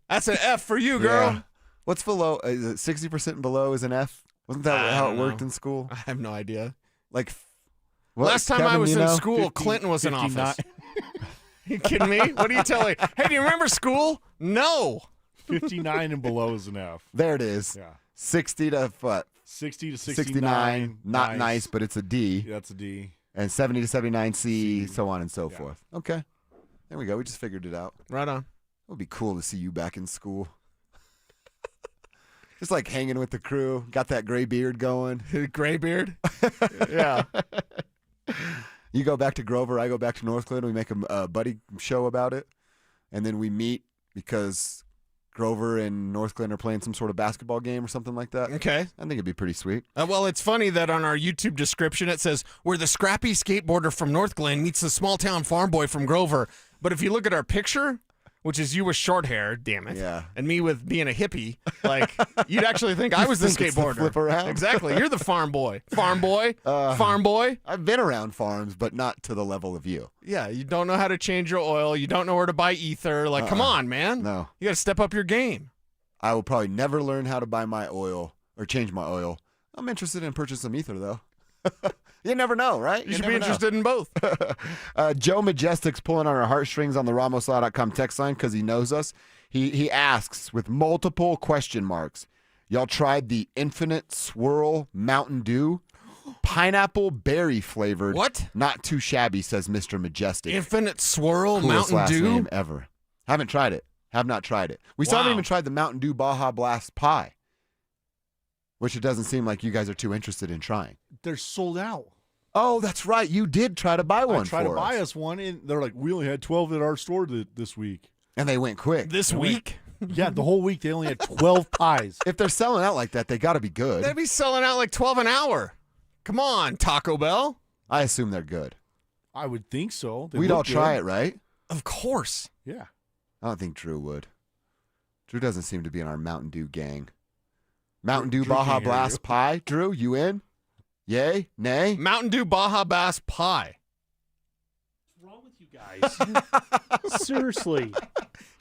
That's an F for you, girl. Yeah. What's below? Is it 60% below is an F? Wasn't that how it worked in school? I have no idea. Like, last time Kevin, I was in school, Clinton was in office. You kidding me? What are you telling? Hey, do you remember school? No. 59 and below is an F. There it is. Yeah. 60 to what? 60 to 69. Not nice, but it's a D. Yeah, that's a D. And 70 to 79 C, so on and so forth. Okay. There we go. We just figured it out. Right on. It would be cool to see you back in school. Just like hanging with the crew. Got that gray beard going. Gray beard? Yeah. You go back to Grover, I go back to Northland. We make a buddy show about it. And then we meet because Grover and Northland are playing some sort of basketball game or something like that. Okay. I think it'd be pretty sweet. Well, it's funny that on our YouTube description it says, where the scrappy skateboarder from North Glen meets the small-town farm boy from Grover. But if you look at our picture, which is you with short hair, damn it, and me with being a hippie, like, you'd actually think I was the skateboarder. Flip around. Exactly. You're the farm boy. Farm boy. Farm boy. I've been around farms, but not to the level of you. Yeah, you don't know how to change your oil. You don't know where to buy ether. Like, come on, man. No. You got to step up your game. I will probably never learn how to buy my oil or change my oil I'm interested in purchasing some ether, though. You never know, right? You should be interested in both. Joe Majestic's pulling on our heartstrings on the RamosLaw.com text line because he knows us. He asks with multiple question marks, y'all tried the Infinite Swirl Mountain Dew? Pineapple berry flavored. What? Not too shabby, says Mr. Majestic. Infinite Swirl Coolest Mountain last Dew? name ever. Haven't tried it. Have not tried it. We still haven't even tried the Mountain Dew Baja Blast Pie, which it doesn't seem like you guys are too interested in trying. They're sold out. Oh, that's right. You did try to buy one I tried to for buy us. us one, and they're like, we only had 12 at our store this week. And they went quick. This week? Yeah, the whole week they only had 12 pies. If they're selling out like that, they got to be good. They'd be selling out like 12 an hour. Come on, Taco Bell. I assume they're good. I would think so. We'd all try it, right? Of course. Yeah. I don't think Drew would. Drew doesn't seem to be in our Mountain Dew gang. Mountain Dew Drew Baja can't hear Blast you. Pie. Drew, you in? Yay? Nay? Mountain Dew Baja Blast Pie. What's wrong with you guys? Seriously.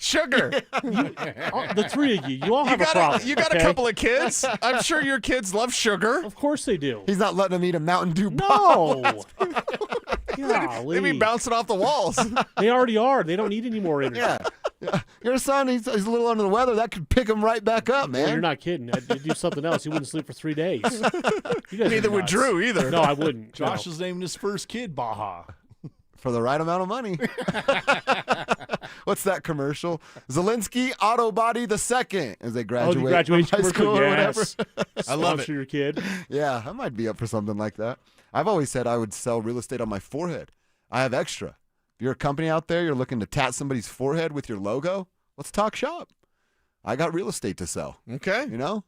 Sugar. The three of you all have a problem. You got okay? a couple of kids. I'm sure your kids love sugar. Of course they do. He's not letting them eat a Mountain Dew No. Baja. They'd be bouncing off the walls. They already are. They don't need any more energy. Yeah. Your son, he's a little under the weather. That could pick him right back up, man. Well, you're not kidding. I'd do something else. He wouldn't sleep for 3 days. You guys Neither are would nuts. Drew either. No, I wouldn't. Josh No. is naming his first kid Baja. For the right amount of money. What's that commercial? Zelensky Auto Body the Second as they graduate, the graduation from high school commercial, or whatever. yes. I love it. Sponsor your kid. Yeah, I might be up for something like that. I've always said I would sell real estate on my forehead. I have extra. If you're a company out there, you're looking to tat somebody's forehead with your logo, let's talk shop. I got real estate to sell. Okay. You know?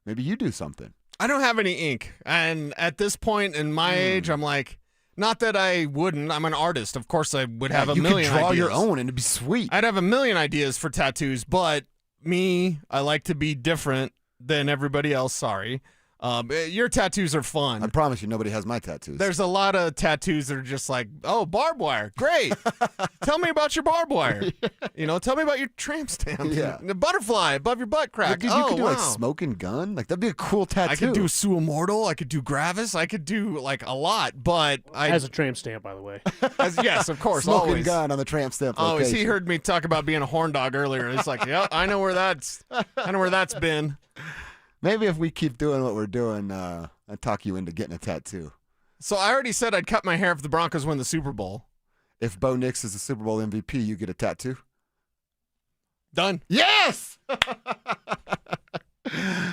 Maybe you do something. I don't have any ink. And at this point in my age, I'm like, not that I wouldn't. I'm an artist. Of course, I would have a you million could draw ideas. your own and it'd be sweet. I'd have a million ideas for tattoos, but me, I like to be different than everybody else. Sorry. Your tattoos are fun. I promise you, nobody has my tattoos. There's a lot of tattoos that are just like, oh, barbed wire. Great. Tell me about your barbed wire. You know, tell me about your tramp stamp. Yeah. The butterfly above your butt crack. Dude, you could do like smoking gun. Like that'd be a cool tattoo. I could do Sue Immortal. I could do Gravis. I could do like a lot, but Has a tramp stamp, by the way. yes, of course, Smoking always. gun on the tramp stamp Always. location. He heard me talk about being a horn dog earlier. It's like, yeah, I know where that's been. Maybe if we keep doing what we're doing, I'd talk you into getting a tattoo. So I already said I'd cut my hair if the Broncos win the Super Bowl. If Bo Nix is the Super Bowl MVP, you get a tattoo. Done. Yes!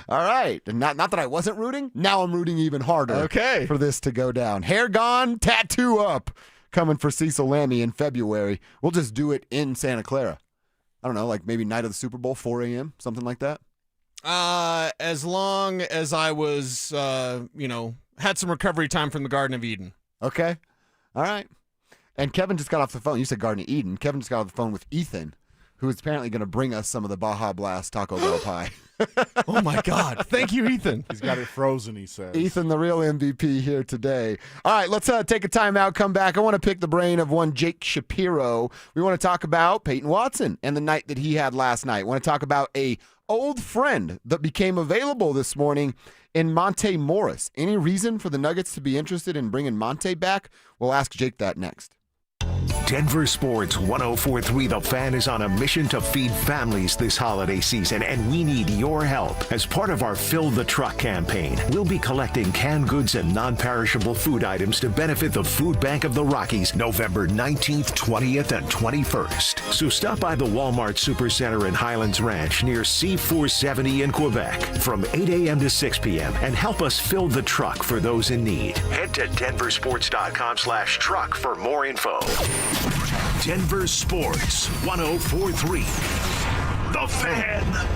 All right. And not that I wasn't rooting. Now I'm rooting even harder Okay. for this to go down. Hair gone, tattoo up. Coming for Cecil Lammy in February. We'll just do it in Santa Clara. I don't know, like maybe night of the Super Bowl, 4 a.m., something like that. As long as I was, had some recovery time from the Garden of Eden. Okay. All right. And Kevin just got off the phone. You said Garden of Eden. Kevin just got off the phone with Ethan, who is apparently going to bring us some of the Baja Blast Taco Bell pie. Oh, my God. Thank you, Ethan. He's got it frozen, he says. Ethan, the real MVP here today. All right, let's take a timeout, come back. I want to pick the brain of one Jake Shapiro. We want to talk about Peyton Watson and the night that he had last night. We want to talk about a old friend that became available this morning in Monte Morris. Any reason for the Nuggets to be interested in bringing Monte back? We'll ask Jake that next. Denver Sports 104.3 The Fan is on a mission to feed families this holiday season, and we need your help. As part of our Fill the Truck campaign, we'll be collecting canned goods and non-perishable food items to benefit the Food Bank of the Rockies November 19th, 20th, and 21st. So stop by the Walmart Supercenter in Highlands Ranch near C470 in Quebec from 8 a.m. to 6 p.m. and help us fill the truck for those in need. Head to denversports.com/truck for more info. Denver Sports 104.3 The Fan.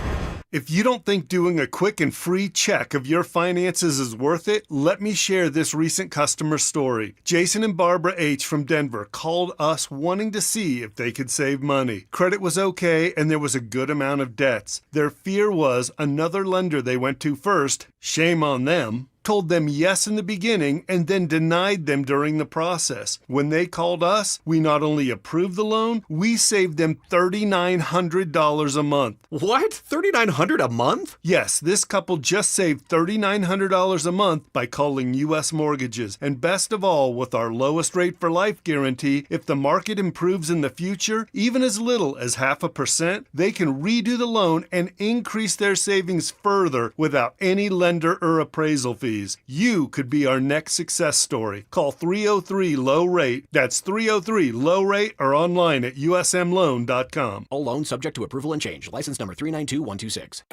If you don't think doing a quick and free check of your finances is worth it, let me share this recent customer story. Jason and Barbara H. from Denver called us wanting to see if they could save money. Credit was okay and there was a good amount of debts. Their fear was another lender they went to first, shame on them, told them yes in the beginning and then denied them during the process. When they called us, we not only approved the loan, we saved them $3,900 a month. What? $3,900 a month? Yes, this couple just saved $3,900 a month by calling U.S. Mortgages. And best of all, with our lowest rate for life guarantee, if the market improves in the future, even as little as 0.5%, they can redo the loan and increase their savings further without any lender or appraisal fees. You could be our next success story. Call 303-LOW-RATE. That's 303-LOW-RATE or online at usmloan.com. All loans subject to approval and change. License number 392126.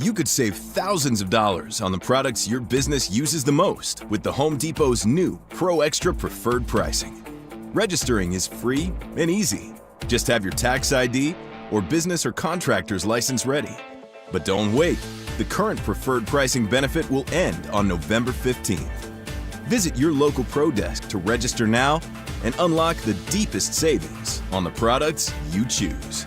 You could save thousands of dollars on the products your business uses the most with the Home Depot's new Pro Extra Preferred Pricing. Registering is free and easy. Just have your tax ID or business or contractor's license ready. But don't wait. The current preferred pricing benefit will end on November 15th. Visit your local Pro Desk to register now and unlock the deepest savings on the products you choose.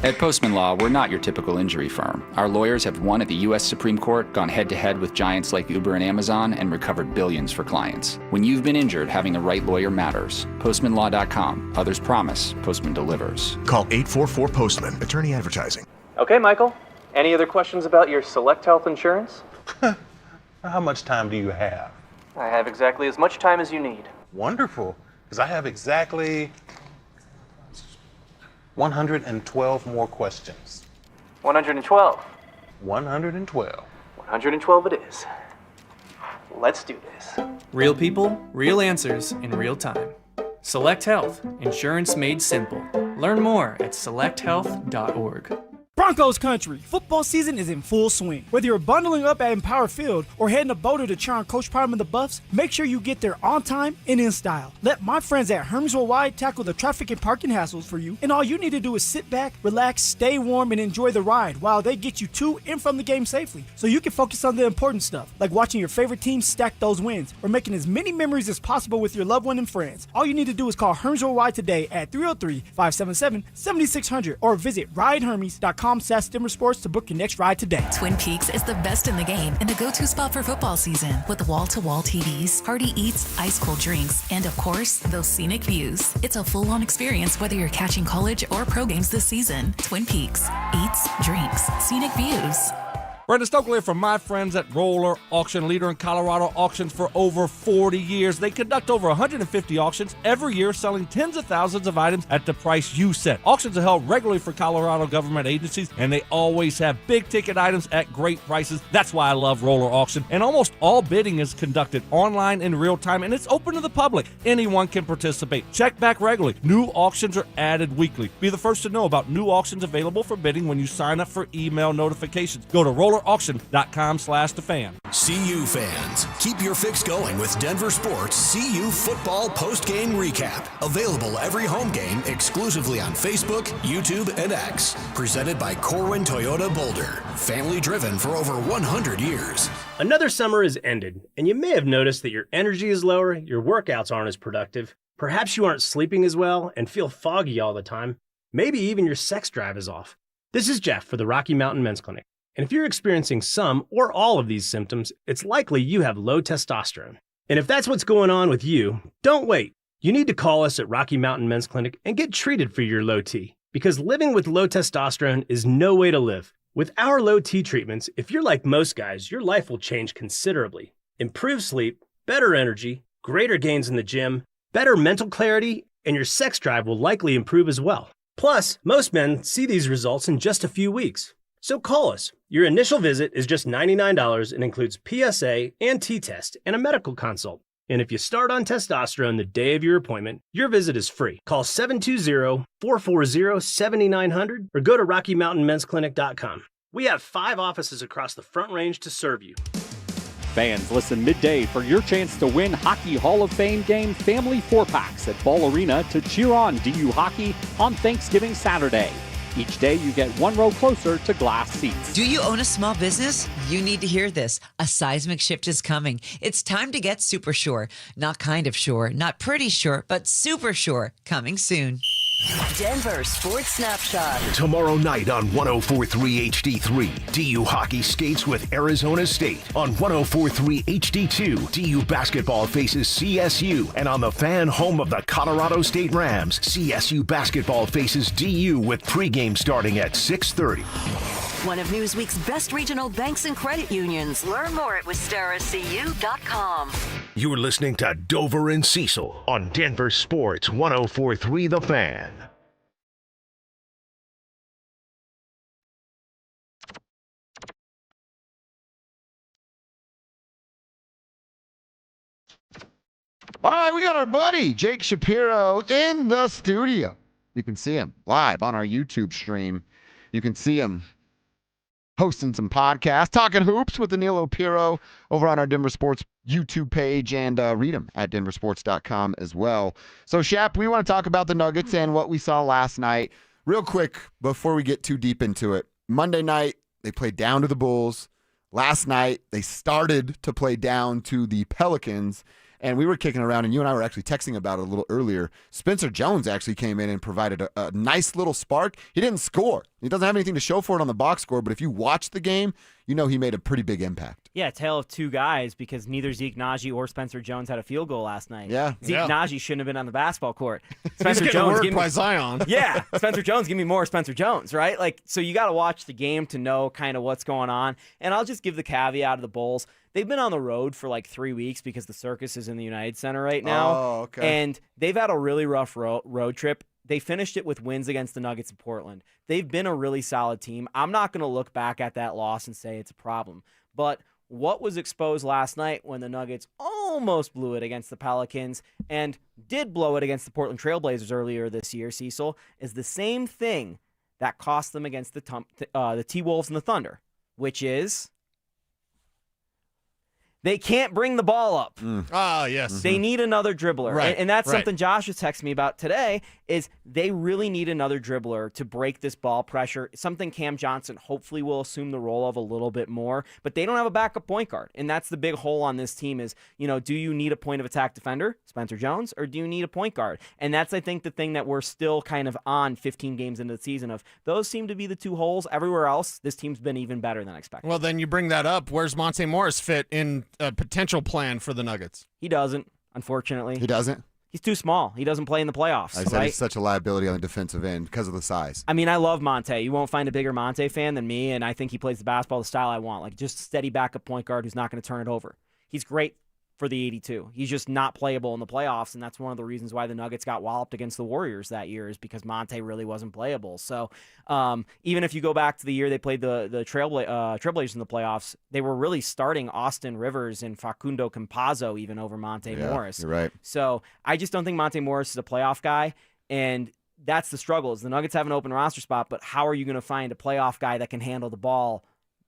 At Postman Law, we're not your typical injury firm. Our lawyers have won at the U.S. Supreme Court, gone head-to-head with giants like Uber and Amazon, and recovered billions for clients. When you've been injured, having the right lawyer matters. PostmanLaw.com. Others promise. Postman delivers. Call 844-POSTMAN. Attorney advertising. Okay, Michael. Any other questions about your Select Health insurance? How much time do you have? I have exactly as much time as you need. Wonderful, because I have exactly 112 more questions. 112. 112. 112 it is. Let's do this. Real people, real answers in real time. Select Health, insurance made simple. Learn more at selecthealth.org. Broncos country, football season is in full swing. Whether you're bundling up at Empower Field or heading to Boulder to cheer on Coach Prime and the Buffs, make sure you get there on time and in style. Let my friends at Hermes Worldwide tackle the traffic and parking hassles for you, and all you need to do is sit back, relax, stay warm, and enjoy the ride while they get you to and from the game safely, so you can focus on the important stuff, like watching your favorite team stack those wins or making as many memories as possible with your loved one and friends. All you need to do is call Hermes Worldwide today at 303-577-7600 or visit ridehermes.com/DenverSports to book your next ride today. Twin Peaks is the best in the game and a go-to spot for football season with wall-to-wall TVs, hearty eats, ice-cold drinks, and of course, those scenic views. It's a full-on experience whether you're catching college or pro games this season. Twin Peaks. Eats, drinks, scenic views. Brenda Stokely from my friends at Roller Auction, leader in Colorado auctions for over 40 years. They conduct over 150 auctions every year, selling tens of thousands of items at the price you set. Auctions are held regularly for Colorado government agencies, and they always have big-ticket items at great prices. That's why I love Roller Auction. And almost all bidding is conducted online in real time, and it's open to the public. Anyone can participate. Check back regularly. New auctions are added weekly. Be the first to know about new auctions available for bidding when you sign up for email notifications. Go to rollerauction.com/thefan. CU fans, keep your fix going with Denver Sports CU Football Post-Game Recap. Available every home game exclusively on Facebook, YouTube, and X. Presented by Corwin Toyota Boulder. Family driven for over 100 years. Another summer is ended, and you may have noticed that your energy is lower, your workouts aren't as productive, perhaps you aren't sleeping as well and feel foggy all the time. Maybe even your sex drive is off. This is Jeff for the Rocky Mountain Men's Clinic. And if you're experiencing some or all of these symptoms, it's likely you have low testosterone. And if that's what's going on with you, don't wait. You need to call us at Rocky Mountain Men's Clinic and get treated for your low T. Because living with low testosterone is no way to live. With our low T treatments, if you're like most guys, your life will change considerably. Improved sleep, better energy, greater gains in the gym, better mental clarity, and your sex drive will likely improve as well. Plus, most men see these results in just a few weeks. So call us. Your initial visit is just $99 and includes PSA and T-test and a medical consult. And if you start on testosterone the day of your appointment, your visit is free. Call 720-440-7900 or go to RockyMountainMen'sClinic.com. We have 5 offices across the Front Range to serve you. Fans, listen midday for your chance to win Hockey Hall of Fame game family 4-packs at Ball Arena to cheer on DU Hockey on Thanksgiving Saturday. Each day you get one row closer to glass seats. Do you own a small business? You need to hear this. A seismic shift is coming. It's time to get super sure. Not kind of sure, not pretty sure, but super sure. Coming soon. Denver Sports Snapshot. Tomorrow night on 104.3 HD3, DU hockey skates with Arizona State. On 104.3 HD2, DU basketball faces CSU. And on the Fan, home of the Colorado State Rams, CSU basketball faces DU with pregame starting at 6:30. One of Newsweek's best regional banks and credit unions. Learn more at wistaracu.com. You're listening to Dover and Cecil on Denver Sports 104.3 The Fan. All right, we got our buddy Jake Shapiro in the studio. You can see him live on our YouTube stream. You can see him hosting some podcasts, talking hoops with Danilo Piro over on our Denver Sports YouTube page, and read him at DenverSports.com as well. So, Shap, we want to talk about the Nuggets and what we saw last night. Real quick, before we get too deep into it, Monday night, they played down to the Bulls. Last night, they started to play down to the Pelicans. And we were kicking around, and you and I were actually texting about it a little earlier. Spencer Jones actually came in and provided a nice little spark. He didn't score. He doesn't have anything to show for it on the box score, but if you watch the game, you know he made a pretty big impact. Yeah, tale of two guys, because neither Zeke Naji or Spencer Jones had a field goal last night. Yeah. Zeke Naji shouldn't have been on the basketball court. Spencer Jones worked by Zion. Yeah, Spencer Jones, give me more Spencer Jones, right? Like, so you got to watch the game to know kind of what's going on. And I'll just give the caveat of the Bulls. They've been on the road for like 3 weeks because the circus is in the United Center right now. Oh, okay. And they've had a really rough road trip. They finished it with wins against the Nuggets in Portland. They've been a really solid team. I'm not going to look back at that loss and say it's a problem. But what was exposed last night when the Nuggets almost blew it against the Pelicans and did blow it against the Portland Trailblazers earlier this year, Cecil, is the same thing that cost them against the T-Wolves and the Thunder, which is they can't bring the ball up. Ah, yes. They need another dribbler. Right, And that's right. something Josh was texting me about today, is they really need another dribbler to break this ball pressure, something Cam Johnson hopefully will assume the role of a little bit more. But they don't have a backup point guard. And that's the big hole on this team is, you know, do you need a point of attack defender, Spencer Jones, or do you need a point guard? And that's, I think, the thing that we're still kind of on 15 games into the season of. Those seem to be the two holes. Everywhere else, this team's been even better than expected. Well, then you bring that up. Where's Monte Morris fit in a potential plan for the Nuggets? He doesn't, unfortunately. He doesn't? He's too small. He doesn't play in the playoffs. I said he's such a liability on the defensive end because of the size. I mean, I love Monte. You won't find a bigger Monte fan than me, and I think he plays the basketball the style I want, like just steady backup point guard who's not going to turn it over. He's great for the 82. He's just not playable in the playoffs, and that's one of the reasons why the Nuggets got walloped against the Warriors that year is because Monte really wasn't playable. So even if you go back to the year they played the Trailblazers in the playoffs, they were really starting Austin Rivers and Facundo Campazzo even over Monte Morris. You're right. So I just don't think Monte Morris is a playoff guy, and that's the struggle is the Nuggets have an open roster spot, but how are you going to find a playoff guy that can handle the ball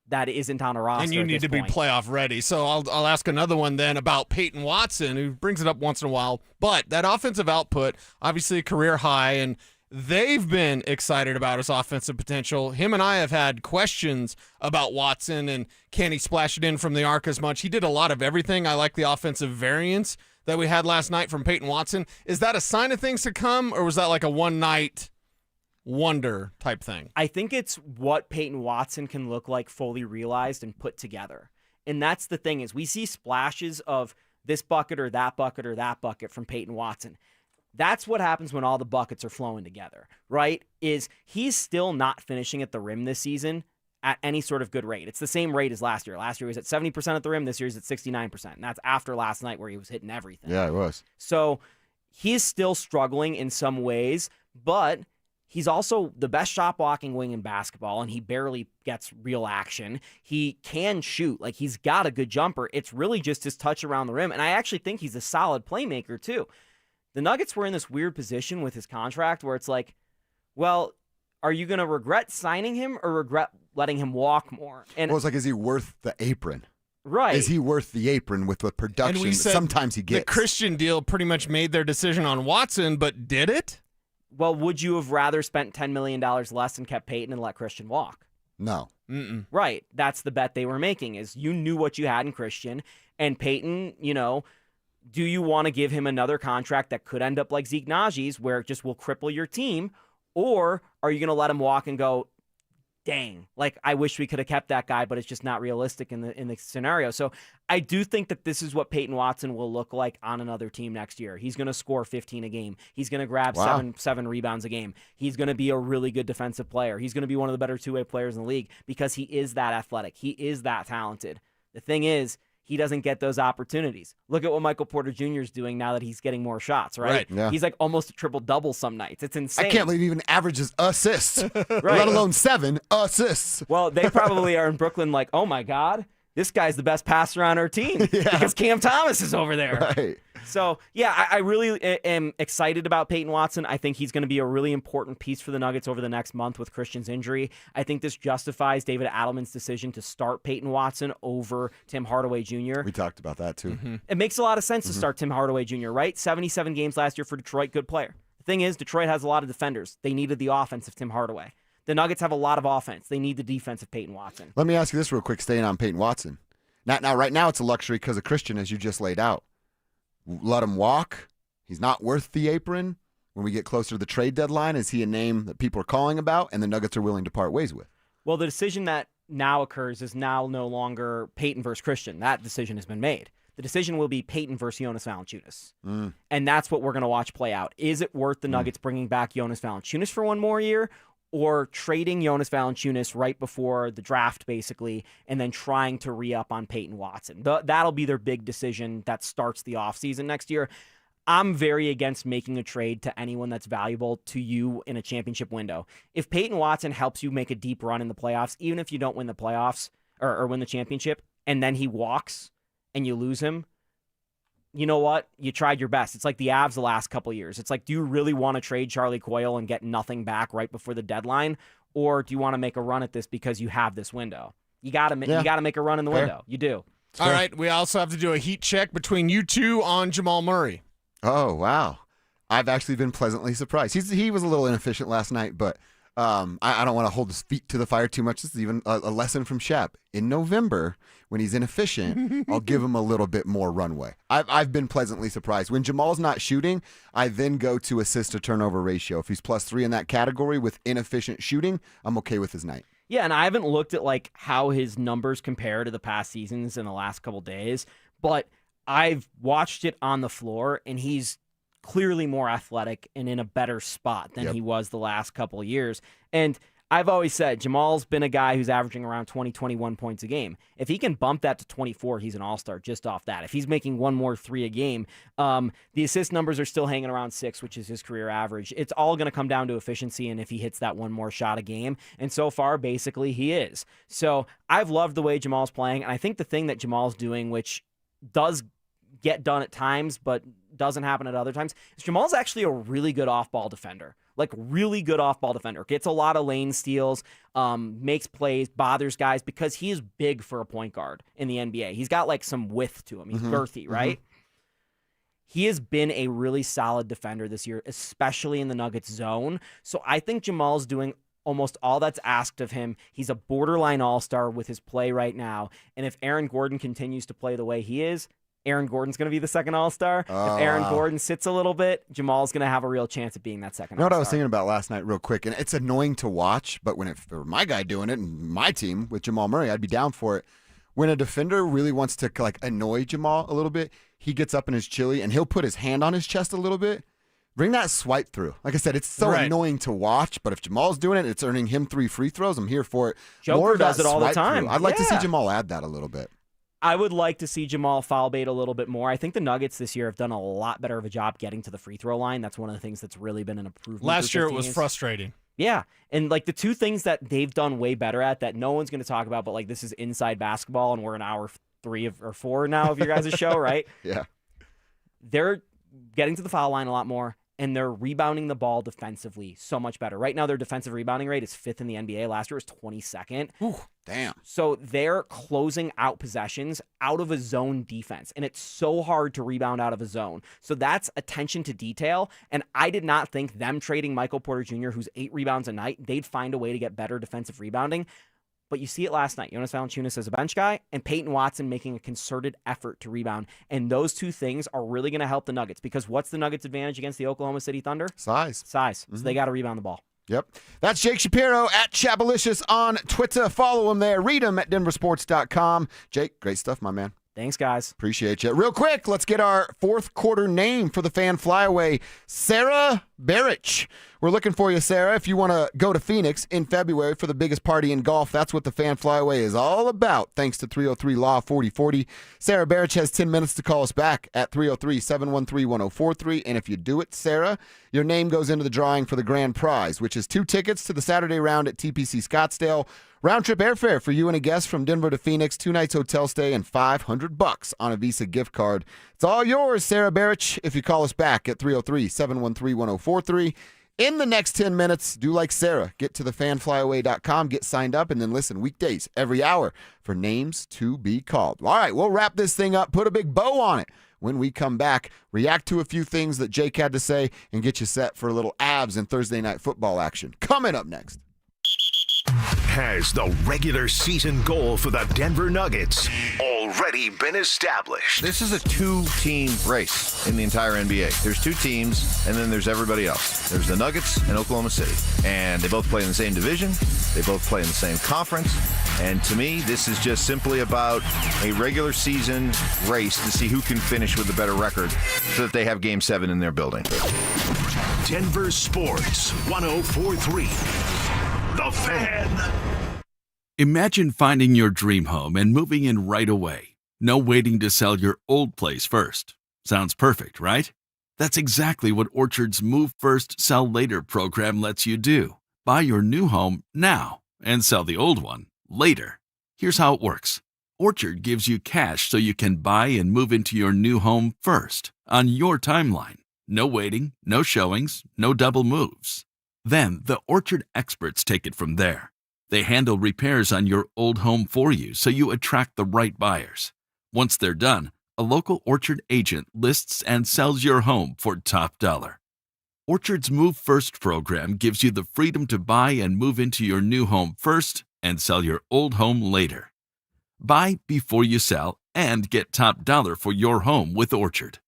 that isn't on a roster? And you need to be playoff ready. So I'll ask another one then about Payton Watson, who brings it up once in a while. But that offensive output, obviously a career high, and they've been excited about his offensive potential. Him and I have had questions about Watson and can he splash it in from the arc as much. He did a lot of everything. I like the offensive variance that we had last night from Payton Watson. Is that a sign of things to come, or was that like a one-night wonder type thing? I think it's what Payton Watson can look like fully realized and put together. And that's the thing is we see splashes of this bucket or that bucket or that bucket from Payton Watson. That's what happens when all the buckets are flowing together, right? Is he's still not finishing at the rim this season at any sort of good rate. It's the same rate as last year. Last year he was at 70% at the rim. This year he's at 69%. And that's after last night where he was hitting everything. Yeah, it was. So he's still struggling in some ways, but he's also the best shot blocking wing in basketball, and he barely gets real action. He can shoot. Like, he's got a good jumper. It's really just his touch around the rim, and I actually think he's a solid playmaker, too. The Nuggets were in this weird position with his contract where it's like, well, are you going to regret signing him or regret letting him walk more? And Well, it's like, is he worth the apron? Right. Is he worth the apron with the production And we that said sometimes he gets? The Christian deal pretty much made their decision on Watson, but did it? Well, would you have rather spent $10 million less and kept Payton and let Christian walk? No. Right. That's the bet they were making is you knew what you had in Christian, and Payton, you know, Do you want to give him another contract that could end up like Zeke Najee's, where it just will cripple your team? Or are you going to let him walk and go, dang, like I wish we could have kept that guy, but it's just not realistic in the scenario. So I do think that this is what Payton Watson will look like on another team next year. He's going to score 15 a game. He's going to grab seven rebounds a game. He's going to be a really good defensive player. He's going to be one of the better two-way players in the league because he is that athletic. He is that talented. The thing is, he doesn't get those opportunities. Look at what Michael Porter Jr. is doing now that he's getting more shots, right? Yeah. He's like almost a triple-double some nights. It's insane. I can't believe he even averages assists, let alone 7 assissists. Well, they probably are in Brooklyn like, oh, my God, this guy's the best passer on our team because Cam Thomas is over there. Right. So, yeah, I really am excited about Payton Watson. I think he's going to be a really important piece for the Nuggets over the next month with Christian's injury. I think this justifies David Adelman's decision to start Payton Watson over Tim Hardaway Jr. We talked about that, too. It makes a lot of sense to start Tim Hardaway Jr., right? 77 games last year for Detroit, good player. The thing is, Detroit has a lot of defenders. They needed the offense of Tim Hardaway. The Nuggets have a lot of offense. They need the defense of Payton Watson. Let me ask you this real quick, staying on Payton Watson. Now, right now, it's a luxury because of Christian, as you just laid out. Let him walk. He's not worth the apron. When we get closer to the trade deadline, is he a name that people are calling about and the Nuggets are willing to part ways with? Well, the decision that now occurs is now no longer Payton versus Christian. That decision has been made. The decision will be Payton versus Jonas Valanciunas. And that's what we're going to watch play out. Is it worth the Nuggets bringing back Jonas Valanciunas for one more year, or trading Jonas Valanciunas right before the draft, basically, and then trying to re-up on Payton Watson? That'll be their big decision that starts the offseason next year. I'm very against making a trade to anyone that's valuable to you in a championship window. If Payton Watson helps you make a deep run in the playoffs, even if you don't win the playoffs or win the championship, and then he walks and you lose him, you know what? You tried your best. It's like the Avs the last couple of years. It's like, do you really want to trade Charlie Coyle and get nothing back right before the deadline? Or do you want to make a run at this because you have this window? You got to make a run in the window. You do. All right. We also have to do a heat check between you two on Jamal Murray. Oh, wow. I've actually been pleasantly surprised. He was a little inefficient last night, but I don't want to hold his feet to the fire too much. This is even a lesson from Shep. In November, when he's inefficient, I'll give him a little bit more runway. I've been pleasantly surprised. When Jamal's not shooting, I then go to assist to turnover ratio. If he's +3 in that category with inefficient shooting, I'm okay with his night. Yeah, and I haven't looked at like how his numbers compare to the past seasons in the last couple days, but I've watched it on the floor, and he's clearly more athletic and in a better spot than he was the last couple of years. And I've always said Jamal's been a guy who's averaging around 20, 21 points a game. If he can bump that to 24, he's an all-star just off that. If he's making one more 3 a game, the assist numbers are still hanging around 6, which is his career average. It's all going to come down to efficiency and if he hits that one more shot a game. And so far, basically, he is. So I've loved the way Jamal's playing. And I think the thing that Jamal's doing, which does get done at times, but doesn't happen at other times, is Jamal's actually a really good off-ball defender. Like, really good off-ball defender. Gets a lot of lane steals, makes plays, bothers guys, because he is big for a point guard in the NBA. He's got, like, some width to him. He's girthy, right? He has been a really solid defender this year, especially in the Nuggets zone. So I think Jamal's doing almost all that's asked of him. He's a borderline all-star with his play right now. And if Aaron Gordon continues to play the way he is, Aaron Gordon's going to be the second all-star. If Aaron Gordon sits a little bit, Jamal's going to have a real chance at being that second all-star. You know what I was thinking about last night real quick, and it's annoying to watch, but if it were my guy doing it and my team with Jamal Murray, I'd be down for it. When a defender really wants to like annoy Jamal a little bit, he gets up in his chili and he'll put his hand on his chest a little bit. Bring that swipe through. Like I said, it's so annoying to watch, but if Jamal's doing it, it's earning him 3 free throws. I'm here for it. Joker does it all the time. Through. I'd like to see Jamal add that a little bit. I would like to see Jamal foul bait a little bit more. I think the Nuggets this year have done a lot better of a job getting to the free throw line. That's one of the things that's really been an improvement. Last year it was frustrating. Yeah. And like the two things that they've done way better at that no one's going to talk about, but like this is inside basketball and we're in hour 3 or 4 now of your guys' show, right? Yeah. They're getting to the foul line a lot more, and they're rebounding the ball defensively so much better. Right now, their defensive rebounding rate is 5th in the NBA. Last year it was 22nd. Ooh, damn. So they're closing out possessions out of a zone defense, and it's so hard to rebound out of a zone. So that's attention to detail, and I did not think them trading Michael Porter Jr., who's 8 rebounds a night, they'd find a way to get better defensive rebounding. But you see it last night. Jonas Valanciunas as a bench guy and Peyton Watson making a concerted effort to rebound. And those two things are really going to help the Nuggets because what's the Nuggets' advantage against the Oklahoma City Thunder? Size. So they got to rebound the ball. Yep. That's Jake Shapiro at Chabalicious on Twitter. Follow him there. Read him at DenverSports.com. Jake, great stuff, my man. Thanks, guys. Appreciate you. Real quick, let's get our fourth quarter name for the fan flyaway, Sarah Barich. We're looking for you, Sarah. If you want to go to Phoenix in February for the biggest party in golf, that's what the fan flyaway is all about, thanks to 303-LAW-4040. Sarah Barich has 10 minutes to call us back at 303-713-1043. And if you do it, Sarah, your name goes into the drawing for the grand prize, which is 2 tickets to the Saturday round at TPC Scottsdale. Round-trip airfare for you and a guest from Denver to Phoenix, 2 nights hotel stay, and $500 on a Visa gift card. It's all yours, Sarah Barich, if you call us back at 303-713-1043. In the next 10 minutes, do like Sarah. Get to thefanflyaway.com, get signed up, and then listen weekdays every hour for names to be called. All right, we'll wrap this thing up, put a big bow on it. When we come back, react to a few things that Jake had to say and get you set for a little abs and Thursday night football action. Coming up next. Has the regular season goal for the Denver Nuggets already been established? This is a 2-team race in the entire NBA. There's 2 teams, and then there's everybody else. There's the Nuggets and Oklahoma City. And they both play in the same division. They both play in the same conference. And to me, this is just simply about a regular season race to see who can finish with a better record so that they have Game 7 in their building. Denver Sports 104.3. The Fan. Imagine finding your dream home and moving in right away. No waiting to sell your old place first. Sounds perfect, right? That's exactly what Orchard's Move First, Sell Later program lets you do. Buy your new home now and sell the old one later. Here's how it works. Orchard gives you cash so you can buy and move into your new home first, on your timeline. No waiting, no showings, no double moves. Then the Orchard experts take it from there. They handle repairs on your old home for you so you attract the right buyers. Once they're done, a local Orchard agent lists and sells your home for top dollar. Orchard's Move First program gives you the freedom to buy and move into your new home first and sell your old home later. Buy before you sell and get top dollar for your home with Orchard.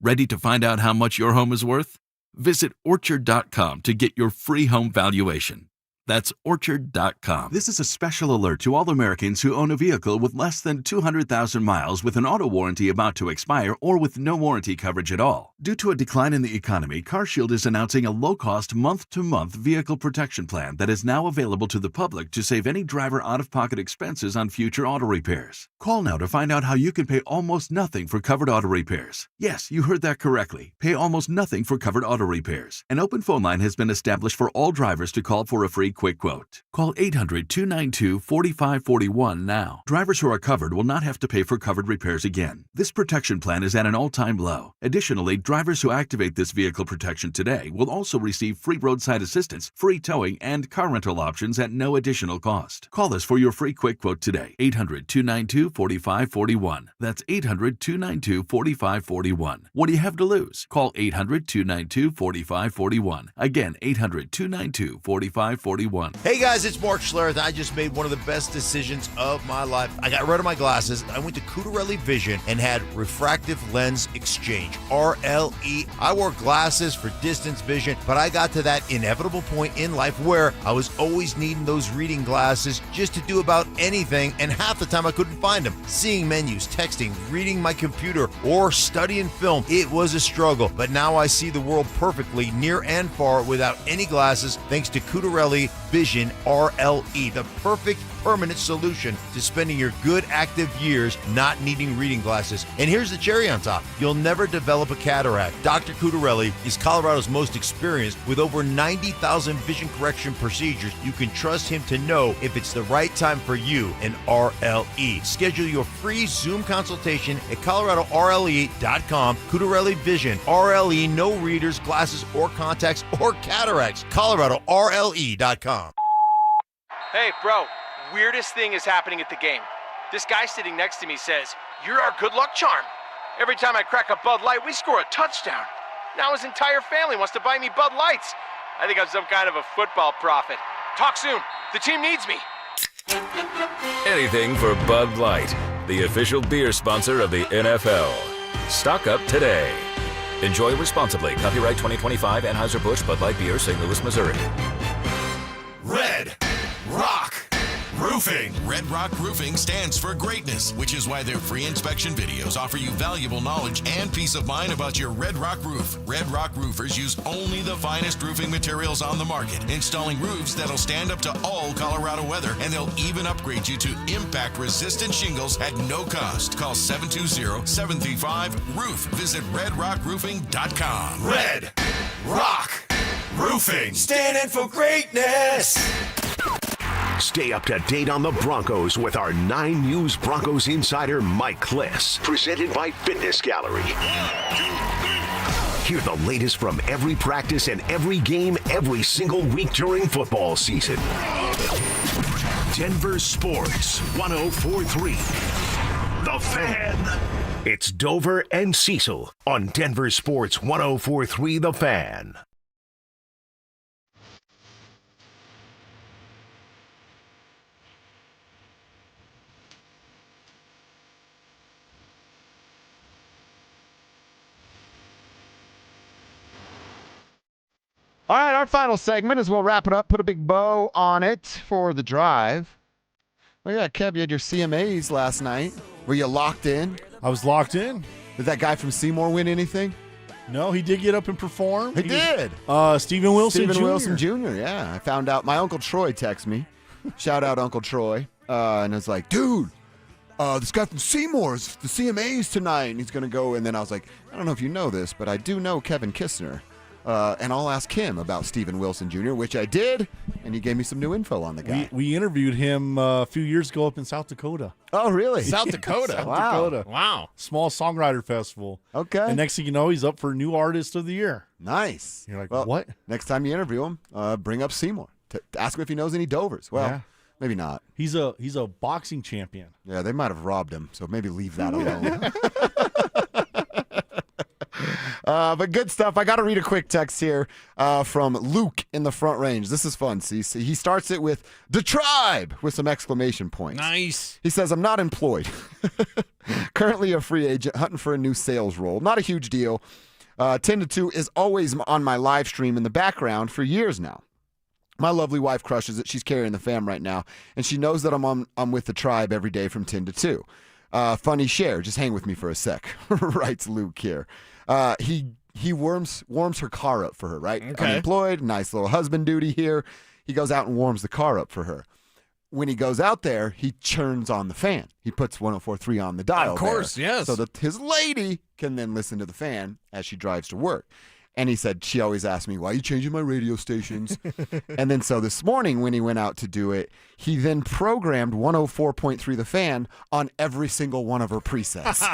Ready to find out how much your home is worth? Visit Orchard.com to get your free home valuation. That's Orchard.com. This is a special alert to all Americans who own a vehicle with less than 200,000 miles with an auto warranty about to expire or with no warranty coverage at all. Due to a decline in the economy, CarShield is announcing a low-cost month-to-month vehicle protection plan that is now available to the public to save any driver out-of-pocket expenses on future auto repairs. Call now to find out how you can pay almost nothing for covered auto repairs. Yes, you heard that correctly. Pay almost nothing for covered auto repairs. An open phone line has been established for all drivers to call for a free quick quote. Call 800-292-4541 now. Drivers who are covered will not have to pay for covered repairs again. This protection plan is at an all-time low. Additionally, drivers who activate this vehicle protection today will also receive free roadside assistance, free towing, and car rental options at no additional cost. Call us for your free quick quote today. 800-292-4541. That's 800-292-4541. What do you have to lose? Call 800-292-4541. Again, 800-292-4541. Hey guys, it's Mark Schlereth. I just made one of the best decisions of my life. I got rid of my glasses. I went to Cutarelli Vision and had refractive lens exchange, RLE. I wore glasses for distance vision, but I got to that inevitable point in life where I was always needing those reading glasses just to do about anything, and half the time I couldn't find them. Seeing menus, texting, reading my computer, or studying film, it was a struggle. But now I see the world perfectly near and far without any glasses thanks to Cutarelli Vision RLE, the perfect permanent solution to spending your good active years not needing reading glasses. And here's the cherry on top. You'll never develop a cataract. Dr. Cutarelli is Colorado's most experienced with over 90,000 vision correction procedures. You can trust him to know if it's the right time for you and RLE. Schedule your free Zoom consultation at coloradorle.com. Cutarelli Vision RLE, no readers, glasses, or contacts, or cataracts. coloradorle.com. Hey, bro. Weirdest thing is happening at the game. This guy sitting next to me says, "You're our good luck charm." Every time I crack a Bud Light, we score a touchdown. Now his entire family wants to buy me Bud Lights. I think I'm some kind of a football prophet. Talk soon. The team needs me. Anything for Bud Light, the official beer sponsor of the NFL. Stock up today. Enjoy responsibly. Copyright 2025 Anheuser-Busch Bud Light Beer, St. Louis, Missouri. Red Rock Roofing. Red Rock Roofing stands for greatness, which is why their free inspection videos offer you valuable knowledge and peace of mind about your Red Rock roof. Red Rock roofers use only the finest roofing materials on the market, installing roofs that'll stand up to all Colorado weather, and they'll even upgrade you to impact-resistant shingles at no cost. Call 720-735-ROOF. Visit redrockroofing.com. Red Rock Roofing. Standing for greatness. Stay up to date on the Broncos with our 9 News Broncos insider Mike Klis. Presented by Fitness Gallery. Hear the latest from every practice and every game every single week during football season. Denver Sports 104.3. The Fan. It's Dover and Cecil on Denver Sports 104.3 The Fan. All right, our final segment is we'll wrap it up, put a big bow on it for the drive. Well, yeah, Kev, you had your CMAs last night. Were you locked in? I was locked in. Did that guy from Seymour win anything? No, he did get up and perform. He did. Stephen Wilson Jr. Stephen Wilson Jr., yeah. I found out. My Uncle Troy texted me. Shout out Uncle Troy. And I was like, dude, this guy from Seymour's the CMAs tonight, and he's going to go. And then I was like, I don't know if you know this, but I do know Kevin Kistner. And I'll ask him about Stephen Wilson Jr., which I did, and he gave me some new info on the guy. We interviewed him a few years ago up in South Dakota. Oh, really? South Dakota? South Wow. Dakota. Wow. Small Songwriter Festival. Okay. And next thing you know, he's up for New Artist of the Year. Nice. You're like, Well, what? Next time you interview him, bring up Seymour. Ask him if he knows any Dovers. Well, Yeah. maybe not. He's a boxing champion. Yeah, they might have robbed him, so maybe leave that alone. But good stuff. I got to read a quick text here from Luke in the Front Range. This is fun, see? He starts it with "The Tribe" with some exclamation points. Nice. He says, I'm not employed. Currently a free agent, hunting for a new sales role. Not a huge deal. 10 to 2 is always on my live stream in the background for years now. My lovely wife crushes it. She's carrying the fam right now, and she knows that I'm with the Tribe every day from 10 to 2. Funny share. Just hang with me for a sec, writes Luke here. He warms her car up for her, right? Okay. Unemployed, nice little husband duty here. He goes out and warms the car up for her. When he goes out there, he turns on the fan. He puts 104.3 on the dial. Of course, there, yes. so that his lady can then listen to the fan as she drives to work. And he said, she always asks me, why are you changing my radio stations? And then so this morning when he went out to do it, he then programmed 104.3 The Fan on every single one of her presets.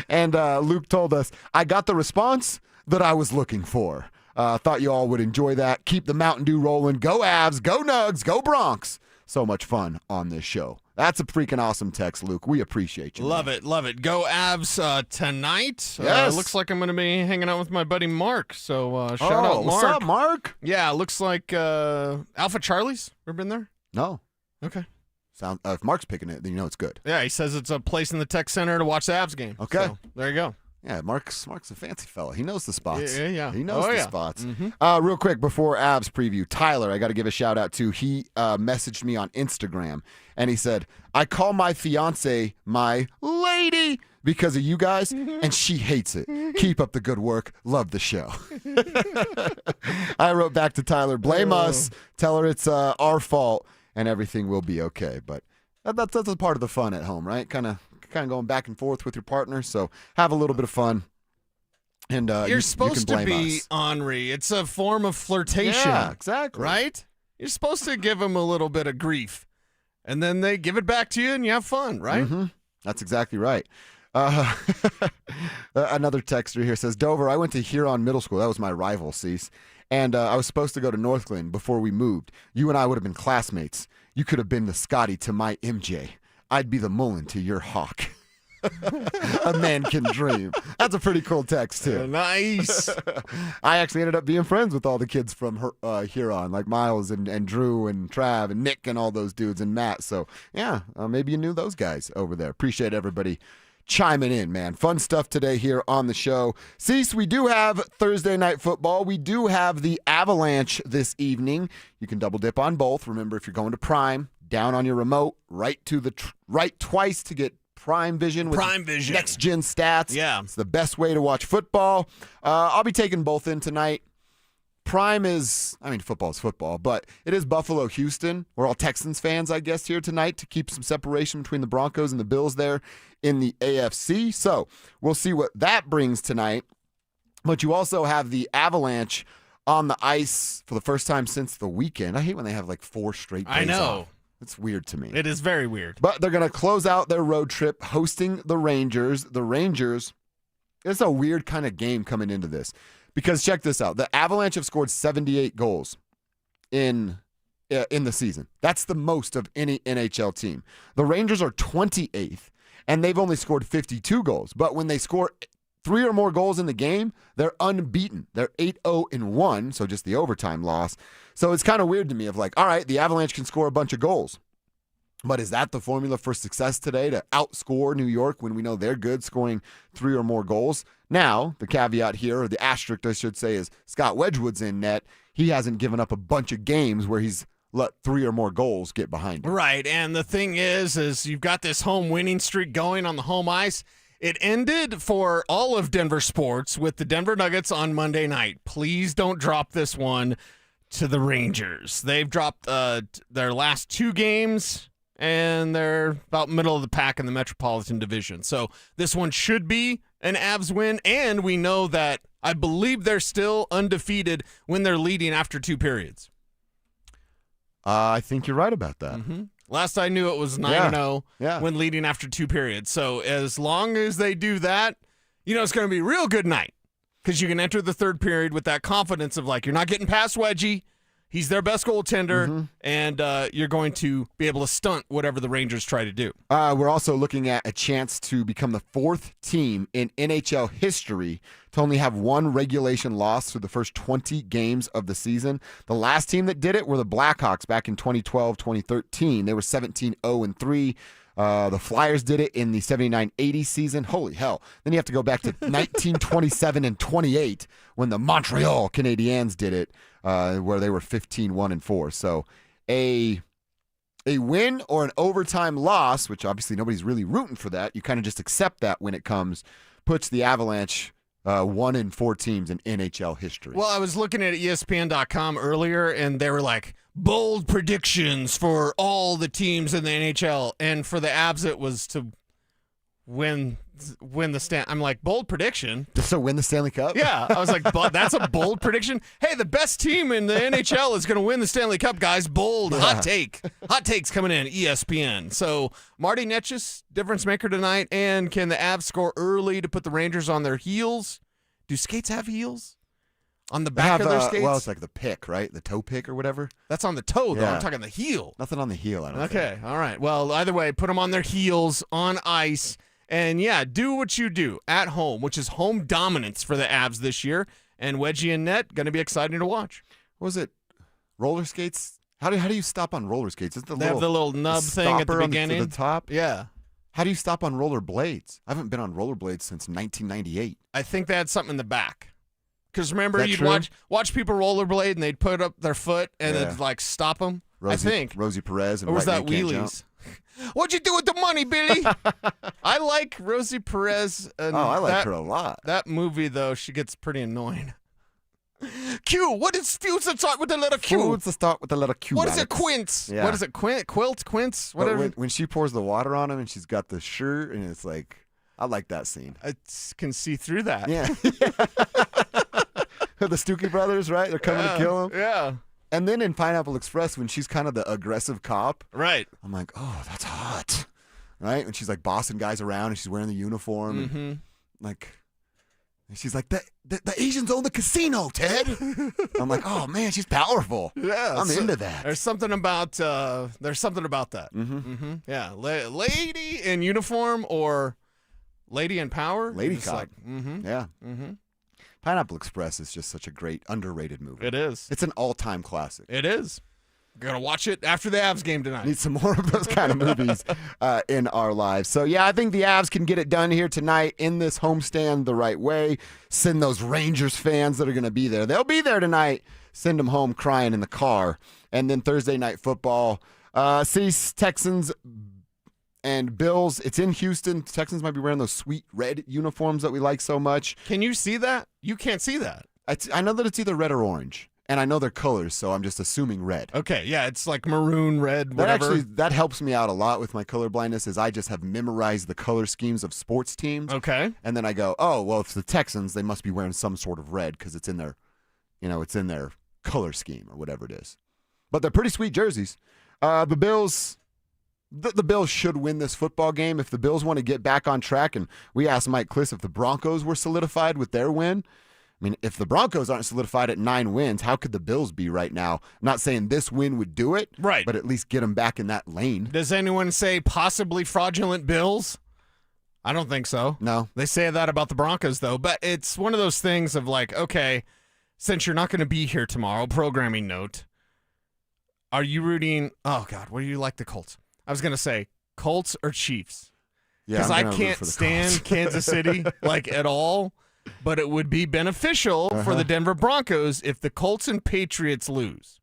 And Luke told us, I got the response that I was looking for. Thought you all would enjoy that. Keep the Mountain Dew rolling. Go Avs, go Nugs, go Bronx. So much fun on this show. That's a freaking awesome text, Luke. We appreciate you. Love it, love it. Go Avs tonight. Yes. Looks like I'm going to be hanging out with my buddy Mark. So shout out Mark. What's up, Mark? Yeah, looks like Alpha Charlie's. Ever been there? No. Okay. If Mark's picking it, then you know it's good. Yeah, he says it's a place in the tech center to watch the Avs game. Okay. So, there you go. Yeah, Mark's a fancy fella. He knows the spots. Yeah. He knows Oh, the yeah. spots. Mhm. Real quick, before Avs preview, Tyler, I got to give a shout out to. He messaged me on Instagram, and he said, I call my fiance my lady because of you guys, and she hates it. Keep up the good work. Love the show. I wrote back to Tyler, blame us. Tell her it's our fault, and everything will be okay. But that's a part of the fun at home, right? Kind of going back and forth with your partner. So have a little bit of fun. And You're supposed you to can blame be us. ornery. It's a form of flirtation. Yeah, exactly. Right? You're supposed to give them a little bit of grief. And then they give it back to you and you have fun, right? Mm-hmm. That's exactly right. Another texter here says, Dover, I went to Huron Middle School. That was my rival, Cease. And I was supposed to go to Northglenn before we moved. You and I would have been classmates. You could have been the Scotty to my MJ. I'd be the Mullen to your Hawk. A man can dream. That's a pretty cool text, too. Nice. I actually ended up being friends with all the kids from Huron, like Miles and Drew and Trav and Nick and all those dudes and Matt. So, yeah, maybe you knew those guys over there. Appreciate everybody chiming in, man. Fun stuff today here on the show. Cease, we do have Thursday Night Football. We do have the Avalanche this evening. You can double dip on both. Remember, if you're going to Prime, down on your remote, right to the right twice to get Prime Vision with next gen stats. Yeah. It's the best way to watch football. I'll be taking both in tonight. Prime is, football is football, but it is Buffalo-Houston. We're all Texans fans, I guess, here tonight to keep some separation between the Broncos and the Bills there in the AFC. So we'll see what that brings tonight. But you also have the Avalanche on the ice for the first time since the weekend. I hate when they have like 4 straight days I know. off. It's weird to me. It is very weird. But they're going to close out their road trip hosting the Rangers. The Rangers, it's a weird kind of game coming into this. Because check this out. The Avalanche have scored 78 goals in the season. That's the most of any NHL team. The Rangers are 28th, and they've only scored 52 goals. But when they score 3 or more goals in the game, they're unbeaten. They're 8-0-1, so just the overtime loss. So it's kind of weird to me of like, all right, the Avalanche can score a bunch of goals. But is that the formula for success today, to outscore New York when we know they're good, scoring 3 or more goals? Now, the caveat here, or the asterisk I should say, is Scott Wedgwood's in net. He hasn't given up a bunch of games where he's let 3 or more goals get behind him. Right, and the thing is you've got this home winning streak going on the home ice. It ended for all of Denver sports with the Denver Nuggets on Monday night. Please don't drop this one to the Rangers. They've dropped their last 2 games, and they're about middle of the pack in the Metropolitan Division. So this one should be an Avs win, and we know that I believe they're still undefeated when they're leading after 2 periods. I think you're right about that. Mm-hmm. Last I knew it was 9-0 when leading after 2 periods. So as long as they do that, it's going to be a real good night because you can enter the 3rd period with that confidence of like, you're not getting past Wedgie. He's their best goaltender, and you're going to be able to stunt whatever the Rangers try to do. We're also looking at a chance to become the 4th team in NHL history to only have 1 regulation loss through the first 20 games of the season. The last team that did it were the Blackhawks back in 2012-2013. They were 17-0-3. The Flyers did it in the 79-80 season. Holy hell. Then you have to go back to 1927-28 when the Montreal Canadiens did it, where they were 15-1-4. So a win or an overtime loss, which obviously nobody's really rooting for that, you kind of just accept that when it comes, puts the Avalanche 1 in 4 teams in NHL history. Well, I was looking at ESPN.com earlier, and they were like, bold predictions for all the teams in the NHL, and for the Avs it was to win the I'm like, bold prediction? Just to win the Stanley Cup? Yeah, I was like, but that's a bold prediction? Hey, the best team in the NHL is going to win the Stanley Cup, guys. Bold, hot take. Hot takes coming in, ESPN. So, Marty Netchus, difference maker tonight, and can the Avs score early to put the Rangers on their heels? Do skates have heels? On the back of their skates? Well, it's like the pick, right? The toe pick or whatever. That's on the toe, though. I'm talking the heel. Nothing on the heel, I don't think. Okay, all right. Well, either way, put them on their heels on ice. And, yeah, do what you do at home, which is home dominance for the Avs this year. And Wedgie and net, going to be exciting to watch. What was it? Roller skates? How do you stop on roller skates? Is it They have the little nub thing at the beginning. To the top? Yeah. How do you stop on roller blades? I haven't been on roller blades since 1998. I think they had something in the back. Because remember, you'd true? watch people rollerblade, and they'd put up their foot and it'd like stop them. I think Rosie Perez and or was right that wheelies? What'd you do with the money, Billy? I like Rosie Perez. And I like her a lot. That movie, though, she gets pretty annoying. Q. What is fuse to start with the letter Q? Fuse to start with the letter Q. What is it, quince? Yeah. What is it, quilt, quince? Whatever. When she pours the water on him and she's got the shirt and it's like, I like that scene. I can see through that. Yeah. The Stookie brothers, right? They're coming to kill him. Yeah. And then in Pineapple Express, when she's kind of the aggressive cop, right? I'm like, oh, that's hot, right? And she's like bossing guys around, and she's wearing the uniform, and and she's like, the Asians own the casino, Ted. I'm like, oh man, she's powerful. Yeah, I'm into that. There's something about that. Yeah, lady in uniform or Lady in Power. Lady Just Cop. like, Yeah. Mm-hmm. Pineapple Express is just such a great, underrated movie. It is. It's an all-time classic. It is. Gonna watch it after the Avs game tonight. Need some more of those kind of movies in our lives. So, yeah, I think the Avs can get it done here tonight in this homestand the right way. Send those Rangers fans that are going to be there. They'll be there tonight. Send them home crying in the car. And then Thursday night football. Cease, Texans and Bills. It's in Houston. Texans might be wearing those sweet red uniforms that we like so much. Can you see that? You can't see that. I know that it's either red or orange. And I know their colors, so I'm just assuming red. Okay, yeah, it's like maroon, red, whatever. That helps me out a lot with my color blindness, is I just have memorized the color schemes of sports teams. Okay. And then I go, oh, well, if it's the Texans, they must be wearing some sort of red because it's in their, it's in their color scheme or whatever it is. But they're pretty sweet jerseys. The Bills, the Bills should win this football game. If the Bills want to get back on track, and we asked Mike Klis if the Broncos were solidified with their win. I mean, if the Broncos aren't solidified at 9 wins, how could the Bills be right now? I'm not saying this win would do it, right? But at least get them back in that lane. Does anyone say possibly fraudulent Bills? I don't think so. No. They say that about the Broncos, though. But it's one of those things of like, okay, since you're not going to be here tomorrow, programming note, are you rooting? Oh, God, what do you like the Colts? I was going to say Colts or Chiefs. Yeah, because I can't stand Kansas City like at all. But it would be beneficial for the Denver Broncos if the Colts and Patriots lose.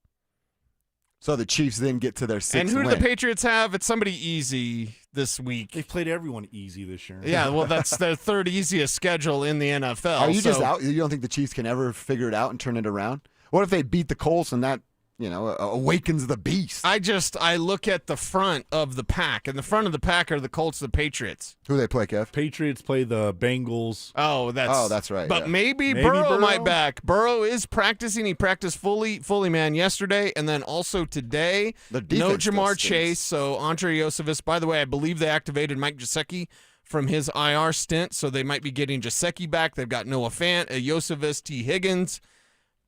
So the Chiefs then get to their 6th And who do win. the Patriots have? It's somebody easy this week. They've played everyone easy this year. Yeah, well, that's their third easiest schedule in the NFL. Are you just out? You don't think the Chiefs can ever figure it out and turn it around? What if they beat the Colts and that, awakens the beast? I look at the front of the pack, and the front of the pack are the Colts and the Patriots. Who they play, Kev? Patriots play the Bengals. Oh, that's right. But yeah. maybe Burrow might back. Burrow is practicing. He practiced fully, man, yesterday, and then also today. The no defense Jamar still Chase, so Andre Iosivas. By the way, I believe they activated Mike Gesicki from his IR stint, so they might be getting Gesicki back. They've got Noah Fant, Iosivas, T. Higgins.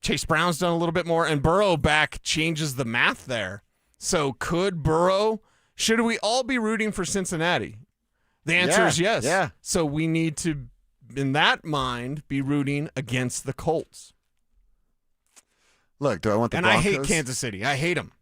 Chase Brown's done a little bit more, and Burrow back changes the math there. So should we all be rooting for Cincinnati? The answer is yes. Yeah. So we need to, in that mind, be rooting against the Colts. Look, do I want the And Broncos? I hate Kansas City. I hate them.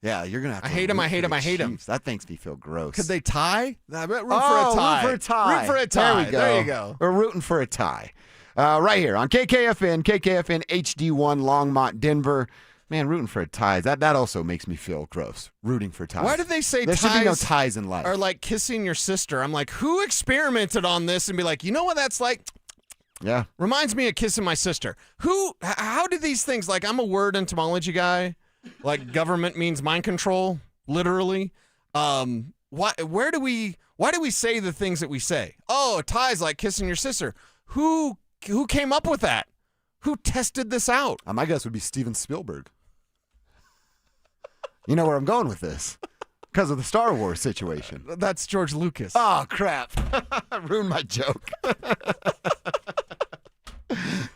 Yeah, you're going to have to I hate them. root I hate for them. the I hate them. Chiefs. That makes me feel gross. Could they tie? Root for a tie. Root for a tie. Root for a tie. There we go. There you go. We're rooting for a tie. Right here on KKFN HD1, Longmont, Denver. Man, rooting for a tie. That also makes me feel gross. Rooting for ties. Why did they say there ties should be no ties in life? Or like kissing your sister? I'm like, who experimented on this and be like, you know what that's like? Yeah. Reminds me of kissing my sister. How did these things, like, I'm a word entomology guy. Like government means mind control, literally. Why do we say the things that we say? Oh, ties like kissing your sister. Who came up with that? Who tested this out? My guess would be Steven Spielberg. You know where I'm going with this. Because of the Star Wars situation. That's George Lucas. Oh, crap. I ruined my joke.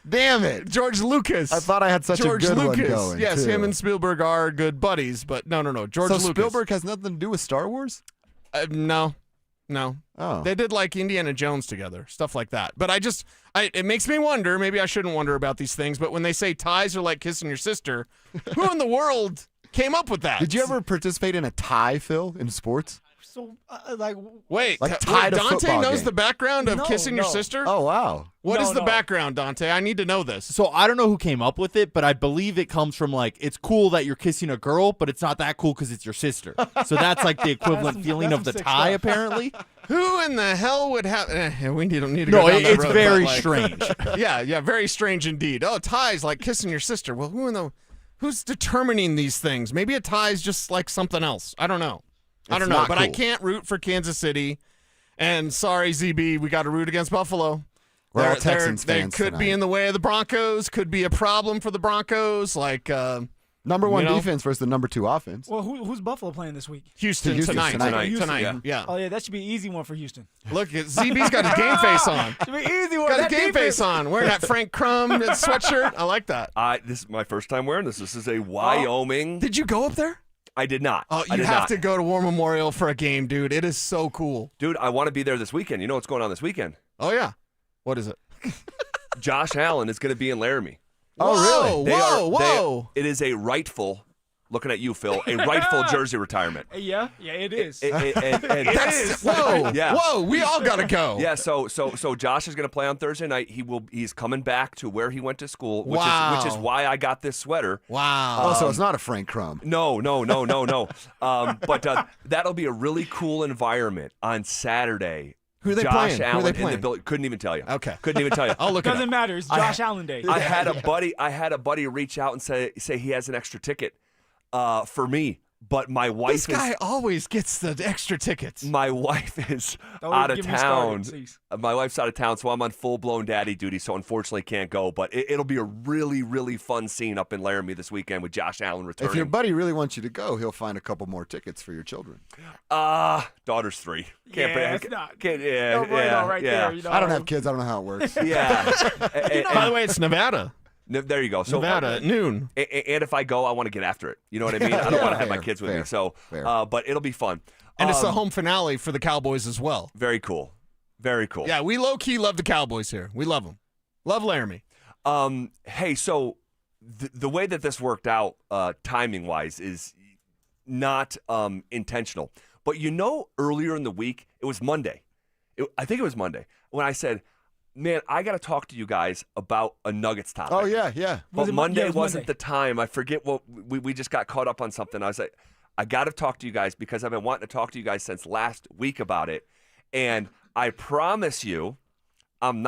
Damn it. George Lucas. I thought I had such George a good Lucas. one going. Yes, too. him and Spielberg are good buddies, but no. George Lucas. So Spielberg has nothing to do with Star Wars? No. Oh. They did like Indiana Jones together, stuff like that. But it makes me wonder, maybe I shouldn't wonder about these things, but when they say ties are like kissing your sister, who in the world came up with that? Did you ever participate in a tie, Phil, in sports? So, Wait, tied a Dante football knows game. the background of No, kissing your no. sister? Oh, wow. What is No, the no. background, Dante? I need to know this. So I don't know who came up with it, but I believe it comes from like, it's cool that you're kissing a girl, but it's not that cool because it's your sister. So that's like the equivalent feeling of the some sick tie, stuff. apparently. Who in the hell would have? We don't need to No, go down that it's road, very but, like, strange. Yeah, very strange indeed. Oh, ties like kissing your sister. Well, who's determining these things? Maybe a tie is just like something else. I don't know. I don't know, not but I cool. can't root for Kansas City. And sorry, ZB, we got to root against Buffalo. We're all Texans They fans could be tonight. in the way of the Broncos. Could be a problem for the Broncos. Like Number one you know? defense versus the number 2 offense. Well, who's Buffalo playing this week? Houston Houston tonight. tonight. Yeah. Oh, yeah, that should be an easy one for Houston. Look, ZB's got his game face on. Should be an easy one. Got his That game defense- face on. Wearing that Frank Crumb sweatshirt. I like that. This is my first time wearing this. This is a Wyoming. Did you go up there? I did not. Oh, you have to go to War Memorial for a game, dude. It is so cool. Dude, I want to be there this weekend. You know what's going on this weekend? Oh, yeah. What is it? Josh Allen is going to be in Laramie. Oh, really? Whoa. It is a rightful, looking at you, Phil, a rightful jersey retirement. Yeah, it is. It is. Whoa, yeah. Whoa, we all got to go. Yeah, so Josh is going to play on Thursday night. He's coming back to where he went to school, which is why I got this sweater. Wow. So it's not a Frank Crumb. No. But that'll be a really cool environment on Saturday. Who are they Josh playing? Allen Who are they in the playing? building. Couldn't even tell you. Okay. Couldn't even tell you. I'll look it up. Doesn't matter. It's Josh Allen Day. I had a buddy reach out and say he has an extra ticket for me. But my wife This guy always gets the extra tickets. My wife is out of town. My wife's out of town, so I'm on full-blown daddy duty, so unfortunately can't go. But it'll be a really, really fun scene up in Laramie this weekend with Josh Allen returning. If your buddy really wants you to go, he'll find a couple more tickets for your children. Daughter's 3. It's not. There, I don't have kids. I don't know how it works. Yeah. By the way, it's Nevada. There you go. So Nevada at noon. And if I go, I want to get after it. You know what I mean? I don't want to have my kids with me. So, but it'll be fun. And it's the home finale for the Cowboys as well. Very cool. Very cool. Yeah, we low-key love the Cowboys here. We love them. Love Laramie. Hey, so the way that this worked out timing-wise is not intentional. But earlier in the week, it was Monday. I think it was Monday when I said, man, I got to talk to you guys about a Nuggets topic. Oh, yeah. But Monday wasn't the time. I forget what we just got caught up on something. I was like, I got to talk to you guys because I've been wanting to talk to you guys since last week about it. And I promise you, I'm not